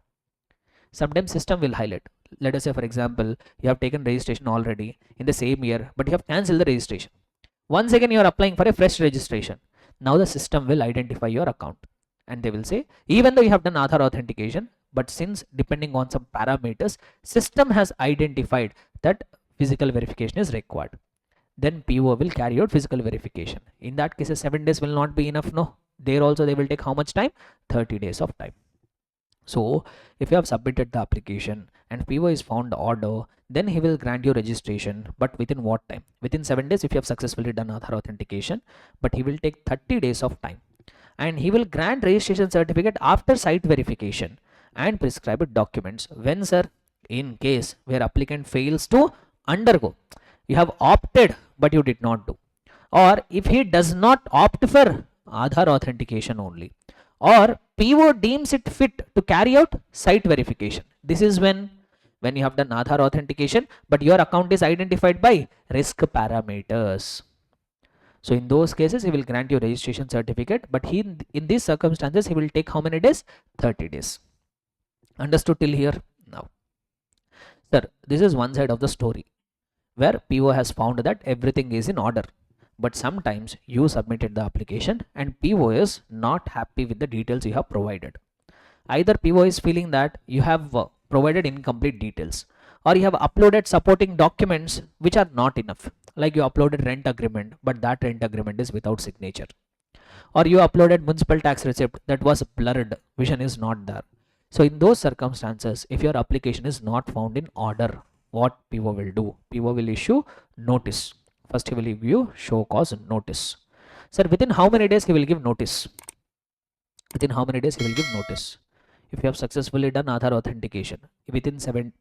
Sometimes system will highlight. Let us say, for example, you have taken registration already in the same year, but you have cancelled the registration. Once again, you are applying for a fresh registration. Now the system will identify your account and they will say, even though you have done Aadhaar authentication, but since depending on some parameters, system has identified that physical verification is required. Then PO will carry out physical verification. In that case, 7 days will not be enough. No, there also they will take how much time? 30 days of time. So if you have submitted the application and PO is found order, then he will grant you registration. But within what time? Within 7 days if you have successfully done Aadhaar authentication, but he will take 30 days of time. And he will grant registration certificate after site verification and prescribed documents. When, sir? In case where applicant fails to undergo. You have opted but you did not do. Or if he does not opt for Aadhaar authentication only, or PO deems it fit to carry out site verification. This is when you have done Aadhaar authentication, but your account is identified by risk parameters. So in those cases, he will grant you registration certificate, but in these circumstances, he will take how many days? 30 days. Understood till here? Now, sir, this is one side of the story where PO has found that everything is in order. But sometimes you submitted the application and PO is not happy with the details you have provided. Either PO is feeling that you have provided incomplete details, or you have uploaded supporting documents which are not enough. Like you uploaded rent agreement, but that rent agreement is without signature. Or you uploaded municipal tax receipt that was blurred, vision is not there. So in those circumstances, if your application is not found in order, what PO will do? PO will issue notice. First he will give you show cause notice. Sir, within how many days he will give notice? Within how many days he will give notice? If you have successfully done Aadhaar authentication, within 7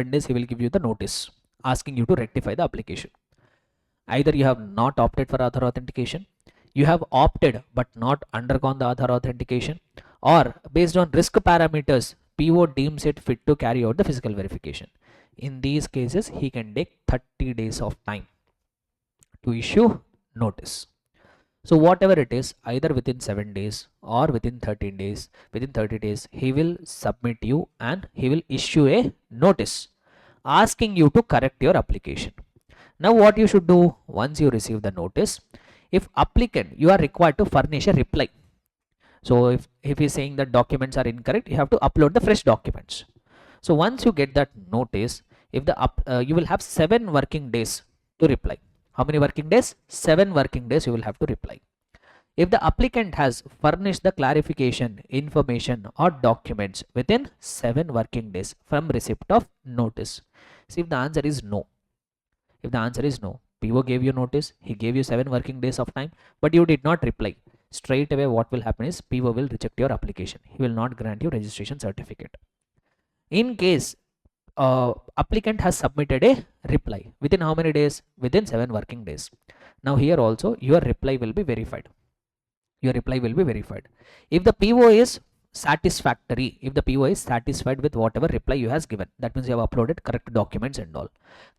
days he will give you the notice asking you to rectify the application. Either you have not opted for Aadhaar authentication, you have opted but not undergone the Aadhaar authentication, or based on risk parameters, PO deems it fit to carry out the physical verification. In these cases, he can take 30 days of time to issue notice. So whatever it is, either within 7 days or within 13 days, within 30 days, he will submit you and he will issue a notice asking you to correct your application. Now what you should do once you receive the notice, if applicant, you are required to furnish a reply. So if he's saying that documents are incorrect, you have to upload the fresh documents. So once you get that notice, if you will have 7 working days to reply. How many working days? 7 working days you will have to reply. If the applicant has furnished the clarification, information or documents within 7 working days from receipt of notice. See, if the answer is no, PO gave you notice, he gave you 7 working days of time, but you did not reply. Straight away what will happen is PO will reject your application. He will not grant you registration certificate. In case applicant has submitted a reply within how many days? Within 7 working days. Now here also your reply will be verified. If the PO is satisfactory, if the PO is satisfied with whatever reply you has given, that means you have uploaded correct documents and all,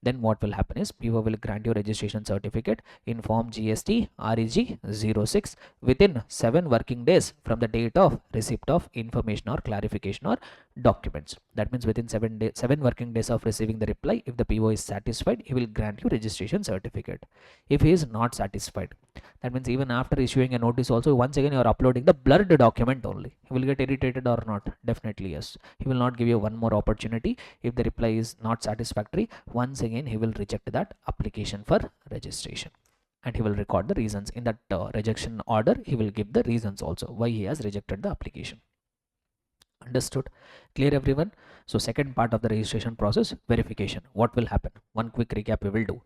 then what will happen is PO will grant you registration certificate in form GST REG 06 within 7 working days from the date of receipt of information or clarification or documents. That means within 7 working days of receiving the reply, if the PO is satisfied, he will grant you registration certificate. If he is not satisfied, that means even after issuing a notice also, once again you are uploading the blurred document only. He will get irritated or not? Definitely yes. He will not give you one more opportunity. If the reply is not satisfactory, once again he will reject that application for registration. And he will record the reasons. In that rejection order, he will give the reasons also why he has rejected the application. Understood? Clear everyone? So second part of the registration process, verification. What will happen? One quick recap we will do.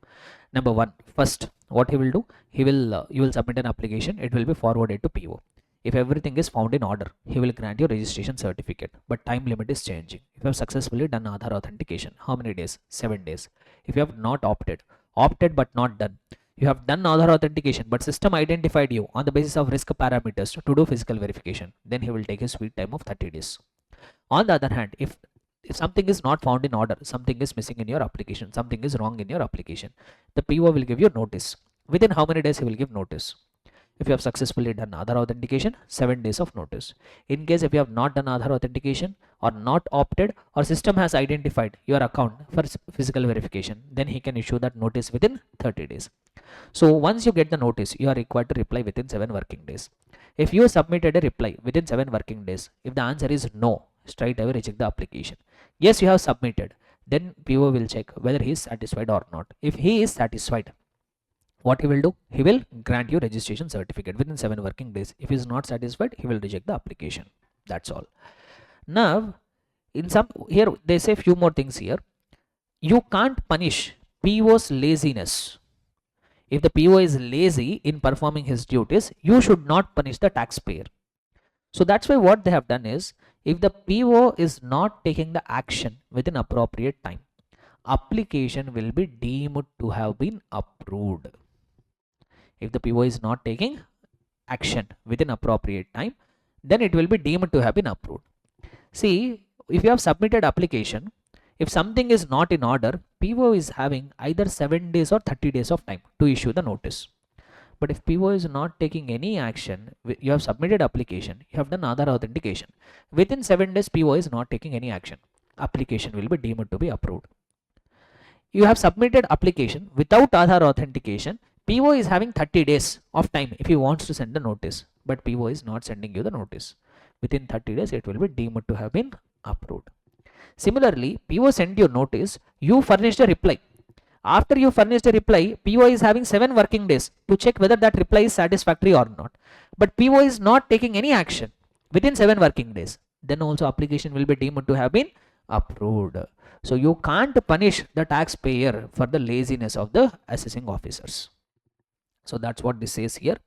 Number 1, first what he will do, you will submit an application, it will be forwarded to PO. If everything is found in order, he will grant you registration certificate, but time limit is changing. If you have successfully done Aadhaar authentication, how many days? 7 days. If you have not opted but not done, you have done Aadhaar authentication but system identified you on the basis of risk parameters to do physical verification, then he will take a sweet time of 30 days. On the other hand, if something is not found in order, something is missing in your application, something is wrong in your application, the PO will give you notice. Within how many days he will give notice? If you have successfully done Aadhaar authentication, 7 days of notice. In case if you have not done Aadhaar authentication or not opted, or system has identified your account for physical verification, then he can issue that notice within 30 days. So once you get the notice, you are required to reply within 7 working days. If you submitted a reply within 7 working days, if the answer is no, straight away reject the application. Yes, you have submitted, then PO will check whether he is satisfied or not. If he is satisfied, what he will do? He will grant you registration certificate within 7 working days. If he is not satisfied, he will reject the application. That's all. Now, here they say few more things here. You can't punish PO's laziness. If the PO is lazy in performing his duties, you should not punish the taxpayer. So that's why what they have done is, if the PO is not taking the action within appropriate time, application will be deemed to have been approved. If the PO is not taking action within appropriate time, then it will be deemed to have been approved. See, if you have submitted application, if something is not in order, PO is having either 7 days or 30 days of time to issue the notice. But if PO is not taking any action, you have submitted application, you have done Aadhaar authentication. Within 7 days, PO is not taking any action. Application will be deemed to be approved. You have submitted application without Aadhaar authentication. PO is having 30 days of time if he wants to send the notice, but PO is not sending you the notice. Within 30 days, it will be deemed to have been approved. Similarly, PO sent you notice, you furnished a reply. After you furnished a reply, PO is having 7 working days to check whether that reply is satisfactory or not. But PO is not taking any action within 7 working days. Then also application will be deemed to have been approved. So you can't punish the taxpayer for the laziness of the assessing officers. So that's what this says here.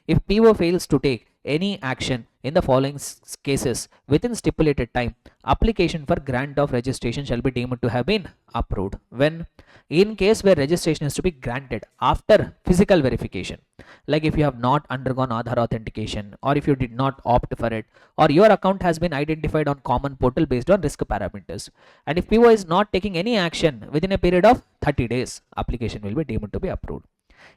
If PO fails to take any action in the following cases within stipulated time, application for grant of registration shall be deemed to have been approved. When? In case where registration is to be granted after physical verification, like if you have not undergone Aadhaar authentication, or if you did not opt for it, or your account has been identified on common portal based on risk parameters, and if PO is not taking any action within a period of 30 days, application will be deemed to be approved.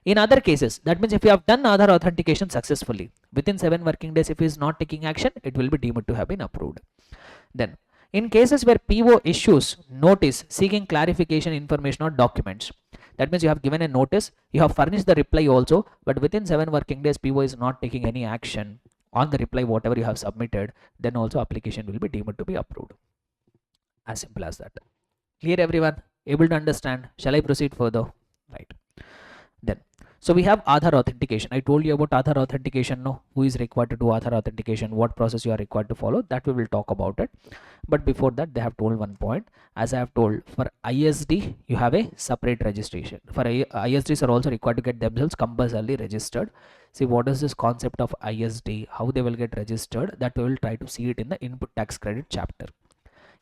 In other cases, that means if you have done Aadhaar authentication successfully, within 7 working days, if he is not taking action, it will be deemed to have been approved. Then, in cases where PO issues notice seeking clarification information or documents, that means you have given a notice, you have furnished the reply also, but within 7 working days, PO is not taking any action on the reply, whatever you have submitted, then also application will be deemed to be approved. As simple as that. Clear, everyone? Able to understand? Shall I proceed further? Right. Then, so we have Aadhaar authentication. I told you about Aadhaar authentication. No, who is required to do Aadhaar authentication, what process you are required to follow, that we will talk about it. But before that, they have told one point. As I have told, for ISD you have a separate registration. For ISDs are also required to get themselves compulsorily registered. See, what is this concept of ISD, how they will get registered, that we will try to see it in the input tax credit chapter.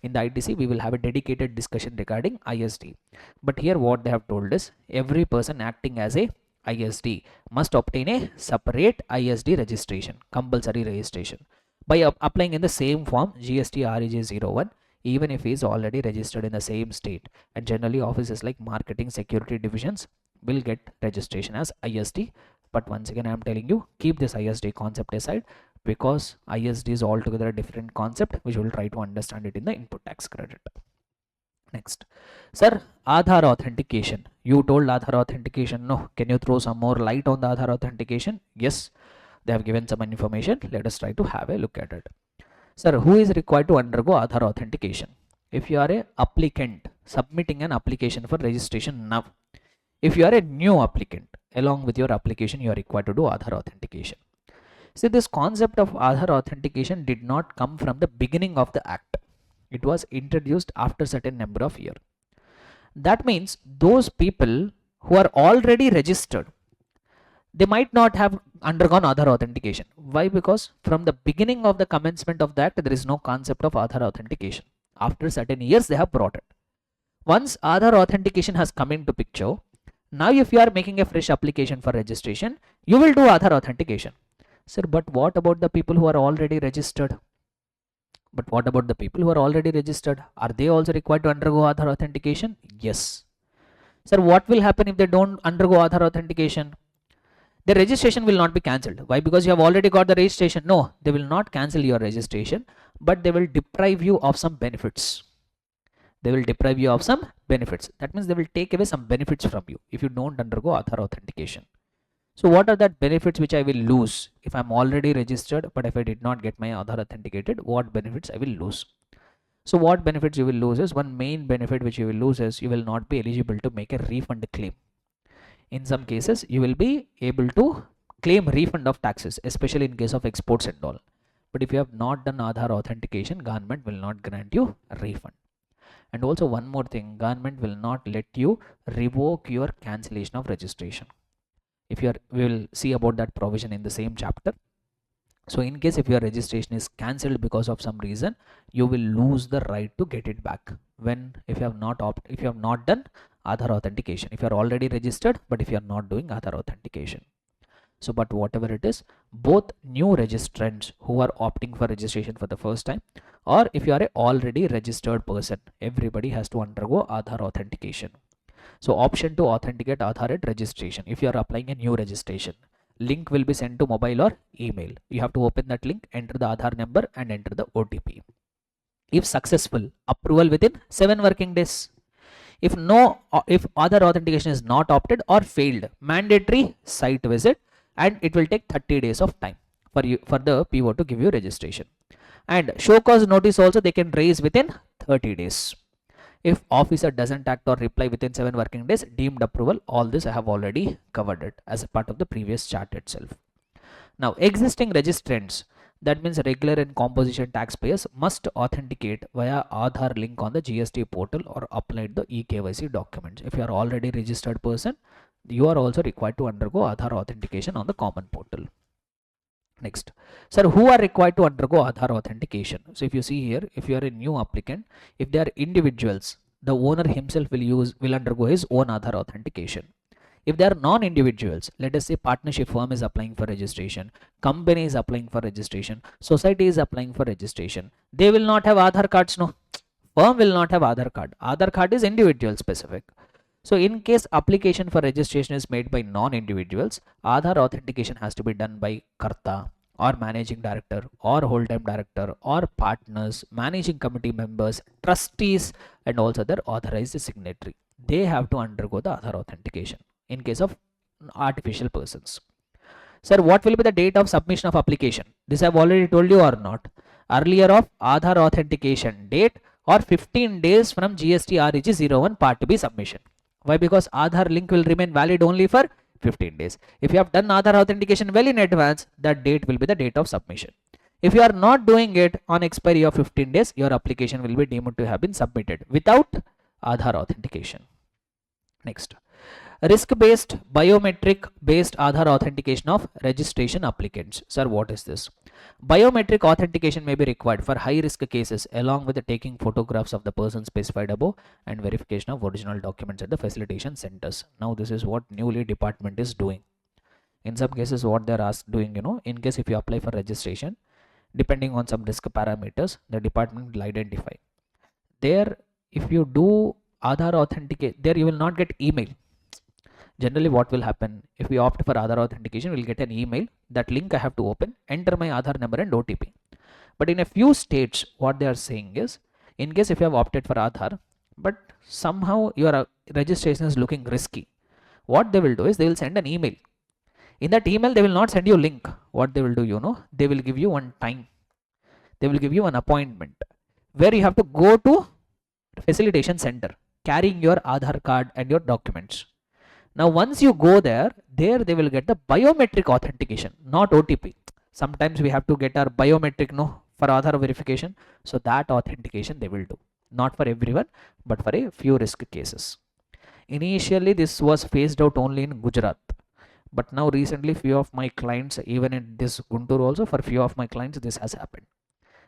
In the ITC, we will have a dedicated discussion regarding ISD. But here what they have told is, every person acting as a ISD must obtain a separate ISD registration, compulsory registration, by applying in the same form GST REJ 01, even if he is already registered in the same state. And generally offices like marketing security divisions will get registration as ISD. But once again, I am telling you, keep this ISD concept aside, because ISD is altogether a different concept, which we will try to understand it in the input tax credit. Next, sir, Aadhaar authentication. You told Aadhaar authentication. No, can you throw some more light on the Aadhaar authentication? Yes, they have given some information. Let us try to have a look at it. Sir, who is required to undergo Aadhaar authentication? If you are a applicant submitting an application for registration now, if you are a new applicant, along with your application, you are required to do Aadhaar authentication. See, this concept of Aadhaar authentication did not come from the beginning of the act. It was introduced after certain number of years. That means those people who are already registered, they might not have undergone Aadhaar authentication. Why? Because from the beginning of the commencement of the act, there is no concept of Aadhaar authentication. After certain years, they have brought it. Once Aadhaar authentication has come into picture, now if you are making a fresh application for registration, you will do Aadhaar authentication. Sir, but what about the people who are already registered? But what about the people who are already registered? Are they also required to undergo Aadhaar authentication? Yes. Sir, what will happen if they don't undergo Aadhaar authentication? The registration will not be cancelled. Why? Because you have already got the registration. No, they will not cancel your registration, but they will deprive you of some benefits. They will deprive you of some benefits. That means they will take away some benefits from you if you don't undergo Aadhaar authentication. So what are that benefits which I will lose if I'm already registered, but if I did not get my Aadhaar authenticated, what benefits I will lose? So what benefits you will lose is, one main benefit which you will lose is, you will not be eligible to make a refund claim. In some cases, you will be able to claim refund of taxes, especially in case of exports and all. But if you have not done Aadhaar authentication, government will not grant you a refund. And also one more thing, government will not let you revoke your cancellation of registration. If you are, we will see about that provision in the same chapter. So in case if your registration is cancelled because of some reason, you will lose the right to get it back. When? If you have not done Aadhaar authentication. If you are already registered, but if you are not doing Aadhaar authentication. So, but whatever it is, both new registrants who are opting for registration for the first time, or if you are a already registered person, everybody has to undergo Aadhaar authentication. So option to authenticate Aadhaar at registration if you are applying a new registration. link will be sent to mobile or email. You have to open that link, enter the Aadhaar number and enter the OTP. If successful, approval within 7 working days. If Aadhaar authentication is not opted or failed, mandatory site visit, and it will take 30 days of time for the PO to give you registration. And show cause notice also they can raise within 30 days. If officer doesn't act or reply within 7 working days, deemed approval. All this I have already covered it as a part of the previous chart itself. Now, existing registrants, that means regular and composition taxpayers, must authenticate via Aadhaar link on the GST portal or upload the eKYC documents. If you are already registered person, you are also required to undergo Aadhaar authentication on the common portal. Next, sir, who are required to undergo Aadhaar authentication? So if you see here, if you are a new applicant, if they are individuals, the owner himself will undergo his own Aadhaar authentication. If they are non-individuals, let us say partnership firm is applying for registration, company is applying for registration, society is applying for registration, they will not have Aadhaar cards. No, firm will not have Aadhaar card. Aadhaar card is individual specific. So in case application for registration is made by non-individuals, Aadhaar authentication has to be done by Karta or managing director or whole-time director or partners, managing committee members, trustees, and also their authorized signatory. They have to undergo the Aadhaar authentication in case of artificial persons. Sir, what will be the date of submission of application? This I have already told you or not. Earlier of Aadhaar authentication date or 15 days from GST REG 01 Part B submission. Why? Because Aadhaar link will remain valid only for 15 days. If you have done Aadhaar authentication well in advance, that date will be the date of submission. If you are not doing it on expiry of 15 days, your application will be deemed to have been submitted without Aadhaar authentication. Next, risk-based, biometric-based Aadhaar authentication of registration applicants. Sir, what is this? Biometric authentication may be required for high-risk cases along with the taking photographs of the person specified above and verification of original documents at the facilitation centers. Now, this is what newly department is doing. In some cases, what they are doing, in case if you apply for registration, depending on some risk parameters, the department will identify. There, if you do Aadhaar authenticate, there you will not get email. Generally, what will happen if we opt for Aadhaar authentication, we'll get an email. That link I have to open, enter my Aadhaar number and OTP. But in a few states, what they are saying is, in case if you have opted for Aadhaar, but somehow your registration is looking risky, what they will do is they will send an email. In that email, they will not send you a link. What they will do, they will give you one time. They will give you an appointment where you have to go to facilitation center carrying your Aadhaar card and your documents. Now, once you go there they will get the biometric authentication, not OTP. Sometimes we have to get our biometric for Aadhaar verification. So that authentication they will do. Not for everyone, but for a few risk cases. Initially, this was phased out only in Gujarat. But now recently, few of my clients, even in this Guntur also, for few of my clients, this has happened.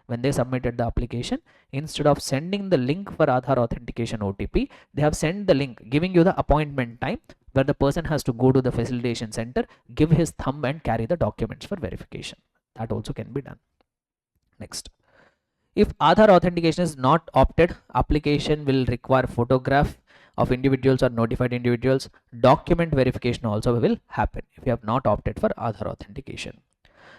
When they submitted the application, instead of sending the link for Aadhaar authentication OTP, they have sent the link giving you the appointment time where the person has to go to the facilitation center, give his thumb and carry the documents for verification. That also can be done. Next, if Aadhaar authentication is not opted, application will require photograph of individuals or notified individuals. Document verification also will happen if you have not opted for Aadhaar authentication.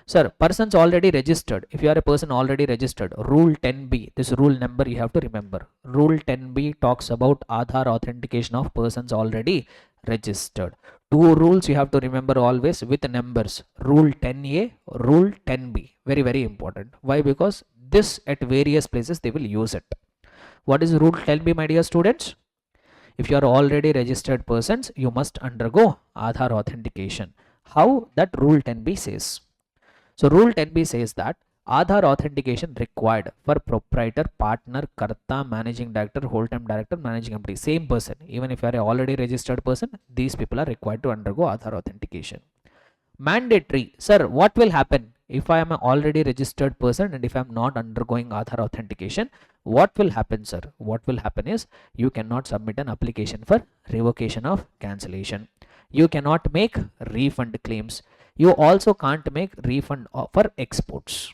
Sir, persons already registered. If you are a person already registered, Rule 10B, this rule number you have to remember. Rule 10B talks about Aadhaar authentication of persons already registered. Two rules you have to remember always with numbers. Rule 10A, Rule 10B. Very, very important. Why? Because this at various places they will use it. What is Rule 10B, my dear students? If you are already registered persons, you must undergo Aadhaar authentication. How? That Rule 10B says. So Rule 10B says that Aadhaar authentication required for proprietor, partner, karta, managing director, whole-time director, managing company. Same person. Even if you are a already registered person, these people are required to undergo Aadhaar authentication. Mandatory. Sir, what will happen if I am an already registered person and if I am not undergoing Aadhaar authentication? What will happen, sir? What will happen is you cannot submit an application for revocation of cancellation. You cannot make refund claims. You also can't make refund for exports.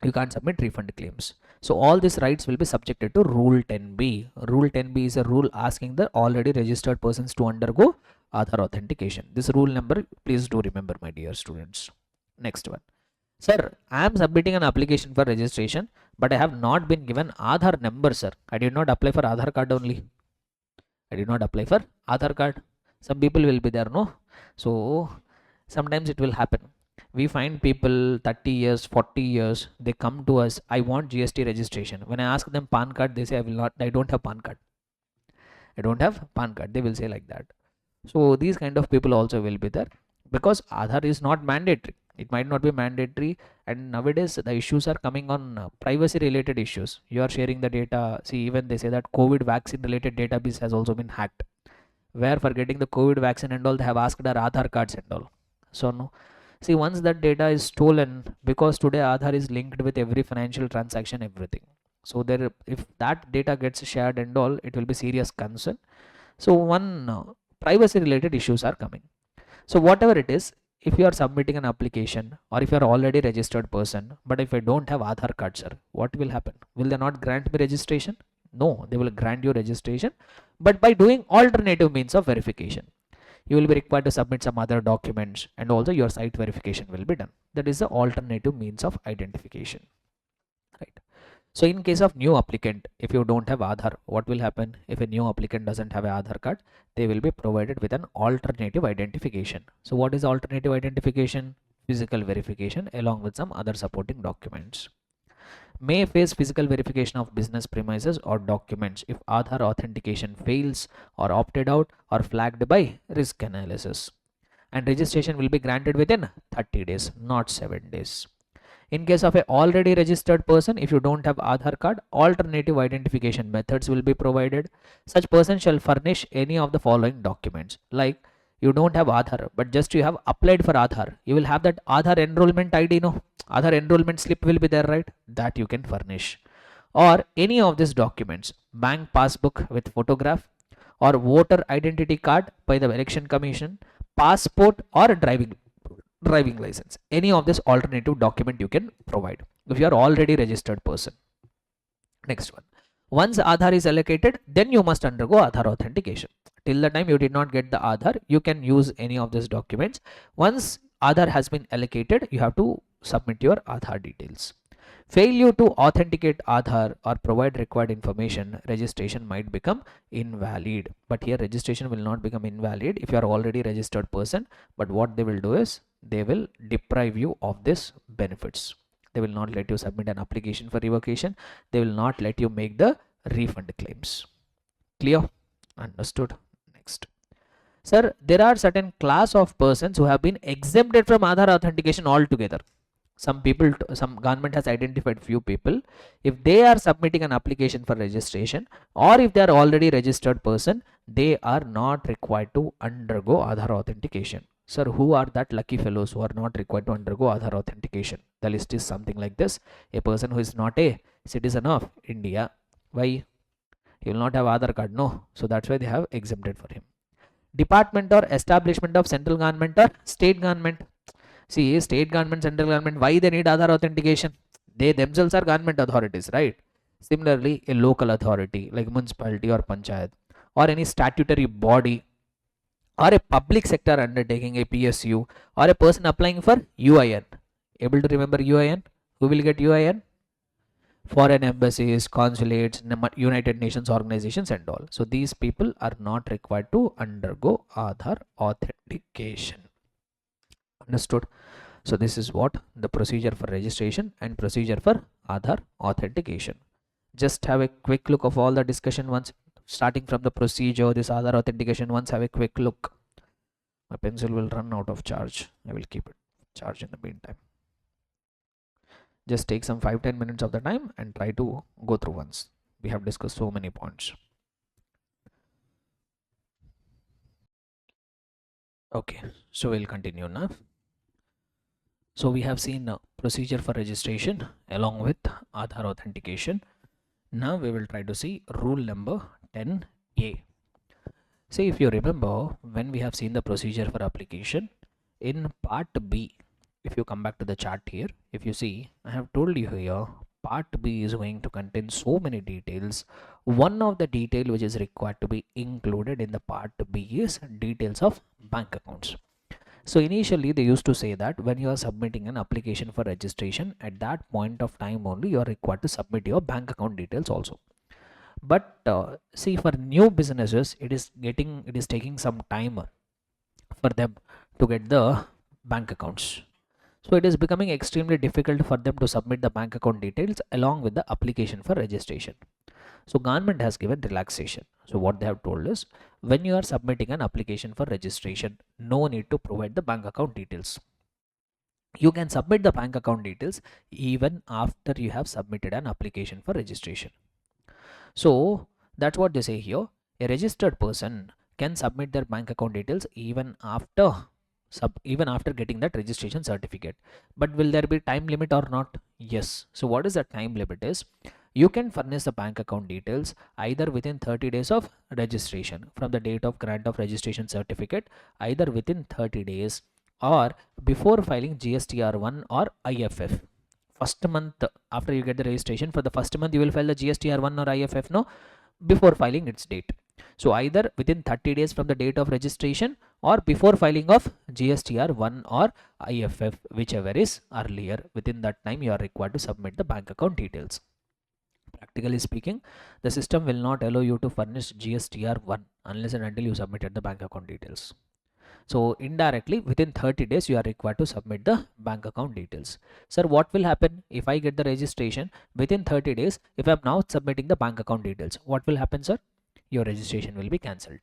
you can't submit refund claims. So all these rights will be subjected to Rule 10B. Rule 10B is a rule asking the already registered persons to undergo Aadhaar authentication. This rule number, please do remember, my dear students. Next one. Sir, I am submitting an application for registration, but I have not been given Aadhaar number, sir. I did not apply for Aadhaar card only. I did not apply for Aadhaar card. Some people will be there, no? So sometimes it will happen. We find people 30 years, 40 years, they come to us, I want GST registration. When I ask them PAN card, they say, I don't have PAN card. I don't have PAN card. They will say like that. So these kind of people also will be there, because Aadhaar is not mandatory. It might not be mandatory, and nowadays the issues are coming on privacy related issues. You are sharing the data. See, even they say that COVID vaccine related database has also been hacked, where for getting the COVID vaccine and all, they have asked our Aadhaar cards and all. So no, see, once that data is stolen, because today Aadhaar is linked with every financial transaction, everything. So there, if that data gets shared and all, it will be serious concern. So privacy related issues are coming. So whatever it is, if you are submitting an application, or if you are already registered person, but if I don't have Aadhaar card, sir, what will happen? Will they not grant me registration? No, they will grant you registration, but by doing alternative means of verification. You will be required to submit some other documents, and also your site verification will be done. That is the alternative means of identification, right? So in case of new applicant, if you don't have Aadhaar, what will happen? If a new applicant doesn't have an Aadhaar card, they will be provided with an alternative identification. So what is alternative identification? Physical verification along with some other supporting documents. May face physical verification of business premises or documents if Aadhaar authentication fails or opted out or flagged by risk analysis. And registration will be granted within 30 days, not 7 days. In case of a already registered person, if you don't have Aadhaar card, alternative identification methods will be provided. Such person shall furnish any of the following documents. Like, you don't have Aadhaar, but just you have applied for Aadhaar, you will have that Aadhaar enrollment ID, no? Aadhaar enrollment slip will be there, right? That you can furnish. Or any of these documents, bank passbook with photograph, or voter identity card by the election commission, passport or driving license. Any of this alternative document you can provide if you are already registered person. Next one. Once Aadhaar is allocated, then you must undergo Aadhaar authentication. Till the time you did not get the Aadhaar, you can use any of these documents. Once Aadhaar has been allocated, you have to submit your Aadhaar details. Failure to authenticate Aadhaar or provide required information, registration might become invalid. But here registration will not become invalid if you are already registered person. But what they will do is, they will deprive you of this benefits. They will not let you submit an application for revocation. They will not let you make the refund claims. Clear? Understood? Next. Sir, there are certain class of persons who have been exempted from Aadhaar authentication altogether. Some people, some government has identified few people. If they are submitting an application for registration, or if they are already registered person, they are not required to undergo Aadhaar authentication. Sir, who are that lucky fellows who are not required to undergo Aadhaar authentication? The list is something like this. A person who is not a citizen of India. Why? He will not have Aadhaar card, no. So that's why they have exempted for him. Department or establishment of central government or state government. See, state government, central government, why they need Aadhaar authentication? They themselves are government authorities, right? Similarly, a local authority like municipality or panchayat, or any statutory body, or a public sector undertaking, a PSU, or a person applying for UIN. Able to remember UIN? Who will get UIN? Foreign embassies, consulates, United Nations organizations and all. So these people are not required to undergo Aadhaar authentication. Understood? So this is what the procedure for registration and procedure for Aadhaar authentication. Just have a quick look of all the discussion once, starting from the procedure, this Aadhaar authentication. Once have a quick look. My pencil will run out of charge. I will keep it charged in the meantime. Just take some 5-10 minutes of the time and try to go through once. We have discussed so many points. Okay, so we'll continue now. So we have seen procedure for registration along with Aadhaar authentication. Now we will try to see rule number 10A. See, if you remember, when we have seen the procedure for application, in part B, if you come back to the chart here, if you see, I have told you here, part B is going to contain so many details. One of the detail which is required to be included in the part B is details of bank accounts. So initially they used to say that when you are submitting an application for registration, at that point of time only you are required to submit your bank account details also. But see, for new businesses, it is taking some time for them to get the bank accounts. So it is becoming extremely difficult for them to submit the bank account details along with the application for registration. So government has given relaxation. So what they have told is, when you are submitting an application for registration, no need to provide the bank account details. You can submit the bank account details even after you have submitted an application for registration. So that's what they say here. A registered person can submit their bank account details even after getting that registration certificate. But will there be time limit or not? Yes. So what is the time limit is, you can furnish the bank account details either within 30 days of registration from the date of grant of registration certificate, either within 30 days or before filing GSTR1 or IFF. First month after you get the registration, for the first month you will file the GSTR1 or IFF, no, before filing its date. So either within 30 days from the date of registration or before filing of GSTR1 or IFF, whichever is earlier, within that time you are required to submit the bank account details. Practically speaking, the system will not allow you to furnish GSTR1 unless and until you submitted the bank account details. So indirectly within 30 days you are required to submit the bank account details. Sir, what will happen if I get the registration within 30 days? If I am now submitting the bank account details, what will happen, sir? Your registration will be cancelled.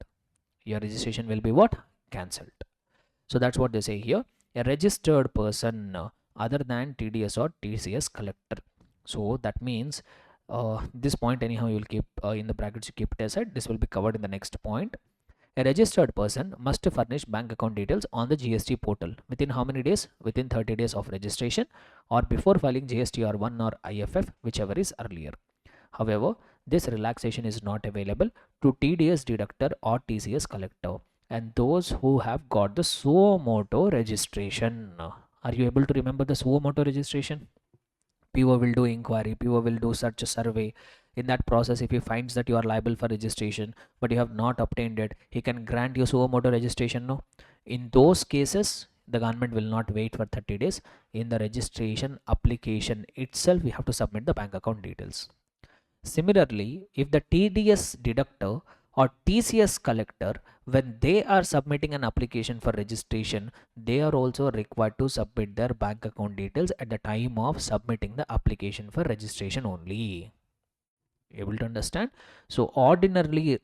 Your registration will be what? Cancelled. So that's what they say here. A registered person other than TDS or TCS collector. So that means this point anyhow you will keep in the brackets, you keep it aside. This will be covered in the next point. A registered person must furnish bank account details on the GST portal within how many days? Within 30 days of registration or before filing GSTR1 or IFF, whichever is earlier. However, this relaxation is not available to TDS deductor or TCS collector and those who have got the suo moto registration. Are you able to remember the suo moto registration? PO will do inquiry, PO will do such a survey. In that process, if he finds that you are liable for registration but you have not obtained it, he can grant you suo moto registration, no? In those cases, the government will not wait for 30 days. In the registration application itself, we have to submit the bank account details. Similarly, if the TDS deductor or TCS collector, when they are submitting an application for registration, they are also required to submit their bank account details at the time of submitting the application for registration only. Able to understand? So ordinary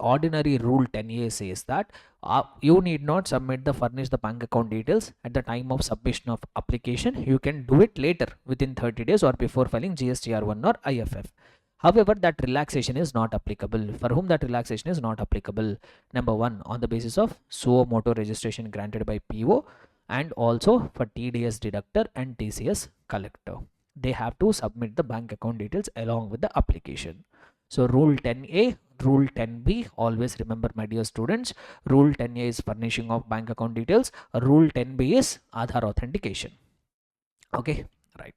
rule 10A says that you need not submit the furnish the bank account details at the time of submission of application. You can do it later within 30 days or before filing GSTR1 or IFF. However, that relaxation is not applicable. For whom that relaxation is not applicable? Number one, on the basis of suo moto registration granted by PO, and also for TDS deductor and TCS collector. They have to submit the bank account details along with the application. So rule 10A, rule 10B, always remember my dear students, rule 10A is furnishing of bank account details, rule 10B is Aadhaar authentication. Okay, right.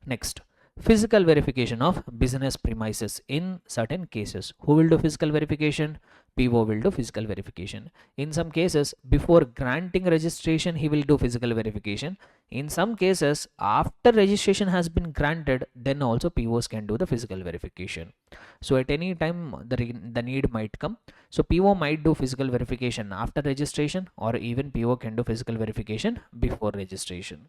Next, physical verification of business premises in certain cases. Who will do physical verification? PO will do physical verification. In some cases, before granting registration, he will do physical verification. In some cases, after registration has been granted, then also POs can do the physical verification. So at any time, the need might come. So PO might do physical verification after registration, or even PO can do physical verification before registration.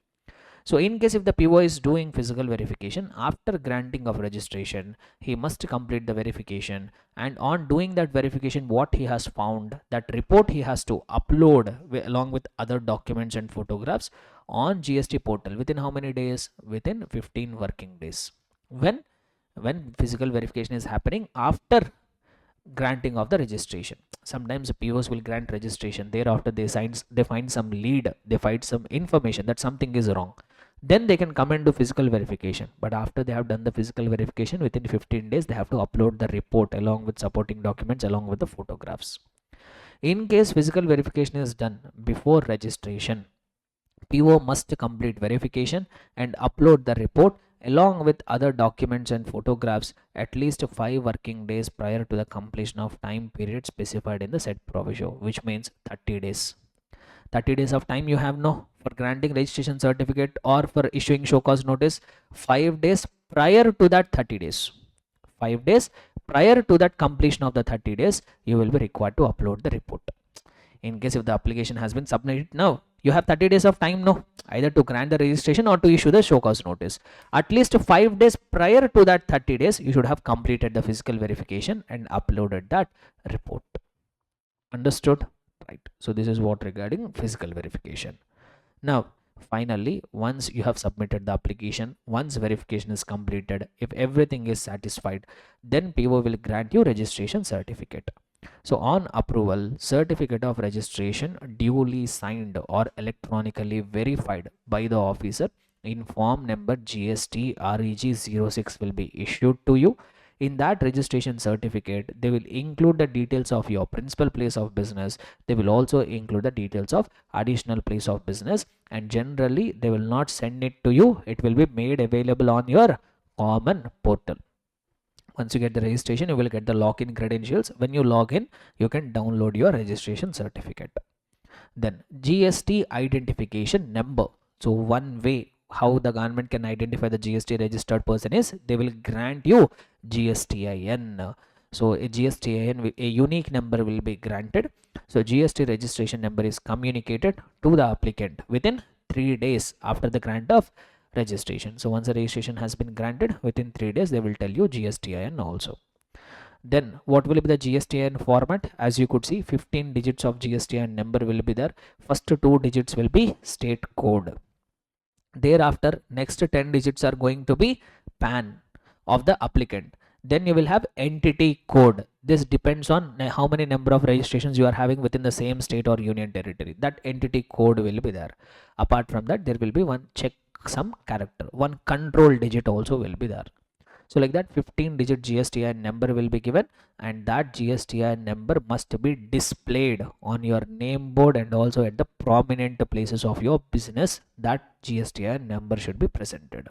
So in case if the PO is doing physical verification after granting of registration, he must complete the verification, and on doing that verification, what he has found, that report he has to upload along with other documents and photographs on GST portal within how many days? Within 15 working days. When physical verification is happening after granting of the registration. Sometimes POs will grant registration, thereafter they find some lead, they find some information that something is wrong, then they can come and do physical verification. But after they have done the physical verification, within 15 days they have to upload the report along with supporting documents along with the photographs. In case physical verification is done before registration, PO must complete verification and upload the report along with other documents and photographs at least 5 working days prior to the completion of time period specified in the said proviso, which means 30 days. 30 days of time you have no for granting registration certificate or for issuing show cause notice. 5 days prior to that 30 days. 5 days prior to that completion of the 30 days, you will be required to upload the report. In case if the application has been submitted now, you have 30 days of time no, either to grant the registration or to issue the show cause notice. At least 5 days prior to that 30 days, you should have completed the physical verification and uploaded that report. Understood? Right. So this is what regarding physical verification. Now, finally, once you have submitted the application, once verification is completed, if everything is satisfied, then PO will grant you registration certificate. So on approval, certificate of registration duly signed or electronically verified by the officer in form number GST REG 06 will be issued to you. In that registration certificate, they will include the details of your principal place of business. They will also include the details of additional place of business, and generally they will not send it to you. It will be made available on your common portal. Once you get the registration, you will get the login credentials. When you log in, you can download your registration certificate. Then GST identification number. So one way how the government can identify the GST registered person is they will grant you GSTIN. So a GSTIN, a unique number will be granted. So GST registration number is communicated to the applicant within 3 days after the grant of registration. So once the registration has been granted, within 3 days they will tell you GSTIN also. Then what will be the GSTIN format? As you could see, 15 digits of GSTIN number will be there. First 2 digits will be state code. Thereafter, next 10 digits are going to be PAN of the applicant. Then you will have entity code. This depends on how many number of registrations you are having within the same state or union territory. That entity code will be there. Apart from that, there will be one checksum character, one control digit also will be there. So like that 15 digit GSTIN number will be given, and that GSTIN number must be displayed on your name board and also at the prominent places of your business. That GSTIN number should be presented.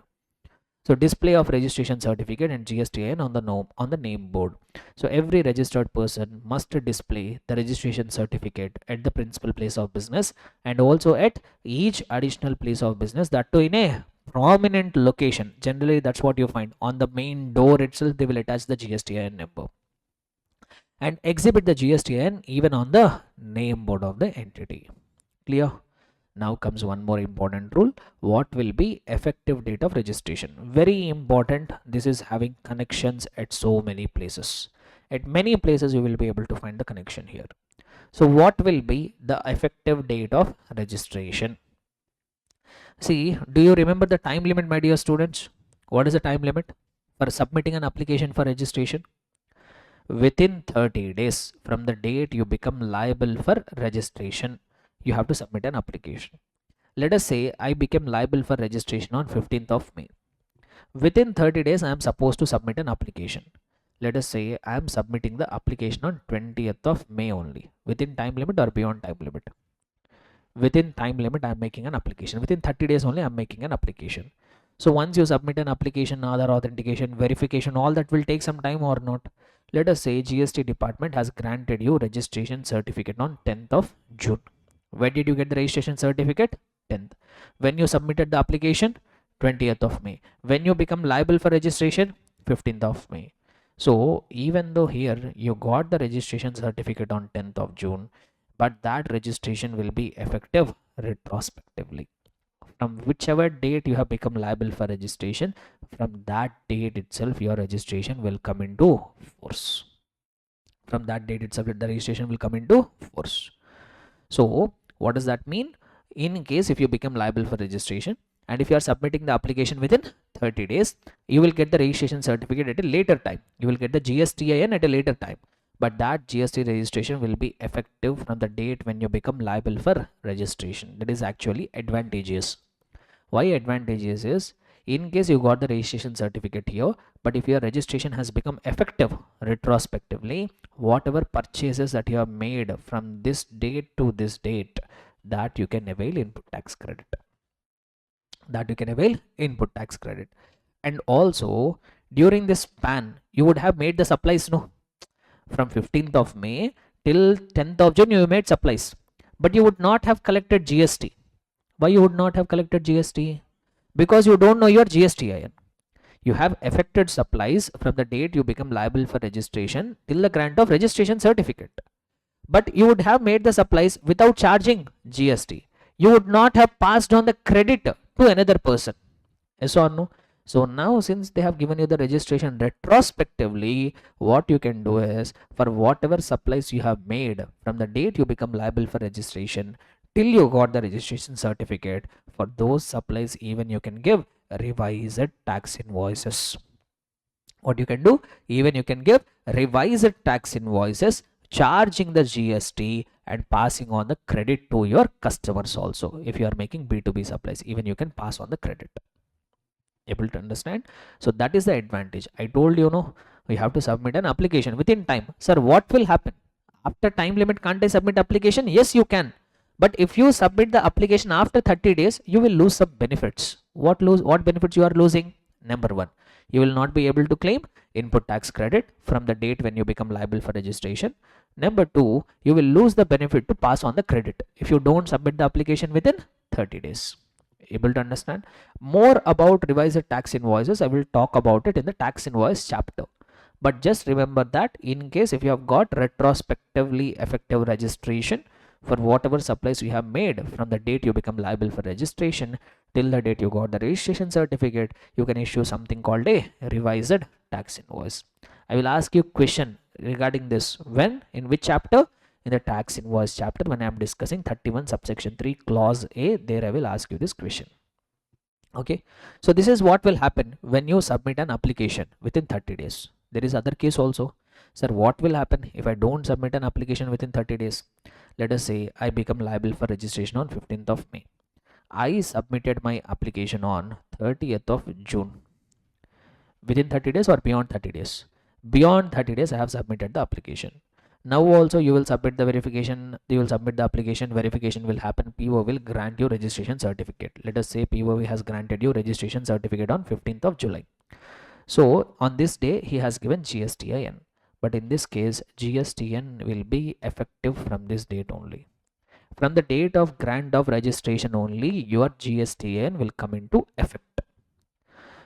So display of registration certificate and GSTIN on the name board. So every registered person must display the registration certificate at the principal place of business and also at each additional place of business, that too in a prominent location. Generally that's what you find on the main door itself. They will attach the GSTIN number and exhibit the GSTIN even on the name board of the entity. Clear? Now comes one more important rule. What will be effective date of registration? Very important. This is having connections at so many places. At many places you will be able to find the connection here. So what will be the effective date of registration? See, do you remember the time limit, my dear students? What is the time limit for submitting an application for registration? Within 30 days from the date you become liable for registration, you have to submit an application. Let us say I became liable for registration on 15th of May. Within 30 days I am supposed to submit an application. Let us say I am submitting the application on 20th of May only. Within time limit or beyond time limit? Within time limit I am making an application. Within 30 days only I am making an application. So once you submit an application, Aadhaar authentication, verification, all that will take some time or not. Let us say GST department has granted you registration certificate on 10th of June. When did you get the registration certificate? 10th. When you submitted the application? 20th of May. When you become liable for registration? 15th of May. So even though here you got the registration certificate on 10th of June, but that registration will be effective retrospectively. From whichever date you have become liable for registration, from that date itself your registration will come into force. From that date itself the registration will come into force. So what does that mean? In case if you become liable for registration and if you are submitting the application within 30 days, you will get the registration certificate at a later time. You will get the GSTIN at a later time. But that GST registration will be effective from the date when you become liable for registration. That is actually advantageous. Why advantageous is, in case you got the registration certificate here, but if your registration has become effective retrospectively, whatever purchases that you have made from this date to this date, that you can avail input tax credit. That you can avail input tax credit. And also during this span, you would have made the supplies, no? From 15th of May till 10th of June, you made supplies, but you would not have collected GST. Why you would not have collected GST? Because you don't know your GSTIN. You have effected supplies from the date you become liable for registration till the grant of registration certificate. But you would have made the supplies without charging GST. You would not have passed on the credit to another person. Yes or no? So now since they have given you the registration retrospectively, what you can do is, for whatever supplies you have made from the date you become liable for registration till you got the registration certificate, for those supplies even you can give revised tax invoices. What you can do, even you can give revised tax invoices charging the GST and passing on the credit to your customers also. If you are making B2B supplies, even you can pass on the credit. Able to understand? So that is the advantage. I told you, no, we have to submit an application within time. Sir, what will happen after time limit? Can't I submit application? Yes, you can. But if you submit the application after 30 days, you will lose some benefits. What benefits you are losing? Number one, you will not be able to claim input tax credit from the date when you become liable for registration. Number two, you will lose the benefit to pass on the credit if you don't submit the application within 30 days. Able to understand? More about revised tax invoices, I will talk about it in the tax invoice chapter. But just remember that in case if you have got retrospectively effective registration for whatever supplies you have made from the date you become liable for registration till the date you got the registration certificate, you can issue something called a revised tax invoice. I will ask you question regarding this. When? In which chapter? In the tax invoice chapter, when I am discussing 31 subsection 3 clause A, there I will ask you this question. Okay, so this is what will happen when you submit an application within 30 days. There is other case also. Sir, what will happen if I don't submit an application within 30 days? Let us say I become liable for registration on 15th of May. I submitted my application on 30th of June. Within 30 days or beyond 30 days? Beyond 30 days I have submitted the application. Now also you will submit the verification, you will submit the application, verification will happen, PO will grant you registration certificate. Let us say PO has granted you registration certificate on 15th of July. So on this day he has given GSTIN, but in this case GSTIN will be effective from this date only. From the date of grant of registration only your GSTIN will come into effect.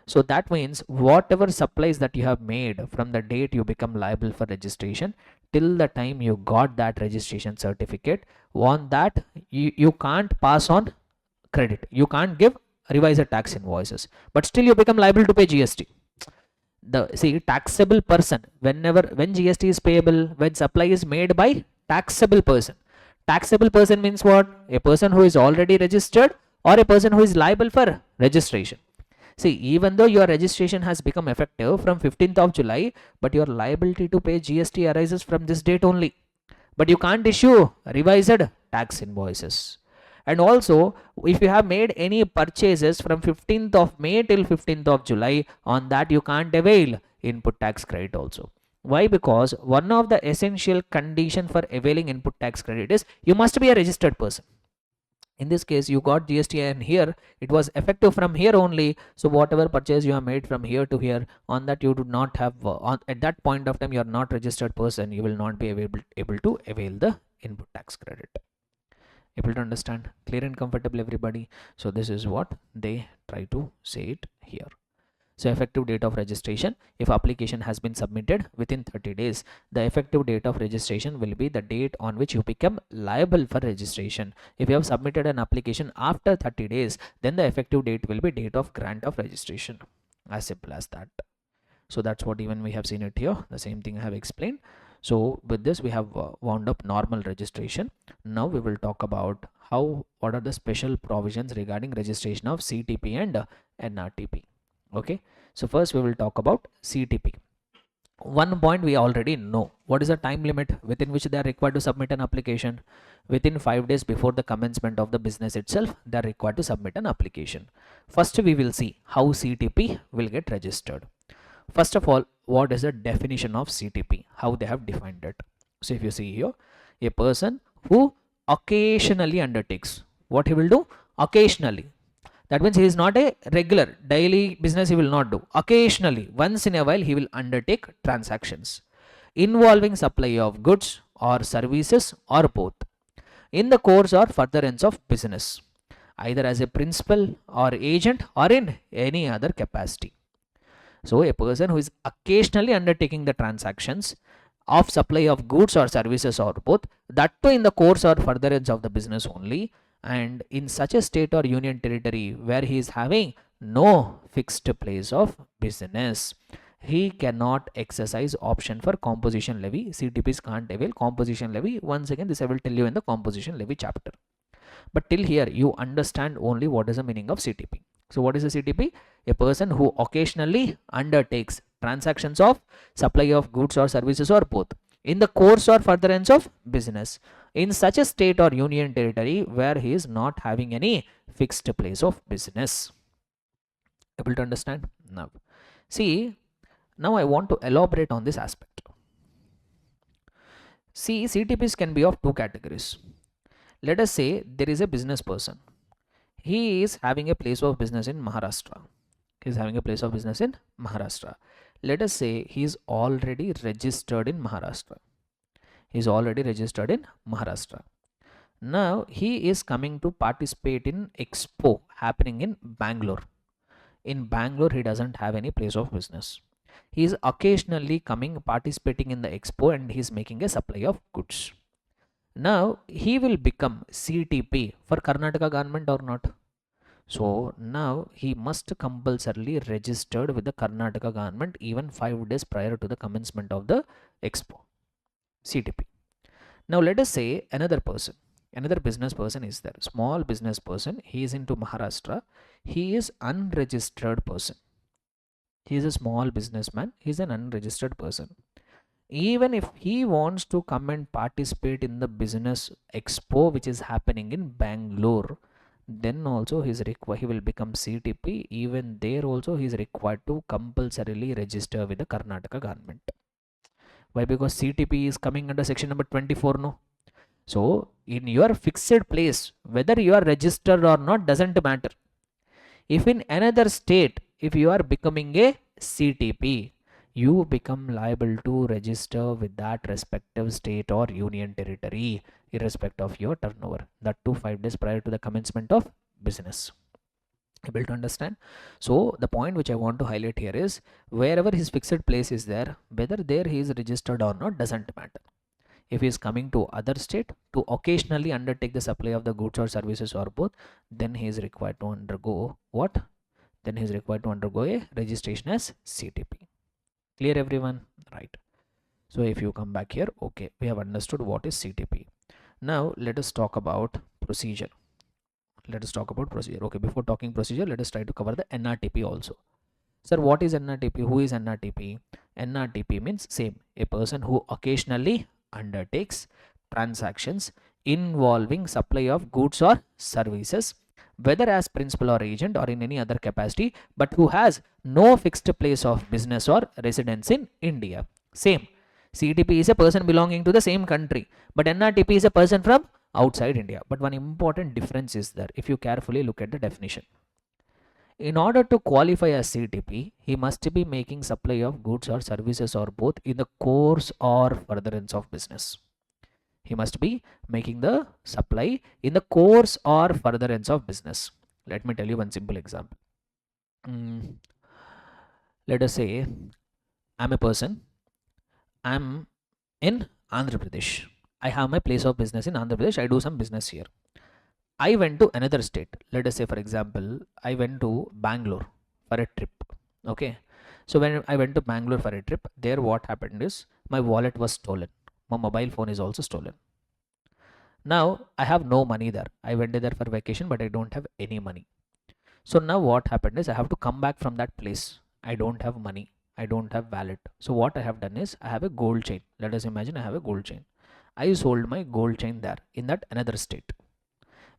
So that means whatever supplies that you have made from the date you become liable for registration till the time you got that registration certificate, on that you can't pass on credit. You can't give revised tax invoices, but still you become liable to pay GST. See, taxable person, when GST is payable, when supply is made by taxable person. Taxable person means what? A person who is already registered or a person who is liable for registration. See, even though your registration has become effective from 15th of July, but your liability to pay GST arises from this date only. But you can't issue revised tax invoices. And also, if you have made any purchases from 15th of May till 15th of July, on that you can't avail input tax credit also. Why? Because one of the essential condition for availing input tax credit is you must be a registered person. In this case you got GST and here it was effective from here only. So whatever purchase you have made from here to here, on that you do not have at that point of time you are not registered person, you will not be able to avail the input tax credit. Able to understand? Clear and comfortable everybody? So this is what they try to say it here. So effective date of registration, if application has been submitted within 30 days, the effective date of registration will be the date on which you become liable for registration. If you have submitted an application after 30 days, then the effective date will be date of grant of registration. As simple as that. So that's what even we have seen it here. The same thing I have explained. So with this we have wound up normal registration. Now we will talk about what are the special provisions regarding registration of CTP and NRTP. Okay, so first we will talk about CTP. One point we already know. What is the time limit within which they are required to submit an application? Within 5 days before the commencement of the business itself, they are required to submit an application. First we will see how CTP will get registered. First of all, what is the definition of CTP? How they have defined it? So if you see here, a person who occasionally undertakes. What he will do? Occasionally. That means he is not a regular, daily business he will not do. Occasionally, once in a while, he will undertake transactions involving supply of goods or services or both in the course or furtherance of business, either as a principal or agent or in any other capacity. So a person who is occasionally undertaking the transactions of supply of goods or services or both, that too in the course or furtherance of the business only, and in such a state or union territory where he is having no fixed place of business, he cannot exercise option for composition levy. CTPs can't avail composition levy. Once again, this I will tell you in the composition levy chapter. But till here, you understand only what is the meaning of CTP. So what is a CTP? A person who occasionally undertakes transactions of supply of goods or services or both in the course or furtherance of business in such a state or union territory where he is not having any fixed place of business. Able to understand? Now, see, now I want to elaborate on this aspect. See, CTPs can be of two categories. Let us say there is a business person. He is having a place of business in Maharashtra. He is having a place of business in Maharashtra. Let us say he is already registered in Maharashtra. He is already registered in Maharashtra. Now he is coming to participate in expo happening in Bangalore. In Bangalore, he doesn't have any place of business. He is occasionally coming, participating in the expo, and he is making a supply of goods. Now he will become CTP for Karnataka government or not? So now he must compulsorily registered with the Karnataka government even 5 days prior to the commencement of the expo. CTP. Now let us say another person, another business person is there, small business person, he is into Maharashtra, he is unregistered person. He is a small businessman, he is an unregistered person. Even if he wants to come and participate in the business expo which is happening in Bangalore, then also he will become CTP. Even there also he is required to compulsorily register with the Karnataka government. Why? Because CTP is coming under section number 24, no? So in your fixed place, whether you are registered or not doesn't matter. If in another state, if you are becoming a CTP, you become liable to register with that respective state or union territory irrespective of your turnover, that too 5 days prior to the commencement of business. Able to understand? So the point which I want to highlight here is wherever his fixed place is there, whether there he is registered or not doesn't matter. If he is coming to other state to occasionally undertake the supply of the goods or services or both, then he is required to undergo what? Then he is required to undergo a registration as CTP. Clear everyone? Right. So if you come back here, okay, we have understood what is CTP. Now let us talk about procedure. Let us talk about procedure. Okay, before talking procedure, let us try to cover the NRTP also. Sir, what is NRTP? Who is NRTP? NRTP means same, a person who occasionally undertakes transactions involving supply of goods or services, whether as principal or agent or in any other capacity, but who has no fixed place of business or residence in India. Same. CTP is a person belonging to the same country, but NRTP is a person from outside India. But one important difference is that if you carefully look at the definition, in order to qualify as CTP, he must be making supply of goods or services or both in the course or furtherance of business. He must be making the supply in the course or furtherance of business. Let me tell you one simple example. Let us say I'm a person, I'm in Andhra Pradesh. I have my place of business in Andhra Pradesh. I do some business here. I went to another state. Let us say, for example, I went to Bangalore for a trip. Okay. So when I went to Bangalore for a trip, there what happened is my wallet was stolen. My mobile phone is also stolen. Now I have no money there. I went there for vacation, but I don't have any money. So now what happened is I have to come back from that place. I don't have money. I don't have wallet. So what I have done is I have a gold chain. Let us imagine I have a gold chain. I sold my gold chain there in that another state.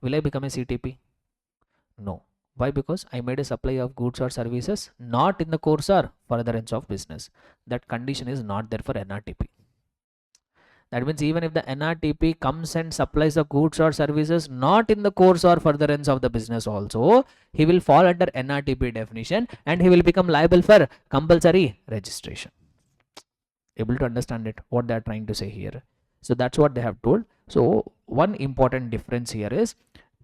Will I become a CTP? No. Why? Because I made a supply of goods or services not in the course or furtherance of business. That condition is not there for NRTP. That means even if the NRTP comes and supplies the goods or services not in the course or furtherance of the business also, he will fall under NRTP definition and he will become liable for compulsory registration. Able to understand it, what they are trying to say here? So that's what they have told. So one important difference here is,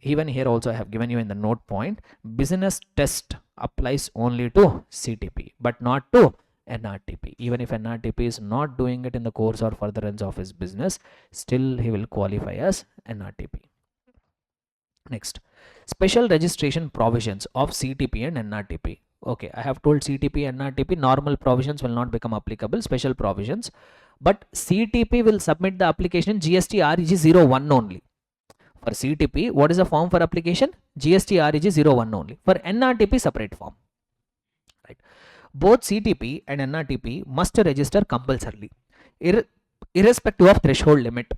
even here also I have given you in the note point, business test applies only to CTP but not to NRTP. Even if NRTP is not doing it in the course or furtherance of his business, still he will qualify as NRTP. Next, special registration provisions of CTP and NRTP. Okay, I have told CTP, NRTP, normal provisions will not become applicable, special provisions. But CTP will submit the application GST REG 01 only. For CTP, what is the form for application? GST REG 01 only. For NRTP, separate form. Right. Both CTP and NRTP must register compulsorily, irrespective of threshold limit,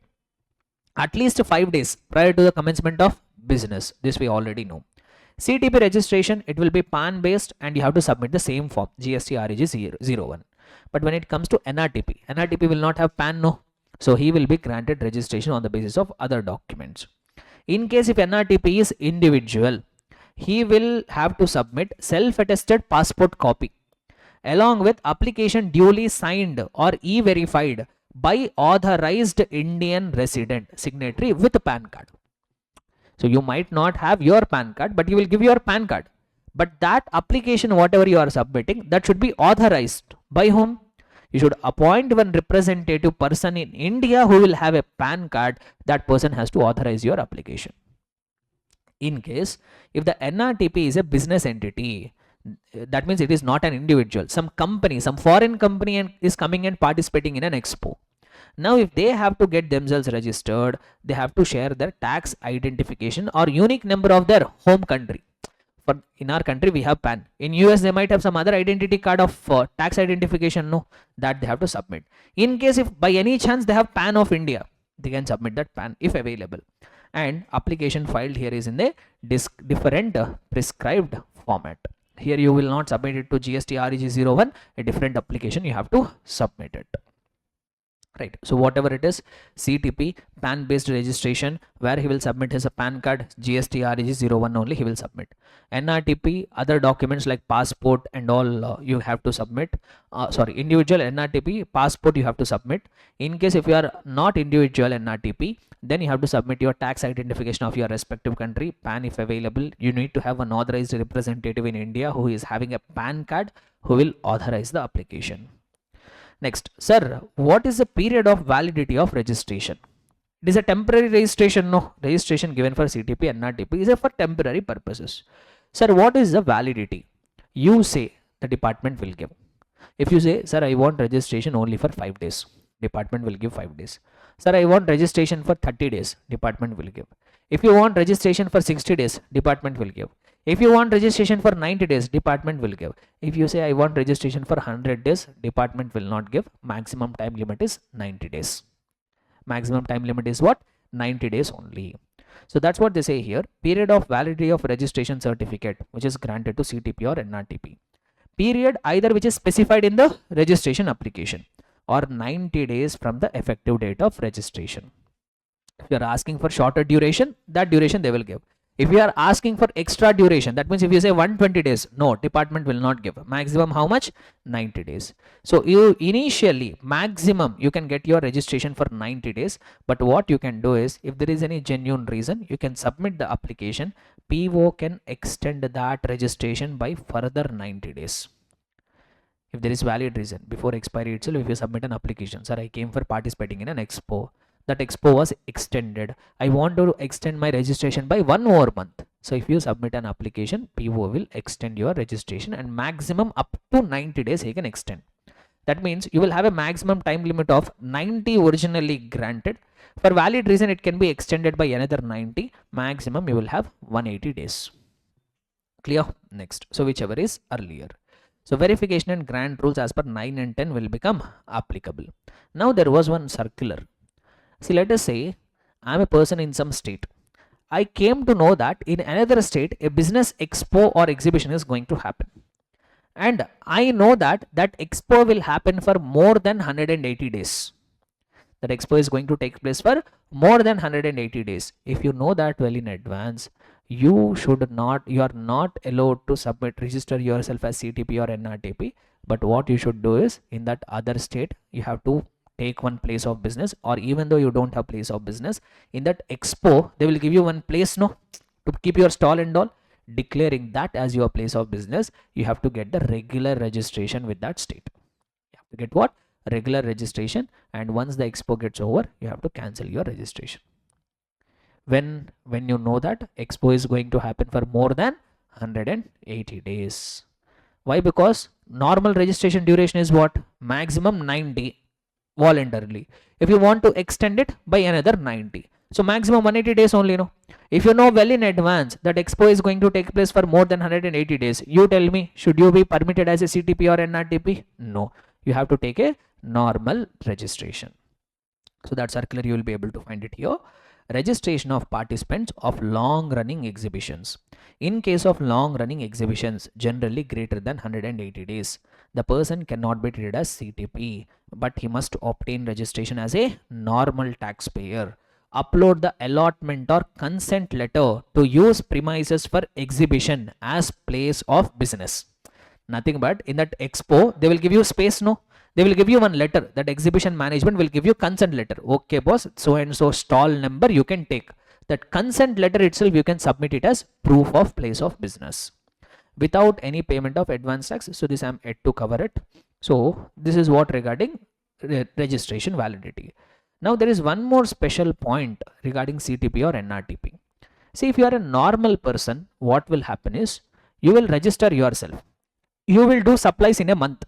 at least 5 days prior to the commencement of business. This we already know. CTP registration, it will be PAN based and you have to submit the same form, GST REG 01. But when it comes to NRTP, NRTP will not have PAN, no. So he will be granted registration on the basis of other documents. In case if NRTP is individual, he will have to submit self-attested passport copy along with application duly signed or e-verified by authorized Indian resident signatory with PAN card. So you might not have your PAN card, but you will give your PAN card. But that application, whatever you are submitting, that should be authorized by whom? You should appoint one representative person in India who will have a PAN card. That person has to authorize your application. In case if the NRTP is a business entity, that means it is not an individual. Some company, some foreign company is coming and participating in an expo. Now if they have to get themselves registered, they have to share their tax identification or unique number of their home country. For in our country we have PAN. In US they might have some other identity card of tax identification, no, that they have to submit. In case if by any chance they have PAN of India, they can submit that PAN if available. And application filed here is in the different prescribed format. Here you will not submit it to GST REG 01, a different application you have to submit it. Right. So whatever it is, CTP, PAN based registration, where he will submit his PAN card, GST REG 01 only he will submit. NRTP, other documents like passport and all you have to submit. Individual NRTP, passport you have to submit. In case if you are not individual NRTP, then you have to submit your tax identification of your respective country, PAN if available. You need to have an authorized representative in India who is having a PAN card who will authorize the application. Next, sir, what is the period of validity of registration? It is a temporary registration, no. Registration given for CTP and NRTP is for temporary purposes. Sir, what is the validity? You say the department will give. If you say, sir, I want registration only for 5 days, department will give 5 days. Sir, I want registration for 30 days, department will give. If you want registration for 60 days, department will give. If you want registration for 90 days, department will give. If you say I want registration for 100 days, department will not give. Maximum time limit is 90 days. Maximum time limit is what? 90 days only. So that's what they say here. Period of validity of registration certificate which is granted to CTP or NRTP. Period either which is specified in the registration application or 90 days from the effective date of registration. If you are asking for shorter duration, that duration they will give. If you are asking for extra duration, that means if you say 120 days, no, department will not give. Maximum how much? 90 days. So you initially maximum you can get your registration for 90 days. But what you can do is, if there is any genuine reason, you can submit the application. PO can extend that registration by further 90 days. If there is valid reason, before expiry itself, if you submit an application, sir, I came for participating in an expo. That expo was extended. I want to extend my registration by 1 more month. So if you submit an application, PO will extend your registration and maximum up to 90 days he can extend. That means you will have a maximum time limit of 90 originally granted. For valid reason, it can be extended by another 90. Maximum you will have 180 days. Clear? Next. So whichever is earlier. So verification and grant rules as per 9 and 10 will become applicable. Now there was one circular. See, let us say I am a person in some state. I came to know that in another state a business expo or exhibition is going to happen. And I know that that expo will happen for more than 180 days. that expo is going to take place for more than 180 days. If you know that well in advance, you are not allowed to register yourself as CTP or NRTP. But what you should do is, in that other state, you have to take one place of business, or even though you don't have place of business, in that expo they will give you one place, no, to keep your stall and all. Declaring that as your place of business, you have to get the regular registration with that state. You have to get what? Regular registration. And once the expo gets over, you have to cancel your registration. When you know that expo is going to happen for more than 180 days. Why? Because normal registration duration is what? Maximum 90 voluntarily. If you want to extend it by another 90, so maximum 180 days only, no? If you know well in advance that expo is going to take place for more than 180 days, you tell me, should you be permitted as a CTP or NRTP? No, you have to take a normal registration. So that circular you will be able to find it here. Registration of participants of long running exhibitions. In case of long running exhibitions generally greater than 180 days, the person cannot be treated as CTP, but he must obtain registration as a normal taxpayer. Upload the allotment or consent letter to use premises for exhibition as place of business. Nothing but in that expo they will give you space, no? They will give you one letter, that exhibition management will give you consent letter. Okay boss, so and so stall number you can take. That consent letter itself you can submit it as proof of place of business without any payment of advance tax. So this I am yet to cover it. So this is what regarding registration validity. Now there is one more special point regarding CTP or NRTP. See, if you are a normal person, what will happen is, you will register yourself. You will do supplies in a month.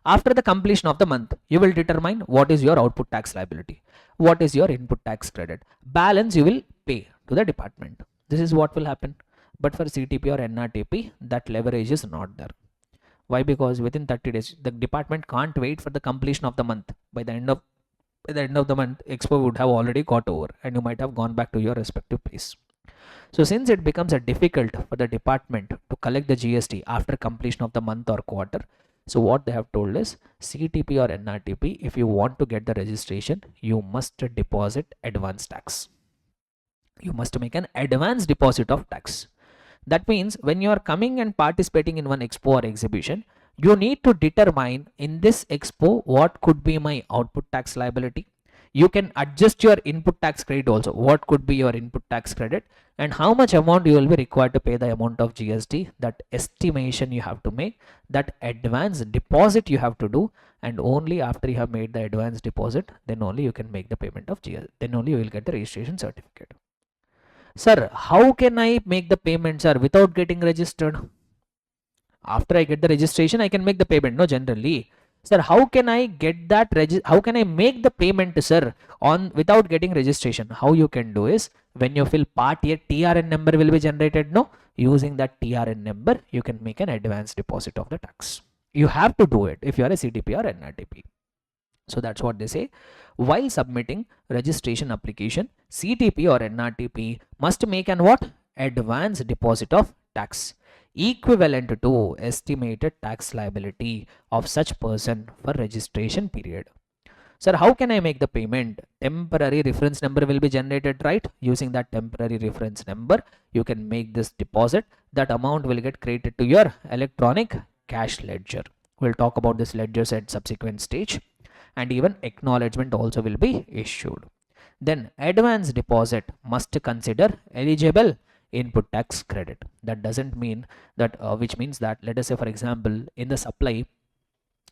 After the completion of the month, you will determine what is your output tax liability, what is your input tax credit. Balance you will pay to the department. This is what will happen. But for CTP or NRTP, that leverage is not there. Why? Because within 30 days, the department can't wait for the completion of the month. By the end of the month, expo would have already got over and you might have gone back to your respective place. So since it becomes difficult for the department to collect the GST after completion of the month or quarter, so what they have told is, CTP or NRTP, if you want to get the registration, you must deposit advance tax. You must make an advance deposit of tax. That means when you are coming and participating in one expo or exhibition, you need to determine in this expo what could be my output tax liability. You can adjust your input tax credit also. What could be your input tax credit and how much amount you will be required to pay the amount of GST. That estimation you have to make, that advance deposit you have to do, and only after you have made the advance deposit, then only you can make the payment of GST. Then only you will get the registration certificate. Sir, how can I make the payment, sir, without getting registered? After I get the registration, I can make the payment, no, generally. Sir, how can I get that how can I make the payment, sir, on without getting registration? How you can do is, when you fill part A, TRN number will be generated, no? Using that TRN number, you can make an advance deposit of the tax. You have to do it if you are a CTP or NRTP. So that's what they say. While submitting registration application, CTP or NRTP must make an what? Advance deposit of tax equivalent to estimated tax liability of such person for registration period. Sir, how can I make the payment? Temporary reference number will be generated, right? Using that temporary reference number, you can make this deposit. That amount will get credited to your electronic cash ledger. We'll talk about this ledgers at subsequent stage, and even acknowledgement also will be issued. Then advance deposit must consider eligible input tax credit. That doesn't mean that which means that, let us say for example, in the supply,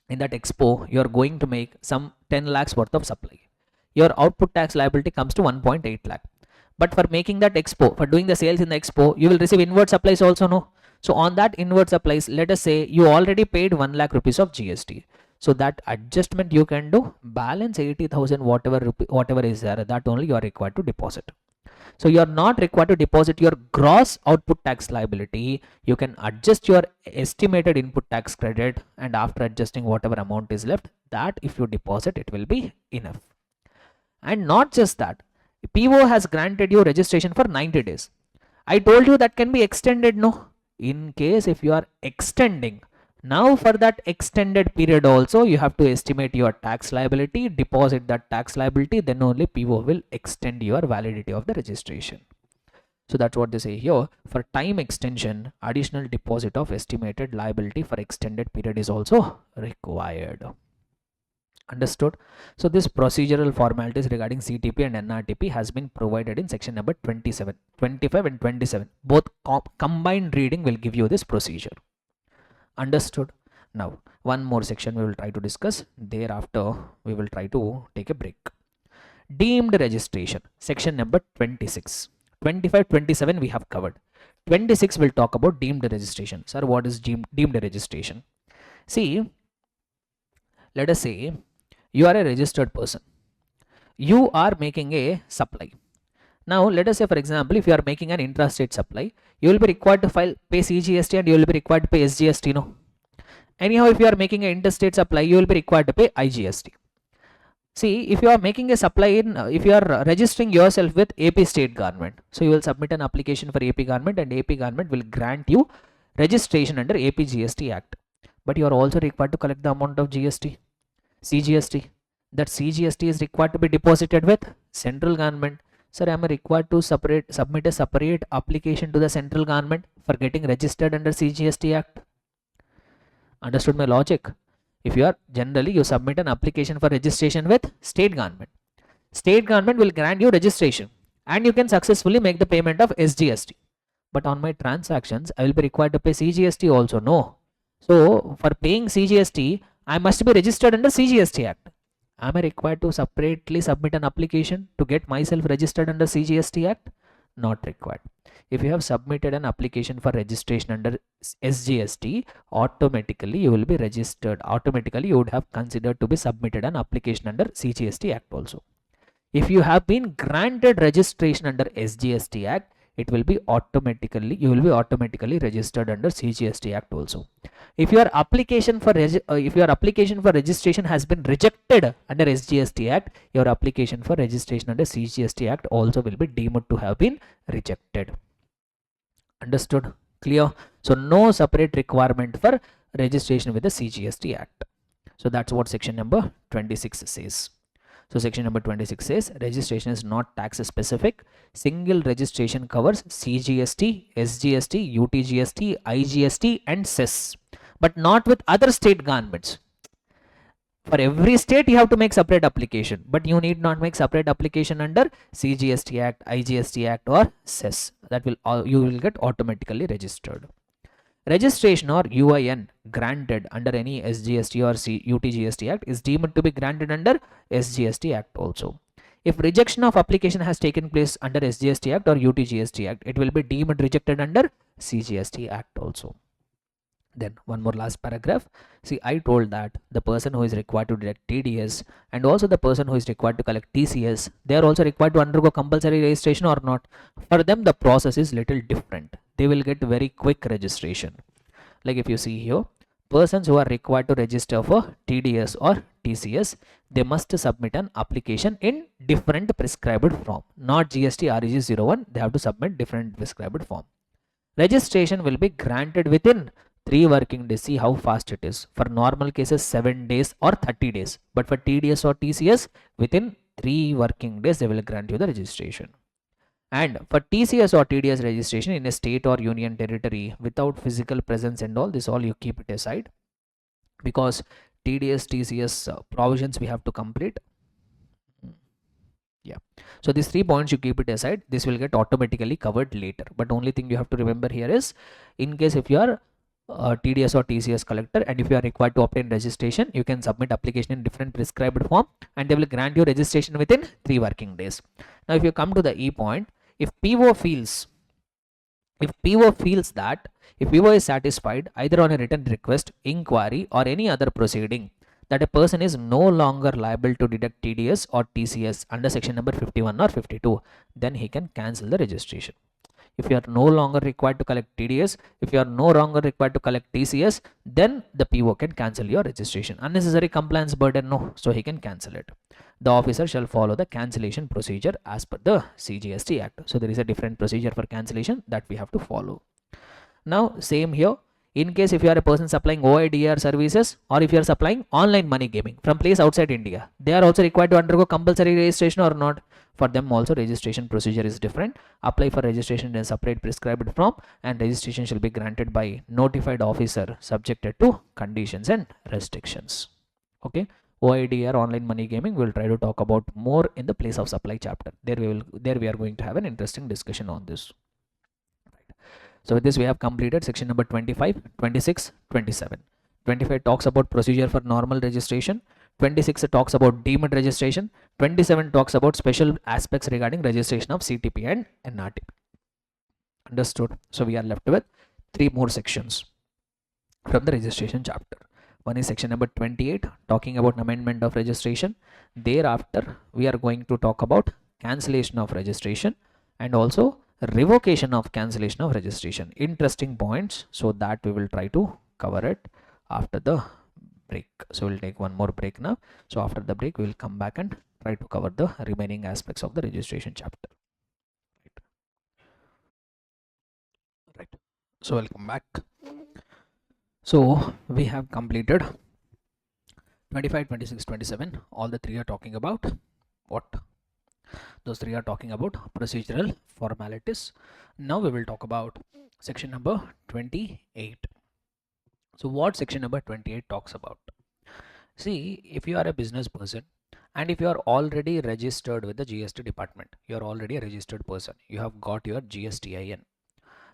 in that expo, you are going to make some 10 lakhs worth of supply. Your output tax liability comes to 1.8 lakh. But for making that expo, for doing the sales in the expo, you will receive inward supplies also, no? So on that inward supplies, let us say you already paid 1 lakh rupees of GST. So that adjustment you can do, balance 80,000 whatever is there, that only you are required to deposit. So you are not required to deposit your gross output tax liability. You can adjust your estimated input tax credit, and after adjusting whatever amount is left, that if you deposit, it will be enough. And not just that, PO has granted you registration for 90 days. I told you that can be extended, no? In case if you are extending, Now for that extended period also, you have to estimate your tax liability, deposit that tax liability, then only PO will extend your validity of the registration. So that's what they say here. For time extension, additional deposit of estimated liability for extended period is also required. Understood? So this procedural formalities regarding CTP and NRTP has been provided in section number 27, 25 and 27. Both combined reading will give you this procedure. Understood? Now one more section we will try to discuss. Thereafter we will try to take a break. Deemed registration, section number 26. 25, 27 we have covered. 26 will talk about deemed registration. Sir, what is deemed registration? See, let us say you are a registered person. You are making a supply. Now let us say, for example, if you are making an intrastate supply, you will be required to pay CGST and you will be required to pay SGST. No. Anyhow, if you are making an interstate supply, you will be required to pay IGST. See, if you are making a supply in, if you are registering yourself with AP state government, so you will submit an application for AP government and AP government will grant you registration under AP GST Act. But you are also required to collect the amount of GST, CGST. That CGST is required to be deposited with central government. Sir, I am required to submit a separate application to the central government for getting registered under CGST Act. Understood my logic? If you are generally, you submit an application for registration with state government. State government will grant you registration and you can successfully make the payment of SGST. But on my transactions, I will be required to pay CGST also. No. So for paying CGST, I must be registered under CGST Act. Am I required to separately submit an application to get myself registered under CGST Act? Not required. If you have submitted an application for registration under SGST, automatically you will be registered. Automatically you would have considered to be submitted an application under CGST Act also. If you have been granted registration under SGST Act, it will be automatically, you will be automatically registered under CGST Act also. If your application for registration has been rejected under SGST Act, your application for registration under CGST Act also will be deemed to have been rejected. Understood? Clear? So no separate requirement for registration with the CGST Act. So that's what section number 26 says. So section number 26 says registration is not tax specific. Single registration covers CGST, SGST, UTGST, IGST and cess, but not with other state governments. For every state you have to make separate application, but you need not make separate application under CGST Act, IGST Act or cess. That will you will get automatically registered. Registration or UIN granted under any SGST or UTGST Act is deemed to be granted under SGST Act also. If rejection of application has taken place under SGST Act or UTGST Act, it will be deemed rejected under CGST Act also. Then one more last paragraph. See, I told that the person who is required to deduct TDS and also the person who is required to collect TCS, they are also required to undergo compulsory registration or not. For them, the process is little different. They will get very quick registration. Like if you see here, persons who are required to register for TDS or TCS, they must submit an application in different prescribed form. Not GST REG 01, they have to submit different prescribed form. Registration will be granted within 3 working days. See how fast it is. For normal cases 7 days or 30 days, but for TDS or TCS within 3 working days they will grant you the registration. And for TCS or TDS registration in a state or union territory without physical presence and all this, all you keep it aside, because TDS TCS provisions we have to complete. Yeah, so these 3 points you keep it aside. This will get automatically covered later, but only thing you have to remember here is, in case if you are TDS or TCS collector and if you are required to obtain registration, you can submit application in different prescribed form and they will grant you registration within 3 working days. Now if you come to the E point, if PO feels that if PO is satisfied either on a written request, inquiry or any other proceeding that a person is no longer liable to deduct TDS or TCS under section number 51 or 52, then he can cancel the registration. If you are no longer required to collect TDS, if you are no longer required to collect TCS, then the PO can cancel your registration. Unnecessary compliance burden, no, so he can cancel it. The officer shall follow the cancellation procedure as per the CGST Act. So there is a different procedure for cancellation that we have to follow. Now same here, In case if you are a person supplying OIDR services, or if you are supplying online money gaming from place outside India, they are also required to undergo compulsory registration or not? For them also registration procedure is different. Apply for registration in a separate prescribed form, and registration shall be granted by notified officer subjected to conditions and restrictions. Okay, OIDR online money gaming we'll try to talk about more in the place of supply chapter. There we are going to have an interesting discussion on this. So with this we have completed section number 25, 26, 27. 25 talks about procedure for normal registration. 26 talks about deemed registration. 27 talks about special aspects regarding registration of CTP and NRTP. Understood? So we are left with 3 more sections from the registration chapter. One is section number 28 talking about amendment of registration. Thereafter we are going to talk about cancellation of registration and also revocation of cancellation of registration. Interesting points, so that we will try to cover it after the break. So we'll take one more break now. So after the break we will come back and try to cover the remaining aspects of the registration chapter. Right. So welcome back. So we have completed 25, 26, 27. All the 3 are talking about what? Those 3 are talking about procedural formalities. Now we will talk about section number 28. So what section number 28 talks about? See, if you are a business person and if you are already registered with the GST department, you are already a registered person, you have got your GSTIN.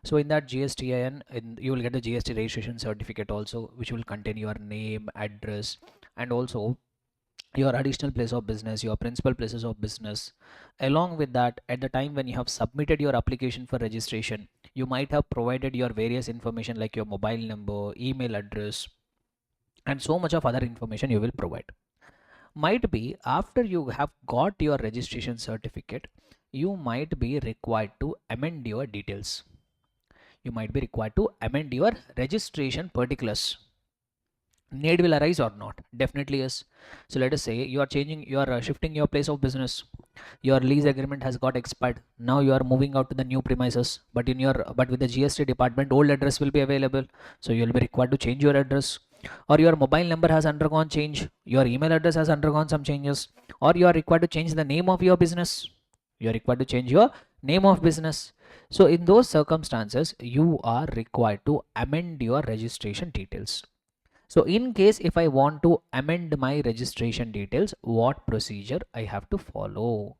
So in that GSTIN, you will get the GST registration certificate also, which will contain your name, address, and also your additional place of business, your principal places of business. Along with that, at the time when you have submitted your application for registration, you might have provided your various information like your mobile number, email address, and so much of other information you will provide. Might be after you have got your registration certificate, you might be required to amend your details. You might be required to amend your registration particulars. Need will arise or not? Definitely yes. So let us say you are shifting your place of business. Your lease agreement has got expired. Now you are moving out to the new premises, but with the GST department, old address will be available. So you will be required to change your address. Or your mobile number has undergone change. Your email address has undergone some changes. Or you are required to change the name of your business. You are required to change your name of business. So in those circumstances, you are required to amend your registration details. So in case if I want to amend my registration details, what procedure I have to follow?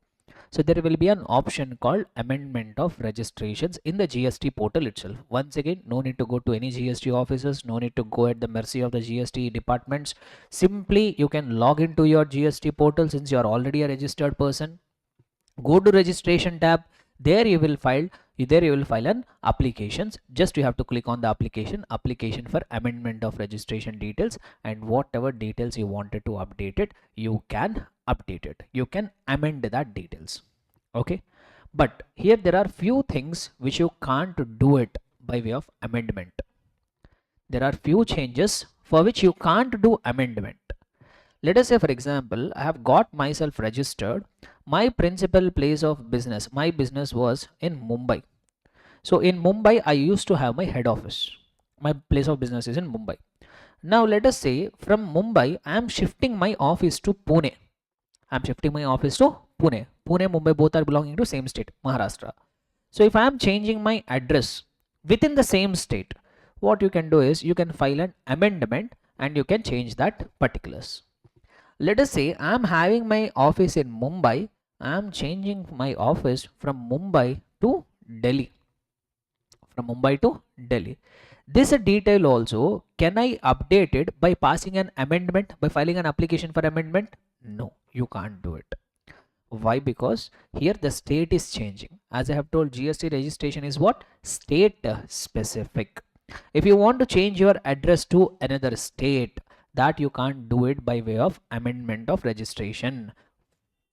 So there will be an option called amendment of registrations in the GST portal itself. Once again, no need to go to any GST offices, no need to go at the mercy of the GST departments. Simply you can log into your GST portal since you are already a registered person. Go to registration tab. There you will file an applications. Just you have to click on the application for amendment of registration details, and whatever details you wanted to update it, you can update it, you can amend that details. Okay, but here there are few things which you can't do it by way of amendment. There are few changes for which you can't do amendment. Let us say for example, I have got myself registered. My principal place of business, my business was in Mumbai. So in Mumbai, I used to have my head office. My place of business is in Mumbai. Now let us say from Mumbai, I am shifting my office to Pune. I am shifting my office to Pune. Pune, Mumbai, both are belonging to same state, Maharashtra. So if I am changing my address within the same state, what you can do is you can file an amendment and you can change that particulars. Let us say I am having my office in Mumbai. I am changing my office from Mumbai to Delhi. From Mumbai to Delhi. This detail also, can I update it by passing an amendment, by filing an application for amendment? No, you can't do it. Why? Because here the state is changing. As I have told, GST registration is what? State specific. If you want to change your address to another state, that you can't do it by way of amendment of registration.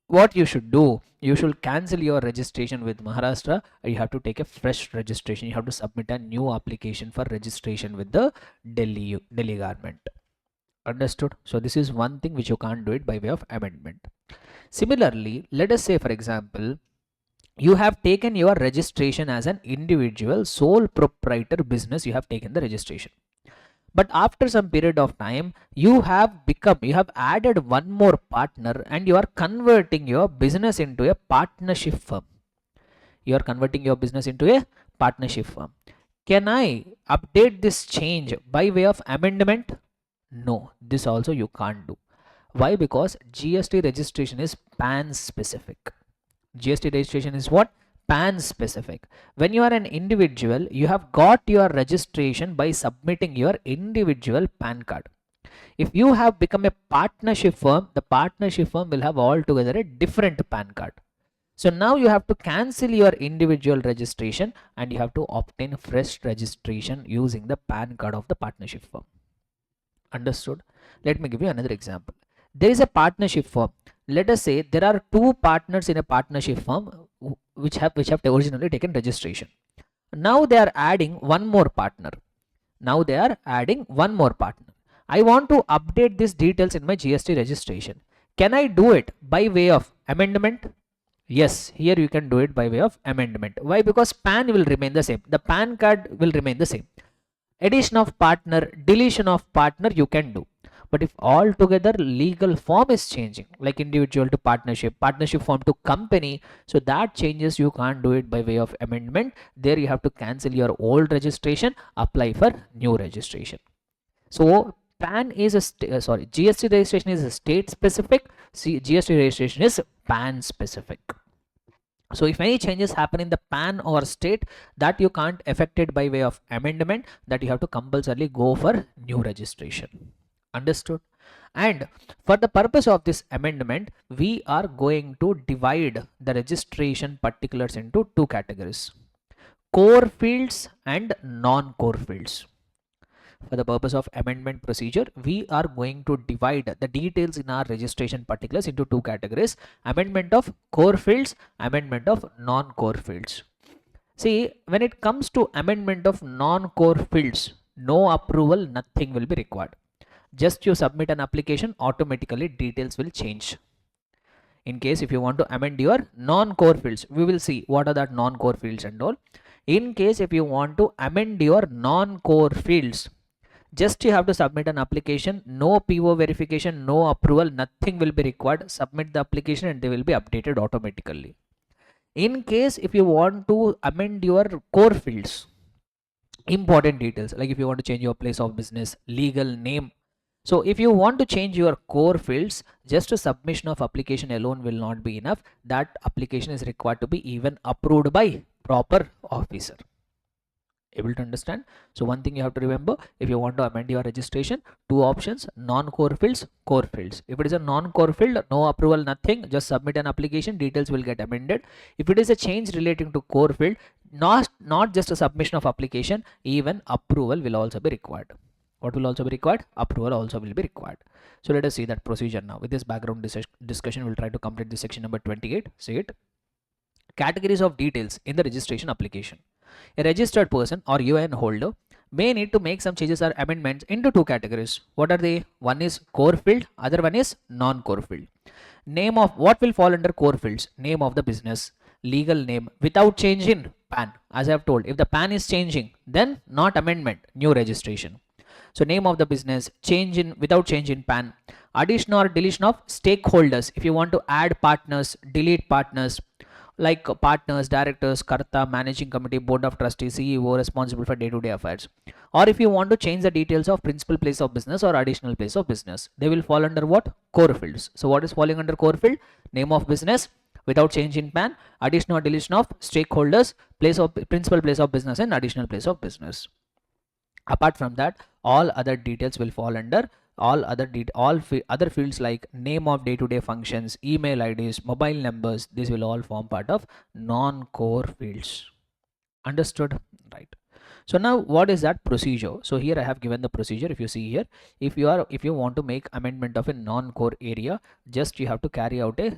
What you should do, you should cancel your registration with Maharashtra. You have to take a fresh registration. You have to submit a new application for registration with the Delhi government. Understood? So this is one thing which you can't do it by way of amendment. Similarly, let us say for example, you have taken your registration as an individual sole proprietor business. You have taken the registration. But after some period of time, you have added one more partner and you are converting your business into a partnership firm. You are converting your business into a partnership firm. Can I update this change by way of amendment? No, this also you can't do. Why? Because GST registration is PAN specific. GST registration is what? PAN specific. When you are an individual, you have got your registration by submitting your individual PAN card. If you have become a partnership firm, the partnership firm will have altogether a different PAN card. So now you have to cancel your individual registration and you have to obtain fresh registration using the PAN card of the partnership firm. Understood? Let me give you another example. There is a partnership firm. Let us say there are two partners in a partnership firm which have originally taken registration. Now they are adding one more partner. I want to update these details in my GST registration. Can I do it by way of amendment? Yes, here you can do it by way of amendment. Why? Because PAN will remain the same. The PAN card will remain the same. Addition of partner, deletion of partner you can do. But if altogether legal form is changing, like individual to partnership, partnership form to company, so that changes you can't do it by way of amendment. There you have to cancel your old registration, apply for new registration. So PAN is GST registration is a state specific, GST registration is PAN specific. So if any changes happen in the PAN or state, that you can't affect it by way of amendment, that you have to compulsorily go for new registration. Understood? And for the purpose of this amendment, we are going to divide the registration particulars into two categories: core fields and non-core fields. For the purpose of amendment procedure, we are going to divide the details in our registration particulars into two categories: amendment of core fields, amendment of non-core fields. See, when it comes to amendment of non-core fields, no approval, nothing will be required. Just you submit an application, automatically details will change. In case if you want to amend your non-core fields, we will see what are that non-core fields and all. In case if you want to amend your non-core fields, just you have to submit an application, no PO verification, no approval, nothing will be required. Submit the application and they will be updated automatically. In case if you want to amend your core fields, important details, like if you want to change your place of business, legal name. So if you want to change your core fields, just a submission of application alone will not be enough. That application is required to be even approved by proper officer. Able to understand? So one thing you have to remember, if you want to amend your registration, two options: non-core fields, core fields. If it is a non-core field, no approval, nothing, just submit an application, details will get amended. If it is a change relating to core field, not just a submission of application, even approval will also be required. What will also be required? Approval also will be required. So let us see that procedure now. With this background discussion, we'll try to complete this section number 28. See it. Categories of details in the registration application. A registered person or UIN holder may need to make some changes or amendments into two categories. What are they? One is core field, other one is non-core field. Name of what will fall under core fields: name of the business, legal name without change in PAN. As I have told, if the PAN is changing, then not amendment, new registration. So name of the business, change in without change in PAN. Addition or deletion of stakeholders. If you want to add partners, delete partners, like partners, directors, karta, managing committee, board of trustees, CEO responsible for day-to-day affairs. Or if you want to change the details of principal place of business or additional place of business, they will fall under what? Core fields. So what is falling under core field? Name of business without change in PAN, addition or deletion of stakeholders, place of principal place of business and additional place of business. Apart from that, all other details will fall under all other fields like name of day-to-day functions, email IDs, mobile numbers. These will all form part of non-core fields. Understood? Right. So now what is that procedure? So here I have given the procedure. If you see here, if you want to make amendment of a non-core area, just you have to carry out a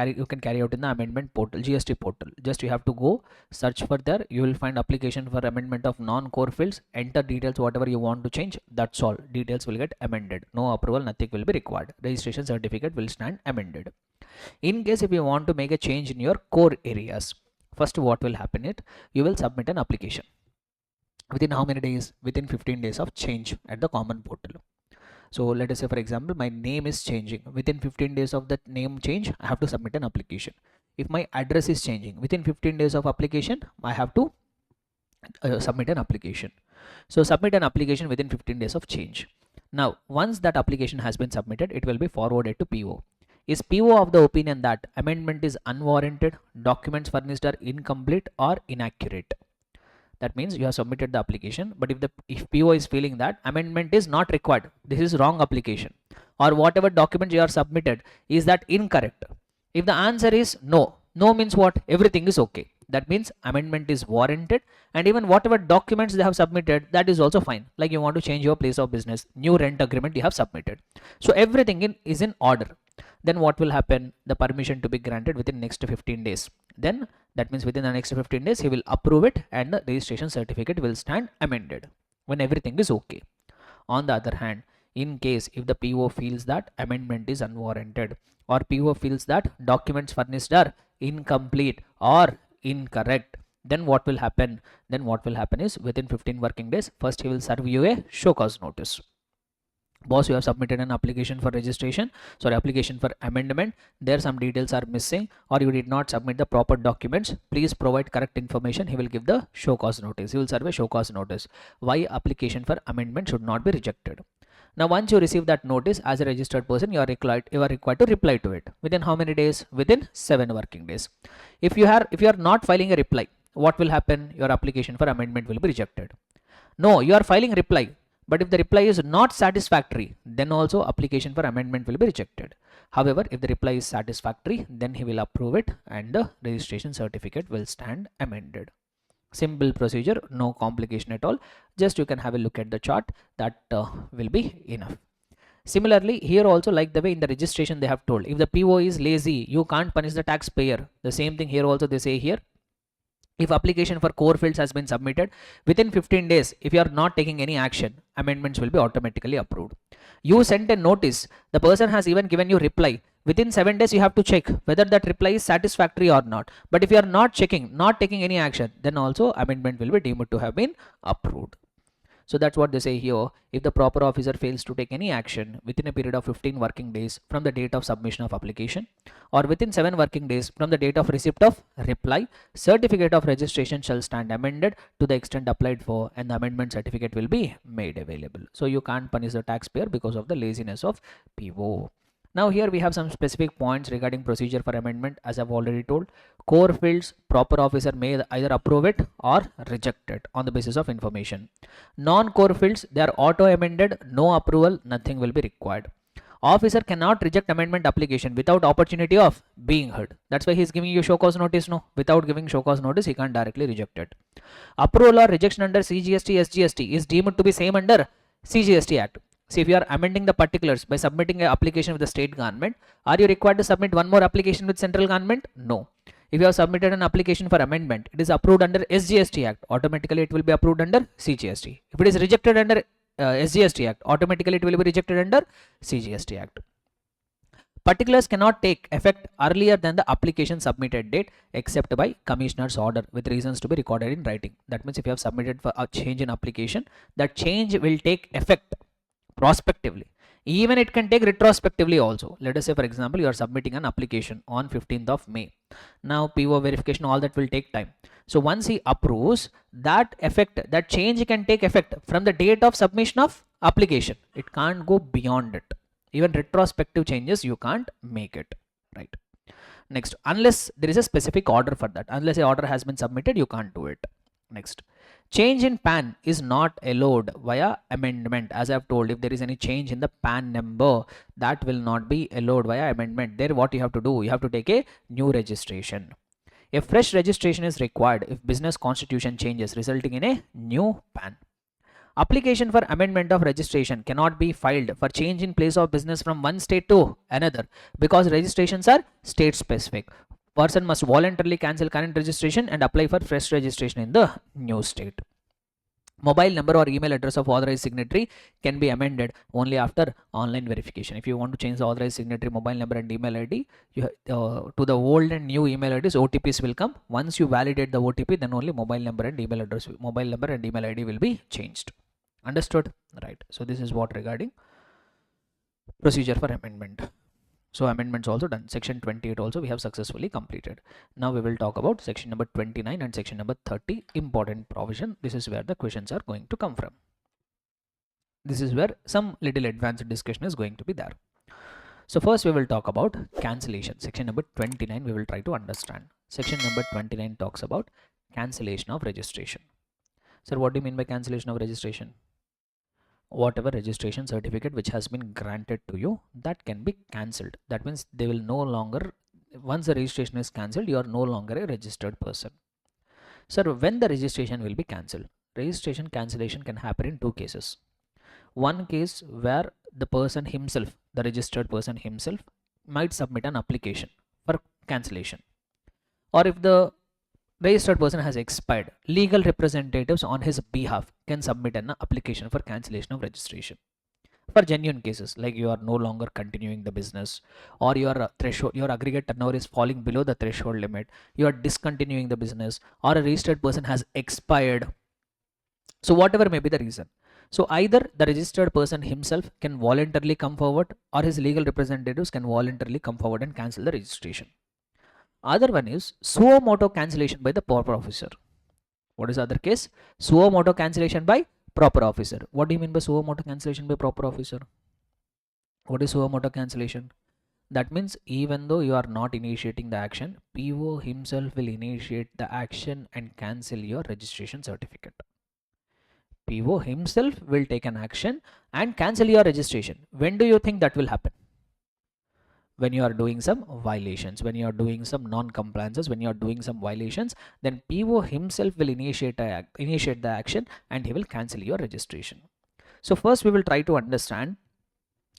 you can carry out in the amendment portal, GST portal. Just you have to go search for there, you will find application for amendment of non-core fields, enter details whatever you want to change. That's all. Details will get amended. No approval, nothing will be required. Registration certificate will stand amended. In case if you want to make a change in your core areas, first what will happen is you will submit an application. Within how many days? Within 15 days of change at the common portal. So let us say, for example, my name is changing. Within 15 days of that name change, I have to submit an application. If my address is changing, within 15 days of application, I have to submit an application. So submit an application within 15 days of change. Now, once that application has been submitted, it will be forwarded to PO. Is PO of the opinion that amendment is unwarranted, documents furnished are incomplete or inaccurate? That means you have submitted the application, but if PO is feeling that amendment is not required, this is wrong application, or whatever document you are submitted is that incorrect. If the answer is no, no means what? Everything is okay. That means amendment is warranted, and even whatever documents they have submitted, that is also fine. Like you want to change your place of business, new rent agreement you have submitted. So everything is in order. Then what will happen? The permission to be granted within next 15 days. Then that means within the next 15 days he will approve it, and the registration certificate will stand amended when everything is okay. On the other hand, in case if the PO feels that amendment is unwarranted, or PO feels that documents furnished are incomplete or incorrect, then what will happen? Then what will happen is within 15 working days, first he will serve you a show cause notice. Boss, you have submitted an application for registration, application for amendment. There some details are missing, or you did not submit the proper documents. Please provide correct information. He will give the show cause notice. He will serve a show cause notice. Why application for amendment should not be rejected. Now, once you receive that notice as a registered person, you are required to reply to it. Within how many days? Within 7 working days. If you are not filing a reply, what will happen? Your application for amendment will be rejected. No, you are filing reply, but if the reply is not satisfactory, then also application for amendment will be rejected. However, if the reply is satisfactory, then he will approve it, and the registration certificate will stand amended. Simple procedure, no complication at all. Just you can have a look at the chart. That will be enough. Similarly, here also, like the way in the registration they have told, if the PO is lazy, you can't punish the taxpayer. The same thing here also they say here. If application for core fields has been submitted within 15 days, if you are not taking any action, amendments will be automatically approved. You sent a notice, the person has even given you reply. Within 7 days, you have to check whether that reply is satisfactory or not. But if you are not checking, not taking any action, then also amendment will be deemed to have been approved. So that's what they say here. If the proper officer fails to take any action within a period of 15 working days from the date of submission of application, or within 7 working days from the date of receipt of reply, certificate of registration shall stand amended to the extent applied for, and the amendment certificate will be made available. So you can't punish the taxpayer because of the laziness of PO. Now here we have some specific points regarding procedure for amendment. As I've already told, core fields, proper officer may either approve it or reject it on the basis of information. Non-core fields, they are auto amended, no approval, nothing will be required. Officer cannot reject amendment application without opportunity of being heard. That's why he is giving you show cause notice. No, without giving show cause notice, he can't directly reject it. Approval or rejection under CGST, SGST is deemed to be same under CGST Act. See, if you are amending the particulars by submitting an application with the state government, are you required to submit one more application with central government? No. If you have submitted an application for amendment, it is approved under SGST Act, automatically it will be approved under CGST. If it is rejected under SGST Act, automatically it will be rejected under CGST Act. Particulars cannot take effect earlier than the application submitted date except by commissioner's order with reasons to be recorded in writing. That means if you have submitted for a change in application, that change will take effect prospectively. Even it can take retrospectively also. Let us say, for example, you are submitting an application on 15th of May. Now PO verification, all that will take time. So once he approves, that change can take effect from the date of submission of application. It can't go beyond it. Even retrospective changes you can't make it, right? Next, unless there is a specific order for that, unless a order has been submitted, you can't do it. Next, change in PAN is not allowed via amendment. As I have told, if there is any change in the PAN number, that will not be allowed via amendment. There what you have to do, you have to take a new registration. A fresh registration is required if business constitution changes resulting in a new PAN. Application for amendment of registration cannot be filed for change in place of business from one state to another because registrations are state specific. Person must voluntarily cancel current registration and apply for fresh registration in the new state. Mobile number or email address of authorized signatory can be amended only after online verification. If you want to change the authorized signatory mobile number and email ID, to the old and new email IDs, OTPs will come. Once you validate the OTP, then only mobile number and email ID will be changed. Understood? Right. So this is what regarding procedure for amendment. So amendments also done. Section 28 also we have successfully completed. Now we will talk about section number 29 and section number 30, important provision. This is where the questions are going to come from. This is where some little advanced discussion is going to be there. So first we will talk about cancellation. Section number 29 we will try to understand. Section number 29 talks about cancellation of registration. Sir, what do you mean by cancellation of registration? Whatever registration certificate which has been granted to you, that can be cancelled. That means they will no longer, once the registration is cancelled, you are no longer a registered person. Sir, when the registration will be cancelled? Registration cancellation can happen in two cases. One case where the person himself, the registered person himself, might submit an application for cancellation. Or if the registered person has expired, legal representatives on his behalf can submit an application for cancellation of registration. For genuine cases like you are no longer continuing the business, or your threshold, your aggregate turnover is falling below the threshold limit, you are discontinuing the business, or a registered person has expired. So whatever may be the reason, so either the registered person himself can voluntarily come forward, or his legal representatives can voluntarily come forward and cancel the registration. Other one is suo moto cancellation by the proper officer. What is the other case? Suo moto cancellation by proper officer. What do you mean by suo moto cancellation by proper officer? What is suo moto cancellation? That means even though you are not initiating the action, PO himself will initiate the action and cancel your registration certificate. PO himself will take an action and cancel your registration. When do you think that will happen? When you are doing some violations, when you are doing some non-compliances, when you are doing some violations, then PO himself will initiate the action and he will cancel your registration. So first we will try to understand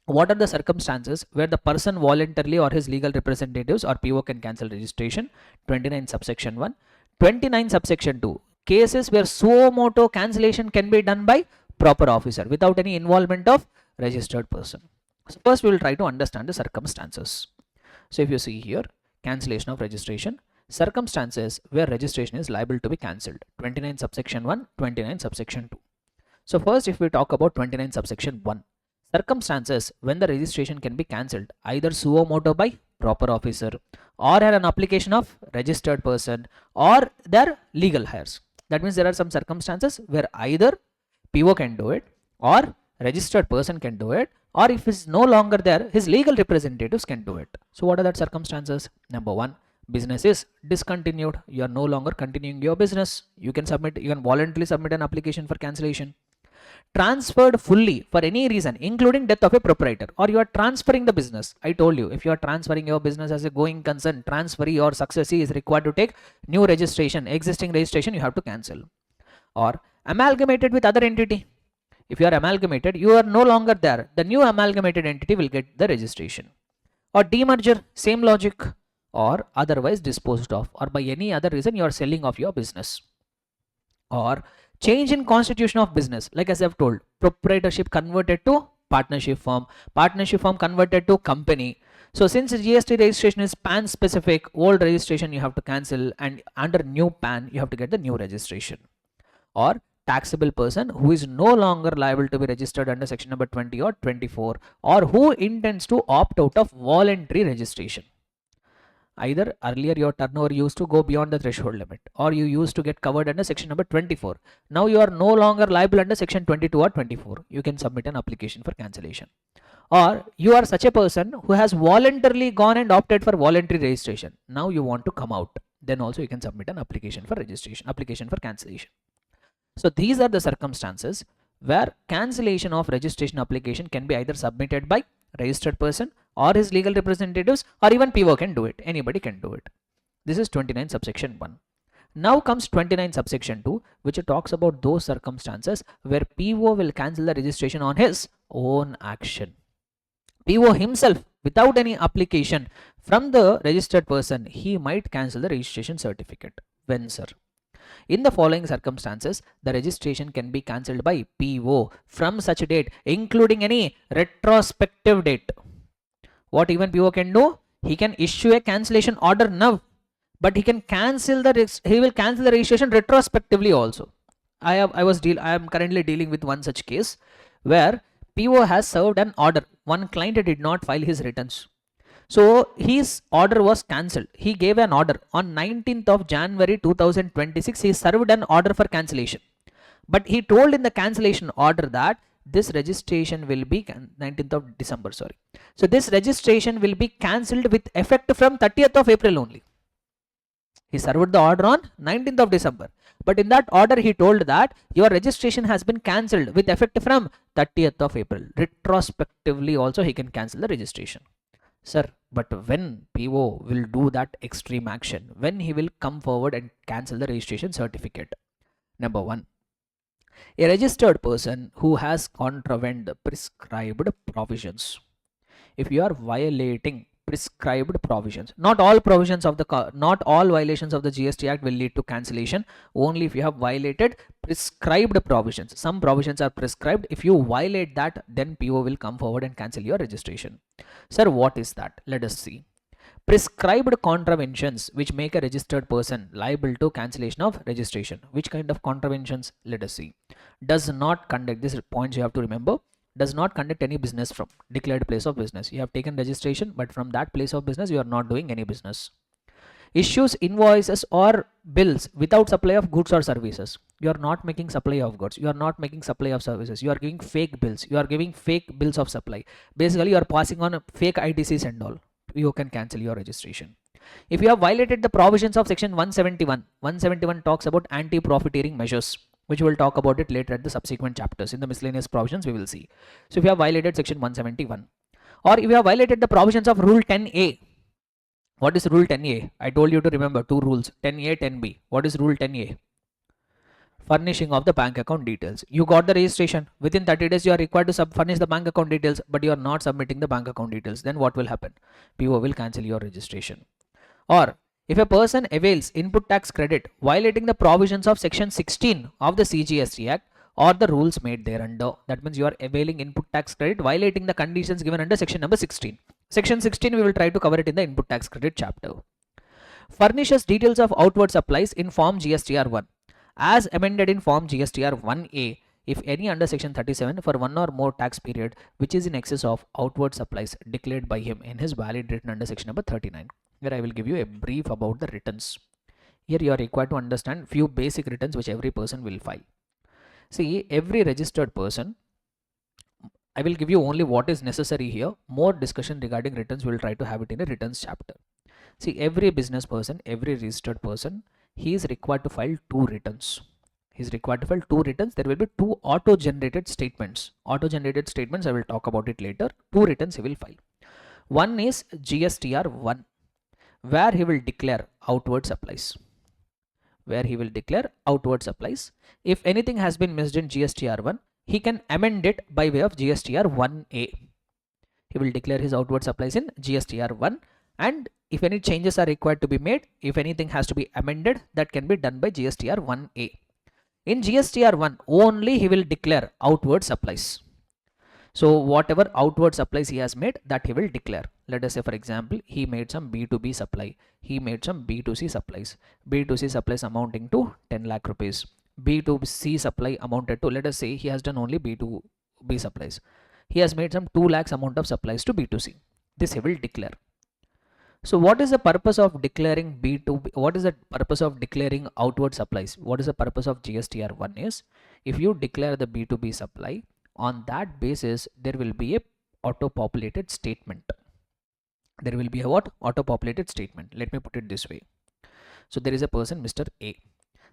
what are the circumstances where the person voluntarily or his legal representatives or PO can cancel registration. 29 subsection 1. 29 subsection 2. Cases where suo moto cancellation can be done by proper officer without any involvement of registered person. So first we will try to understand the circumstances. So if you see here, cancellation of registration, circumstances where registration is liable to be cancelled. 29 subsection 1, 29 subsection 2. So first if we talk about 29 subsection 1, circumstances when the registration can be cancelled either suo moto by proper officer, or an application of registered person, or their legal hires. That means there are some circumstances where either PO can do it, or registered person can do it, or if it's no longer there, his legal representatives can do it. So what are the circumstances? Number 1, business is discontinued. You are no longer continuing your business. You can voluntarily submit an application for cancellation. Transferred fully for any reason, including death of a proprietor, or you are transferring the business. I told you, if you are transferring your business as a going concern, transferee or successee is required to take new registration. Existing registration you have to cancel. Or amalgamated with other entity. If you are amalgamated, you are no longer there. The new amalgamated entity will get the registration. Or demerger, same logic. Or otherwise disposed of, or by any other reason you are selling off your business. Or change in constitution of business, like as I have told, proprietorship converted to partnership form converted to company. So since GST registration is PAN specific, old registration you have to cancel, and under new PAN you have to get the new registration. Or taxable person who is no longer liable to be registered under section number 20 or 24, or who intends to opt out of voluntary registration. Either earlier your turnover used to go beyond the threshold limit, or you used to get covered under section number 24. Now you are no longer liable under section 22 or 24. You can submit an application for cancellation. Or you are such a person who has voluntarily gone and opted for voluntary registration. Now you want to come out. Then also you can submit an application for registration, application for cancellation. So these are the circumstances where cancellation of registration application can be either submitted by registered person or his legal representatives, or even PO can do it. Anybody can do it. This is 29 subsection 1. Now comes 29 subsection 2, which talks about those circumstances where PO will cancel the registration on his own action. PO himself, without any application from the registered person, he might cancel the registration certificate. When, sir? In the following circumstances, the registration can be cancelled by PO from such date, including any retrospective date. What even PO can do? He can issue a cancellation order now, but he can cancel he will cancel the registration retrospectively also. I am currently dealing with one such case where PO has served an order. One client did not file his returns. So his order was cancelled. He gave an order on 19th of January 2026. He served an order for cancellation. But he told in the cancellation order that this registration will be 19th of December, sorry. So this registration will be cancelled with effect from 30th of April only. He served the order on 19th of December. But in that order, he told that your registration has been cancelled with effect from 30th of April. Retrospectively also, he can cancel the registration. Sir, but when PO will do that extreme action, when he will come forward and cancel the registration certificate? Number 1, a registered person who has contravened prescribed provisions. If you are violating prescribed provisions, not all provisions of not all violations of the GST Act will lead to cancellation, only if you have violated prescribed provisions. Some provisions are prescribed. If you violate that, then PO will come forward and cancel your registration. Sir, what is that? Let us see. Prescribed contraventions which make a registered person liable to cancellation of registration. Which kind of contraventions? Let us see. Does not conduct, this points you have to remember. Does not conduct any business from declared place of business. You have taken registration, but from that place of business you are not doing any business. Issues invoices or bills without supply of goods or services. You are not making supply of goods, you are not making supply of services, you are giving fake bills, you are giving fake bills of supply. Basically you are passing on fake ITCs and all. You can cancel your registration. If you have violated the provisions of section 171 talks about anti-profiteering measures, which we'll talk about it later at the subsequent chapters. In the miscellaneous provisions we will see. So if you have violated section 171, or if you have violated the provisions of rule 10A. What is rule 10A? I told you to remember two rules, 10A, 10B. What is rule 10A? Furnishing of the bank account details. You got the registration. Within 30 days you are required to furnish the bank account details, but you are not submitting the bank account details. Then what will happen? PO will cancel your registration. Or if a person avails input tax credit violating the provisions of section 16 of the CGST Act or the rules made thereunder, that means you are availing input tax credit violating the conditions given under section number 16. Section 16 we will try to cover it in the input tax credit chapter. Furnishes details of outward supplies in form GSTR 1 as amended in form GSTR 1A if any under section 37 for one or more tax period which is in excess of outward supplies declared by him in his valid return under section number 39. Here I will give you a brief about the returns. Here you are required to understand few basic returns which every person will file. See, every registered person, I will give you only what is necessary here. More discussion regarding returns we will try to have it in a returns chapter. See, every business person, every registered person, he is required to file two returns. He is required to file two returns. There will be two auto-generated statements. Auto-generated statements, I will talk about it later. Two returns he will file. One is GSTR 1, where he will declare outward supplies. Where he will declare outward supplies. If anything has been missed in GSTR 1, he can amend it by way of GSTR 1A. He will declare his outward supplies in GSTR 1, and if any changes are required to be made, if anything has to be amended, that can be done by GSTR 1A. In GSTR 1 only he will declare outward supplies. So whatever outward supplies he has made, that he will declare. Let us say for example, he made some B2B supply, he made some B2C supplies. B2C supplies amounting to 10 lakh rupees. B2C supply amounted to, let us say he has done only B2B supplies. He has made some 2 lakhs amount of supplies to B2C. This he will declare. So what is the purpose of declaring B2B? What is the purpose of declaring outward supplies? What is the purpose of GSTR 1 is, if you declare the B2B supply, on that basis there will be a auto-populated statement. There will be a what? Auto-populated statement. Let me put it this way. So there is a person, Mr. A.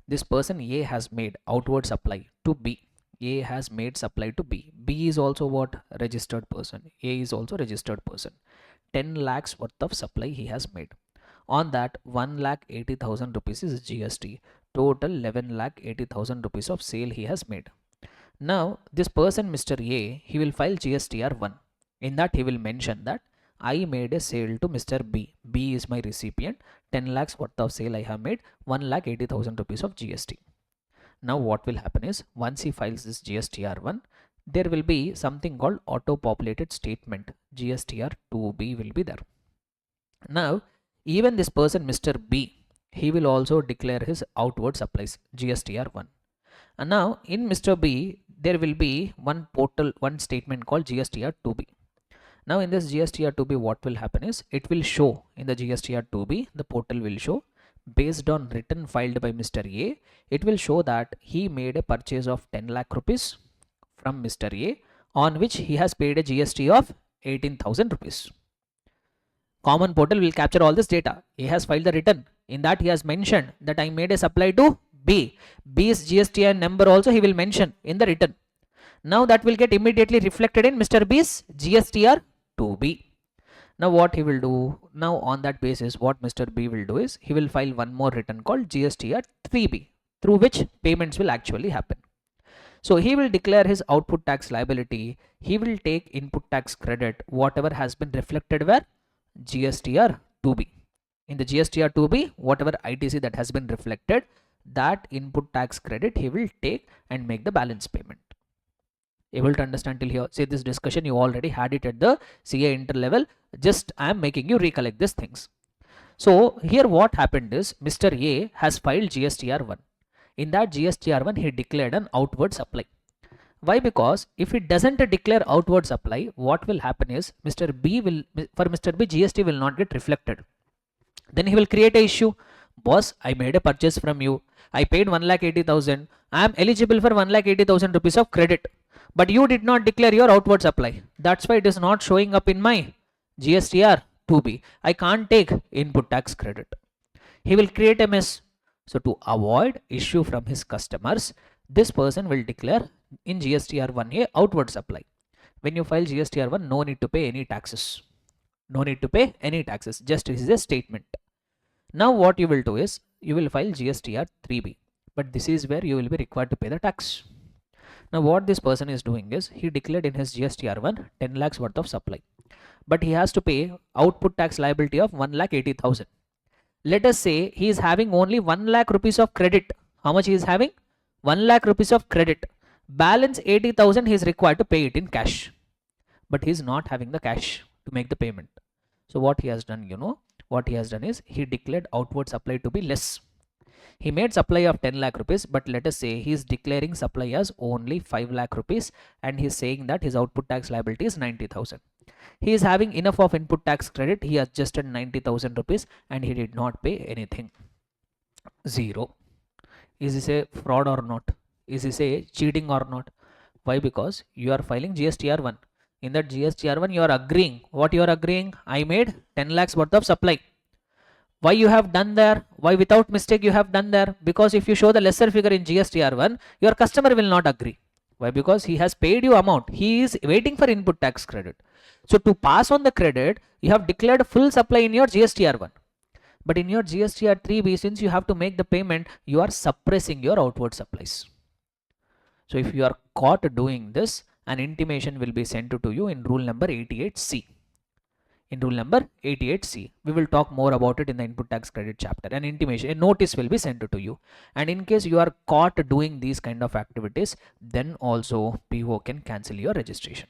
This person A has made outward supply to B. A has made supply to B. B is also what? Registered person. A is also registered person. 10 lakhs worth of supply he has made. On that 1,80,000 rupees is GST. Total 11,80,000 rupees of sale he has made. Now this person Mr. A, he will file GSTR 1. In that he will mention that I made a sale to Mr. B. B is my recipient. 10 lakhs worth of sale I have made. 1,80,000 rupees of GST. Now what will happen is, once he files this GSTR1, there will be something called auto populated statement. GSTR2B will be there. Now even this person Mr. B, he will also declare his outward supplies GSTR1. And now in Mr. B there will be one statement called GSTR2B. Now in this GSTR2B, what will happen is, it will show in the GSTR2B, the portal will show, based on return filed by Mr. A, it will show that he made a purchase of 10 lakh rupees from Mr. A, on which he has paid a GST of 18,000 rupees. Common portal will capture all this data. He has filed the return. In that he has mentioned that I made a supply to B. B's GSTR number also he will mention in the return. Now that will get immediately reflected in Mr. B's GSTR2B. Now what he will do, now on that basis what Mr. B will do is, he will file one more return called GSTR3B, through which payments will actually happen. So he will declare his output tax liability. He will take input tax credit, whatever has been reflected where GSTR2B. In the GSTR2B, whatever ITC that has been reflected, that input tax credit he will take and make the balance payment. Able to understand till here? See, this discussion you already had it at the CA inter level. Just I am making you recollect these things. So here what happened is, Mr. A has filed GSTR1. In that GSTR1 he declared an outward supply. Why? Because if he doesn't declare outward supply, what will happen is, for Mr. B GST will not get reflected. Then he will create a issue. Boss, I made a purchase from you. I paid 1,80,000. I am eligible for 1,80,000 rupees of credit. But you did not declare your outward supply. That's why it is not showing up in my GSTR2B. I can't take input tax credit. He will create a mess. So to avoid issue from his customers, this person will declare in GSTR1A outward supply. When you file GSTR1, no need to pay any taxes. No need to pay any taxes. Just this is a statement. Now what you will do is, you will file GSTR3B. But this is where you will be required to pay the tax. Now what this person is doing is, he declared in his GSTR1 10 lakhs worth of supply. But he has to pay output tax liability of 1,80,000. Let us say he is having only 1 lakh rupees of credit. How much he is having? 1 lakh rupees of credit. Balance 80,000 he is required to pay it in cash. But he is not having the cash to make the payment. So what he has done, what he has done is, he declared outward supply to be less. He made supply of 10 lakh rupees, but let us say he is declaring supply as only 5 lakh rupees, and he is saying that his output tax liability is 90,000. He is having enough of input tax credit. He adjusted 90,000 rupees and he did not pay anything. Zero. Is this a fraud or not? Is this a cheating or not? Why? Because you are filing GSTR1. In that GSTR1 you are agreeing. What you are agreeing? I made 10 lakhs worth of supply. Why you have done there? Why without mistake you have done there? Because if you show the lesser figure in GSTR1, your customer will not agree. Why? Because he has paid you amount. He is waiting for input tax credit. So to pass on the credit, you have declared full supply in your GSTR1. But in your GSTR3B, since you have to make the payment, you are suppressing your outward supplies. So if you are caught doing this, an intimation will be sent to you in rule number 88C. In rule number 88C, we will talk more about it in the input tax credit chapter. An intimation, a notice will be sent to you. And in case you are caught doing these kind of activities, then also PO can cancel your registration.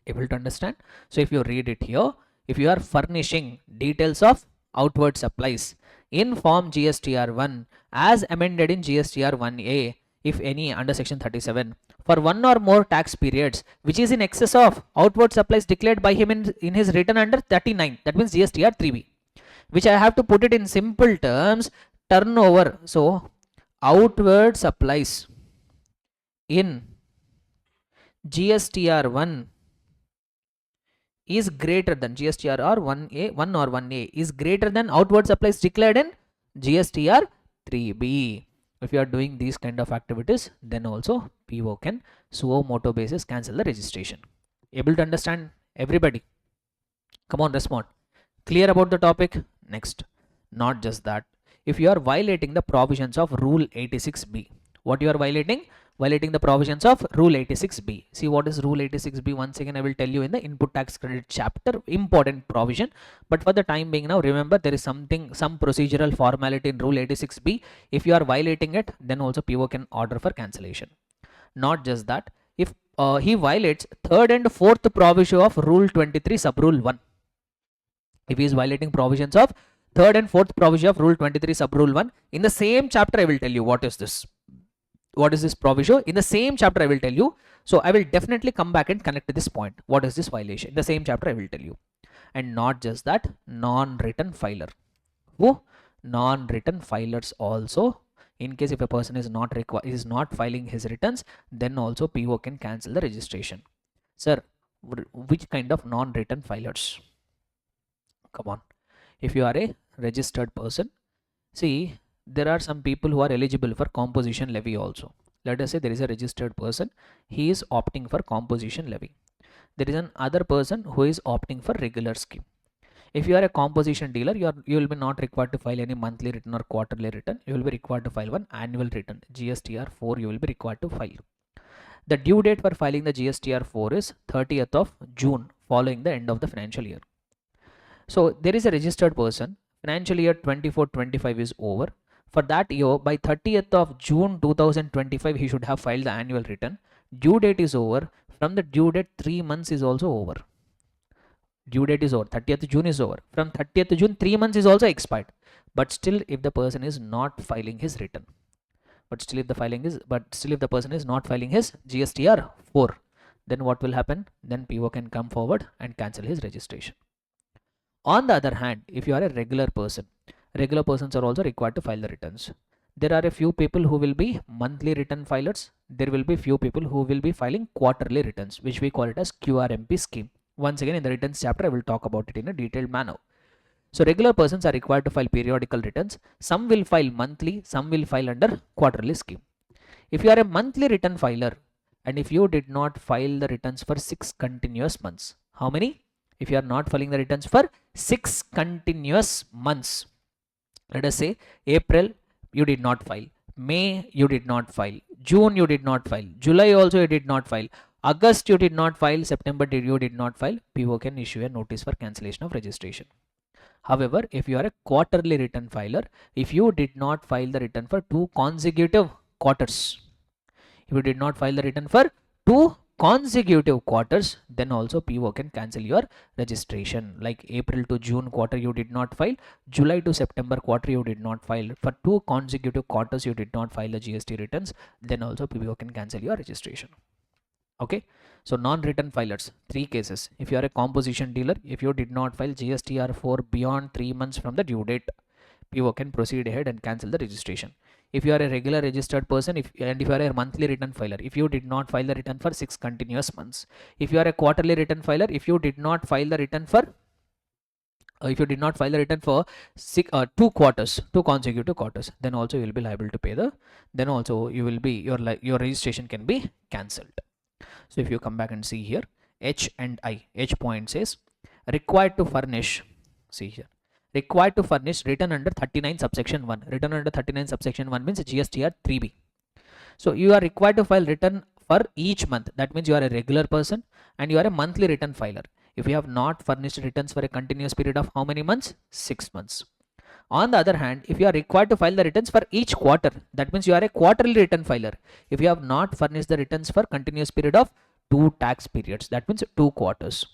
Able to understand? So if you read it here, if you are furnishing details of outward supplies in form GSTR1 as amended in GSTR1A, if any under section 37, for one or more tax periods which is in excess of outward supplies declared by him in his return under 39, that means GSTR3B, which I have to put it in simple terms, turnover. So outward supplies in GSTR1 is greater than GSTR or 1 or 1A is greater than outward supplies declared in GSTR3B. If you are doing these kind of activities, then also PO can suo moto basis cancel the registration. Able to understand everybody? Come on, respond. Clear about the topic? Next. Not just that. If you are violating the provisions of rule 86B, what you are violating? Violating the provisions of Rule 86B. See what is Rule 86B? Once again, I will tell you in the input tax credit chapter, important provision. But for the time being now, remember there is some procedural formality in Rule 86B. If you are violating it, then also PO can order for cancellation. Not just that, if he violates third and fourth provision of Rule 23 sub Rule 1. If he is violating provisions of third and fourth provision of Rule 23 sub Rule 1, in the same chapter I will tell you what is this. What is this provision? In the same chapter I will tell you. So I will definitely come back and connect to this point. What is this violation? In the same chapter I will tell you. And not just that, non-written filer. Who? Non-written filers also. In case if a person is not filing his returns, then also PO can cancel the registration. Sir, which kind of non-written filers? Come on. If you are a registered person, see, there are some people who are eligible for composition levy also. Let us say there is a registered person, he is opting for composition levy. There is another person who is opting for regular scheme. If you are a composition dealer, you will be not required to file any monthly return or quarterly return. You will be required to file one annual return. GSTR 4 you will be required to file. The due date for filing the GSTR 4 is 30th of June following the end of the financial year. So there is a registered person, financial year 24-25 is over. For that year, by 30th of June 2025, he should have filed the annual return. Due date is over. From the due date, 3 months is also over. Due date is over. 30th June is over. From 30th June, 3 months is also expired. But still, if the person is not filing his return, but still if the person is not filing his GSTR 4, then what will happen? Then PO can come forward and cancel his registration. On the other hand, if you are a regular person, regular persons are also required to file the returns. There are a few people who will be monthly return filers. There will be few people who will be filing quarterly returns, which we call it as QRMP scheme. Once again, in the returns chapter, I will talk about it in a detailed manner. So regular persons are required to file periodical returns. Some will file monthly, some will file under quarterly scheme. If you are a monthly return filer and if you did not file the returns for 6 continuous months, how many? If you are not filing the returns for 6 continuous months, let us say April you did not file, May you did not file, June you did not file, July also you did not file, August you did not file, September you did not file, PO can issue a notice for cancellation of registration. However, if you are a quarterly return filer, if you did not file the return for 2 consecutive quarters, if you did not file the return for 2 consecutive quarters, then also PO can cancel your registration. Like April to June quarter you did not file, July to September quarter you did not file, for 2 consecutive quarters you did not file the GST returns, then also PO can cancel your registration. Okay, so non-return filers, 3 cases. If you are a composition dealer, if you did not file GSTR 4 beyond 3 months from the due date, PO can proceed ahead and cancel the registration. If you are a regular registered person, if you are a monthly return filer, if you did not file the return for 6 continuous months, if you are a quarterly return filer, if you did not file the return for 2 quarters, 2 consecutive quarters, then also you will be liable to pay then also you will be your registration can be cancelled. So if you come back and see here, H and I, H point says required to furnish, see here, required to furnish return under 39 subsection 1. Return under 39 subsection 1 means GSTR 3B. So you are required to file return for each month. That means you are a regular person and you are a monthly return filer. If you have not furnished returns for a continuous period of how many months? 6 months. On the other hand, if you are required to file the returns for each quarter, that means you are a quarterly return filer. If you have not furnished the returns for continuous period of 2 tax periods, that means 2 quarters.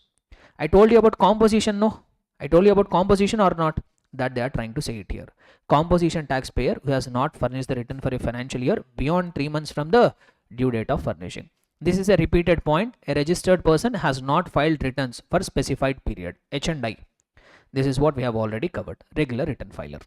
I told you about composition, no? I told you about composition or not? That they are trying to say it here. Composition taxpayer who has not furnished the return for a financial year beyond 3 months from the due date of furnishing. This is a repeated point. A registered person has not filed returns for specified period. H and I. This is what we have already covered. Regular return filer.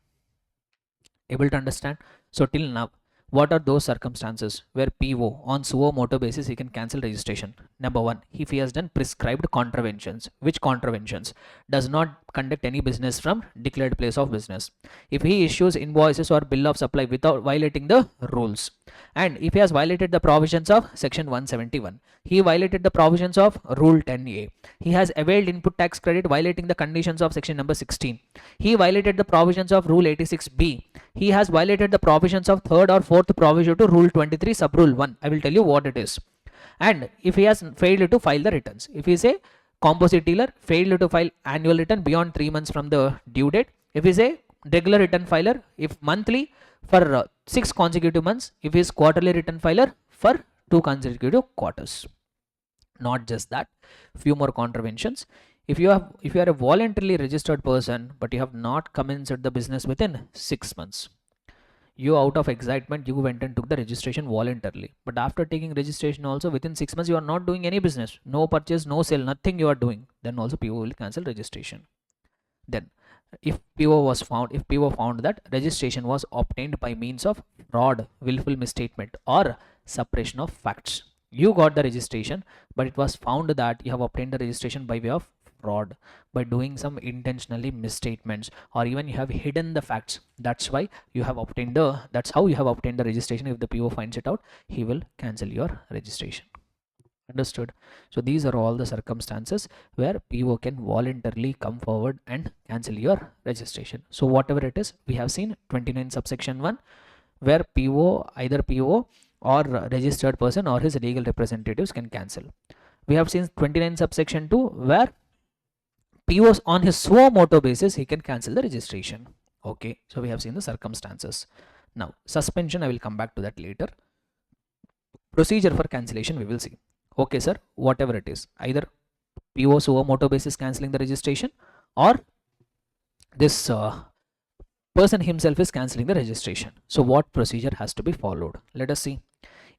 Able to understand? So till now, what are those circumstances where PO on suo moto basis he can cancel registration? Number 1, if he has done prescribed contraventions. Which contraventions? Does not conduct any business from declared place of business. If he issues invoices or bill of supply without violating the rules, and if he has violated the provisions of section 171, he violated the provisions of rule 10a, he has availed input tax credit violating the conditions of section number 16, he violated the provisions of rule 86b, he has violated the provisions of third or fourth provision to rule 23 sub rule 1. I will tell you what it is. And if he has failed to file the returns, if he is a composite dealer, failed to file annual return beyond 3 months from the due date, if he is a regular return filer, if monthly for 6 consecutive months, if he is quarterly return filer for 2 consecutive quarters. Not just that, few more contraventions. If you are a voluntarily registered person but you have not commenced the business within 6 months, you out of excitement you went and took the registration voluntarily, but after taking registration also within 6 months you are not doing any business, no purchase, no sale, nothing you are doing, then also PO will cancel registration. Then if PO found that registration was obtained by means of fraud, willful misstatement or suppression of facts, you got the registration but it was found that you have obtained the registration by way of fraud, by doing some intentionally misstatements, or even you have hidden the facts, that's how you have obtained the registration. If the PO finds it out, he will cancel your registration. Understood? So these are all the circumstances where PO can voluntarily come forward and cancel your registration. So whatever it is, we have seen 29 subsection 1 where either PO or registered person or his legal representatives can cancel. We have seen 29 subsection 2 where POs on his suo moto basis he can cancel the registration. Okay, so we have seen the circumstances. Now suspension, I will come back to that later. Procedure for cancellation we will see. Okay sir, whatever it is, either PO suo moto basis cancelling the registration or this person himself is cancelling the registration. So what procedure has to be followed? Let us see.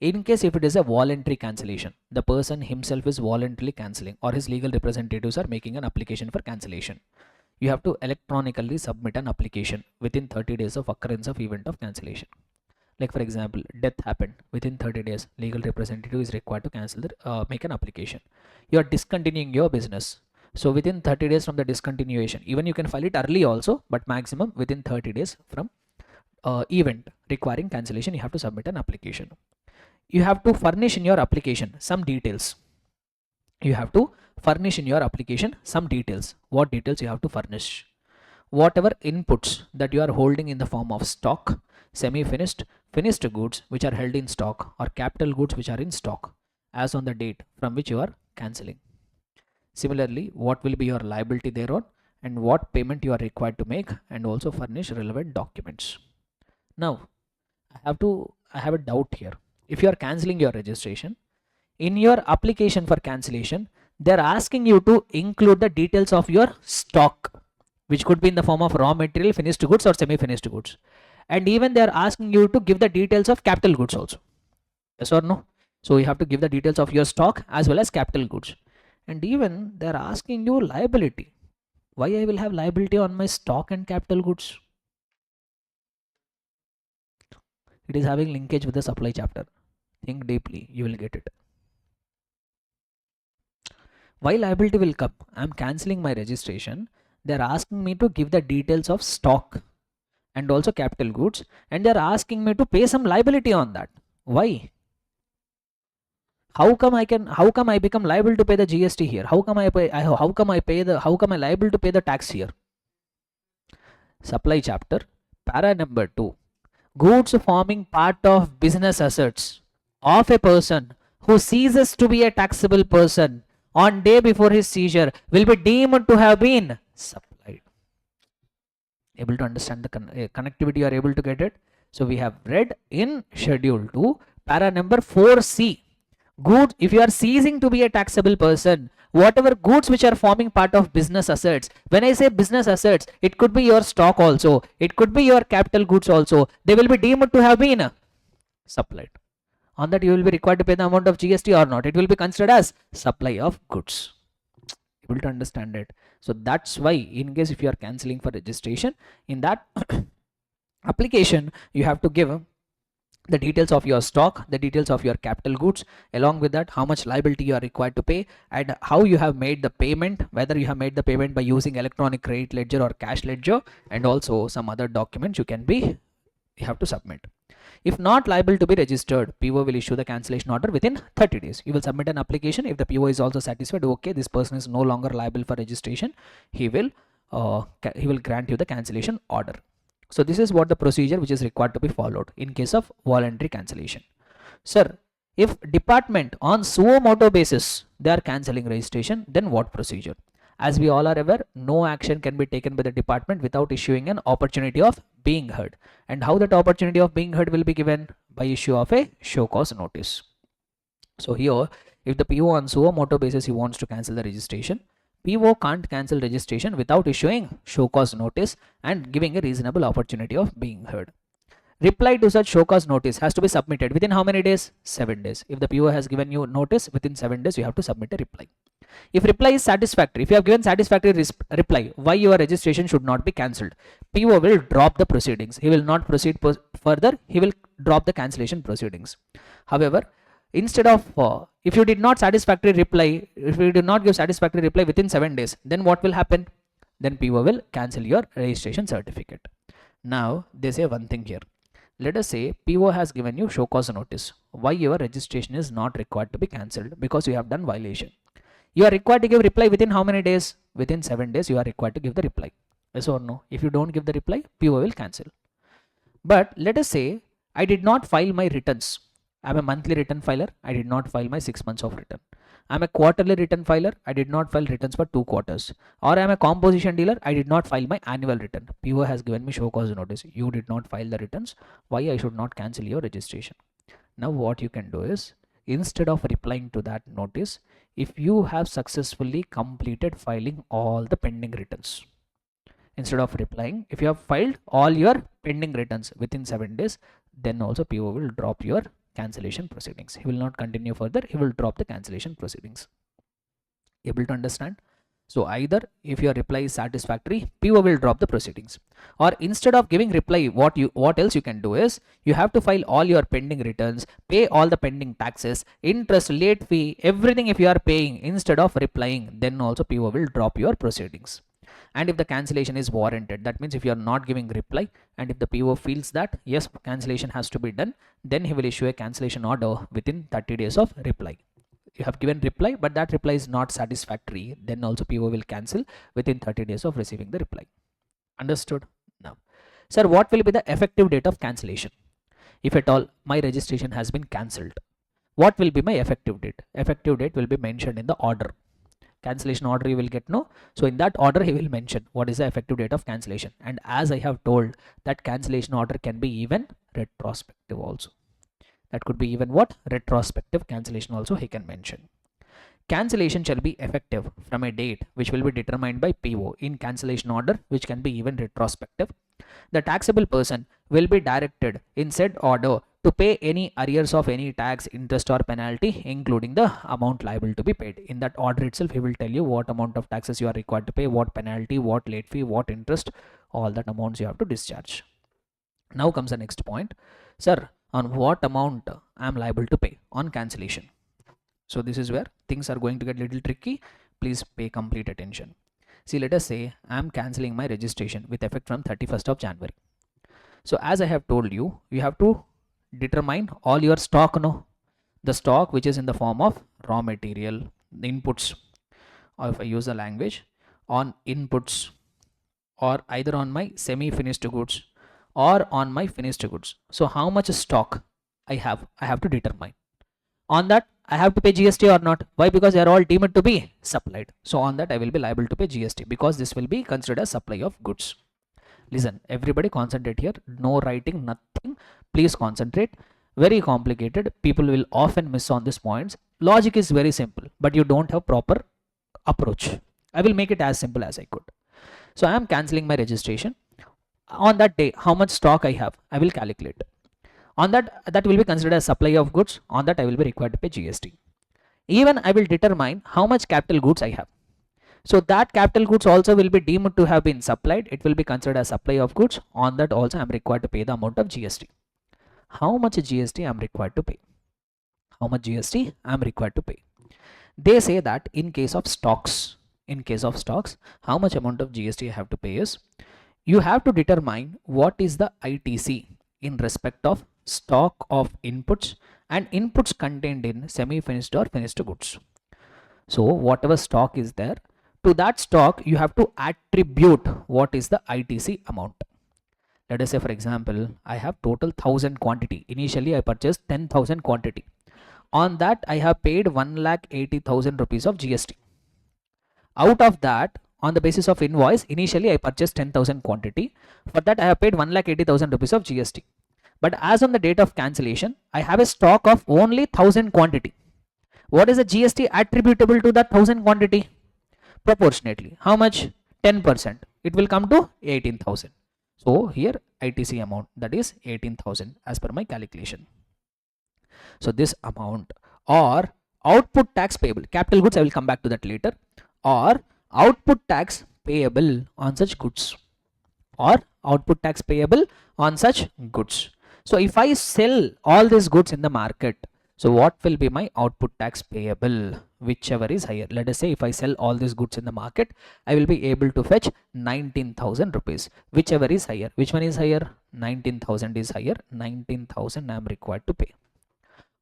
In case if it is a voluntary cancellation, the person himself is voluntarily cancelling or his legal representatives are making an application for cancellation, you have to electronically submit an application within 30 days of occurrence of event of cancellation. Like for example, death happened, within 30 days legal representative is required to cancel the make an application. You are discontinuing your business, so within 30 days from the discontinuation, even you can file it early also, but maximum within 30 days from event requiring cancellation, you have to submit an application. You have to furnish in your application some details. What details you have to furnish? Whatever inputs that you are holding in the form of stock, semi-finished, finished goods which are held in stock, or capital goods which are in stock as on the date from which you are cancelling. Similarly, what will be your liability thereon and what payment you are required to make, and also furnish relevant documents. Now I have a doubt here. If you are cancelling your registration, in your application for cancellation, they are asking you to include the details of your stock, which could be in the form of raw material, finished goods or semi-finished goods, and even they are asking you to give the details of capital goods also. Yes or no? So you have to give the details of your stock as well as capital goods, and even they are asking you liability. Why I will have liability on my stock and capital goods? It is having linkage with the supply chapter. Think deeply, you will get it. Why liability will come? I am cancelling my registration. They are asking me to give the details of stock and also capital goods, and they are asking me to pay some liability on that. Why? How come I become liable to pay the GST here? How come I liable to pay the tax here? Supply chapter, para number 2. Goods forming part of business assets of a person who ceases to be a taxable person on day before his seizure will be deemed to have been supplied. Able to understand the connectivity? You are able to get it? So we have read in schedule 2, para number 4C. Goods, if you are ceasing to be a taxable person, whatever goods which are forming part of business assets, when I say business assets, it could be your stock also, it could be your capital goods also, they will be deemed to have been supplied. On that you will be required to pay the amount of GST or not. It will be considered as supply of goods. Able to understand it? So that's why in case if you are cancelling for registration, in that application you have to give the details of your stock, the details of your capital goods, along with that how much liability you are required to pay, and how you have made the payment, whether you have made the payment by using electronic credit ledger or cash ledger, and also some other documents you have to submit. If not liable to be registered, PO will issue the cancellation order within 30 days. You will submit an application. If the PO is also satisfied, okay, this person is no longer liable for registration, he will grant you the cancellation order. So this is what the procedure which is required to be followed in case of voluntary cancellation. Sir, if department on suo moto basis they are cancelling registration, then what procedure? As we all are aware, no action can be taken by the department without issuing an opportunity of being heard. And how that opportunity of being heard will be given? By issue of a show cause notice. So here, if the PO on suo moto basis he wants to cancel the registration, PO can't cancel registration without issuing show cause notice and giving a reasonable opportunity of being heard. Reply to such show cause notice has to be submitted within how many days? 7 days. If the PO has given you notice, within 7 days you have to submit a reply. If reply is satisfactory, if you have given satisfactory reply why your registration should not be cancelled, PO will drop the proceedings. He will not proceed further. He will drop the cancellation proceedings. However, instead of if you did not satisfactory reply, if you did not give satisfactory reply within 7 days, then what will happen? Then PO will cancel your registration certificate. Now they say one thing here. Let us say PO has given you show cause notice why your registration is not required to be cancelled because you have done violation. You are required to give reply within how many days? Within 7 days you are required to give the reply. Yes or no? If you don't give the reply, PO will cancel. But let us say I did not file my returns. I am a monthly return filer. I did not file my 6 months of return. I am a quarterly return filer. I did not file returns for 2 quarters. Or I am a composition dealer. I did not file my annual return. PO has given me show cause notice. You did not file the returns. Why I should not cancel your registration? Now what you can do is, instead of replying to that notice, if you have successfully completed filing all the pending returns, instead of replying, if you have filed all your pending returns within 7 days, then also PO will drop your cancellation proceedings. He will not continue further. He will drop the cancellation proceedings. Able to understand? So either if your reply is satisfactory, PO will drop the proceedings, or instead of giving reply, what else you can do is, you have to file all your pending returns, pay all the pending taxes, interest, late fee, everything. If you are paying instead of replying, then also PO will drop your proceedings. And if the cancellation is warranted, that means if you are not giving reply and if the PO feels that yes, cancellation has to be done, then he will issue a cancellation order within 30 days of reply. You have given reply but that reply is not satisfactory, then also PO will cancel within 30 days of receiving the reply. Understood? Now, sir, what will be the effective date of cancellation? If at all my registration has been cancelled, what will be my effective date? Effective date will be mentioned in the order. Cancellation order you will get, no? So in that order he will mention what is the effective date of cancellation. And as I have told, that cancellation order can be even retrospective also. That could be even what? Retrospective cancellation also he can mention. Cancellation shall be effective from a date which will be determined by PO in cancellation order, which can be even retrospective. The taxable person will be directed in said order to pay any arrears of any tax, interest or penalty, including the amount liable to be paid. In that order itself, he will tell you what amount of taxes you are required to pay, what penalty, what late fee, what interest, all that amounts you have to discharge. Now comes the next point. Sir, on what amount I am liable to pay on cancellation? So this is where things are going to get a little tricky. Please pay complete attention. See, let us say I am cancelling my registration with effect from 31st of January. So as I have told you, you have to determine all your stock, no? The stock which is in the form of raw material, the inputs, or if I use the language on inputs, or either on my semi-finished goods or on my finished goods. So how much stock I have to determine. On that I have to pay GST or not? Why? Because they are all deemed to be supplied. So on that I will be liable to pay GST because this will be considered as supply of goods. Listen, everybody concentrate here. No writing, nothing. Please concentrate. Very complicated. People will often miss on these points. Logic is very simple, but you don't have proper approach. I will make it as simple as I could. So I am cancelling my registration. On that day, how much stock I have, I will calculate. On that will be considered as supply of goods. On that I will be required to pay GST. Even I will determine how much capital goods I have. So that capital goods also will be deemed to have been supplied. It will be considered as supply of goods. On that also I am required to pay the amount of GST. how much GST I'm required to pay. How much GST I'm required to pay. They say that in case of stocks, how much amount of GST I have to pay is, you have to determine what is the ITC in respect of stock of inputs and inputs contained in semi-finished or finished goods. So whatever stock is there, to that stock you have to attribute what is the ITC amount. Let us say, for example, I have total 1000 quantity. Initially I purchased 10,000 quantity. On that I have paid 1,80,000 rupees of GST. Out of that, on the basis of invoice, initially I purchased 10,000 quantity. For that I have paid 1,80,000 rupees of GST. But as on the date of cancellation, I have a stock of only 1000 quantity. What is the GST attributable to that 1000 quantity? Proportionately. How much? 10%. It will come to 18,000. So here ITC amount, that is 18,000 as per my calculation. So this amount, or output tax payable, capital goods, I will come back to that later, or output tax payable on such goods, or output tax payable on such goods. So if I sell all these goods in the market, so what will be my output tax payable, whichever is higher. Let us say if I sell all these goods in the market, I will be able to fetch 19,000 rupees, whichever is higher. Which one is higher? 19,000 is higher. 19,000 I am required to pay.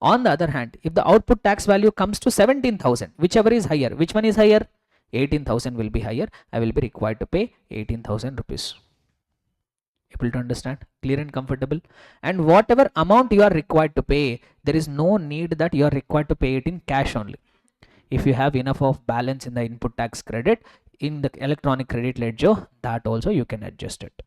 On the other hand, if the output tax value comes to 17,000, whichever is higher, which one is higher? 18,000 will be higher. I will be required to pay 18,000 rupees. Able to understand? Clear and comfortable? And whatever amount you are required to pay, there is no need that you are required to pay it in cash only. If you have enough of balance in the input tax credit in the electronic credit ledger, that also you can adjust it.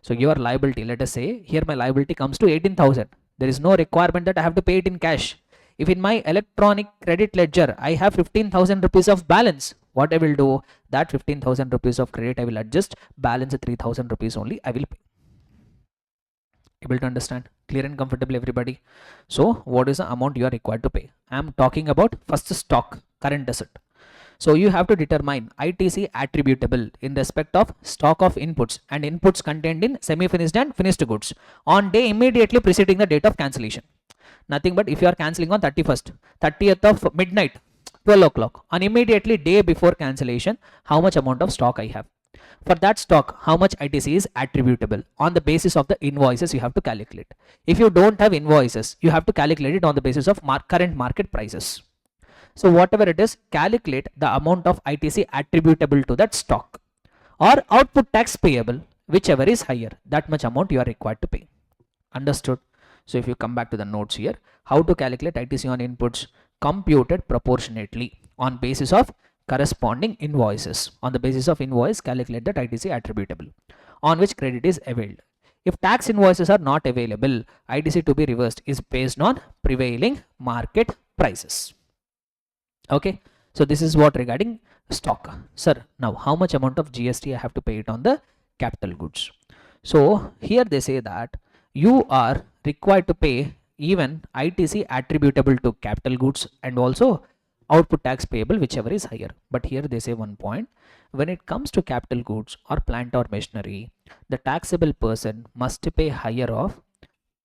So your liability, let us say here my liability comes to 18,000. There is no requirement that I have to pay it in cash. If in my electronic credit ledger I have 15,000 rupees of balance, what I will do, that 15,000 rupees of credit I will adjust, balance 3,000 rupees only I will pay. Able to understand? Clear and comfortable, everybody? So what is the amount you are required to pay? I am talking about first stock, current asset. So you have to determine ITC attributable in respect of stock of inputs and inputs contained in semi-finished and finished goods on day immediately preceding the date of cancellation. Nothing but if you are cancelling on 31st, 30th of midnight, 12 o'clock, on immediately day before cancellation, how much amount of stock I have. For that stock, how much ITC is attributable on the basis of the invoices you have to calculate. If you don't have invoices, you have to calculate it on the basis of current market prices. So whatever it is, calculate the amount of ITC attributable to that stock, or output tax payable, whichever is higher, that much amount you are required to pay. Understood? So if you come back to the notes here, how to calculate ITC on inputs? Computed proportionately on basis of corresponding invoices. On the basis of invoice, calculate that ITC attributable on which credit is availed. If tax invoices are not available, ITC to be reversed is based on prevailing market prices. Okay, so this is what regarding stock. Sir, now how much amount of GST I have to pay it on the capital goods? So here they say that you are required to pay even ITC attributable to capital goods and also output tax payable, whichever is higher. But here they say one point: when it comes to capital goods or plant or machinery, the taxable person must pay higher of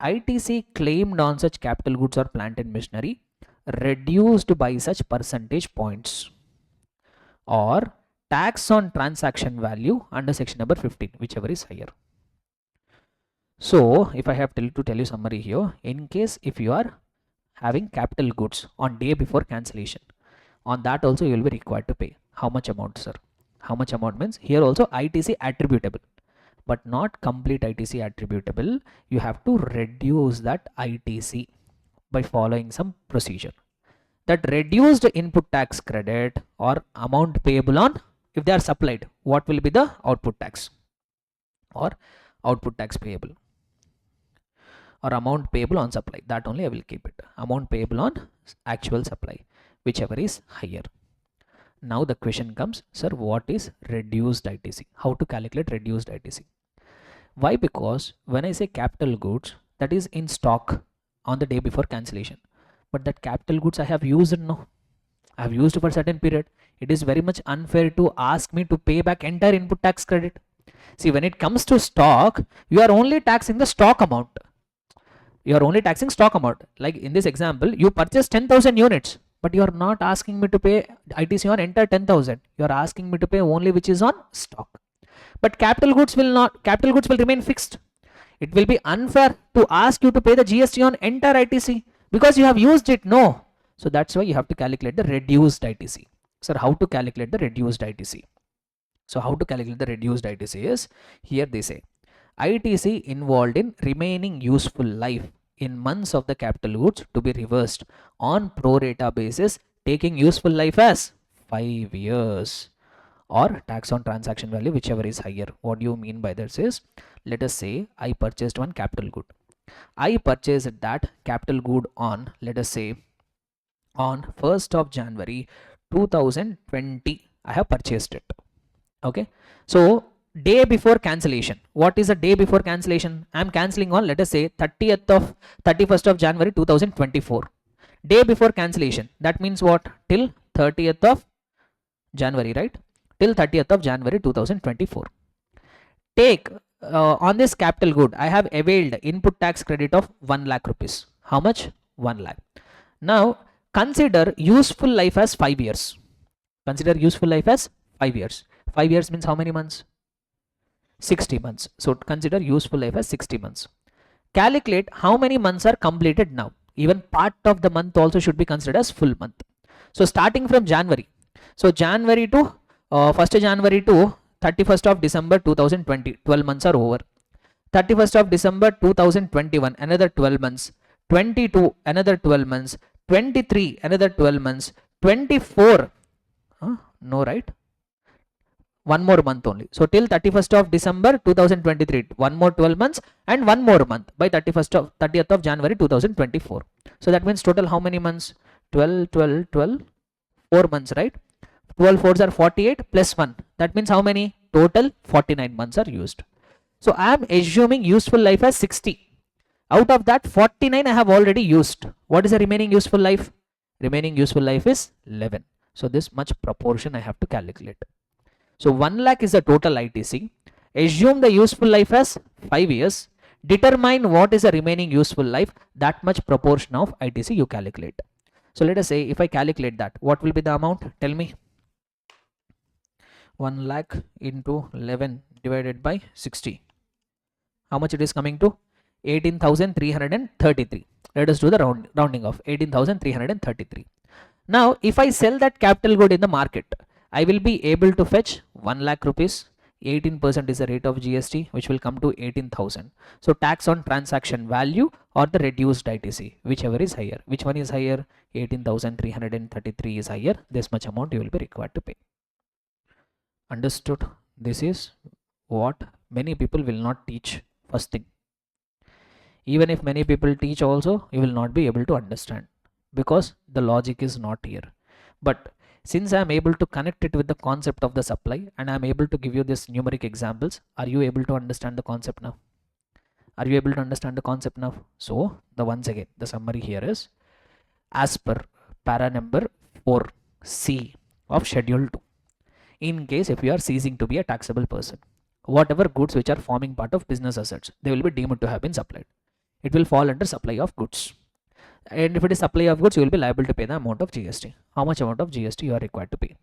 ITC claimed on such capital goods or plant and machinery reduced by such percentage points, or tax on transaction value under section number 15, whichever is higher. So if I have to tell you summary here, in case if you are having capital goods on day before cancellation, on that also you will be required to pay. How much amount, sir? How much amount means here also ITC attributable, but not complete ITC attributable. You have to reduce that ITC by following some procedure. That reduced input tax credit or amount payable on, if they are supplied, what will be the output tax or output tax payable, or amount payable on supply, that only I will keep it. Amount payable on actual supply, whichever is higher. Now the question comes, sir, what is reduced ITC? How to calculate reduced ITC? Why? Because when I say capital goods, that is in stock on the day before cancellation, but that capital goods I have used now. I have used for a certain period. It is very much unfair to ask me to pay back entire input tax credit. See, when it comes to stock, you are only taxing the stock amount. You are only taxing stock amount. Like in this example, you purchase 10,000 units, but you are not asking me to pay ITC on entire 10,000. You are asking me to pay only which is on stock. But capital goods will remain fixed. It will be unfair to ask you to pay the GST on entire ITC because you have used it. No. So that's why you have to calculate the reduced ITC. Sir, how to calculate the reduced ITC? So how to calculate the reduced ITC is, here they say, ITC involved in remaining useful life in months of the capital goods to be reversed on pro rata basis, taking useful life as 5 years, or tax on transaction value, whichever is higher. What do you mean by this is, let us say I purchased one capital good. I purchased that capital good on, let us say, on 1st of January 2020. I have purchased it. Okay. So day before cancellation. What is the day before cancellation? I am cancelling on, let us say, 31st of January 2024. Day before cancellation. That means what? Till 30th of January, right? Till 30th of January 2024. Take on this capital good, I have availed input tax credit of 1 lakh rupees. How much? 1 lakh. Now consider useful life as 5 years. Consider useful life as 5 years. 5 years means how many months? 60 months. So consider useful life as 60 months. Calculate how many months are completed now. Even part of the month also should be considered as full month. So starting from January. So January to 1st January to 31st of December 2020, 12 months are over. 31st of December 2021, another 12 months. 22, another 12 months. 23, another 12 months. 24, no, right? One more month only. So till 31st of December 2023, one more 12 months and one more month by 30th of January 2024. So that means total how many months? 12, 12, 12, 4 months, right? 12 fours are 48 plus 1. That means how many? Total 49 months are used. So I am assuming useful life as 60. Out of that 49 I have already used. What is the remaining useful life? Remaining useful life is 11. So this much proportion I have to calculate. So 1 lakh is the total ITC. Assume the useful life as 5 years. Determine what is the remaining useful life. That much proportion of ITC you calculate. So let us say if I calculate that, what will be the amount? Tell me. 1 lakh into 11 divided by 60. How much it is coming to? 18,333. Let us do the rounding of 18,333. Now if I sell that capital good in the market, I will be able to fetch 1 lakh rupees. 18% is the rate of GST, which will come to 18,000. So tax on transaction value or the reduced ITC, whichever is higher. Which one is higher? 18,333 is higher. This much amount you will be required to pay. Understood? This is what many people will not teach. First thing. Even if many people teach also, you will not be able to understand because the logic is not here. But since I am able to connect it with the concept of the supply and I am able to give you this numeric examples, are you able to understand the concept now? Are you able to understand the concept now? So once again, the summary here is, as per para number 4C of schedule 2, in case if you are ceasing to be a taxable person, whatever goods which are forming part of business assets, they will be deemed to have been supplied. It will fall under supply of goods. And if it is supply of goods, you will be liable to pay the amount of GST. How much amount of GST you are required to pay?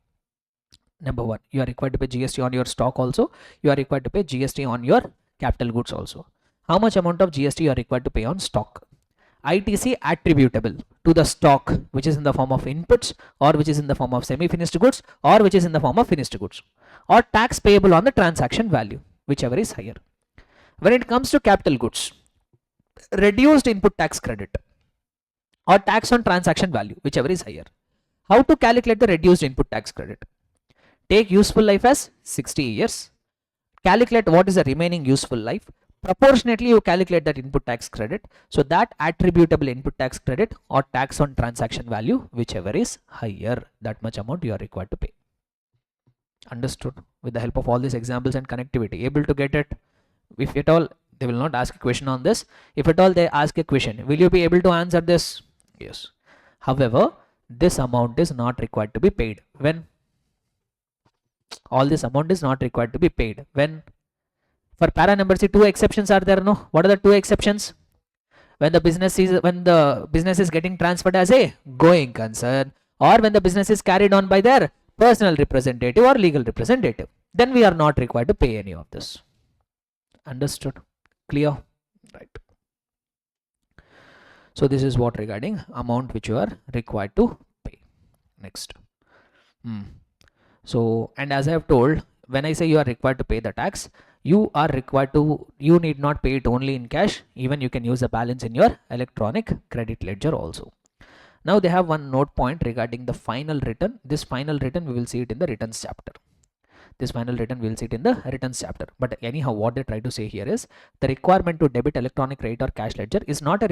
Number 1, you are required to pay GST on your stock also. You are required to pay GST on your capital goods also. How much amount of GST you are required to pay on stock? ITC attributable to the stock, which is in the form of inputs or which is in the form of semi-finished goods or which is in the form of finished goods, or tax payable on the transaction value, whichever is higher. When it comes to capital goods, reduced input tax credit or tax on transaction value, whichever is higher. How to calculate the reduced input tax credit? Take useful life as 60 years. Calculate what is the remaining useful life. Proportionately you calculate that input tax credit. So that attributable input tax credit or tax on transaction value, whichever is higher, that much amount you are required to pay. Understood? With the help of all these examples and connectivity, able to get it? If at all they will not ask a question on this, if at all they ask a question, will you be able to answer this? Yes. However, this amount is not required to be paid. When? All this amount is not required to be paid. When? For para number C, 2 exceptions are there, no? What are the 2 exceptions? when the business is getting transferred as a going concern, or when the business is carried on by their personal representative or legal representative, then we are not required to pay any of this. Understood? Clear? Right. So this is what regarding amount which you are required to pay. Next. So, and as I have told, when I say you are required to pay the tax, you need not pay it only in cash, even you can use the balance in your electronic credit ledger also. Now they have one note point regarding the final return. This final return, we will see it in the returns chapter. But anyhow, what they try to say here is the requirement to debit electronic credit or cash ledger is not a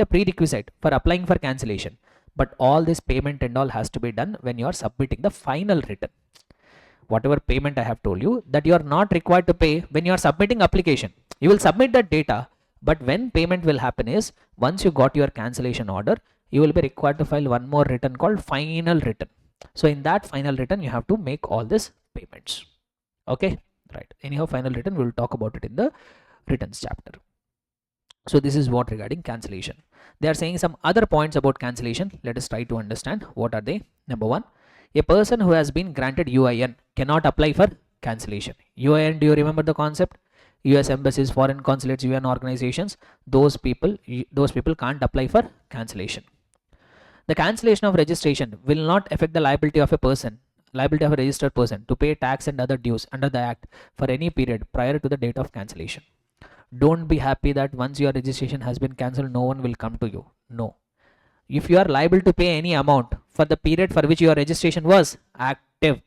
prerequisite for applying for cancellation. But all this payment and all has to be done when you are submitting the final return. Whatever payment I have told you, that you are not required to pay when you are submitting application. You will submit that data, but when payment will happen is once you got your cancellation order, you will be required to file one more return called final return. So in that final return, you have to make all these payments. Okay, right. Anyhow, final return, we will talk about it in the returns chapter. So this is what regarding cancellation. They are saying some other points about cancellation. Let us try to understand what are they. Number one, a person who has been granted UIN cannot apply for cancellation. UIN, do you remember the concept? US embassies, foreign consulates, UN organizations, those people can't apply for cancellation. The cancellation of registration will not affect the liability of a registered person to pay tax and other dues under the Act for any period prior to the date of cancellation. Don't be happy that once your registration has been cancelled, no one will come to you. No. If you are liable to pay any amount for the period for which your registration was active,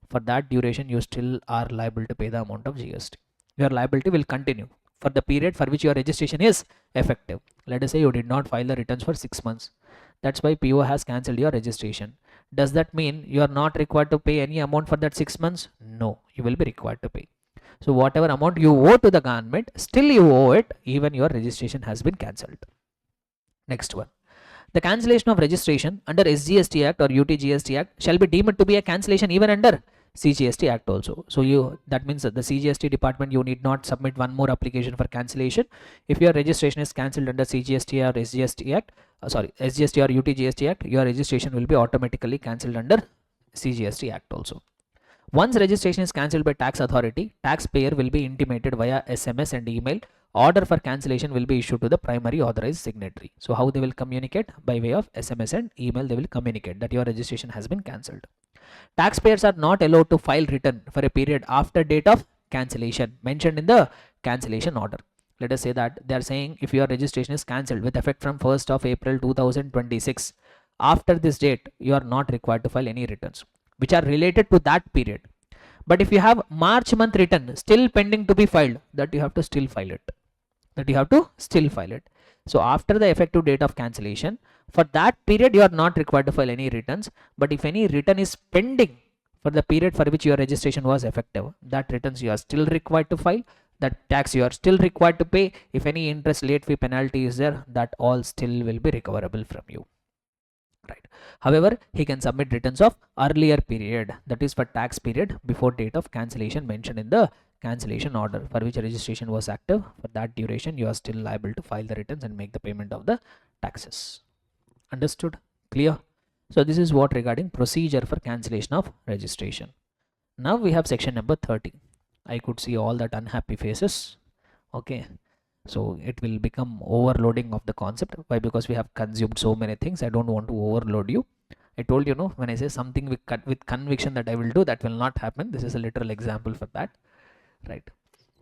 for that duration you still are liable to pay the amount of GST. Your liability will continue for the period for which your registration is effective. Let us say you did not file the returns for 6 months. That's why PO has cancelled your registration. Does that mean you are not required to pay any amount for that 6 months? No, you will be required to pay. So whatever amount you owe to the government, still you owe it even your registration has been cancelled. Next one. The cancellation of registration under SGST Act or UTGST Act shall be deemed to be a cancellation even under CGST Act also. So that means that the CGST department, you need not submit one more application for cancellation. If your registration is cancelled under CGST or SGST Act, SGST or UTGST Act, your registration will be automatically cancelled under CGST Act also. Once registration is cancelled by tax authority, taxpayer will be intimated via SMS and email. Order for cancellation will be issued to the primary authorized signatory. So how they will communicate? By way of SMS and email, they will communicate that your registration has been cancelled. Taxpayers are not allowed to file return for a period after date of cancellation mentioned in the cancellation order. Let us say that they are saying if your registration is cancelled with effect from 1st of April 2026, after this date, you are not required to file any returns which are related to that period. But if you have March month return still pending to be filed, that you have to still file it. So after the effective date of cancellation, for that period you are not required to file any returns. But if any return is pending for the period for which your registration was effective, that returns you are still required to file. That tax you are still required to pay. If any interest, late fee, penalty is there, that all still will be recoverable from you. Right. However, he can submit returns of earlier period, that is for tax period before date of cancellation mentioned in the cancellation order for which registration was active. For that duration, you are still liable to file the returns and make the payment of the taxes. Understood? Clear? So this is what regarding procedure for cancellation of registration. Now we have section number 30. I could see all that unhappy faces. Okay. So it will become overloading of the concept. Why? Because we have consumed so many things. I don't want to overload you. I told you, when I say something with conviction that I will do, that will not happen. This is a literal example for that. Right.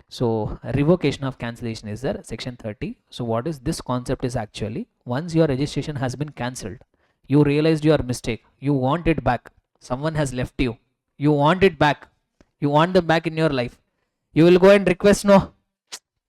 So revocation of cancellation is there, section 30. So what is this concept is actually, once your registration has been cancelled, you realized your mistake, you want it back, someone has left you, you want it back, you want them back in your life, you will go and request no,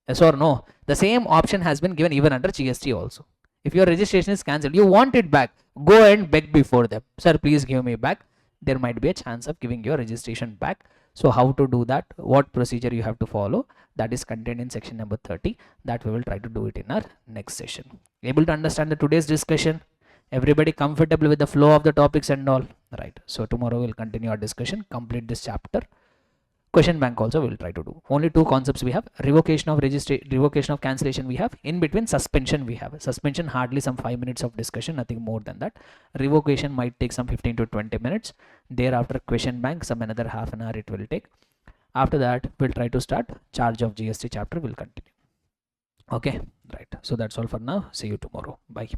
yes or no. The same option has been given even under GST also. If your registration is cancelled, you want it back, go and beg before them, sir please give me back. There might be a chance of giving your registration back. So how to do that, what procedure you have to follow, that is contained in section number 30. That we will try to do it in our next session. Able to understand the today's discussion? Everybody comfortable with the flow of the topics and all? Right. So tomorrow we'll continue our discussion, complete this chapter. Question bank also we will try to do. Only two concepts we have: revocation of revocation of cancellation we have. In between, suspension we have. Suspension hardly some 5 minutes of discussion, nothing more than that. Revocation might take some 15 to 20 minutes. Thereafter, question bank, some another half an hour it will take. After that, we'll try to start charge of GST chapter will continue. Okay, right. So that's all for now. See you tomorrow. Bye.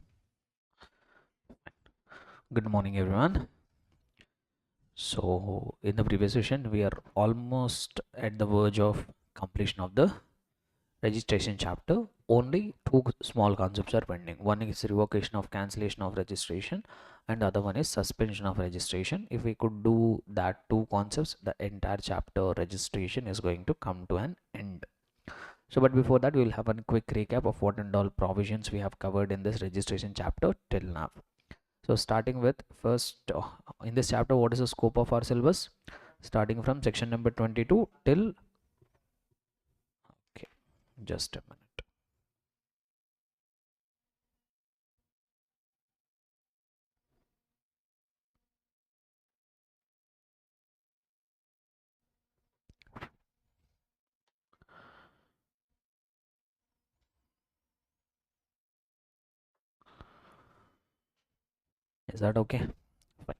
Good morning, everyone. So in the previous session, we are almost at the verge of completion of the registration chapter. Only two small concepts are pending. One is revocation of cancellation of registration, and the other one is suspension of registration. If we could do that two concepts, the entire chapter registration is going to come to an end. So but before that, we will have a quick recap of what and all provisions we have covered in this registration chapter till now. So starting with first, in this chapter, what is the scope of our syllabus? Starting from section number 22 till, okay, just a minute. Is that okay? Fine.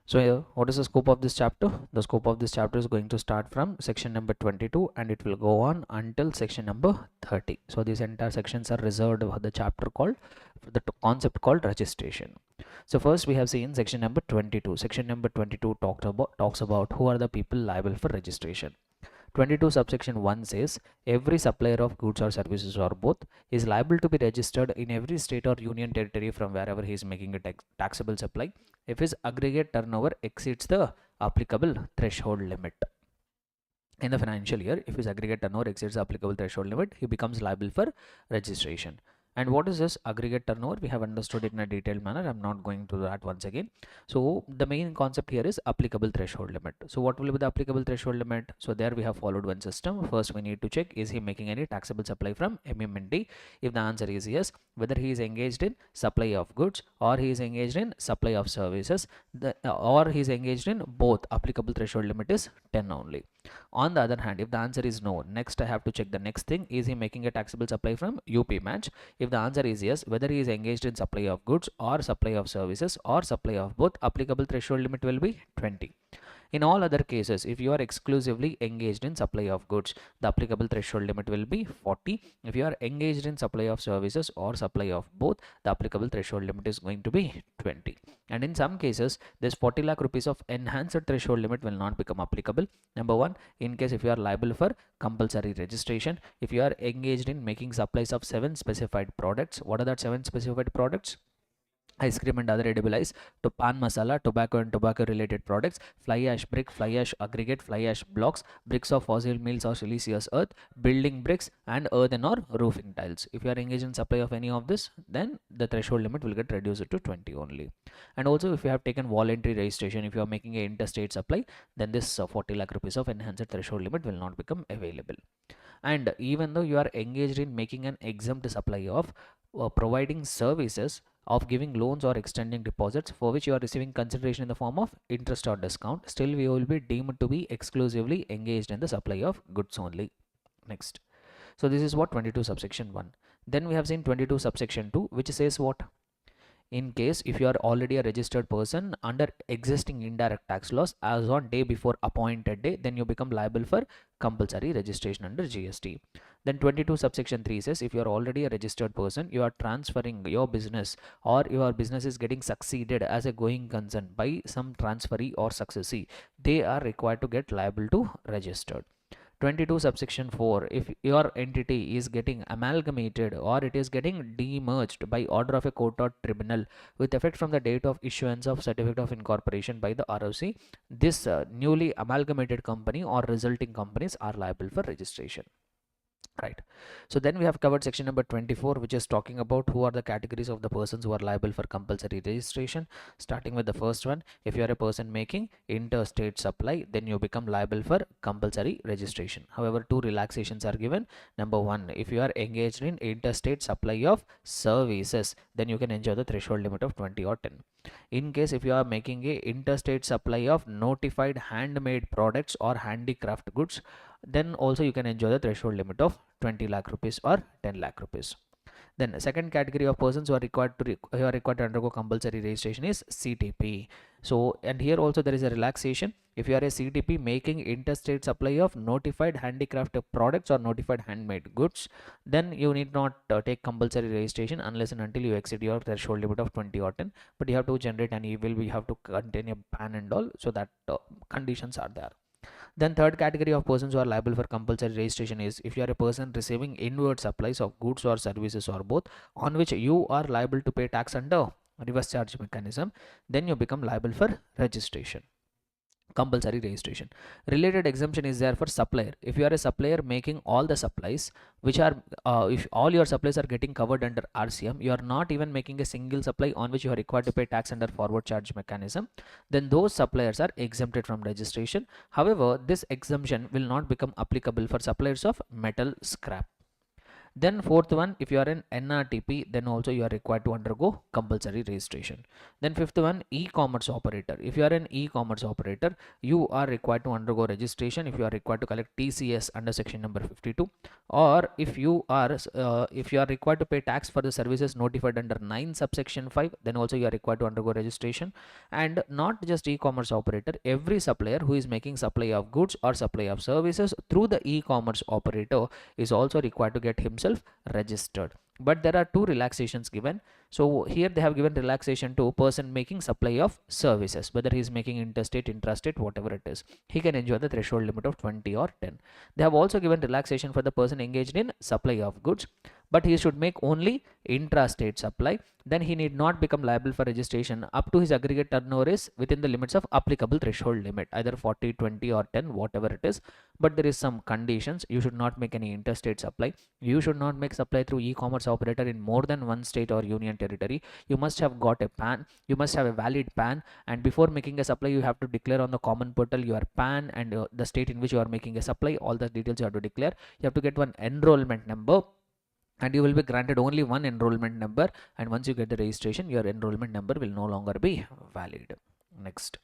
So what is the scope of this chapter? The scope of this chapter is going to start from section number 22 and it will go on until section number 30. So these entire sections are reserved for the chapter called, the concept called registration. So first we have seen section number 22. Section number 22 talks about who are the people liable for registration. 22 subsection 1 says every supplier of goods or services or both is liable to be registered in every state or union territory from wherever he is making a taxable supply if his aggregate turnover exceeds the applicable threshold limit. In the financial year, if his aggregate turnover exceeds the applicable threshold limit, he becomes liable for registration. And what is this aggregate turnover? We have understood it in a detailed manner. I'm not going to that once again. So the main concept here is applicable threshold limit. So what will be the applicable threshold limit? So there we have followed one system. First we need to check, is he making any taxable supply from MMND? If the answer is yes, whether he is engaged in supply of goods or he is engaged in supply of services, or he is engaged in both, applicable threshold limit is 10 only. On the other hand, if the answer is no, next I have to check the next thing, is he making a taxable supply from UP match? If the answer is yes, whether he is engaged in supply of goods or supply of services or supply of both, applicable threshold limit will be 20. In all other cases, if you are exclusively engaged in supply of goods, the applicable threshold limit will be 40. If you are engaged in supply of services or supply of both, the applicable threshold limit is going to be 20. And in some cases, this 40 lakh rupees of enhanced threshold limit will not become applicable. Number one, in case if you are liable for compulsory registration, if you are engaged in making supplies of 7 specified products. What are that 7 specified products? Ice cream and other edible ice, to pan masala, tobacco and tobacco related products, fly ash brick, fly ash aggregate, fly ash blocks, bricks of fossil meals or siliceous earth, building bricks and earthen or roofing tiles. If you are engaged in supply of any of this, then the threshold limit will get reduced to 20 only. And also if you have taken voluntary registration, if you are making a interstate supply, then this 40 lakh rupees of enhanced threshold limit will not become available. And even though you are engaged in making an exempt supply of providing services of giving loans or extending deposits for which you are receiving consideration in the form of interest or discount, still we will be deemed to be exclusively engaged in the supply of goods only. Next. So this is what 22 subsection 1. Then we have seen 22 subsection 2, which says what? In case if you are already a registered person under existing indirect tax laws as on day before appointed day, then you become liable for compulsory registration under GST. Then 22 subsection 3 says if you are already a registered person, you are transferring your business or your business is getting succeeded as a going concern by some transferee or successee, they are required to get liable to registered. 22 subsection 4, if your entity is getting amalgamated or it is getting demerged by order of a court or tribunal with effect from the date of issuance of certificate of incorporation by the ROC, this newly amalgamated company or resulting companies are liable for registration. Right. So then we have covered section number 24, which is talking about who are the categories of the persons who are liable for compulsory registration. Starting with the first one, if you are a person making interstate supply, then you become liable for compulsory registration. However, two relaxations are given. Number one, if you are engaged in interstate supply of services, then you can enjoy the threshold limit of 20 or 10. In case if you are making a interstate supply of notified handmade products or handicraft goods, then also you can enjoy the threshold limit of 20 lakh rupees or 10 lakh rupees. Then the second category of persons who are required to undergo compulsory registration is CTP. So, and here also there is a relaxation. If you are a CTP making interstate supply of notified handicrafted products or notified handmade goods, then you need not take compulsory registration unless and until you exceed your threshold limit of 20 or 10. But you have to generate an e-bill, we have to contain a PAN and all, so that conditions are there. Then third category of persons who are liable for compulsory registration is if you are a person receiving inward supplies of goods or services or both, on which you are liable to pay tax under reverse charge mechanism, then you become liable for registration, compulsory registration. Related exemption is there for supplier. If you are a supplier making all the supplies which are if all your supplies are getting covered under RCM, you are not even making a single supply on which you are required to pay tax under forward charge mechanism, then those suppliers are exempted from registration. However, this exemption will not become applicable for suppliers of metal scrap. Then fourth one, if you are an NRTP, then also you are required to undergo compulsory registration. Then fifth one, e-commerce operator. If you are an e-commerce operator, you are required to undergo registration if you are required to collect TCS under section number 52, or if you are required to pay tax for the services notified under 9 subsection 5, then also you are required to undergo registration. And not just e-commerce operator, every supplier who is making supply of goods or supply of services through the e-commerce operator is also required to get himself registered. But there are two relaxations given. So here they have given relaxation to person making supply of services, whether he is making interstate, intrastate, whatever it is, he can enjoy the threshold limit of 20 or 10. They have also given relaxation for the person engaged in supply of goods, but he should make only intrastate supply. Then he need not become liable for registration up to his aggregate turnover is within the limits of applicable threshold limit, either 40, 20 or 10, whatever it is. But there is some conditions. You should not make any interstate supply. You should not make supply through e-commerce operator in more than one state or union territory. You must have got a PAN. You must have a valid PAN, and before making a supply you have to declare on the common portal your PAN and the state in which you are making a supply. All the details you have to declare. You have to get one enrollment number, and you will be granted only one enrollment number, and once you get the registration, your enrollment number will no longer be valid. Next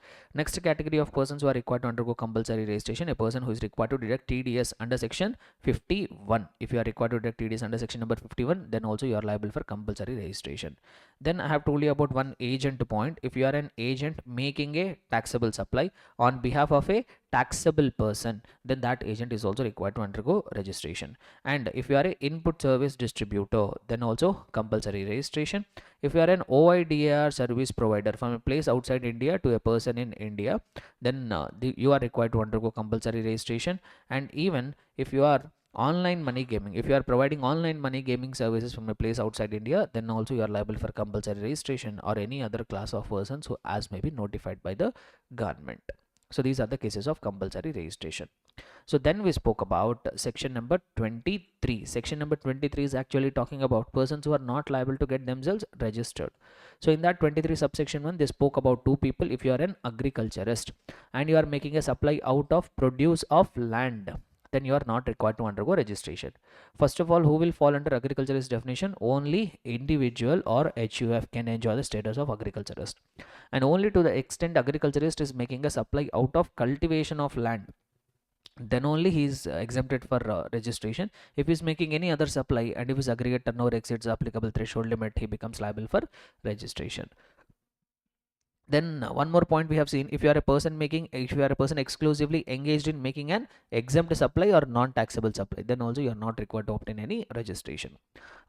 category of persons who are required to undergo compulsory registration, a person who is required to deduct TDS under section 51. If you are required to deduct TDS under section number 51, then also you are liable for compulsory registration. Then I have told you about one agent point. If you are an agent making a taxable supply on behalf of a taxable person, then that agent is also required to undergo registration. And if you are an input service distributor, then also compulsory registration. If you are an OIDR service provider from a place outside India to a person in India, then you are required to undergo compulsory registration. And even if you are online money gaming, if you are providing online money gaming services from a place outside India, then also you are liable for compulsory registration, or any other class of persons who as may be notified by the government. So these are the cases of compulsory registration. So then we spoke about section number 23. Section number 23 is actually talking about persons who are not liable to get themselves registered. So in that 23 subsection 1, they spoke about two people. If you are an agriculturist and you are making a supply out of produce of land, then you are not required to undergo registration. First of all, who will fall under agriculturist definition? Only individual or HUF can enjoy the status of agriculturist, and only to the extent agriculturist is making a supply out of cultivation of land, then only he is exempted for registration. If he is making any other supply and if his aggregate turnover exceeds the applicable threshold limit, he becomes liable for registration. Then one more point we have seen, if you are a person exclusively engaged in making an exempt supply or non-taxable supply, then also you are not required to obtain any registration.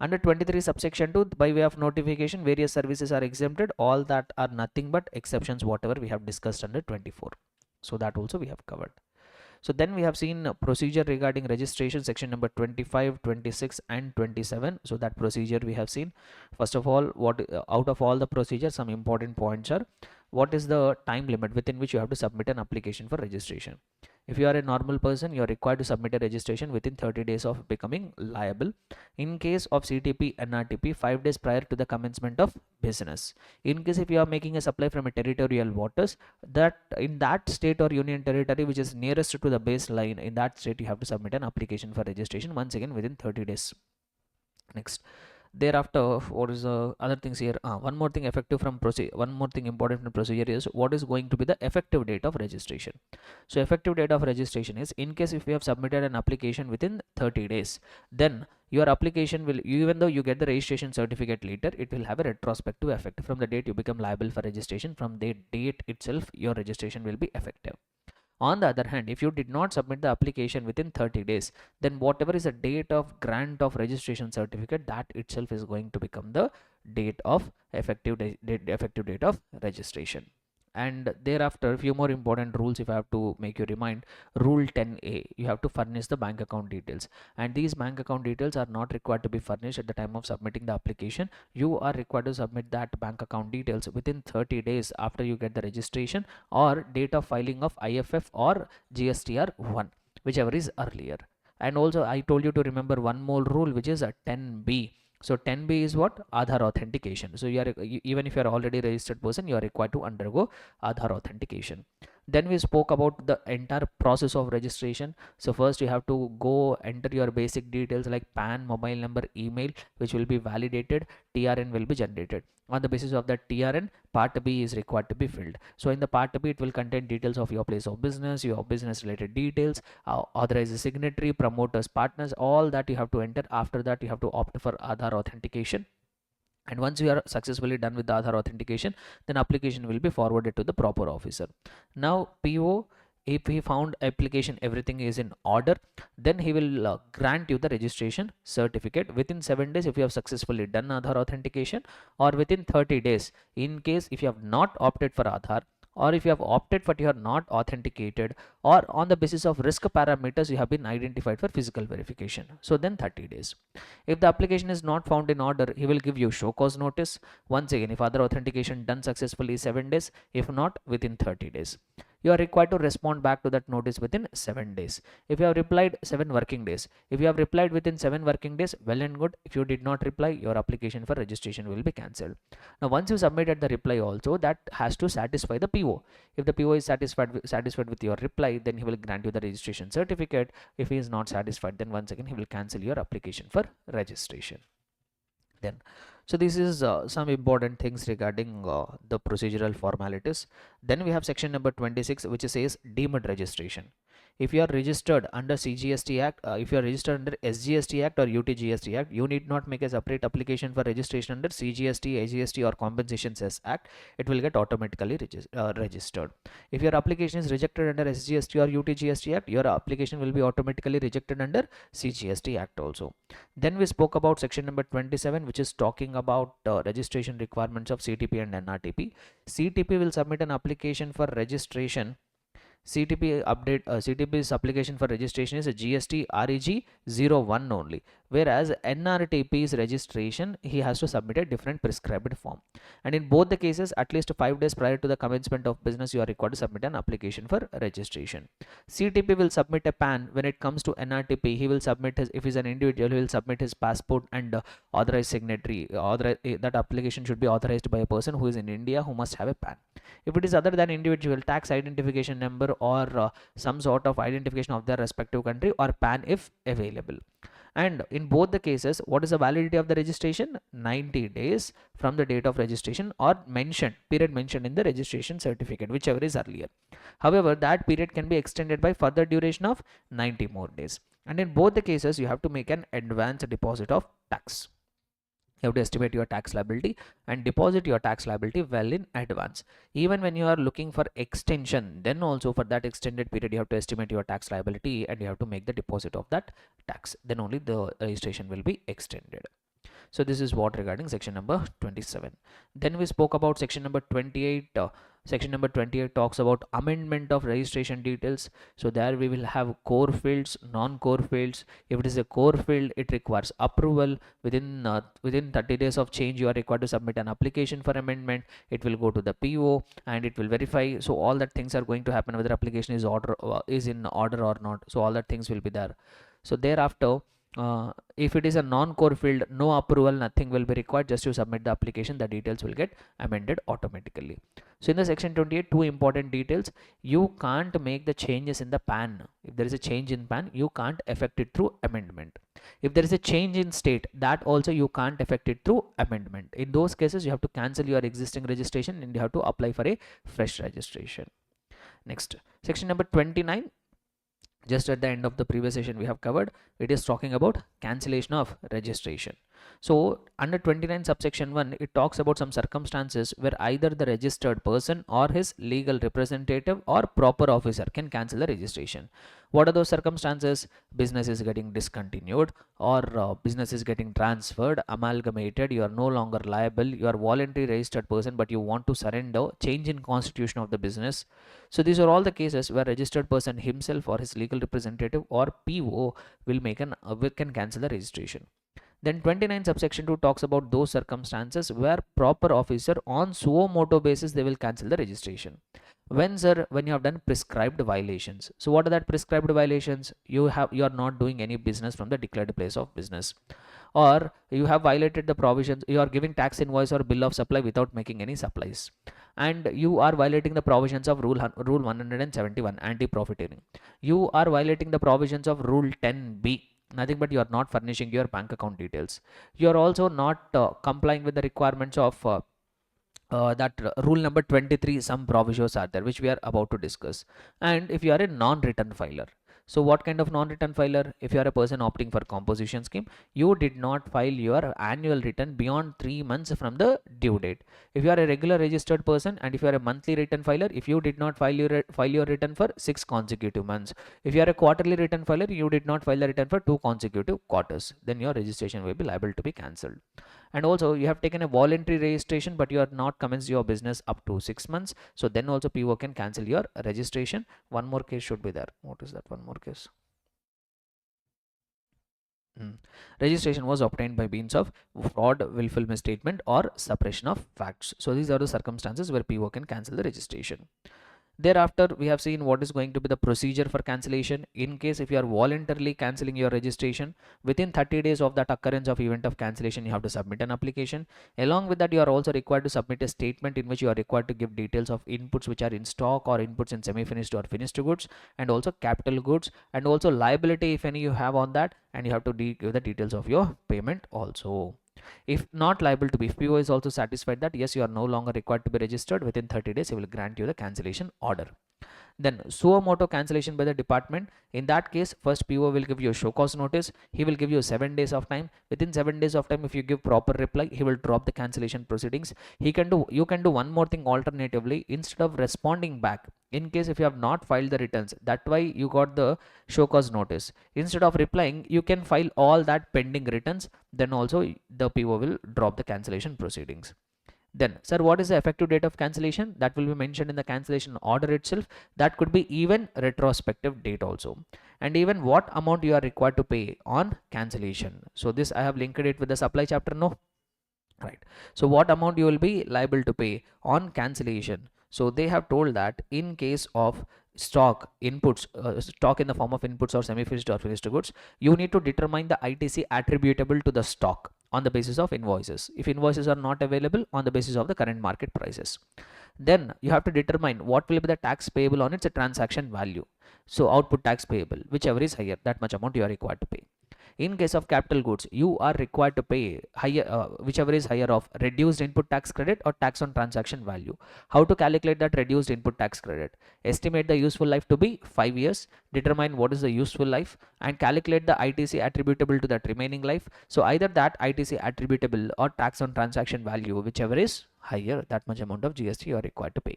Under 23 subsection 2, by way of notification, various services are exempted. All that are nothing but exceptions, whatever we have discussed under 24. So that also we have covered. So then we have seen procedure regarding registration, section number 25, 26 and 27. So that procedure we have seen. First of all, what out of all the procedures, some important points are: what is the time limit within which you have to submit an application for registration? If you are a normal person, you are required to submit a registration within 30 days of becoming liable. In case of CTP, NRTP, 5 days prior to the commencement of business. In case if you are making a supply from a territorial waters, that in that state or union territory which is nearest to the baseline, in that state you have to submit an application for registration once again within 30 days. Next, thereafter, what is the other things here? One more thing effective from procedure, one more thing important from procedure is what is going to be the effective date of registration. So effective date of registration is, in case if you have submitted an application within 30 days, then your application will, even though you get the registration certificate later, it will have a retrospective effect from the date you become liable for registration. From the date itself, your registration will be effective. On the other hand, if you did not submit the application within 30 days, then whatever is the date of grant of registration certificate, that itself is going to become the date of effective date of registration. And thereafter, a few more important rules if I have to make you remind. Rule 10A, you have to furnish the bank account details, and these bank account details are not required to be furnished at the time of submitting the application. You are required to submit that bank account details within 30 days after you get the registration or date of filing of IFF or GSTR1, whichever is earlier. And also I told you to remember one more rule, which is a 10B. So 10B is what? Aadhaar authentication. So even if you are already registered person, you are required to undergo Aadhaar authentication. Then we spoke about the entire process of registration. So first you have to go enter your basic details like PAN, mobile number, email, which will be validated. TRN will be generated. On the basis of that TRN, part B is required to be filled. So in the part B, it will contain details of your place of business, your business related details, authorized signatory, promoters, partners, all that you have to enter. After that, you have to opt for Aadhaar authentication. And once you are successfully done with the Aadhaar authentication, then application will be forwarded to the proper officer. Now PO, if he found application everything is in order, then he will grant you the registration certificate within 7 days if you have successfully done Aadhaar authentication, or within 30 days in case if you have not opted for Aadhaar, or if you have opted but you are not authenticated, or on the basis of risk parameters you have been identified for physical verification. So then 30 days. If the application is not found in order, he will give you show cause notice. Once again, if other authentication done successfully, 7 days, if not, within 30 days. You are required to respond back to that notice within 7 days. If you have replied 7 working days, if you have replied within 7 working days, well and good. If you did not reply, your application for registration will be cancelled. Now once you submitted the reply also, that has to satisfy the PO. If the PO is satisfied with your reply, then he will grant you the registration certificate. If he is not satisfied, then once again he will cancel your application for registration. Then, so this is some important things regarding the procedural formalities. Then we have section number 26, which says deemed registration. If you are registered under CGST Act, if you are registered under SGST Act or UTGST Act, you need not make a separate application for registration under CGST, AGST or Compensation Cess Act. It will get automatically registered. If your application is rejected under SGST or UTGST Act, your application will be automatically rejected under CGST Act also. Then we spoke about section number 27, which is talking about registration requirements of CTP and NRTP. CTP will submit an application for registration. CTP's application for registration is a GST REG 01 only, whereas NRTP's registration, he has to submit a different prescribed form. And in both the cases, at least 5 days prior to the commencement of business, you are required to submit an application for registration. CTP will submit a PAN. When it comes to NRTP, he will submit his, if he's an individual, he will submit his passport and authorized signatory. That application should be authorized by a person who is in India, who must have a PAN. If it is other than individual, tax identification number or some sort of identification of their respective country, or PAN if available. And in both the cases, what is the validity of the registration? 90 days from the date of registration, or period mentioned in the registration certificate, whichever is earlier. However, that period can be extended by further duration of 90 more days. And in both the cases, you have to make an advance deposit of tax. You have to estimate your tax liability and deposit your tax liability well in advance. Even when you are looking for extension, then also for that extended period, you have to estimate your tax liability and you have to make the deposit of that tax. Then only the registration will be extended. So this is what regarding section number 27. Then we spoke about section number 28. Section number 28 talks about amendment of registration details. So there we will have core fields, non-core fields. If it is a core field, it requires approval. Within 30 days of change, you are required to submit an application for amendment. It will go to the PO and it will verify. So all that things are going to happen whether application is in order or not. So all that things will be there. So thereafter, if it is a non-core field, no approval, nothing will be required. Just to submit the application, the details will get amended automatically. So in the section 28, two important details. You can't make the changes in the PAN. If there is a change in PAN, you can't affect it through amendment. If there is a change in state, that also you can't affect it through amendment. In those cases, you have to cancel your existing registration and you have to apply for a fresh registration. Next, section number 29. Just at the end of the previous session we have covered, it is talking about cancellation of registration. So under 29 subsection 1, it talks about some circumstances where either the registered person or his legal representative or proper officer can cancel the registration. What are those circumstances? Business is getting discontinued, or business is getting transferred, amalgamated, you are no longer liable, you are voluntary registered person but you want to surrender, change in constitution of the business. So these are all the cases where registered person himself or his legal representative or PO will can cancel the registration. Then 29 subsection 2 talks about those circumstances where proper officer on suo moto basis they will cancel the registration. When, sir? When you have done prescribed violations. So what are that prescribed violations? You are not doing any business from the declared place of business, or you have violated the provisions, you are giving tax invoice or bill of supply without making any supplies, and you are violating the provisions of rule 171 anti-profiteering. You are violating the provisions of rule 10b, nothing but you are not furnishing your bank account details. You are also not complying with the requirements of rule number 23. Some provisions are there which we are about to discuss. And if you are a non-return filer, so what kind of non-return filer? If you are a person opting for composition scheme, you did not file your annual return beyond 3 months from the due date. If you are a regular registered person and if you are a monthly return filer, if you did not file your return for 6 consecutive months. If you are a quarterly return filer, you did not file the return for 2 consecutive quarters, then your registration will be liable to be cancelled. And also you have taken a voluntary registration but you are not commenced your business up to 6 months, so then also PO can cancel your registration. One more case should be there. What is that one more case? Registration was obtained by means of fraud, willful misstatement or suppression of facts. So these are the circumstances where PO can cancel the registration. Thereafter, we have seen what is going to be the procedure for cancellation. In case if you are voluntarily cancelling your registration, within 30 days of that occurrence of event of cancellation, you have to submit an application. Along with that, you are also required to submit a statement in which you are required to give details of inputs which are in stock or inputs in semi-finished or finished goods, and also capital goods, and also liability if any you have on that, and you have to give the details of your payment also. If not liable to be, if PO is also satisfied that yes, you are no longer required to be registered, within 30 days he will grant you the cancellation order. Then suo moto cancellation by the department. In that case, first PO will give you a show cause notice. He will give you 7 days of time. Within 7 days of time, if you give proper reply, he will drop the cancellation proceedings. You can do one more thing alternatively. Instead of responding back, in case if you have not filed the returns, that why you got the show cause notice, instead of replying, you can file all that pending returns. Then also the PO will drop the cancellation proceedings. Then, sir, what is the effective date of cancellation? That will be mentioned in the cancellation order itself. That could be even retrospective date also. And even what amount you are required to pay on cancellation. So this I have linked it with the supply chapter, no? Right. So what amount you will be liable to pay on cancellation? So they have told that in case of stock inputs, stock in the form of inputs or semi-finished or finished goods, you need to determine the ITC attributable to the stock on the basis of invoices. If invoices are not available, on the basis of the current market prices. Then you have to determine what will be the tax payable on its transaction value. So output tax payable, whichever is higher, that much amount you are required to pay. In case of capital goods, you are required to pay higher, whichever is higher of reduced input tax credit or tax on transaction value. How to calculate that reduced input tax credit? Estimate the useful life to be 5 years, determine what is the useful life, and calculate the ITC attributable to that remaining life. So either that ITC attributable or tax on transaction value, whichever is higher, that much amount of GST you are required to pay.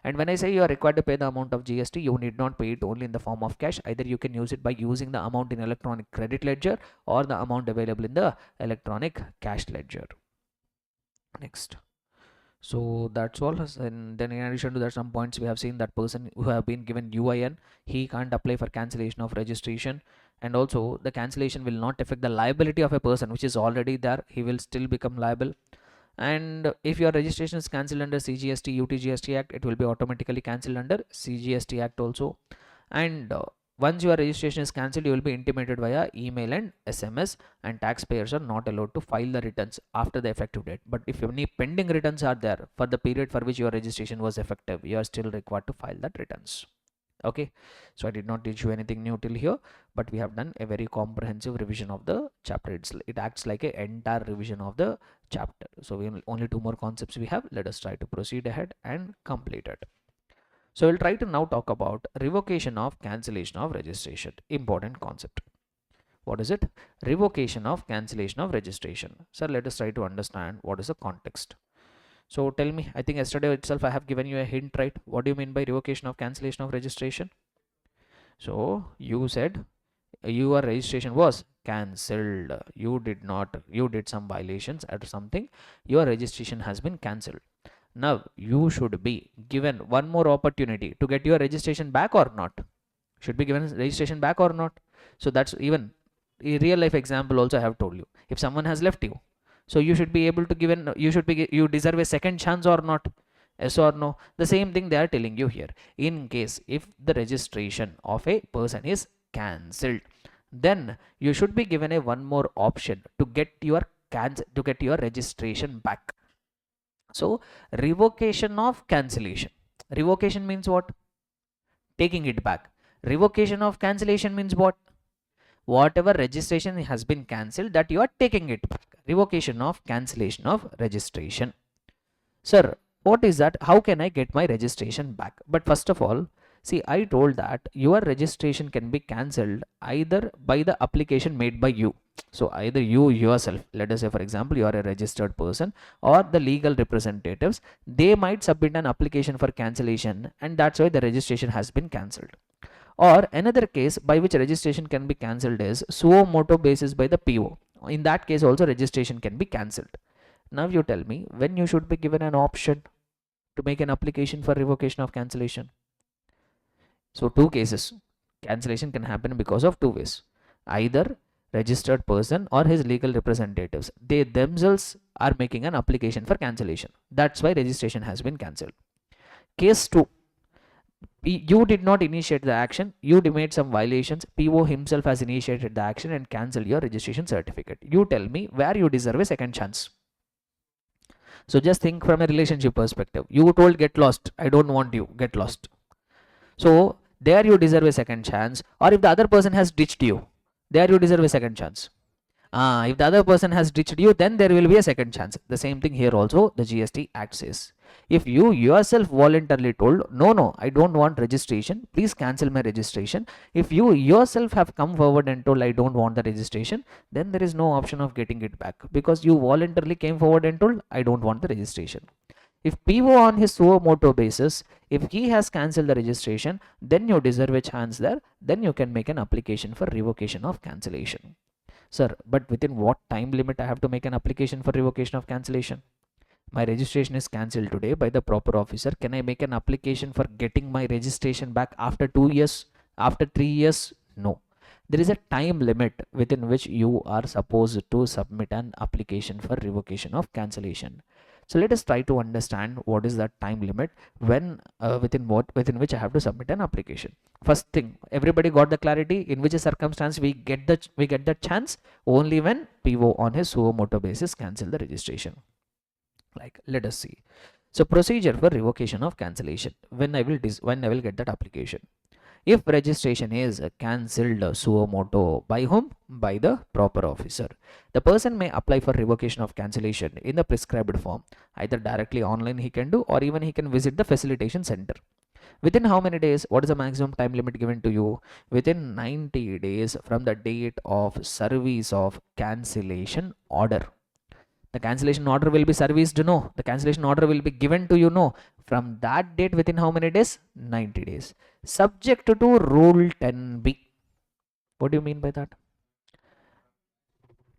And when I say you are required to pay the amount of GST, you need not pay it only in the form of cash. Either you can use it by using the amount in electronic credit ledger or the amount available in the electronic cash ledger. Next. So that's all. And then in addition to that, some points we have seen that person who have been given UIN, he can't apply for cancellation of registration. And also the cancellation will not affect the liability of a person which is already there. He will still become liable. And if your registration is cancelled under CGST UTGST Act, it will be automatically cancelled under CGST Act also. And once your registration is cancelled, you will be intimated via email and SMS, and taxpayers are not allowed to file the returns after the effective date. But if any pending returns are there for the period for which your registration was effective, you are still required to file that returns. Okay, so I did not teach you anything new till here, but we have done a very comprehensive revision of the chapter. It acts like an entire revision of the chapter. So we only 2 more concepts we have. Let us try to proceed ahead and complete it. So we'll try to now talk about revocation of cancellation of registration. Important concept. What is it? Revocation of cancellation of registration. Sir, let us try to understand what is the context. So tell me, I think yesterday itself I have given you a hint, right? What do you mean by revocation of cancellation of registration? So you said your registration was cancelled. You did some violations or something. Your registration has been cancelled. Now you should be given one more opportunity to get your registration back or not. Should be given registration back or not. So that's even a real life example also I have told you. If someone has left you, so you should be able to you deserve a second chance or not. Yes or no? The same thing they are telling you here. In case if the registration of a person is cancelled, then you should be given a one more option to get your registration back. So revocation of cancellation. Revocation means what? Taking it back. Revocation of cancellation means what? Whatever registration has been cancelled, that you are taking it back. Revocation of cancellation of registration. Sir, what is that? How can I get my registration back? But first of all, see, I told that your registration can be cancelled either by the application made by you. So either you yourself, let us say for example you are a registered person, or the legal representatives, they might submit an application for cancellation, and that's why the registration has been cancelled. Or another case by which registration can be cancelled is suo moto basis by the PO. In that case also registration can be cancelled. Now you tell me when you should be given an option to make an application for revocation of cancellation. So 2 cases. Cancellation can happen because of 2 ways. Either registered person or his legal representatives, they themselves are making an application for cancellation. That's why registration has been cancelled. Case 2. You did not initiate the action, you made some violations, PO himself has initiated the action and cancelled your registration certificate. You tell me where you deserve a second chance. So just think from a relationship perspective. You told get lost, I don't want you, get lost. So there you deserve a second chance. Or if the other person has ditched you, there you deserve a second chance. If the other person has ditched you, then there will be a second chance. The same thing here also the GST Act says. If you yourself voluntarily told, no, I don't want registration, please cancel my registration. If you yourself have come forward and told, I don't want the registration, then there is no option of getting it back, because you voluntarily came forward and told, I don't want the registration. If PO on his suo moto basis, if he has cancelled the registration, then you deserve a chance there. Then you can make an application for revocation of cancellation. Sir, but within what time limit I have to make an application for revocation of cancellation? My registration is cancelled today by the proper officer. Can I make an application for getting my registration back after 2 years, after 3 years? No. There is a time limit within which you are supposed to submit an application for revocation of cancellation. So let us try to understand what is that time limit, when within which I have to submit an application. First thing, everybody got the clarity in which circumstance we get the chance? Only when PO on his suo moto basis cancel the registration. Like, let us see. So procedure for revocation of cancellation. When I will get that application. If registration is cancelled suo moto, by whom? By the proper officer. The person may apply for revocation of cancellation in the prescribed form. Either directly online he can do, or even he can visit the facilitation center. Within how many days? What is the maximum time limit given to you? Within 90 days from the date of service of cancellation order. The cancellation order will be serviced? No. The cancellation order will be given to you? No. From that date, within how many days? 90 days. Subject to Rule 10B. What do you mean by that?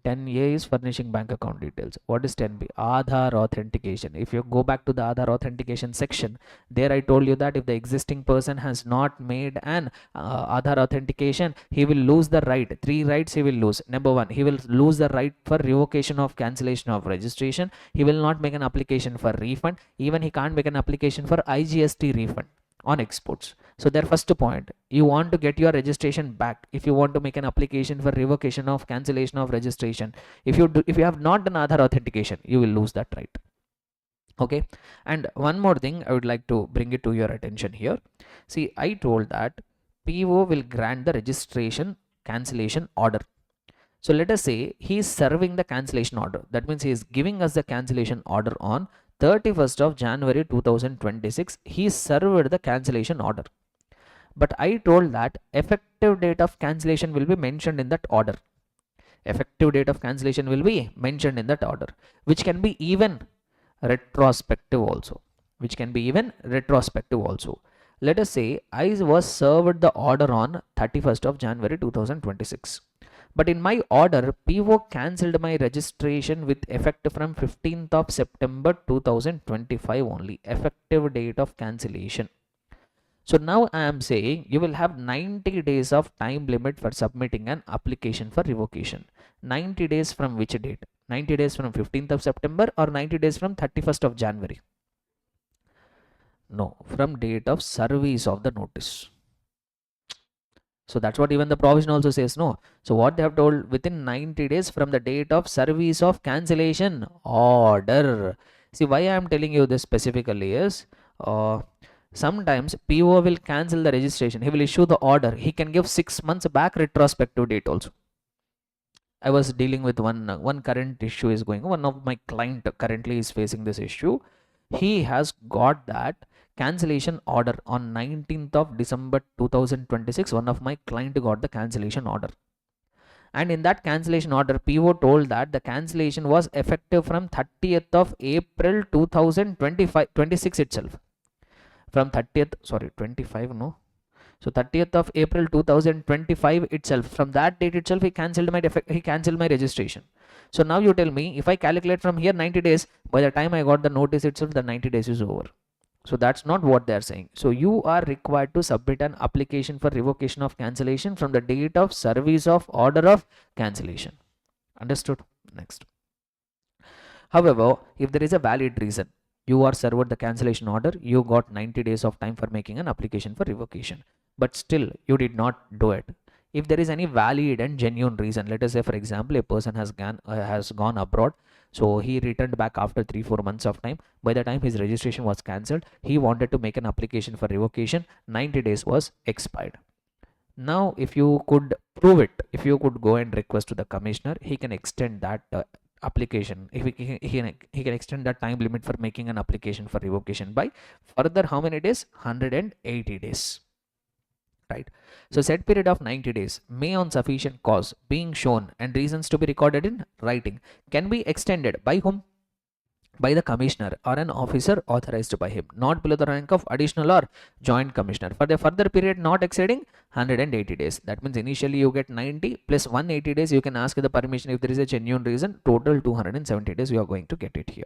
10A is furnishing bank account details. What is 10B? Aadhaar authentication. If you go back to the Aadhaar authentication section, there I told you that if the existing person has not made an Aadhaar authentication, he will lose the right. 3 rights he will lose. Number 1, he will lose the right for revocation of cancellation of registration. He will not make an application for refund. Even he can't make an application for IGST refund on exports. So their first point, you want to get your registration back. If you want to make an application for revocation of cancellation of registration, if you have not done Aadhaar authentication, you will lose that right. Okay. And one more thing I would like to bring it to your attention here. See, I told that PO will grant the registration cancellation order. So let us say he is serving the cancellation order. That means he is giving us the cancellation order on 31st of January 2026. He served the cancellation order. But I told that effective date of cancellation will be mentioned in that order. Effective date of cancellation will be mentioned in that order, which can be even retrospective also. Let us say I was served the order on 31st of January 2026. But in my order, PO cancelled my registration with effect from 15th of September 2025 only. Effective date of cancellation. So now I am saying you will have 90 days of time limit for submitting an application for revocation. 90 days from which date? 90 days from 15th of September or 90 days from 31st of January? No, from date of service of the notice. So that's what even the provision also says. No. So what they have told, within 90 days from the date of service of cancellation order. See, why I am telling you this specifically is sometimes PO will cancel the registration. He will issue the order. He can give 6 months back retrospective date also. I was dealing with one current issue is going. One of my client currently is facing this issue. He has got that cancellation order on 19th of December 2026. One of my client got the cancellation order. And in that cancellation order, PO told that the cancellation was effective from 30th of April 2026 itself. From 30th, sorry, 25, no. So 30th of April 2025 itself. From that date itself, he cancelled my registration. So now you tell me, if I calculate from here 90 days, by the time I got the notice itself, the 90 days is over. So that's not what they are saying. So you are required to submit an application for revocation of cancellation from the date of service of order of cancellation. Understood? Next. However, if there is a valid reason, you are served the cancellation order, you got 90 days of time for making an application for revocation, but still you did not do it. If there is any valid and genuine reason, let us say for example a person has gone abroad, so he returned back after 3-4 months of time. By the time his registration was cancelled, he wanted to make an application for revocation. 90 days was expired. Now if you could prove it, if you could go and request to the commissioner, he can extend that application. If he can extend that time limit for making an application for revocation by further how many days? 180 days. Right. So said period of 90 days may on sufficient cause being shown and reasons to be recorded in writing can be extended by whom? By the commissioner or an officer authorized by him, not below the rank of additional or joint commissioner, for the further period not exceeding 180 days. That means initially you get 90 plus 180 days. You can ask the permission if there is a genuine reason. Total 270 days you are going to get it here.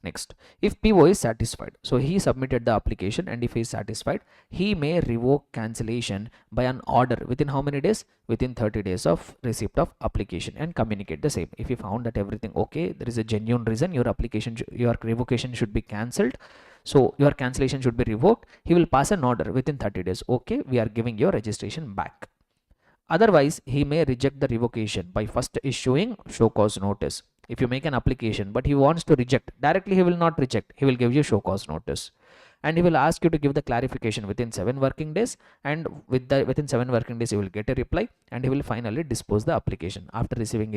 Next, if PO is satisfied, so he submitted the application, and if he is satisfied, he may revoke cancellation by an order within how many days? Within 30 days of receipt of application, and communicate the same. If he found that everything okay, there is a genuine reason, your application, your revocation should be cancelled, so your cancellation should be revoked, he will pass an order within 30 days. Okay, we are giving your registration back. Otherwise, he may reject the revocation by first issuing show cause notice. If you make an application but he wants to reject, directly he will not reject, he will give you show cause notice, and he will ask you to give the clarification within 7 working days, and within 7 working days you will get a reply, and he will finally dispose the application. After receiving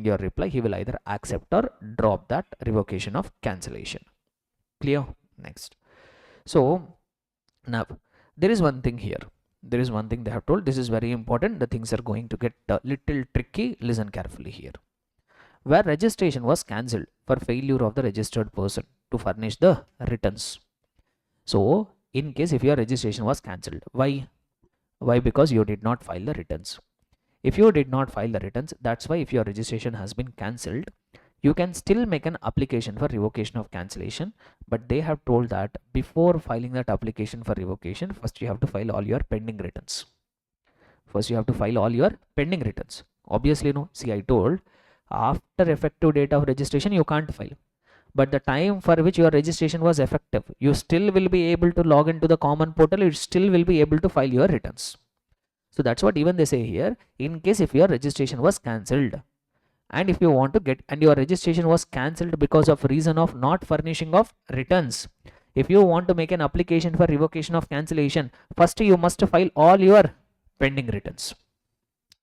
your reply, he will either accept or drop that revocation of cancellation. Clear? Next. So now there is one thing here. There is one thing they have told. This is very important. The things are going to get a little tricky. Listen carefully here. where registration was cancelled for failure of the registered person to furnish the returns. So in case if your registration was cancelled, why? Because you did not file the returns. If you did not file the returns, that's why if your registration has been cancelled, you can still make an application for revocation of cancellation, but they have told that before filing that application for revocation, first you have to file all your pending returns. Obviously, no. See, I told after effective date of registration, you can't file. But the time for which your registration was effective, you still will be able to log into the common portal, you still will be able to file your returns. So that's what even they say here. In case if your registration was cancelled, and if you want to get, and your registration was cancelled because of reason of not furnishing of returns, if you want to make an application for revocation of cancellation, first you must file all your pending returns.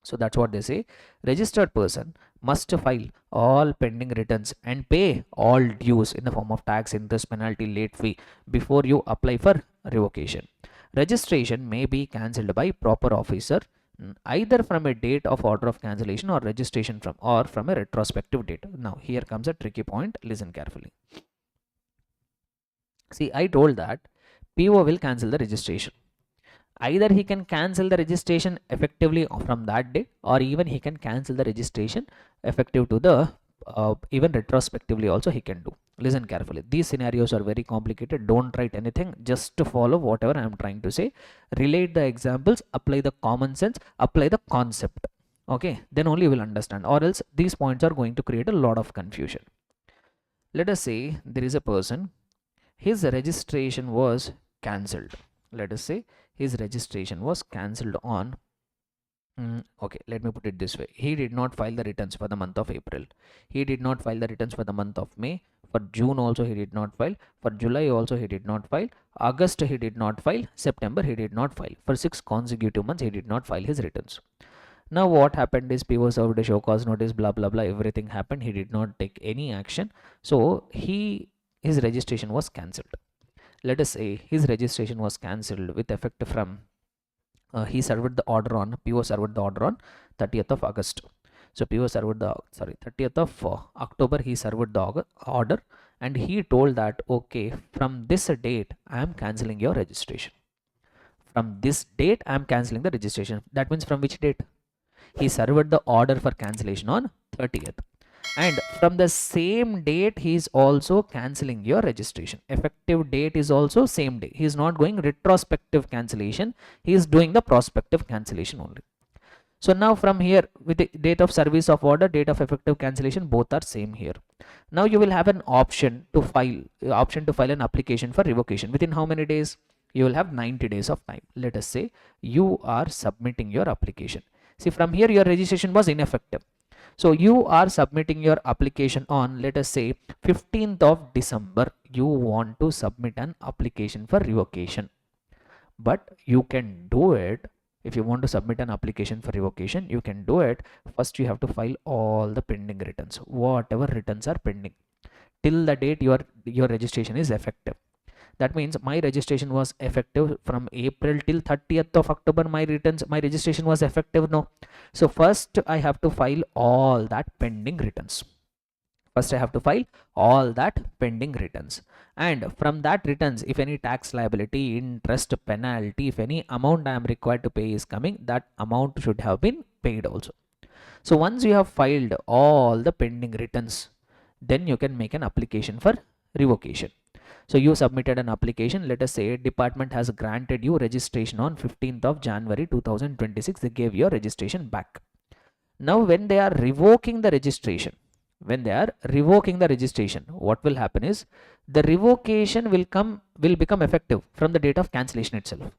So that's what they say. Registered person must file all pending returns and pay all dues in the form of tax, interest, penalty, late fee before you apply for revocation. Registration may be cancelled by proper officer either from a date of order of cancellation or registration from a retrospective date. Now here comes a tricky point. Listen carefully. See, I told that PO will cancel the registration. Either he can cancel the registration effectively from that day, or even he can cancel the registration effective to the even retrospectively also he can do. Listen carefully. These scenarios are very complicated. Don't write anything, just to follow whatever I am trying to say. Relate the examples, apply the common sense, apply the concept. Okay, then only you will understand, or else these points are going to create a lot of confusion. Let us say there is a person, his registration was cancelled. Let us say his registration was cancelled on okay, let me put it this way. He did not file the returns for the month of April. He did not file the returns for the month of May. For June also he did not file. For July also he did not file. August he did not file. September he did not file. For 6 consecutive months he did not file his returns. Now what happened is PO served a show cause notice, blah blah blah, everything happened. He did not take any action. So his registration was cancelled. Let us say his registration was cancelled with effect from he served the order on, PO served the order on 30th of August. So PO served the 30th of October he served the order, and he told that okay, from this date I am cancelling your registration. From this date I am cancelling the registration. That means from which date? He served the order for cancellation on 30th. And from the same date he is also cancelling your registration. Effective date is also same day. He is not going retrospective cancellation, he is doing the prospective cancellation only. So now from here, with the date of service of order, date of effective cancellation, both are same here. Now you will have an option to file an application for revocation. Within how many days? You will have 90 days of time. Let us say you are submitting your application. See, from here your registration was ineffective. So you are submitting your application on, let us say 15th of December, you want to submit an application for revocation. But you can do it, if you want to submit an application for revocation, you can do it. First you have to file all the pending returns, whatever returns are pending, till the date your registration is effective. That means my registration was effective from April till 30th of October. My registration was effective. No. So first I have to file all that pending returns. And from that returns, if any tax liability, interest, penalty, if any amount I am required to pay is coming, that amount should have been paid also. So once you have filed all the pending returns, then you can make an application for revocation. So you submitted an application. Let us say department has granted you registration on 15th of January 2026. They gave your registration back. Now when they are revoking the registration, what will happen is the revocation will become effective from the date of cancellation itself.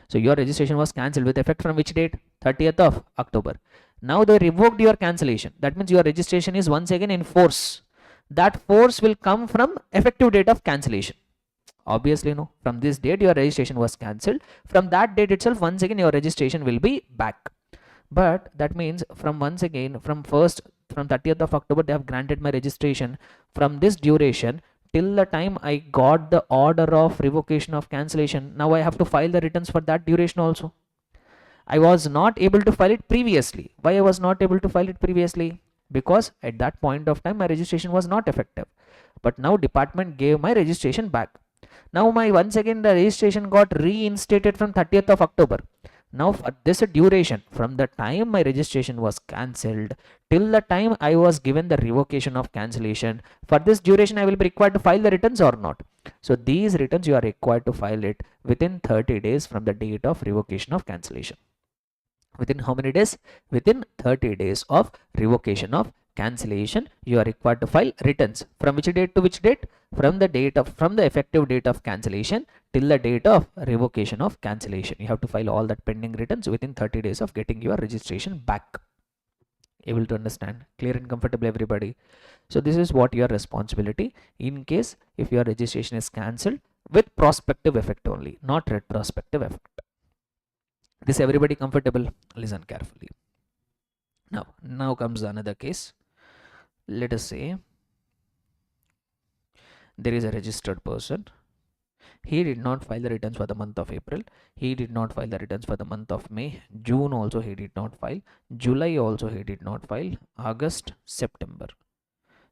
So your registration was cancelled with effect from which date? 30th of October. Now they revoked your cancellation. That means your registration is once again in force. That force will come from effective date of cancellation. Obviously, no. From this date your registration was cancelled. From that date itself, once again your registration will be back. But that means from 30th of October they have granted my registration. From this duration till the time I got the order of revocation of cancellation, now I have to file the returns for that duration also. I was not able to file it previously. Why I was not able to file it previously? because at that point of time my registration was not effective. But now department gave my registration back. Now my once again the registration got reinstated from 30th of October. Now for this duration, from the time my registration was cancelled till the time I was given the revocation of cancellation, for this duration I will be required to file the returns or not. So these returns you are required to file it within 30 days from the date of revocation of cancellation. Within how many days? Within 30 days of revocation of cancellation, you are required to file returns. From which date to which date? From the effective date of cancellation till the date of revocation of cancellation. You have to file all that pending returns within 30 days of getting your registration back. Able to understand? Clear and comfortable, everybody? So this is what your responsibility in case if your registration is cancelled with prospective effect only, not retrospective effect. This everybody comfortable? Listen carefully. Now comes another case. Let us say there is a registered person. He did not file the returns for the month of April. He did not file the returns for the month of May. June also he did not file. July also he did not file. August, September.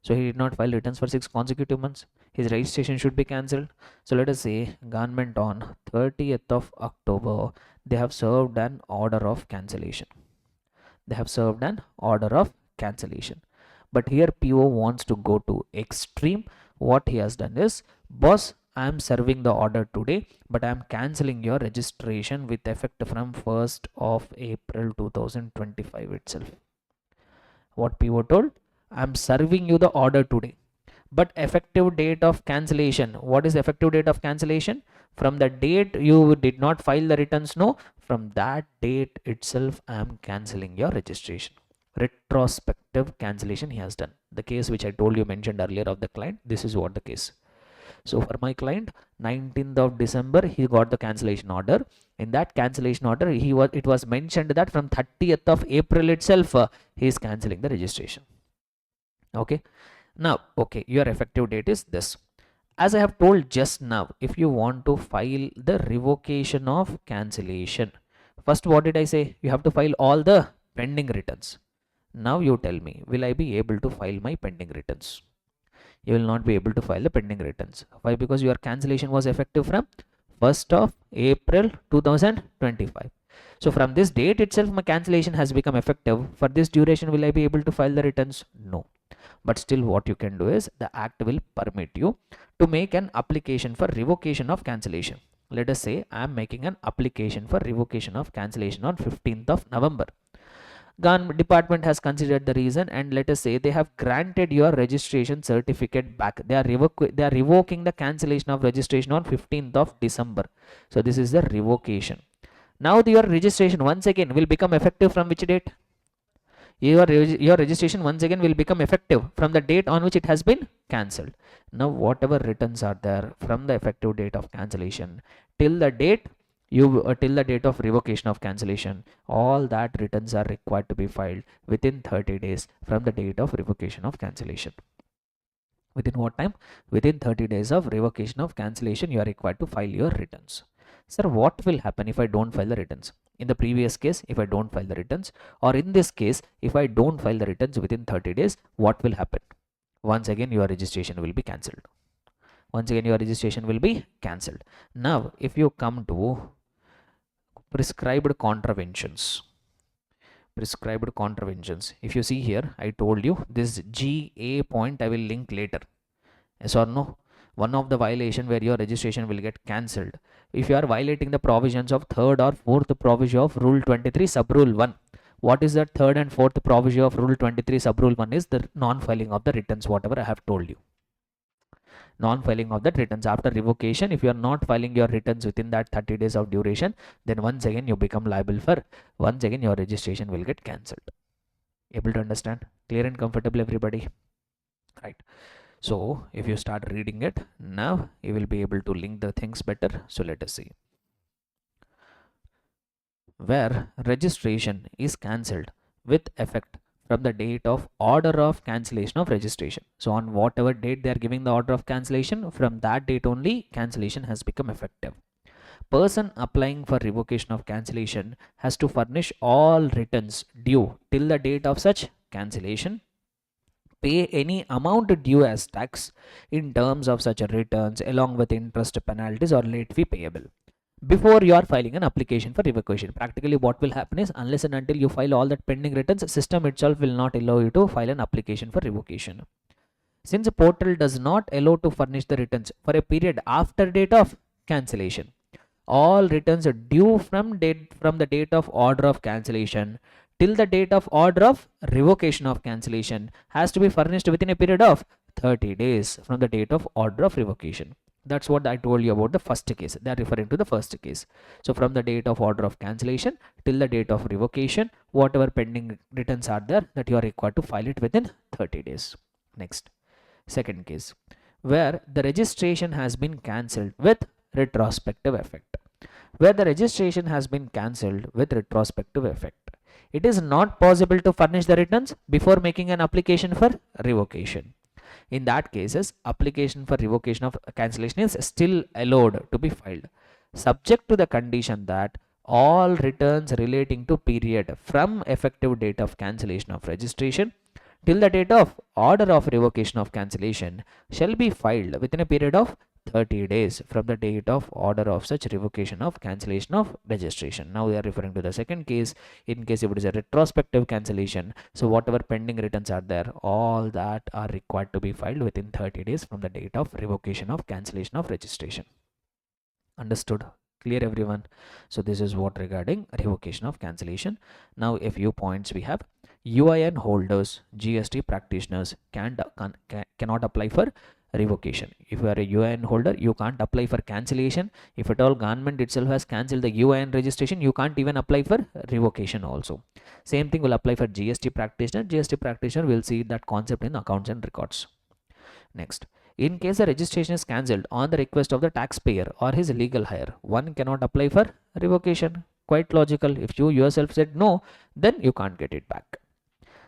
So he did not file returns for 6 consecutive months. His registration should be cancelled. So let us say government on 30th of October, they have served an order of cancellation. They have served an order of cancellation. But here PO wants to go to extreme. What he has done is, boss, I am serving the order today, but I am cancelling your registration with effect from 1st of April 2025 itself. What PO told? I am serving you the order today, but effective date of cancellation. What is effective date of cancellation? From the date you did not file the returns, no, from that date itself I am cancelling your registration. Retrospective cancellation he has done. The case which I told you mentioned earlier of the client, this is what the case. So for my client, 19th of December he got the cancellation order. In that cancellation order it was mentioned that from 30th of April itself he is cancelling the registration. Okay. Now, okay, your effective date is this. As I have told just now, if you want to file the revocation of cancellation, first what did I say? You have to file all the pending returns. Now you tell me, will I be able to file my pending returns? You will not be able to file the pending returns. Why? Because your cancellation was effective from 1st of April 2025. So from this date itself, my cancellation has become effective. For this duration, will I be able to file the returns? No. But still what you can do is, the act will permit you to make an application for revocation of cancellation. Let us say I am making an application for revocation of cancellation on 15th of November. Government department has considered the reason, and let us say they have granted your registration certificate back. They are revoking the cancellation of registration on 15th of December. So this is the revocation. Now your registration once again will become effective from which date? Your registration once again will become effective from the date on which it has been cancelled. Now whatever returns are there from the effective date of cancellation till the date till the date of revocation of cancellation, all that returns are required to be filed within 30 days from the date of revocation of cancellation. Within what time? Within 30 days of revocation of cancellation, you are required to file your returns. Sir, what will happen if I don't file the returns? In the previous case, if I don't file the returns, or in this case, if I don't file the returns within 30 days, what will happen? Once again, your registration will be cancelled. Once again, your registration will be cancelled. Now, if you come to prescribed contraventions, if you see here, I told you this GA point I will link later. Yes or no? One of the violation where your registration will get cancelled. If you are violating the provisions of third or fourth provision of Rule 23 sub Rule 1. What is that third and fourth provision of Rule 23 sub Rule 1 is the non-filing of the returns, whatever I have told you. Non-filing of the returns after revocation, if you are not filing your returns within that 30 days of duration, then once again you become liable for, once again your registration will get cancelled. Able to understand? Clear and comfortable, everybody? Right. So if you start reading it, now you will be able to link the things better. So let us see. Where registration is cancelled with effect from the date of order of cancellation of registration. So on whatever date they are giving the order of cancellation, from that date only cancellation has become effective. Person applying for revocation of cancellation has to furnish all returns due till the date of such cancellation pay any amount due as tax in terms of such returns along with interest, penalties or late fee payable before you are filing an application for revocation. Practically what will happen is, unless and until you file all that pending returns, system itself will not allow you to file an application for revocation. Since the portal does not allow to furnish the returns for a period after date of cancellation, all returns are due from the date of order of cancellation till the date of order of revocation of cancellation has to be furnished within a period of 30 days from the date of order of revocation. That's what I told you about the first case. They are referring to the first case. So from the date of order of cancellation till the date of revocation, whatever pending returns are there, that you are required to file it within 30 days. Next, second case, where the registration has been cancelled with retrospective effect. Where the registration has been cancelled with retrospective effect, it is not possible to furnish the returns before making an application for revocation. In that cases, application for revocation of cancellation is still allowed to be filed, subject to the condition that all returns relating to period from effective date of cancellation of registration till the date of order of revocation of cancellation shall be filed within a period of 30 days from the date of order of such revocation of cancellation of registration. Now we are referring to the second case. In case if it is a retrospective cancellation, so whatever pending returns are there, all that are required to be filed within 30 days from the date of revocation of cancellation of registration. Understood? Clear everyone? So this is what regarding revocation of cancellation. Now a few points we have. UIN holders, GST practitioners cannot apply for revocation. If you are a UIN holder, you can't apply for cancellation. If at all government itself has cancelled the UIN registration, you can't even apply for revocation also. Same thing will apply for GST practitioner. GST practitioner will see that concept in accounts and records. Next, in case the registration is cancelled on the request of the taxpayer or his legal hire, one cannot apply for revocation. Quite logical. If you yourself said no, then you can't get it back.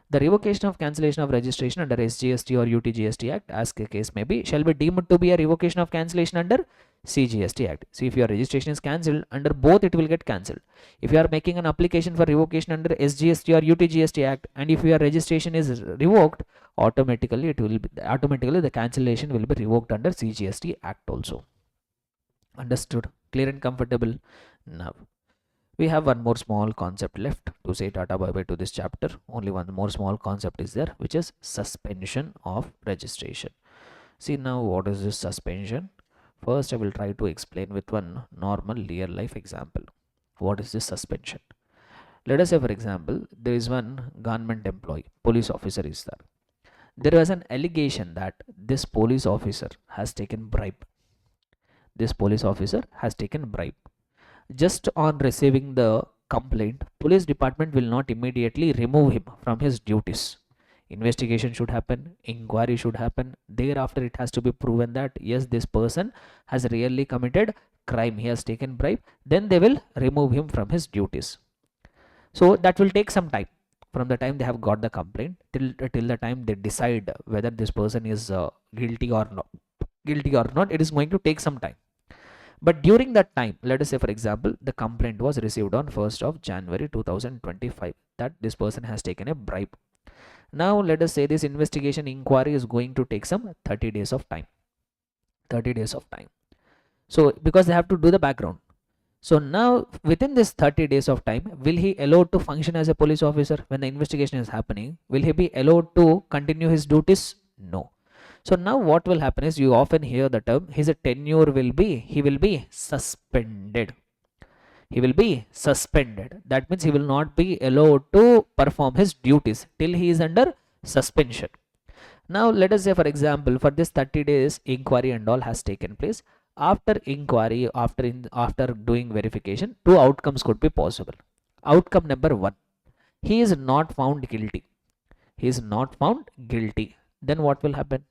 The revocation of cancellation of registration under SGST or UTGST Act, as the case may be, shall be deemed to be a revocation of cancellation under CGST Act. See, if your registration is cancelled, under both it will get cancelled. If you are making an application for revocation under SGST or UTGST Act, and if your registration is revoked, automatically the cancellation will be revoked under CGST Act also. Understood? Clear and comfortable? Now we have one more small concept left to say tata bye bye to this chapter. Only one more small concept is there, which is suspension of registration. See, now what is this suspension? First I will try to explain with one normal real life example. What is this suspension? Let us say, for example, there is one government employee, police officer is there. There was an allegation that this police officer has taken bribe. This police officer has taken bribe. Just on receiving the complaint, police department will not immediately remove him from his duties. Investigation should happen, inquiry should happen. Thereafter it has to be proven that yes, this person has really committed crime, he has taken bribe, then they will remove him from his duties. So that will take some time, from the time they have got the complaint till the time they decide whether this person is guilty or not. It is going to take some time. But during that time, let us say, for example, the complaint was received on 1st of January 2025 that this person has taken a bribe. Now let us say this investigation inquiry is going to take some 30 days of time. 30 days of time. So because they have to do the background. So now within this 30 days of time, will he allowed to function as a police officer when the investigation is happening? Will he be allowed to continue his duties? No. So now what will happen is, you often hear the term, his tenure will be, he will be suspended. He will be suspended. That means he will not be allowed to perform his duties till he is under suspension. Now let us say, for example, for this 30 days inquiry and all has taken place. After inquiry, after doing verification, two outcomes could be possible. Outcome number one, he is not found guilty. He is not found guilty. Then what will happen?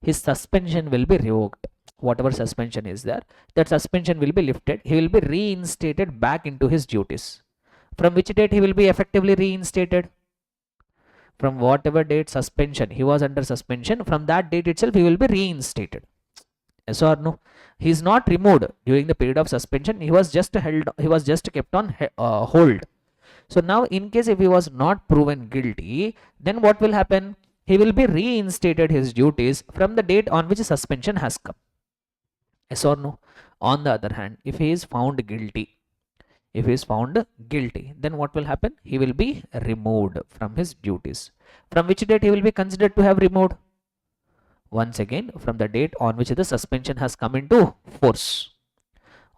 His suspension will be revoked. Whatever suspension is there, that suspension will be lifted. He will be reinstated back into his duties. From which date he will be effectively reinstated? From whatever date suspension he was under suspension, from that date itself he will be reinstated. Yes or no? He is not removed during the period of suspension. He was just held. He was just kept on hold. So now, in case if he was not proven guilty, then what will happen? he will be reinstated his duties from the date on which suspension has come. Yes or no? On the other hand, if he is found guilty, then what will happen? He will be removed from his duties. From which date he will be considered to have removed? Once again, from the date on which the suspension has come into force.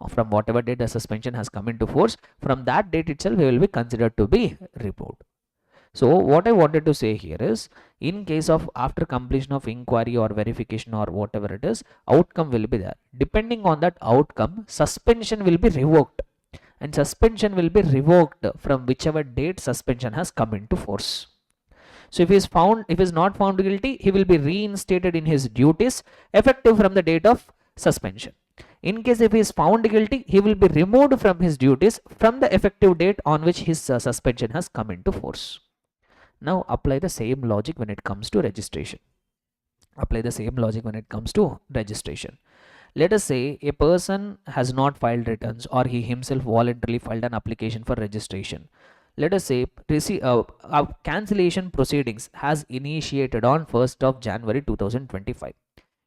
From whatever date the suspension has come into force, from that date itself he will be considered to be removed. So what I wanted to say here is, in case of after completion of inquiry or verification or whatever it is, outcome will be there. Depending on that outcome, suspension will be revoked, and suspension will be revoked from whichever date suspension has come into force. So if he is not found guilty, he will be reinstated in his duties effective from the date of suspension. In case if he is found guilty, he will be removed from his duties from the effective date on which his suspension has come into force. Now apply the same logic when it comes to registration. Let us say a person has not filed returns, or he himself voluntarily filed an application for registration. Let us say cancellation proceedings has initiated on 1st of January 2025.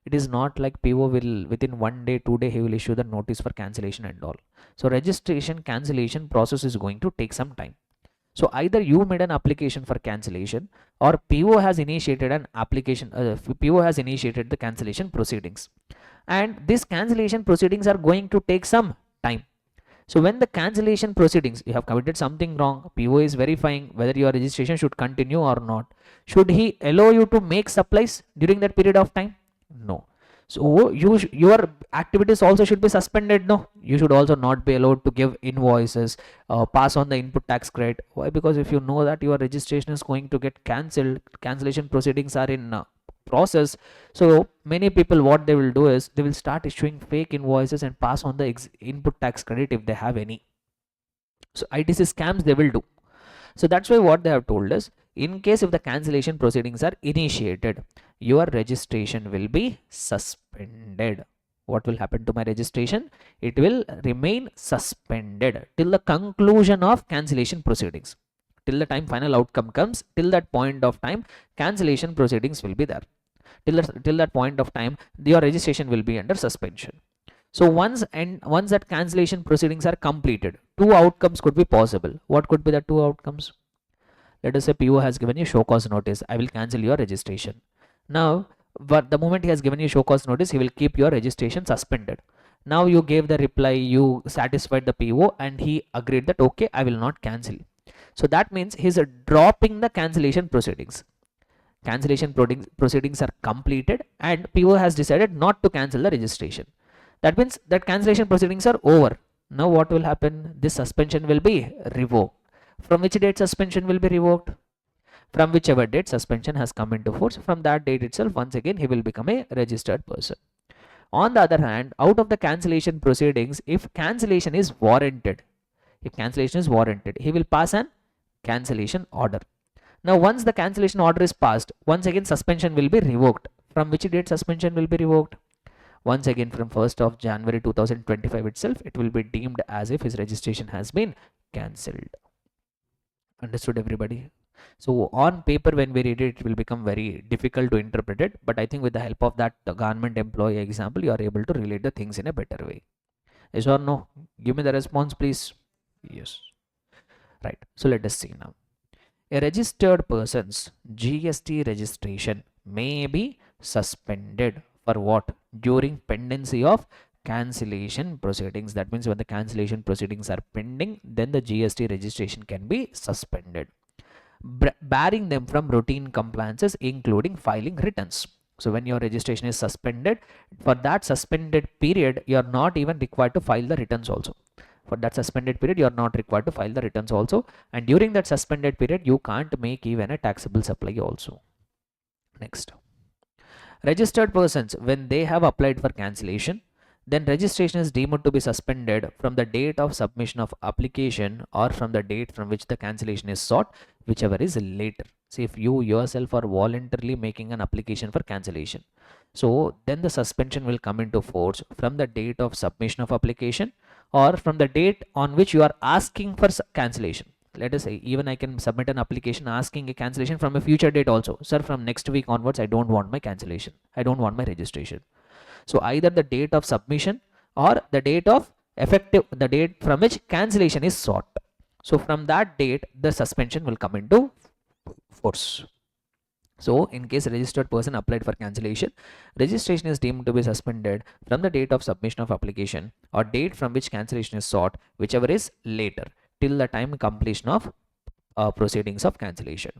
It is not like PO will within 1 day, 2 day he will issue the notice for cancellation and all. So registration cancellation process is going to take some time. So either you made an application for cancellation, or PO has initiated an application. PO has initiated the cancellation proceedings, and these cancellation proceedings are going to take some time. So when the cancellation proceedings, you have committed something wrong, PO is verifying whether your registration should continue or not. Should he allow you to make supplies during that period of time? No. So your activities also should be suspended. No, you should also not be allowed to give invoices, pass on the input tax credit. Why? Because if you know that your registration is going to get cancelled, cancellation proceedings are in process, so many people, what they will do is they will start issuing fake invoices and pass on the input tax credit if they have any. So ITC scams they will do. So that's why what they have told us, in case if the cancellation proceedings are initiated, your registration will be suspended. What will happen to my registration? It will remain suspended till the conclusion of cancellation proceedings. Till the time final outcome comes, till that point of time, cancellation proceedings will be there. Till that point of time, your registration will be under suspension. So once that cancellation proceedings are completed, two outcomes could be possible. What could be the two outcomes? Let us say PO has given you show cause notice, I will cancel your registration. Now, but the moment he has given you show cause notice, he will keep your registration suspended. Now you gave the reply, you satisfied the PO, and he agreed that okay, I will not cancel. So that means he's dropping the cancellation proceedings. Cancellation proceedings are completed, and PO has decided not to cancel the registration. That means that cancellation proceedings are over. Now what will happen? This suspension will be revoked. From which date suspension will be revoked? From whichever date suspension has come into force, from that date itself, once again, he will become a registered person. On the other hand, out of the cancellation proceedings, if cancellation is warranted, he will pass an cancellation order. Now, once the cancellation order is passed, once again, suspension will be revoked. From which date suspension will be revoked? Once again, from 1st of January 2025 itself, it will be deemed as if his registration has been cancelled. Understood, everybody? So on paper, when we read it, it will become very difficult to interpret it, but I think with the help of that government employee example, you are able to relate the things in a better way. Yes or no? Give me the response, please. Yes. Right. So let us see now. A registered person's GST registration may be suspended for what? During pendency of cancellation proceedings. That means when the cancellation proceedings are pending, then the GST registration can be suspended, barring them from routine compliances, including filing returns. So when your registration is suspended, for that suspended period, you are not even required to file the returns also. For that suspended period, you are not required to file the returns also. And during that suspended period, you can't make even a taxable supply also. Next. Registered persons, when they have applied for cancellation, then registration is deemed to be suspended from the date of submission of application or from the date from which the cancellation is sought, whichever is later. See, if you yourself are voluntarily making an application for cancellation, so then the suspension will come into force from the date of submission of application or from the date on which you are asking for cancellation. let us say even I can submit an application asking a cancellation from a future date also. Sir, from next week onwards, I don't want my cancellation. I don't want my registration. So either the date of submission or the date of effective, the date from which cancellation is sought. So from that date, the suspension will come into force. So in case a registered person applied for cancellation, registration is deemed to be suspended from the date of submission of application or date from which cancellation is sought, whichever is later, till the time completion of proceedings of cancellation.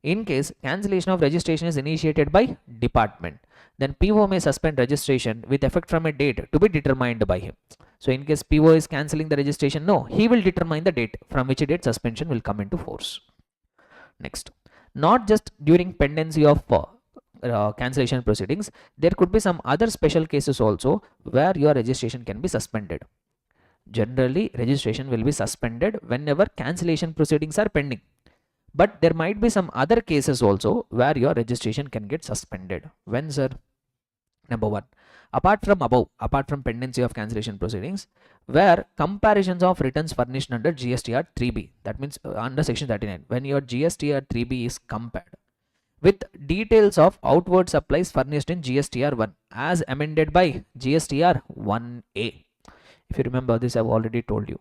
In case cancellation of registration is initiated by department, then PO may suspend registration with effect from a date to be determined by him. So in case PO is cancelling the registration, no, he will determine the date from which date suspension will come into force. Next, not just during pendency of cancellation proceedings, there could be some other special cases also where your registration can be suspended. Generally, registration will be suspended whenever cancellation proceedings are pending. But there might be some other cases also where your registration can get suspended. When, sir? Number one, apart from pendency of cancellation proceedings, where comparisons of returns furnished under GSTR 3B, that means under section 39, when your GSTR 3B is compared with details of outward supplies furnished in GSTR 1 as amended by GSTR 1A. If you remember this, I've already told you.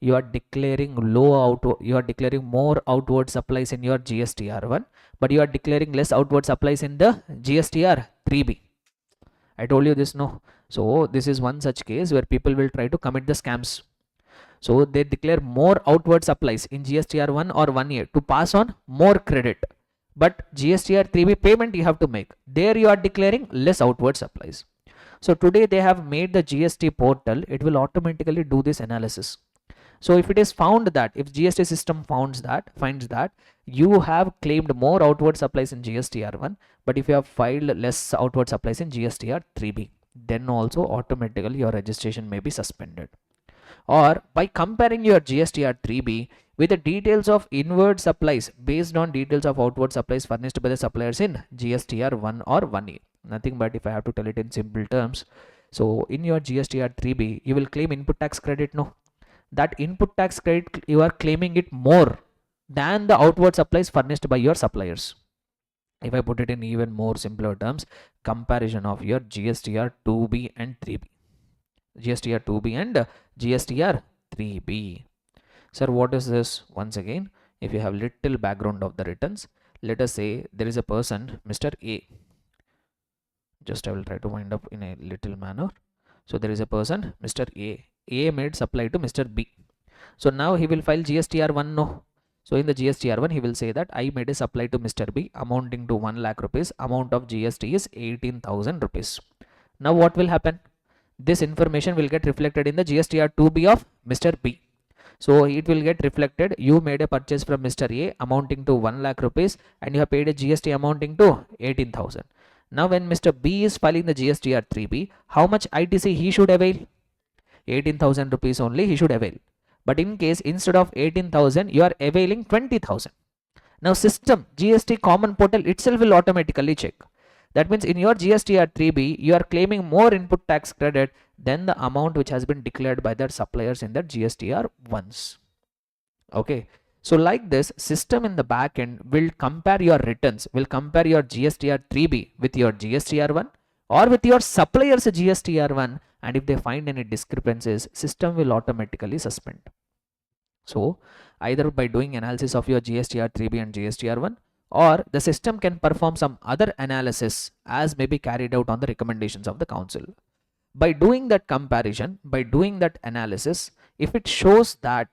You are declaring more outward supplies in your GSTR 1, but you are declaring less outward supplies in the GSTR 3B. I told you this, no? So this is one such case where people will try to commit the scams. So they declare more outward supplies in GSTR 1 or 1A to pass on more credit. But GSTR 3B payment you have to make. There you are declaring less outward supplies. So today they have made the GST portal. It will automatically do this analysis. So if it is found that, if GST system finds that you have claimed more outward supplies in GSTR 1, but if you have filed less outward supplies in GSTR 3B, then also automatically your registration may be suspended. Or by comparing your GSTR 3B with the details of inward supplies based on details of outward supplies furnished by the suppliers in GSTR 1 or 1A. Nothing but, if I have to tell it in simple terms, so in your GSTR 3B, you will claim input tax credit, no? That input tax credit, you are claiming it more than the outward supplies furnished by your suppliers. If I put it in even more simpler terms, comparison of your GSTR 2B and 3B. GSTR 2B and GSTR 3B. Sir, what is this? Once again, if you have little background of the returns, let us say there is a person, Mr. A. Just I will try to wind up in a little manner. So there is a person, Mr. A. A made supply to Mr. B. So now he will file GSTR 1, no? So in the GSTR 1, he will say that I made a supply to Mr. B amounting to 1 lakh rupees. Amount of GST is 18,000 rupees. Now what will happen? This information will get reflected in the GSTR 2B of Mr. B. So it will get reflected. You made a purchase from Mr. A amounting to 1 lakh rupees and you have paid a GST amounting to 18,000. Now when Mr. B is filing the GSTR 3B, how much ITC he should avail? 18,000 rupees only he should avail. But in case instead of 18,000 you are availing 20,000. Now system GST common portal itself will automatically check. That means in your GSTR 3B you are claiming more input tax credit than the amount which has been declared by the suppliers in that GSTR 1s. Okay. So like this, system in the back end will compare your returns, will compare your GSTR 3B with your GSTR 1 or with your supplier's GSTR 1, and if they find any discrepancies, system will automatically suspend. So either by doing analysis of your GSTR 3B and GSTR 1, or the system can perform some other analysis as may be carried out on the recommendations of the council. By doing that comparison, by doing that analysis, if it shows that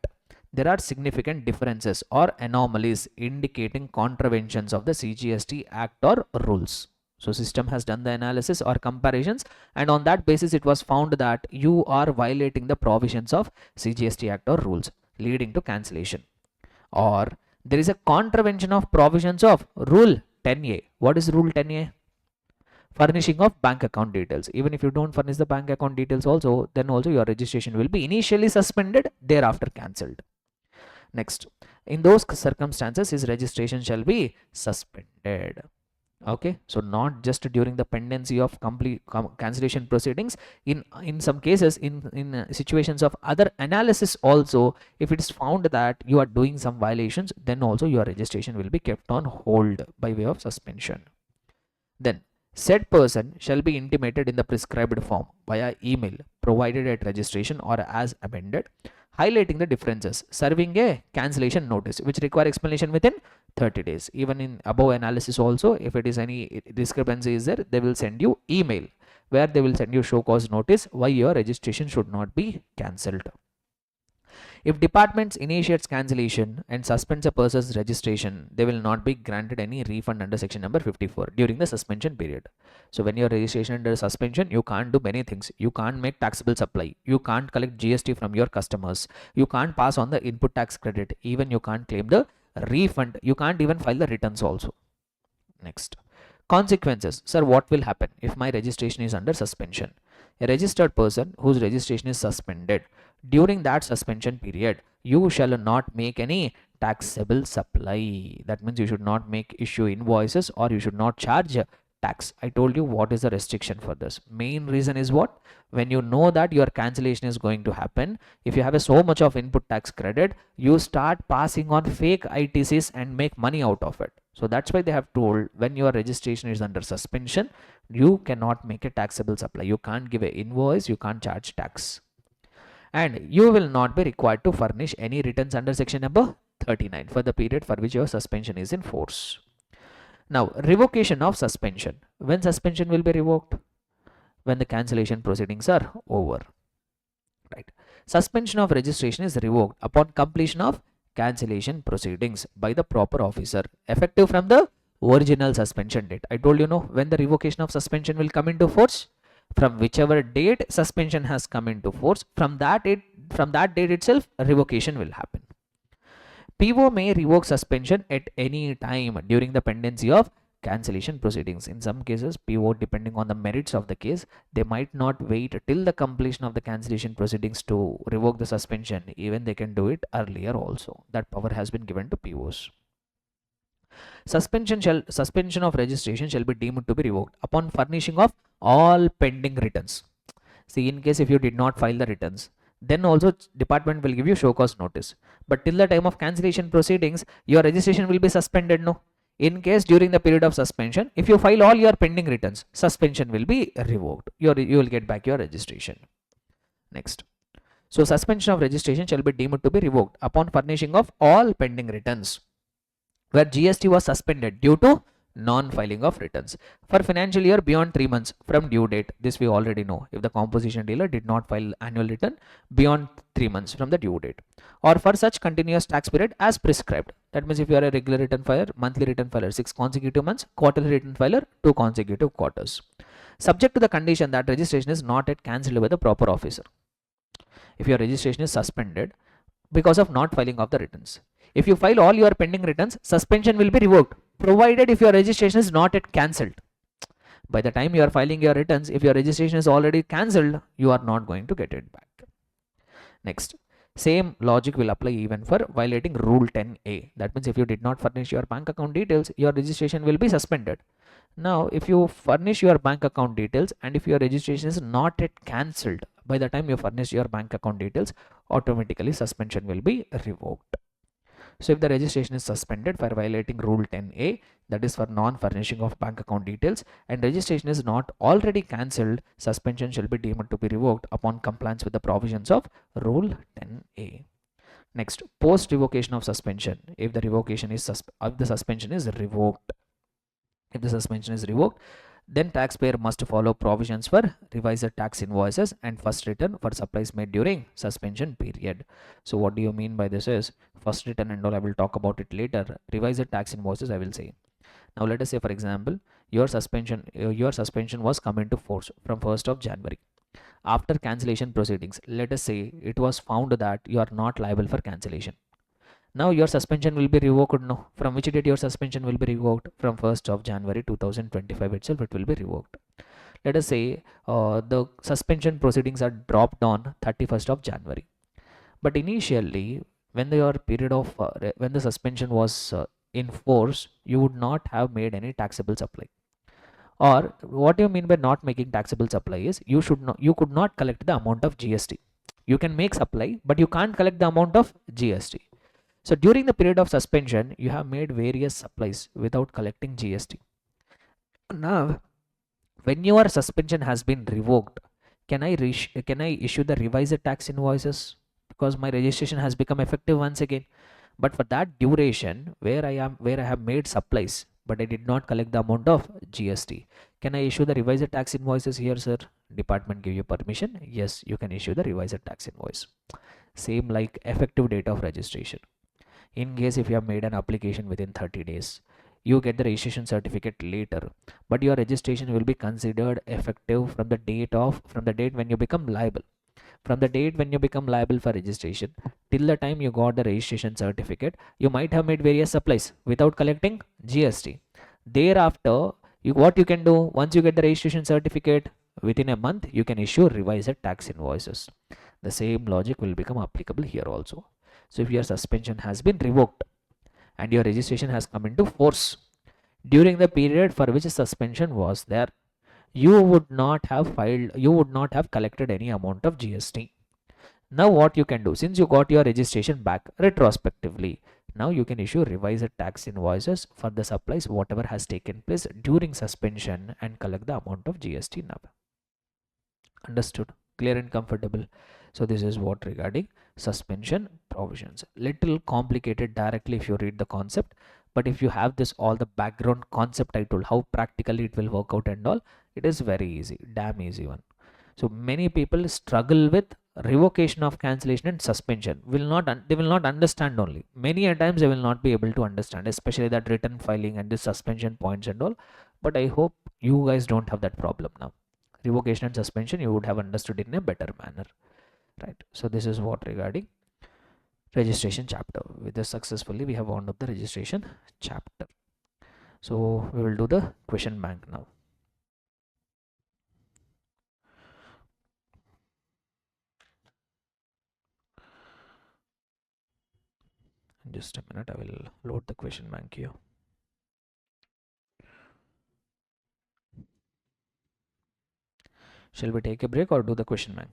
there are significant differences or anomalies indicating contraventions of the CGST Act or rules. So system has done the analysis or comparisons, and on that basis it was found that you are violating the provisions of CGST Act or rules leading to cancellation. Or there is a contravention of provisions of Rule 10A. What is Rule 10A? Furnishing of bank account details. Even if you don't furnish the bank account details also, then also your registration will be initially suspended, thereafter cancelled. Next, in those circumstances, his registration shall be suspended. Okay, so not just during the pendency of complete cancellation proceedings. In some cases, in situations of other analysis also, if it is found that you are doing some violations, then also your registration will be kept on hold by way of suspension. Then said person shall be intimated in the prescribed form via email provided at registration or as amended, highlighting the differences, serving a cancellation notice which require explanation within 30 days. Even in above analysis also, if it is any discrepancy is there, they will send you email where they will send you show cause notice why your registration should not be cancelled. If departments initiates cancellation and suspends a person's registration, they will not be granted any refund under section number 54 during the suspension period. So when your registration under suspension, you can't do many things. You can't make taxable supply. You can't collect GST from your customers. You can't pass on the input tax credit. Even you can't claim the refund. You can't even file the returns also. Next. Consequences. Sir, what will happen if my registration is under suspension? A registered person whose registration is suspended, during that suspension period, you shall not make any taxable supply. That means you should not make issue invoices or you should not charge tax. I told you what is the restriction for this. Main reason is what? When you know that your cancellation is going to happen, if you have so much of input tax credit, you start passing on fake ITCs and make money out of it. So that's why they have told when your registration is under suspension, you cannot make a taxable supply. You can't give an invoice, you can't charge tax. And you will not be required to furnish any returns under section number 39 for the period for which your suspension is in force. Now, revocation of suspension. When suspension will be revoked? When the cancellation proceedings are over. Right. Suspension of registration is revoked upon completion of cancellation proceedings by the proper officer, effective from the original suspension date. I told you know when the revocation of suspension will come into force. From whichever date suspension has come into force, from that date itself, revocation will happen. PO may revoke suspension at any time during the pendency of cancellation proceedings. In some cases, PO, depending on the merits of the case, they might not wait till the completion of the cancellation proceedings to revoke the suspension. Even they can do it earlier also. That power has been given to POs. Suspension of registration shall be deemed to be revoked upon furnishing of all pending returns. See, in case if you did not file the returns, then also department will give you show cause notice. But till the time of cancellation proceedings, your registration will be suspended. No. In case during the period of suspension, if you file all your pending returns, suspension will be revoked. You will get back your registration. Next. So suspension of registration shall be deemed to be revoked upon furnishing of all pending returns where GST was suspended due to non-filing of returns for financial year beyond 3 months from due date. This we already know. If the composition dealer did not file annual return beyond 3 months from the due date, or for such continuous tax period as prescribed. That means if you are a regular return filer, monthly return filer 6 consecutive months, quarterly return filer 2 consecutive quarters, subject to the condition that registration is not yet cancelled by the proper officer. If your registration is suspended because of not filing of the returns, if you file all your pending returns, suspension will be revoked, provided if your registration is not yet cancelled. By the time you are filing your returns, if your registration is already cancelled, you are not going to get it back. Next, same logic will apply even for violating Rule 10A. That means if you did not furnish your bank account details, your registration will be suspended. Now, if you furnish your bank account details and if your registration is not yet cancelled, by the time you furnish your bank account details, automatically suspension will be revoked. So if the registration is suspended for violating Rule 10A, that is for non-furnishing of bank account details, and registration is not already cancelled, suspension shall be deemed to be revoked upon compliance with the provisions of Rule 10A. Next, post revocation of suspension. If the revocation is if the suspension is revoked, then taxpayer must follow provisions for revised tax invoices and first return for supplies made during suspension period. So what do you mean by this is first return and all, I will talk about it later. Revised tax invoices I will say. Now let us say for example your suspension was come into force from 1st of January. After cancellation proceedings, let us say it was found that you are not liable for cancellation. Now your suspension will be revoked. No. From which date your suspension will be revoked? From 1st of January 2025 itself it will be revoked. Let us say the suspension proceedings are dropped on 31st of January. But initially when your period of when the suspension was in force, you would not have made any taxable supply. Or what you mean by not making taxable supply is you could not collect the amount of GST. You can make supply, but you can't collect the amount of GST. So during the period of suspension, you have made various supplies without collecting GST. Now, when your suspension has been revoked, can I issue the revised tax invoices? Because my registration has become effective once again. But for that duration where I have made supplies, but I did not collect the amount of GST, can I issue the revised tax invoices here, sir? Department give you permission? Yes, you can issue the revised tax invoice. Same like effective date of registration. In case if you have made an application within 30 days, you get the registration certificate later, but your registration will be considered effective from the date when you become liable. From the date when you become liable for registration till the time you got the registration certificate, you might have made various supplies without collecting GST. Thereafter, what you can do, once you get the registration certificate, within a month you can issue revised tax invoices. The same logic will become applicable here also. So if your suspension has been revoked and your registration has come into force during the period for which suspension was there, you would not have collected any amount of GST. Now what you can do, since you got your registration back retrospectively, now you can issue revised tax invoices for the supplies whatever has taken place during suspension and collect the amount of GST now. Understood? Clear and comfortable? So this is what regarding suspension provisions. Little complicated directly if you read the concept, but if you have this all the background concept I told, how practically it will work out and all, it is very easy, damn easy one. So many people struggle with revocation of cancellation and suspension. They will not understand only. Many a times they will not be able to understand, especially that written filing and the suspension points and all. But I hope you guys don't have that problem now. Revocation and suspension you would have understood in a better manner, right? So this is what regarding registration chapter. With this successfully we have wound up the registration chapter. So we will do the question bank now. Just a minute, I will load the question bank here. Shall we take a break or do the question bank?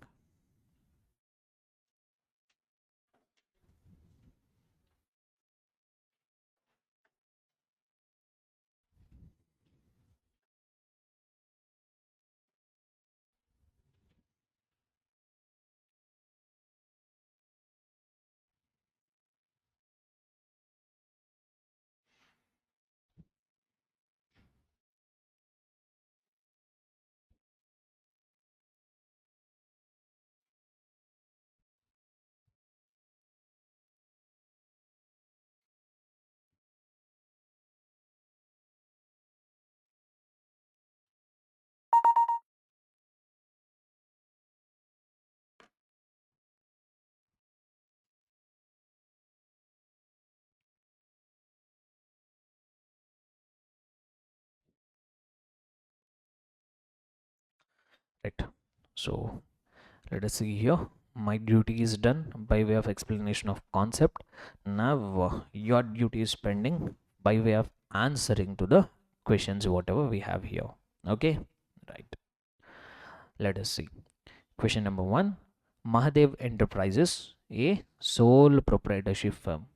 Right. So let us see here. My duty is done by way of explanation of concept. Now your duty is pending by way of answering to the questions whatever we have here. Okay, right. Let us see. Question number 1. Mahadev Enterprises, a sole proprietorship firm,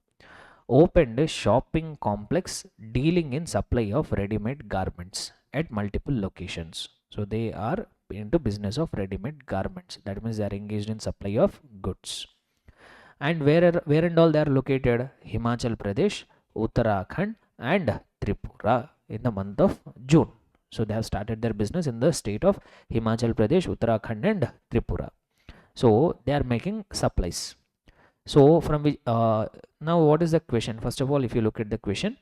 opened a shopping complex dealing in supply of ready-made garments at multiple locations. So they are into business of ready-made garments. That means they are engaged in supply of goods. And where and all they are located? Himachal Pradesh, Uttarakhand, and Tripura in the month of June. So they have started their business in the state of Himachal Pradesh, Uttarakhand, and Tripura. So they are making supplies. So from which now what is the question? First of all, if you look at the question,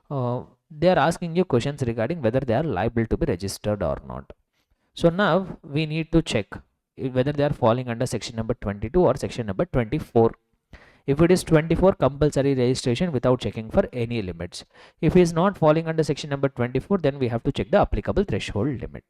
they are asking you questions regarding whether they are liable to be registered or not. So now we need to check whether they are falling under section number 22 or section number 24. If it is 24, compulsory registration without checking for any limits. If it is not falling under section number 24, then we have to check the applicable threshold limit.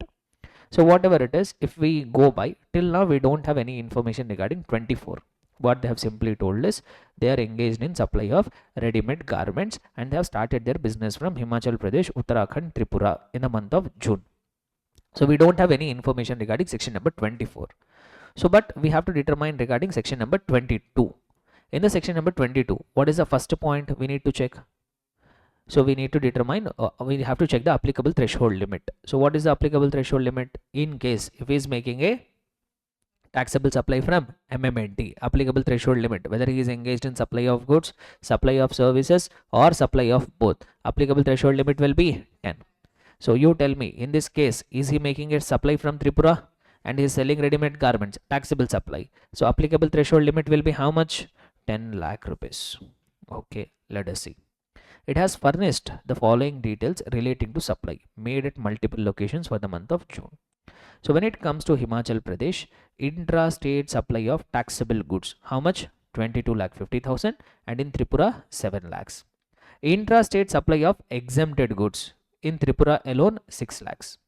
So whatever it is, if we go by, till now we don't have any information regarding 24. What they have simply told is they are engaged in supply of ready-made garments and they have started their business from Himachal Pradesh, Uttarakhand, Tripura in the month of June. So we don't have any information regarding section number 24. So but we have to determine regarding section number 22. In the section number 22, what is the first point we need to check? So we need to determine, we have to check the applicable threshold limit. So what is the applicable threshold limit? In case if he is making a taxable supply from MMNT, applicable threshold limit, whether he is engaged in supply of goods, supply of services or supply of both, applicable threshold limit will be 10. So you tell me, in this case, is he making a supply from Tripura and he is selling ready-made garments, taxable supply. So applicable threshold limit will be how much? 10 lakh rupees. Okay, let us see. It has furnished the following details relating to supply made at multiple locations for the month of June. So when it comes to Himachal Pradesh, intra-state supply of taxable goods, how much? 22 lakh 50,000, and in Tripura 7 lakhs. Intra-state supply of exempted goods, in Tripura alone 6 lakhs.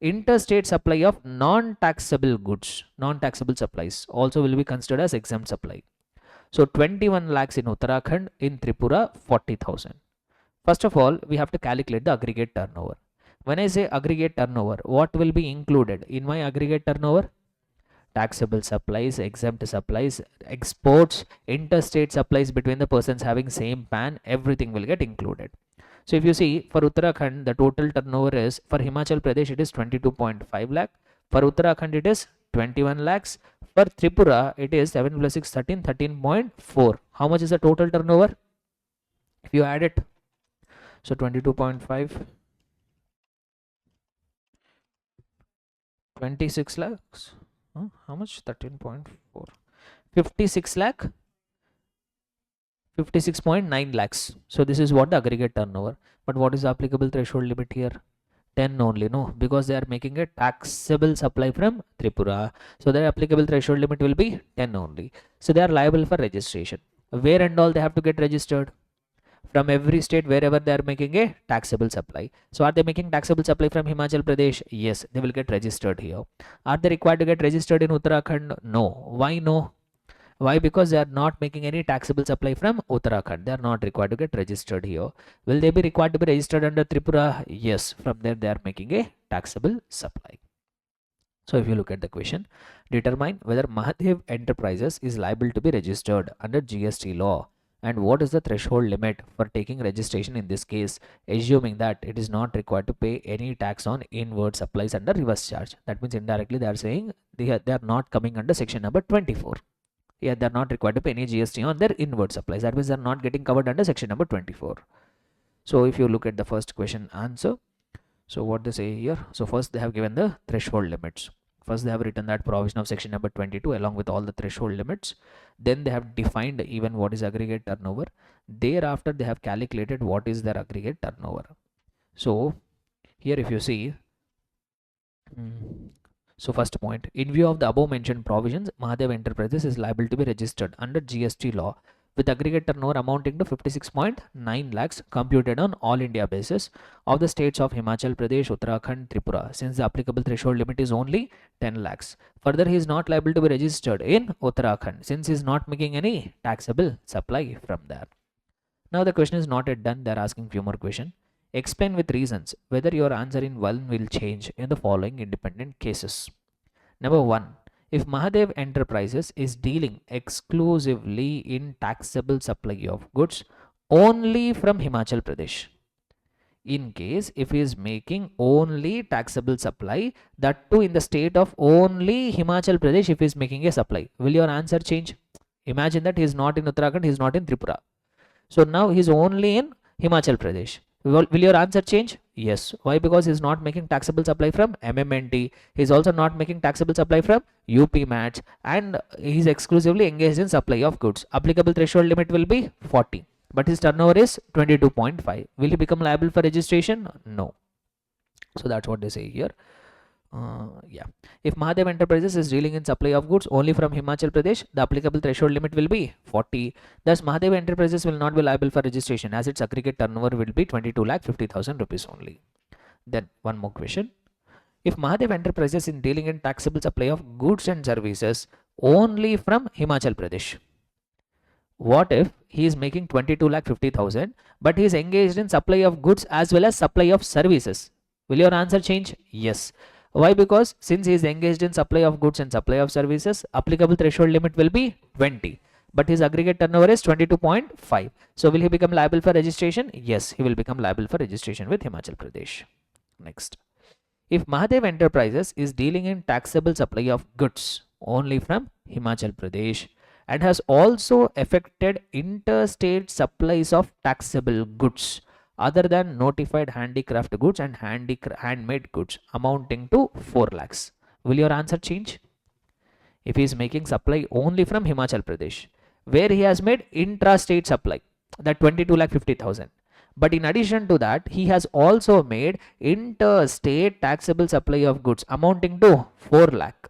Interstate supply of non-taxable goods, non-taxable supplies also will be considered as exempt supply. So 21 lakhs in Uttarakhand, in Tripura 40,000. First of all, we have to calculate the aggregate turnover. When I say aggregate turnover, what will be included in my aggregate turnover? Taxable supplies, exempt supplies, exports, interstate supplies between the persons having same PAN, everything will get included. So if you see, for Uttarakhand, the total turnover is, for Himachal Pradesh, it is 22.5 lakh. For Uttarakhand, it is 21 lakhs. For Tripura, it is 7 plus 6, 13, 13.4. How much is the total turnover? If you add it, so 22.5, 26 lakhs. How much? 13.4. 56 lakh. 56.9 lakhs. So this is what the aggregate turnover. But what is the applicable threshold limit here? 10 only, no, because they are making a taxable supply from Tripura. So their applicable threshold limit will be 10 only. So they are liable for registration. Where and all they have to get registered? From every state wherever they are making a taxable supply. So are they making taxable supply from Himachal Pradesh? Yes, they will get registered here. Are they required to get registered in Uttarakhand? No. Why no? Why? Because they are not making any taxable supply from Uttarakhand. They are not required to get registered here. Will they be required to be registered under Tripura? Yes. From there they are making a taxable supply. So if you look at the question, determine whether Mahadev Enterprises is liable to be registered under GST law and what is the threshold limit for taking registration in this case, assuming that it is not required to pay any tax on inward supplies under reverse charge. That means indirectly they are saying they are not coming under section number 24. Yeah, they are not required to pay any GST on their inward supplies. That means they are not getting covered under section number 24. So if you look at the first question answer, so what they say here, so first they have given the threshold limits. First they have written that provision of section number 22 along with all the threshold limits. Then they have defined even what is aggregate turnover. Thereafter they have calculated what is their aggregate turnover. So here if you see, so first point, in view of the above mentioned provisions, Mahadev Enterprises is liable to be registered under GST law with aggregate turnover amounting to 56.9 lakhs computed on all India basis of the states of Himachal Pradesh, Uttarakhand, Tripura, since the applicable threshold limit is only 10 lakhs. Further, he is not liable to be registered in Uttarakhand since he is not making any taxable supply from there. Now the question is not yet done. They are asking few more questions. Explain with reasons whether your answer in one will change in the following independent cases. Number 1. If Mahadev Enterprises is dealing exclusively in taxable supply of goods only from Himachal Pradesh. In case if he is making only taxable supply, that too in the state of only Himachal Pradesh, if he is making a supply, will your answer change? Imagine that he is not in Uttarakhand, he is not in Tripura. So now he is only in Himachal Pradesh. Will your answer change? Yes. Why? Because he is not making taxable supply from MMNT. He is also not making taxable supply from UP Match, and he is exclusively engaged in supply of goods. Applicable threshold limit will be 40, but his turnover is 22.5. Will he become liable for registration? No. So that's what they say here. Yeah. If Mahadev Enterprises is dealing in supply of goods only from Himachal Pradesh, the applicable threshold limit will be 40. Thus, Mahadev Enterprises will not be liable for registration as its aggregate turnover will be 22,50,000 rupees only. Then one more question. If Mahadev Enterprises is dealing in taxable supply of goods and services only from Himachal Pradesh. What if he is making 22,50,000 but he is engaged in supply of goods as well as supply of services? Will your answer change? Yes. Why? Because since he is engaged in supply of goods and supply of services, applicable threshold limit will be 20. But his aggregate turnover is 22.5. So will he become liable for registration? Yes, he will become liable for registration with Himachal Pradesh. Next. If Mahadev Enterprises is dealing in taxable supply of goods only from Himachal Pradesh and has also affected interstate supplies of taxable goods other than notified handicraft goods and handmade goods amounting to 4 lakhs, will your answer change? If he is making supply only from Himachal Pradesh, where he has made intrastate supply, that 22,50,000. But in addition to that, he has also made interstate taxable supply of goods amounting to 4 lakh.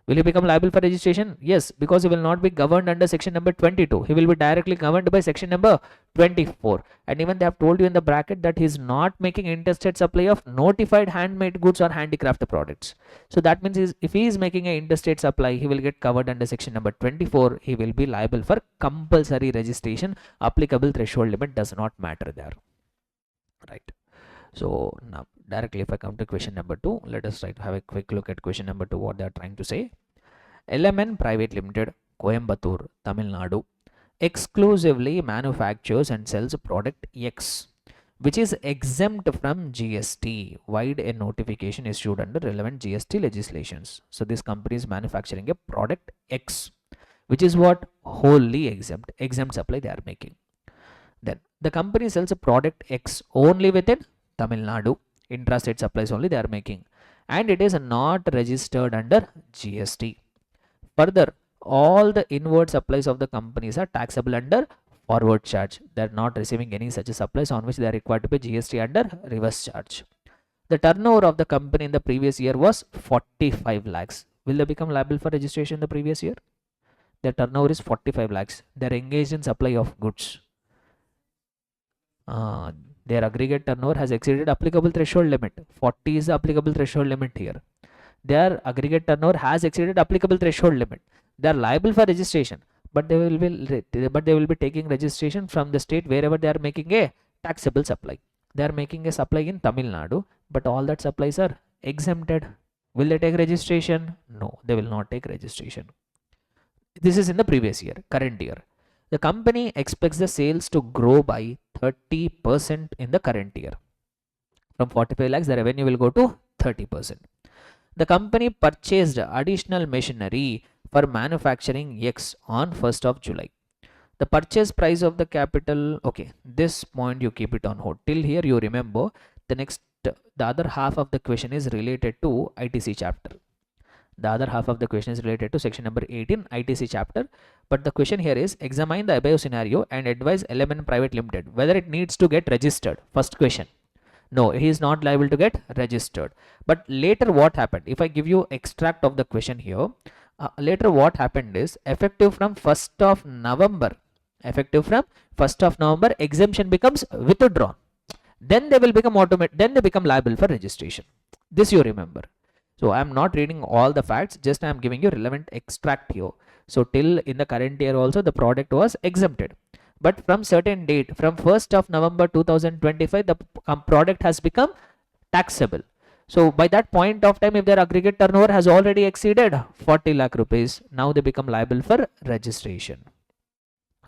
Will he become liable for registration? Yes, because he will not be governed under section number 22. He will be directly governed by section number 24. And even they have told you in the bracket that he is not making interstate supply of notified handmade goods or handicraft products. So that means if he is making an interstate supply, he will get covered under section number 24. He will be liable for compulsory registration. Applicable threshold limit does not matter there. Right. So now directly if I come to question number 2, let us try to have a quick look at question number 2, what they are trying to say. LMN Private Limited, Coimbatore, Tamil Nadu, exclusively manufactures and sells product X, which is exempt from GST, wide a notification issued under relevant GST legislations. So this company is manufacturing a product X, which is what? Wholly exempt supply they are making. Then the company sells a product X only within Tamil Nadu, intrastate supplies only they are making, and it is not registered under GST. Further, all the inward supplies of the companies are taxable under forward charge. They are not receiving any such supplies on which they are required to pay GST under reverse charge. The turnover of the company in the previous year was 45 lakhs. Will they become liable for registration in the previous year? Their turnover is 45 lakhs. They are engaged in supply of goods. Their aggregate turnover has exceeded applicable threshold limit. 40 is the applicable threshold limit here. Their aggregate turnover has exceeded applicable threshold limit. They are liable for registration, but they will be taking registration from the state wherever they are making a taxable supply. They are making a supply in Tamil Nadu, but all that supplies are exempted. Will they take registration? No, they will not take registration. This is in the previous year, current year. The company expects the sales to grow by 30% in the current year. From 45 lakhs, the revenue will go to 30%. The company purchased additional machinery for manufacturing X on 1st of July. The purchase price of the capital, okay, this point you keep it on hold. Till here you remember, the other half of the question is related to ITC chapter. The other half of the question is related to section number 18 ITC chapter. But the question here is, examine the above scenario and advise LMN Private Limited whether it needs to get registered. First question. No, he is not liable to get registered. But later what happened? If I give you extract of the question here, later what happened is, effective from 1st of November, exemption becomes withdrawn. Then they will become then they become liable for registration. This you remember. So I am not reading all the facts, just I am giving you relevant extract here. So till in the current year also the product was exempted. But from certain date, from 1st of November 2025, the product has become taxable. So by that point of time, if their aggregate turnover has already exceeded 40 lakh rupees, now they become liable for registration.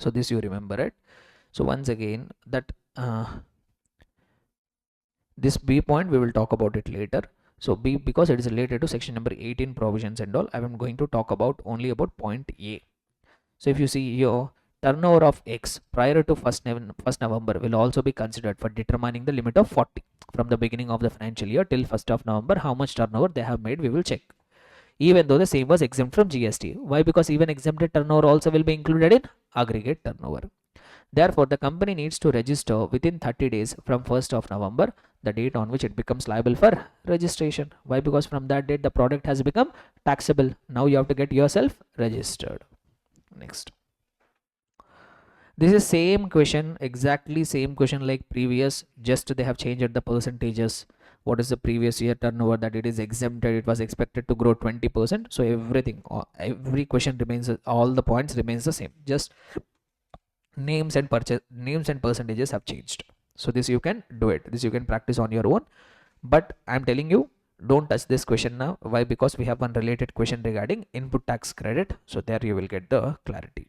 So this you remember it. So once again, that this B point we will talk about it later. So B, because it is related to section number 18 provisions and all, I am going to talk about only about point A. So if you see here, turnover of X prior to 1st November will also be considered for determining the limit of 40. From the beginning of the financial year till 1st of November, how much turnover they have made, we will check. Even though the same was exempt from GST. Why? Because even exempted turnover also will be included in aggregate turnover. Therefore, the company needs to register within 30 days from 1st of November, the date on which it becomes liable for registration. Why? Because from that date the product has become taxable. Now you have to get yourself registered. Next. This is same question, exactly same question like previous, just they have changed the percentages. what is the previous year turnover, that it is exempted, it was expected to grow 20%. So everything, every question remains, all the points remains the same, just names and percentages have changed. So this you can do it, this you can practice on your own, but I'm telling you, don't touch this question now. Why? Because we have one related question regarding input tax credit, so there you will get the clarity.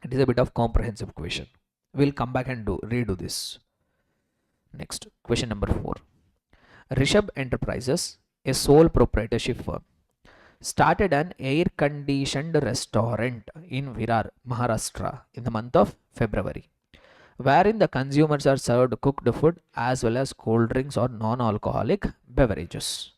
It is a bit of comprehensive question. We'll come back and redo this. Next, question number 4. Rishabh Enterprises, a sole proprietorship firm, started an air-conditioned restaurant in Virar, Maharashtra in the month of February, wherein the consumers are served cooked food as well as cold drinks or non-alcoholic beverages.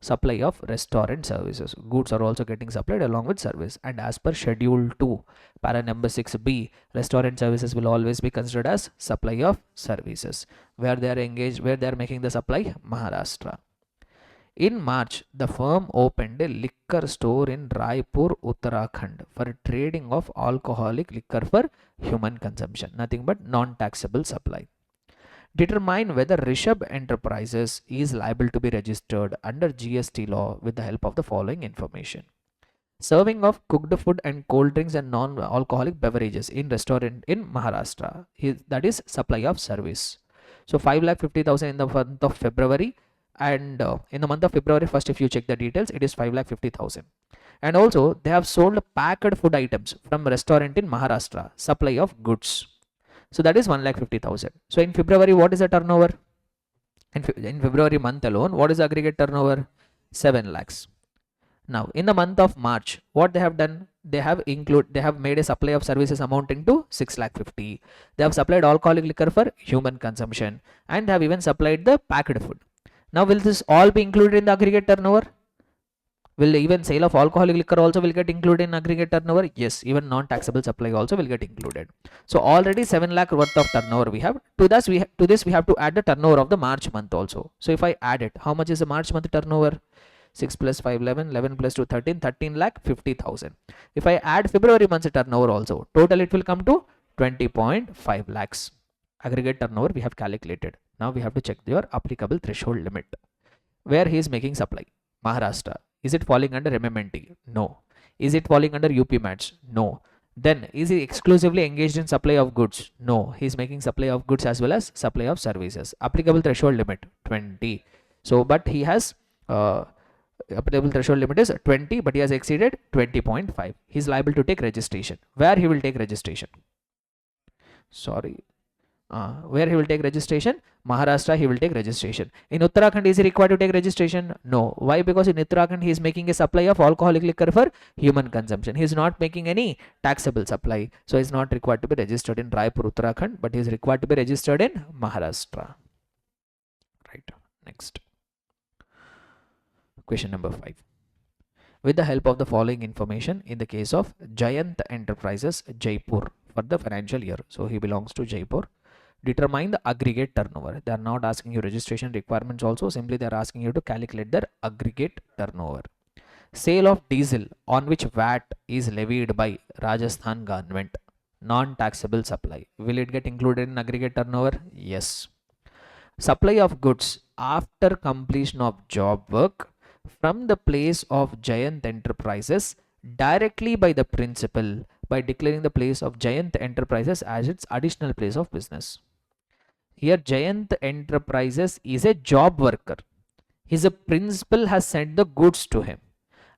Supply of restaurant services. Goods are also getting supplied along with service. And as per Schedule 2, para number 6b, restaurant services will always be considered as supply of services. Where they are engaged, where they are making the supply? Maharashtra. In March, the firm opened a liquor store in Raipur, Uttarakhand for trading of alcoholic liquor for human consumption. Nothing but non-taxable supply. Determine whether Rishabh Enterprises is liable to be registered under GST law with the help of the following information. Serving of cooked food and cold drinks and non-alcoholic beverages in restaurant in Maharashtra. That is supply of service. So 5,50,000 in the month of February, and in the month of February, first if you check the details, it is 5,50,000. And also they have sold packed food items from restaurant in Maharashtra, supply of goods. So that is 1,50,000. So in February, what is the turnover? In February month alone, what is the aggregate turnover? 7 lakhs. Now in the month of March, what they have done? They have made a supply of services amounting to 6,50,000. They have supplied alcoholic liquor for human consumption, and they have even supplied the packed food. Now will this all be included in the aggregate turnover? Will even sale of alcoholic liquor also will get included in aggregate turnover? Yes, even non-taxable supply also will get included. So already 7 lakh worth of turnover we have. To this we have to add the turnover of the March month also. So if I add it, how much is the March month turnover? 6 plus 5, 11, 11 plus 2, 13, 13 lakh 50,000. If I add February month's turnover also, total it will come to 20.5 lakhs. Aggregate turnover we have calculated. Now we have to check your applicable threshold limit. Where he is making supply? Maharashtra. Is it falling under MMNT? No. Is it falling under UP Match? No. Then is he exclusively engaged in supply of goods? No. He is making supply of goods as well as supply of services. Applicable threshold limit 20. So but he has applicable threshold limit is 20, but he has exceeded 20.5. He is liable to take registration. Where he will take registration? Sorry. Where he will take registration? Maharashtra he will take registration. In Uttarakhand is he required to take registration? No. Why? Because in Uttarakhand he is making a supply of alcoholic liquor for human consumption. He is not making any taxable supply. So he is not required to be registered in Raipur, Uttarakhand, but he is required to be registered in Maharashtra. Right. Next. Question number 5. With the help of the following information, in the case of Jayant Enterprises, Jaipur, for the financial year. So he belongs to Jaipur. Determine the aggregate turnover. They are not asking you registration requirements also. Simply they are asking you to calculate their aggregate turnover. Sale of diesel on which VAT is levied by Rajasthan government. Non-taxable supply. Will it get included in aggregate turnover? Yes. Supply of goods after completion of job work from the place of Jayant Enterprises directly by the principal by declaring the place of Jayant Enterprises as its additional place of business. Here Jayant Enterprises is a job worker. His principal has sent the goods to him,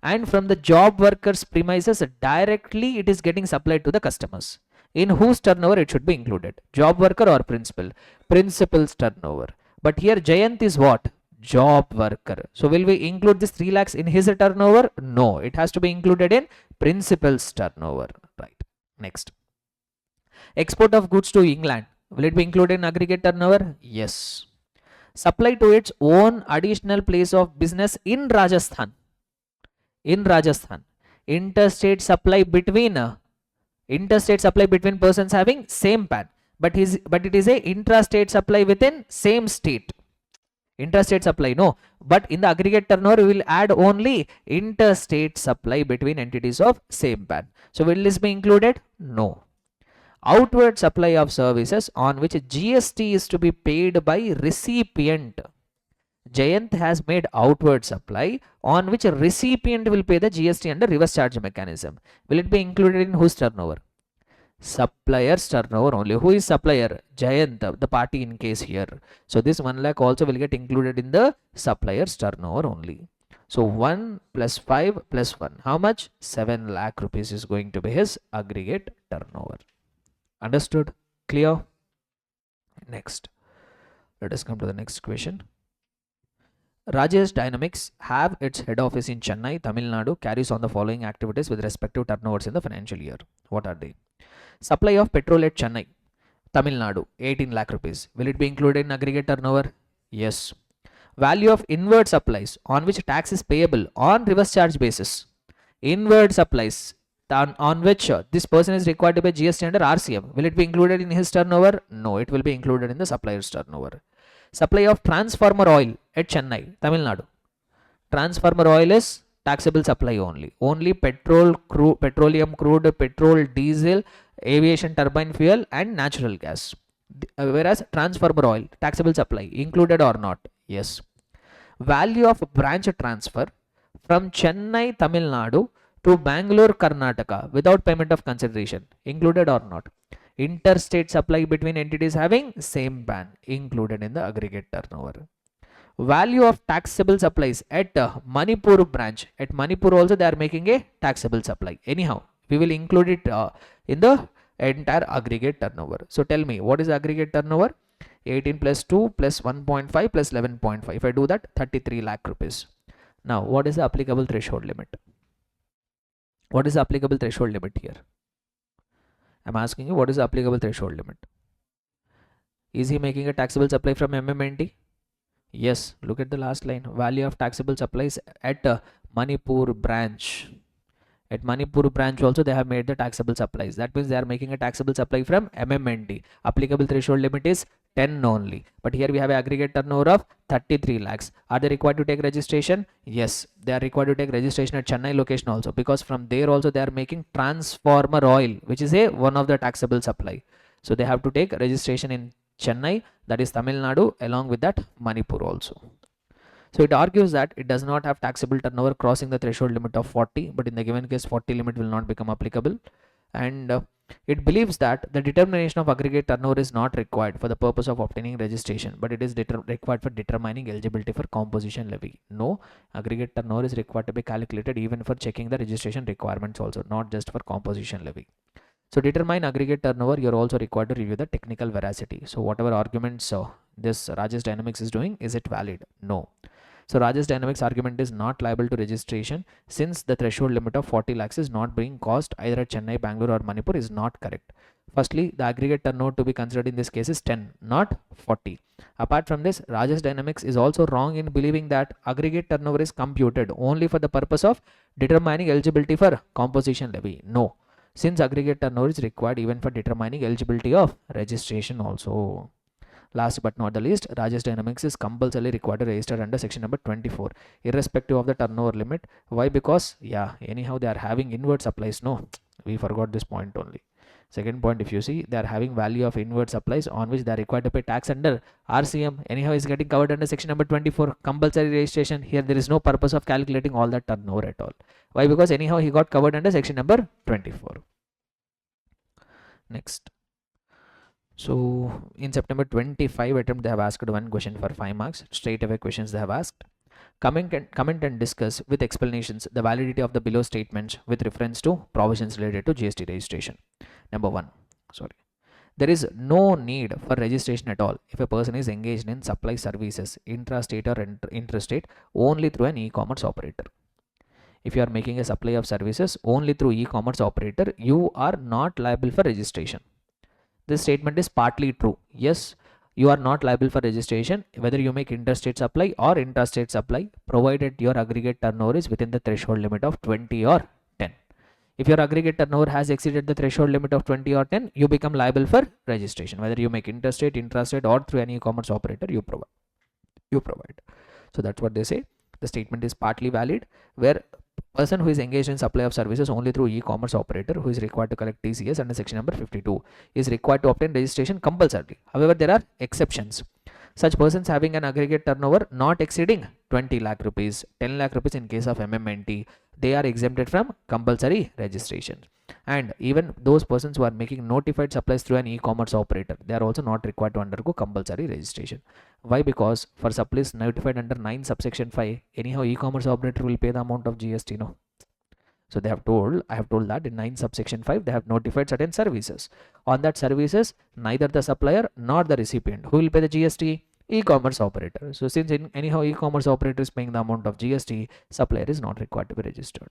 and from the job worker's premises directly it is getting supplied to the customers. In whose turnover it should be included? Job worker or principal? Principal's turnover. But here Jayant is what? Job worker. So will we include this 3 lakhs in his turnover? No, it has to be included in principal's turnover. Right. Next. Export of goods to England. Will it be included in aggregate turnover? Yes. Supply to its own additional place of business in Rajasthan. In Rajasthan. Interstate supply between persons having same PAN. But it is a intrastate supply within same state. Interstate supply, no. But in the aggregate turnover, we will add only interstate supply between entities of same PAN. So will this be included? No. Outward supply of services on which GST is to be paid by recipient. Jayant has made outward supply on which a recipient will pay the GST under reverse charge mechanism. Will it be included in whose turnover? Supplier's turnover only. Who is supplier? Jayant, the party in case here. So this 1 lakh also will get included in the supplier's turnover only. So 1 plus 5 plus 1. How much? 7 lakh rupees is going to be his aggregate turnover. Understood? Clear? Next. Let us come to the next question. Rajesh Dynamics have its head office in Chennai, Tamil Nadu, carries on the following activities with respective turnovers in the financial year. What are they? Supply of petrol at Chennai, Tamil Nadu, 18 lakh rupees. Will it be included in aggregate turnover? Yes. Value of inward supplies on which tax is payable on reverse charge basis. Inward supplies on which this person is required to pay GST under RCM. Will it be included in his turnover? No, it will be included in the supplier's turnover. Supply of transformer oil at Chennai, Tamil Nadu. Transformer oil is taxable supply only. Only petrol, petroleum crude, petrol, diesel, aviation turbine fuel and natural gas. Whereas transformer oil, taxable supply, included or not? Yes. Value of branch transfer from Chennai, Tamil Nadu to Bangalore, Karnataka without payment of consideration, included or not? Interstate supply between entities having same ban, included in the aggregate turnover. Value of taxable supplies at Manipur branch. At Manipur also they are making a taxable supply. Anyhow, we will include it in the entire aggregate turnover. So tell me, what is aggregate turnover? 18 plus 2 plus 1.5 plus 11.5. If I do that, 33 lakh rupees. Now, what is the applicable threshold limit? What is the applicable threshold limit here? I'm asking you, what is the applicable threshold limit? Is he making a taxable supply from MMNT? Yes. Look at the last line. Value of taxable supplies at Manipur branch. At Manipur branch also they have made the taxable supplies. That means they are making a taxable supply from MMNT. Applicable threshold limit is 10 only. But here we have an aggregate turnover of 33 lakhs. Are they required to take registration? Yes. They are required to take registration at Chennai location also, because from there also they are making transformer oil, which is one of the taxable supply. So they have to take registration in Chennai, that is Tamil Nadu, along with that Manipur also. So it argues that it does not have taxable turnover crossing the threshold limit of 40, but in the given case 40 limit will not become applicable, and it believes that the determination of aggregate turnover is not required for the purpose of obtaining registration, but it is required for determining eligibility for composition levy. No, aggregate turnover is required to be calculated even for checking the registration requirements also, not just for composition levy. So determine aggregate turnover, you're also required to review the technical veracity. So whatever arguments this Rajesh Dynamics is doing, is it valid? No. So Rajesh Dynamics argument is not liable to registration since the threshold limit of 40 lakhs is not being caused either at Chennai, Bangalore or Manipur is not correct. Firstly, the aggregate turnover to be considered in this case is 10, not 40. Apart from this, Rajesh Dynamics is also wrong in believing that aggregate turnover is computed only for the purpose of determining eligibility for composition levy. No, since aggregate turnover is required even for determining eligibility of registration also. Last but not the least, Rajesh Dynamics is compulsorily required to register under section number 24, irrespective of the turnover limit. Why? Because, anyhow they are having inward supplies. No, we forgot this point only. Second point, if you see, they are having value of inward supplies on which they are required to pay tax under RCM. Anyhow, is getting covered under section number 24, compulsory registration. Here there is no purpose of calculating all that turnover at all. Why? Because anyhow he got covered under section number 24. Next. So in September 25 attempt they have asked one question for 5 marks. Straight away questions they have asked. Comment and discuss with explanations the validity of the below statements with reference to provisions related to GST registration. Number 1. There is no need for registration at all if a person is engaged in supply services intrastate or interstate only through an e-commerce operator. If you are making a supply of services only through e-commerce operator, you are not liable for registration. This statement is partly true. Yes, you are not liable for registration whether you make interstate supply or intrastate supply, provided your aggregate turnover is within the threshold limit of 20 or 10. If your aggregate turnover has exceeded the threshold limit of 20 or 10, you become liable for registration. Whether you make interstate, intrastate or through any e-commerce operator, you provide. So that's what they say. The statement is partly valid where person who is engaged in supply of services only through e-commerce operator who is required to collect TCS under section number 52 is required to obtain registration compulsorily. However, there are exceptions. Such persons having an aggregate turnover not exceeding 20 lakh rupees, 10 lakh rupees in case of MMNT, they are exempted from compulsory registration. And even those persons who are making notified supplies through an e-commerce operator, they are also not required to undergo compulsory registration. Why? Because for supplies notified under 9 subsection 5, anyhow e-commerce operator will pay the amount of GST, no? So they have told, I have told that in 9 subsection 5, they have notified certain services. On that services, neither the supplier nor the recipient, who will pay the GST? E-commerce operator. So since anyhow e-commerce operator is paying the amount of GST, supplier is not required to be registered.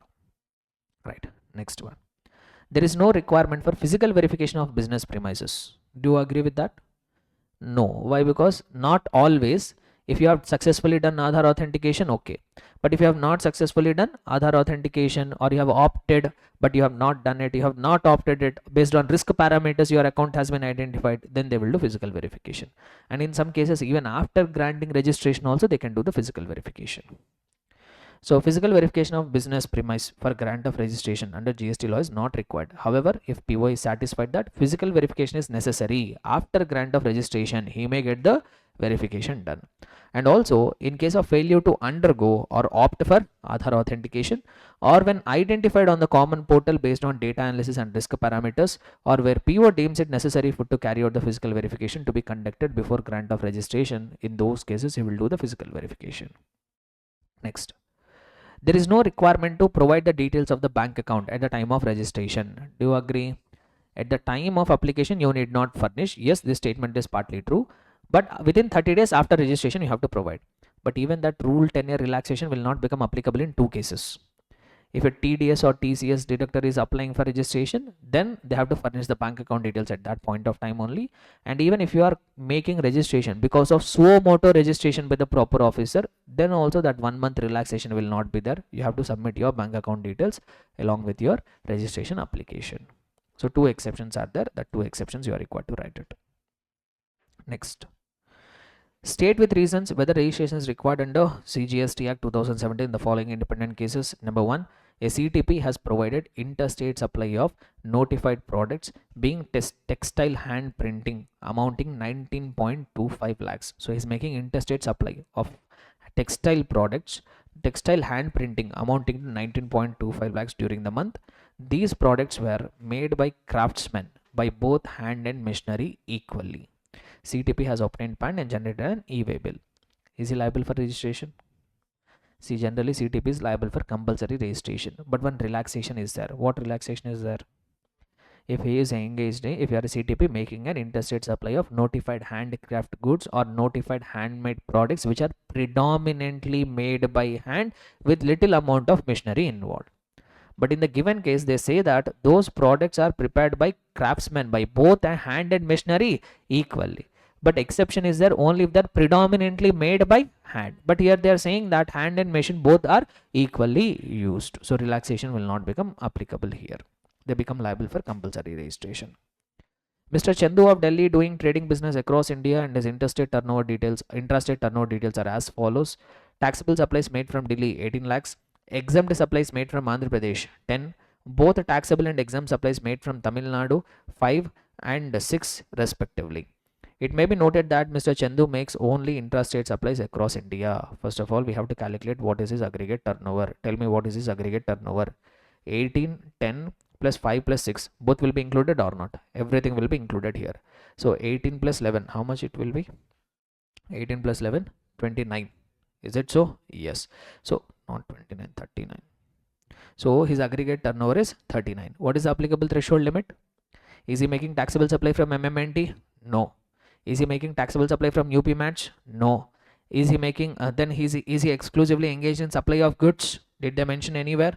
Right, next one. There is no requirement for physical verification of business premises. Do you agree with that? No. Why? Because not always. If you have successfully done Aadhaar authentication, okay. But if you have not successfully done Aadhaar authentication, or you have opted but you have not done it, you have not opted it, based on risk parameters your account has been identified, then they will do physical verification. And in some cases, even after granting registration also, they can do the physical verification. So physical verification of business premise for grant of registration under GST law is not required. However, if PO is satisfied that physical verification is necessary after grant of registration, he may get the verification done. And also, in case of failure to undergo or opt for Aadhaar authentication, or when identified on the common portal based on data analysis and risk parameters, or where PO deems it necessary to carry out the physical verification to be conducted before grant of registration, in those cases he will do the physical verification. Next. There is no requirement to provide the details of the bank account at the time of registration. Do you agree? At the time of application, you need not furnish. Yes, this statement is partly true, but within 30 days after registration, you have to provide. But even that rule 10-year relaxation will not become applicable in 2 cases. If a TDS or TCS deductor is applying for registration, then they have to furnish the bank account details at that point of time only. And even if you are making registration because of suo moto registration by the proper officer, then also that 1 month relaxation will not be there. You have to submit your bank account details along with your registration application. So 2 exceptions are there. That 2 exceptions you are required to write it. Next. State with reasons whether registration is required under CGST Act 2017 in the following independent cases. Number 1, a CTP has provided interstate supply of notified products being textile hand printing amounting 19.25 lakhs. So he's making interstate supply of textile products, textile hand printing amounting to 19.25 lakhs during the month. These products were made by craftsmen by both hand and machinery equally. CTP has obtained PAN and generated an e-way bill. Is he liable for registration? See, generally CTP is liable for compulsory registration, but one relaxation is there. What relaxation is there? If he is engaged in, if you are a CTP making an interstate supply of notified handcraft goods or notified handmade products which are predominantly made by hand with little amount of machinery involved. But in the given case, they say that those products are prepared by craftsmen by both hand and machinery equally. But exception is there only if they're predominantly made by hand. But here they are saying that hand and machine both are equally used. So relaxation will not become applicable here. They become liable for compulsory registration. Mr. Chandu of Delhi doing trading business across India and his intrastate turnover details are as follows. Taxable supplies made from Delhi 18 lakhs. Exempt supplies made from Andhra Pradesh 10. Both taxable and exempt supplies made from Tamil Nadu 5 and 6 respectively. It may be noted that Mr. Chandu makes only intrastate supplies across India. First of all, we have to calculate what is his aggregate turnover. Tell me what is his aggregate turnover. 18, 10 plus 5 plus 6. Both will be included or not? Everything will be included here. So 18 plus 11. How much it will be? 18 plus 11, 29. Is it so? Yes. So not 29, 39. So his aggregate turnover is 39. What is the applicable threshold limit? Is he making taxable supply from MMNT? No. Is he making taxable supply from UP Match? No. Is he making then is he exclusively engaged in supply of goods? Did they mention anywhere?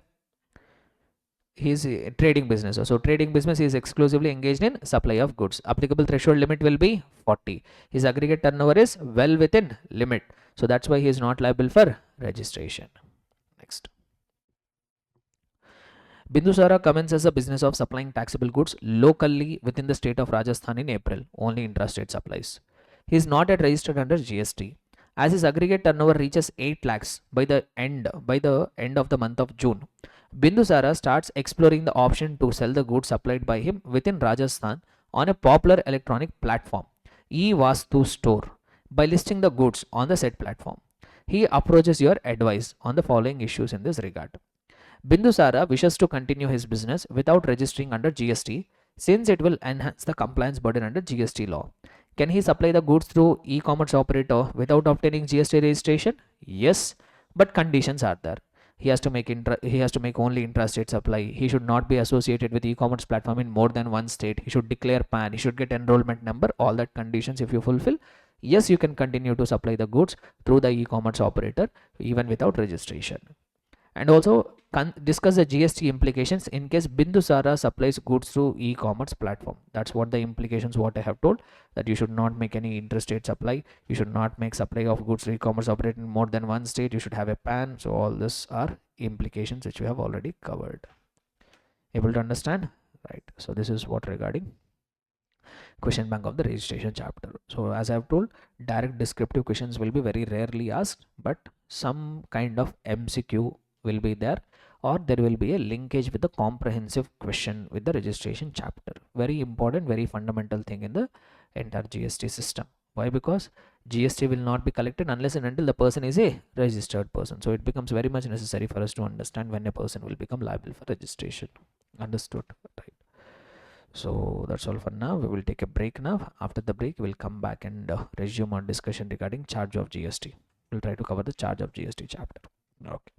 He's a trading business. So trading business is exclusively engaged in supply of goods. Applicable threshold limit will be 40. His aggregate turnover is well within limit. So that's why he is not liable for registration. Next. Bindusara commences a business of supplying taxable goods locally within the state of Rajasthan in April, only intrastate supplies. He is not yet registered under GST. As his aggregate turnover reaches 8 lakhs by the end of the month of June, Bindusara starts exploring the option to sell the goods supplied by him within Rajasthan on a popular electronic platform, e-Vastu store, by listing the goods on the said platform. He approaches your advice on the following issues in this regard. Bindusara wishes to continue his business without registering under GST since it will enhance the compliance burden under GST law. Can he supply the goods through e-commerce operator without obtaining GST registration? Yes, but conditions are there. He has to make only intrastate supply. He should not be associated with e-commerce platform in more than one state. He should declare PAN. He should get enrollment number. All that conditions if you fulfill, yes, you can continue to supply the goods through the e-commerce operator even without registration. And also discuss the GST implications in case Bindusara supplies goods through e-commerce platform. That's what the implications what I have told, that you should not make any interstate supply. You should not make supply of goods through e-commerce operator in more than one state. You should have a PAN. So all this are implications which we have already covered. Able to understand? Right. So this is what regarding question bank of the registration chapter. So as I have told, direct descriptive questions will be very rarely asked, but some kind of MCQ will be there, or there will be a linkage with the comprehensive question with the registration chapter. Very important, very fundamental thing in the entire GST system. Why? Because GST will not be collected unless and until the person is a registered person. So it becomes very much necessary for us to understand when a person will become liable for registration. Understood? Right. So that's all for now. We will take a break now. After the break, we'll come back and resume our discussion regarding charge of GST. We'll try to cover the charge of GST chapter. Okay.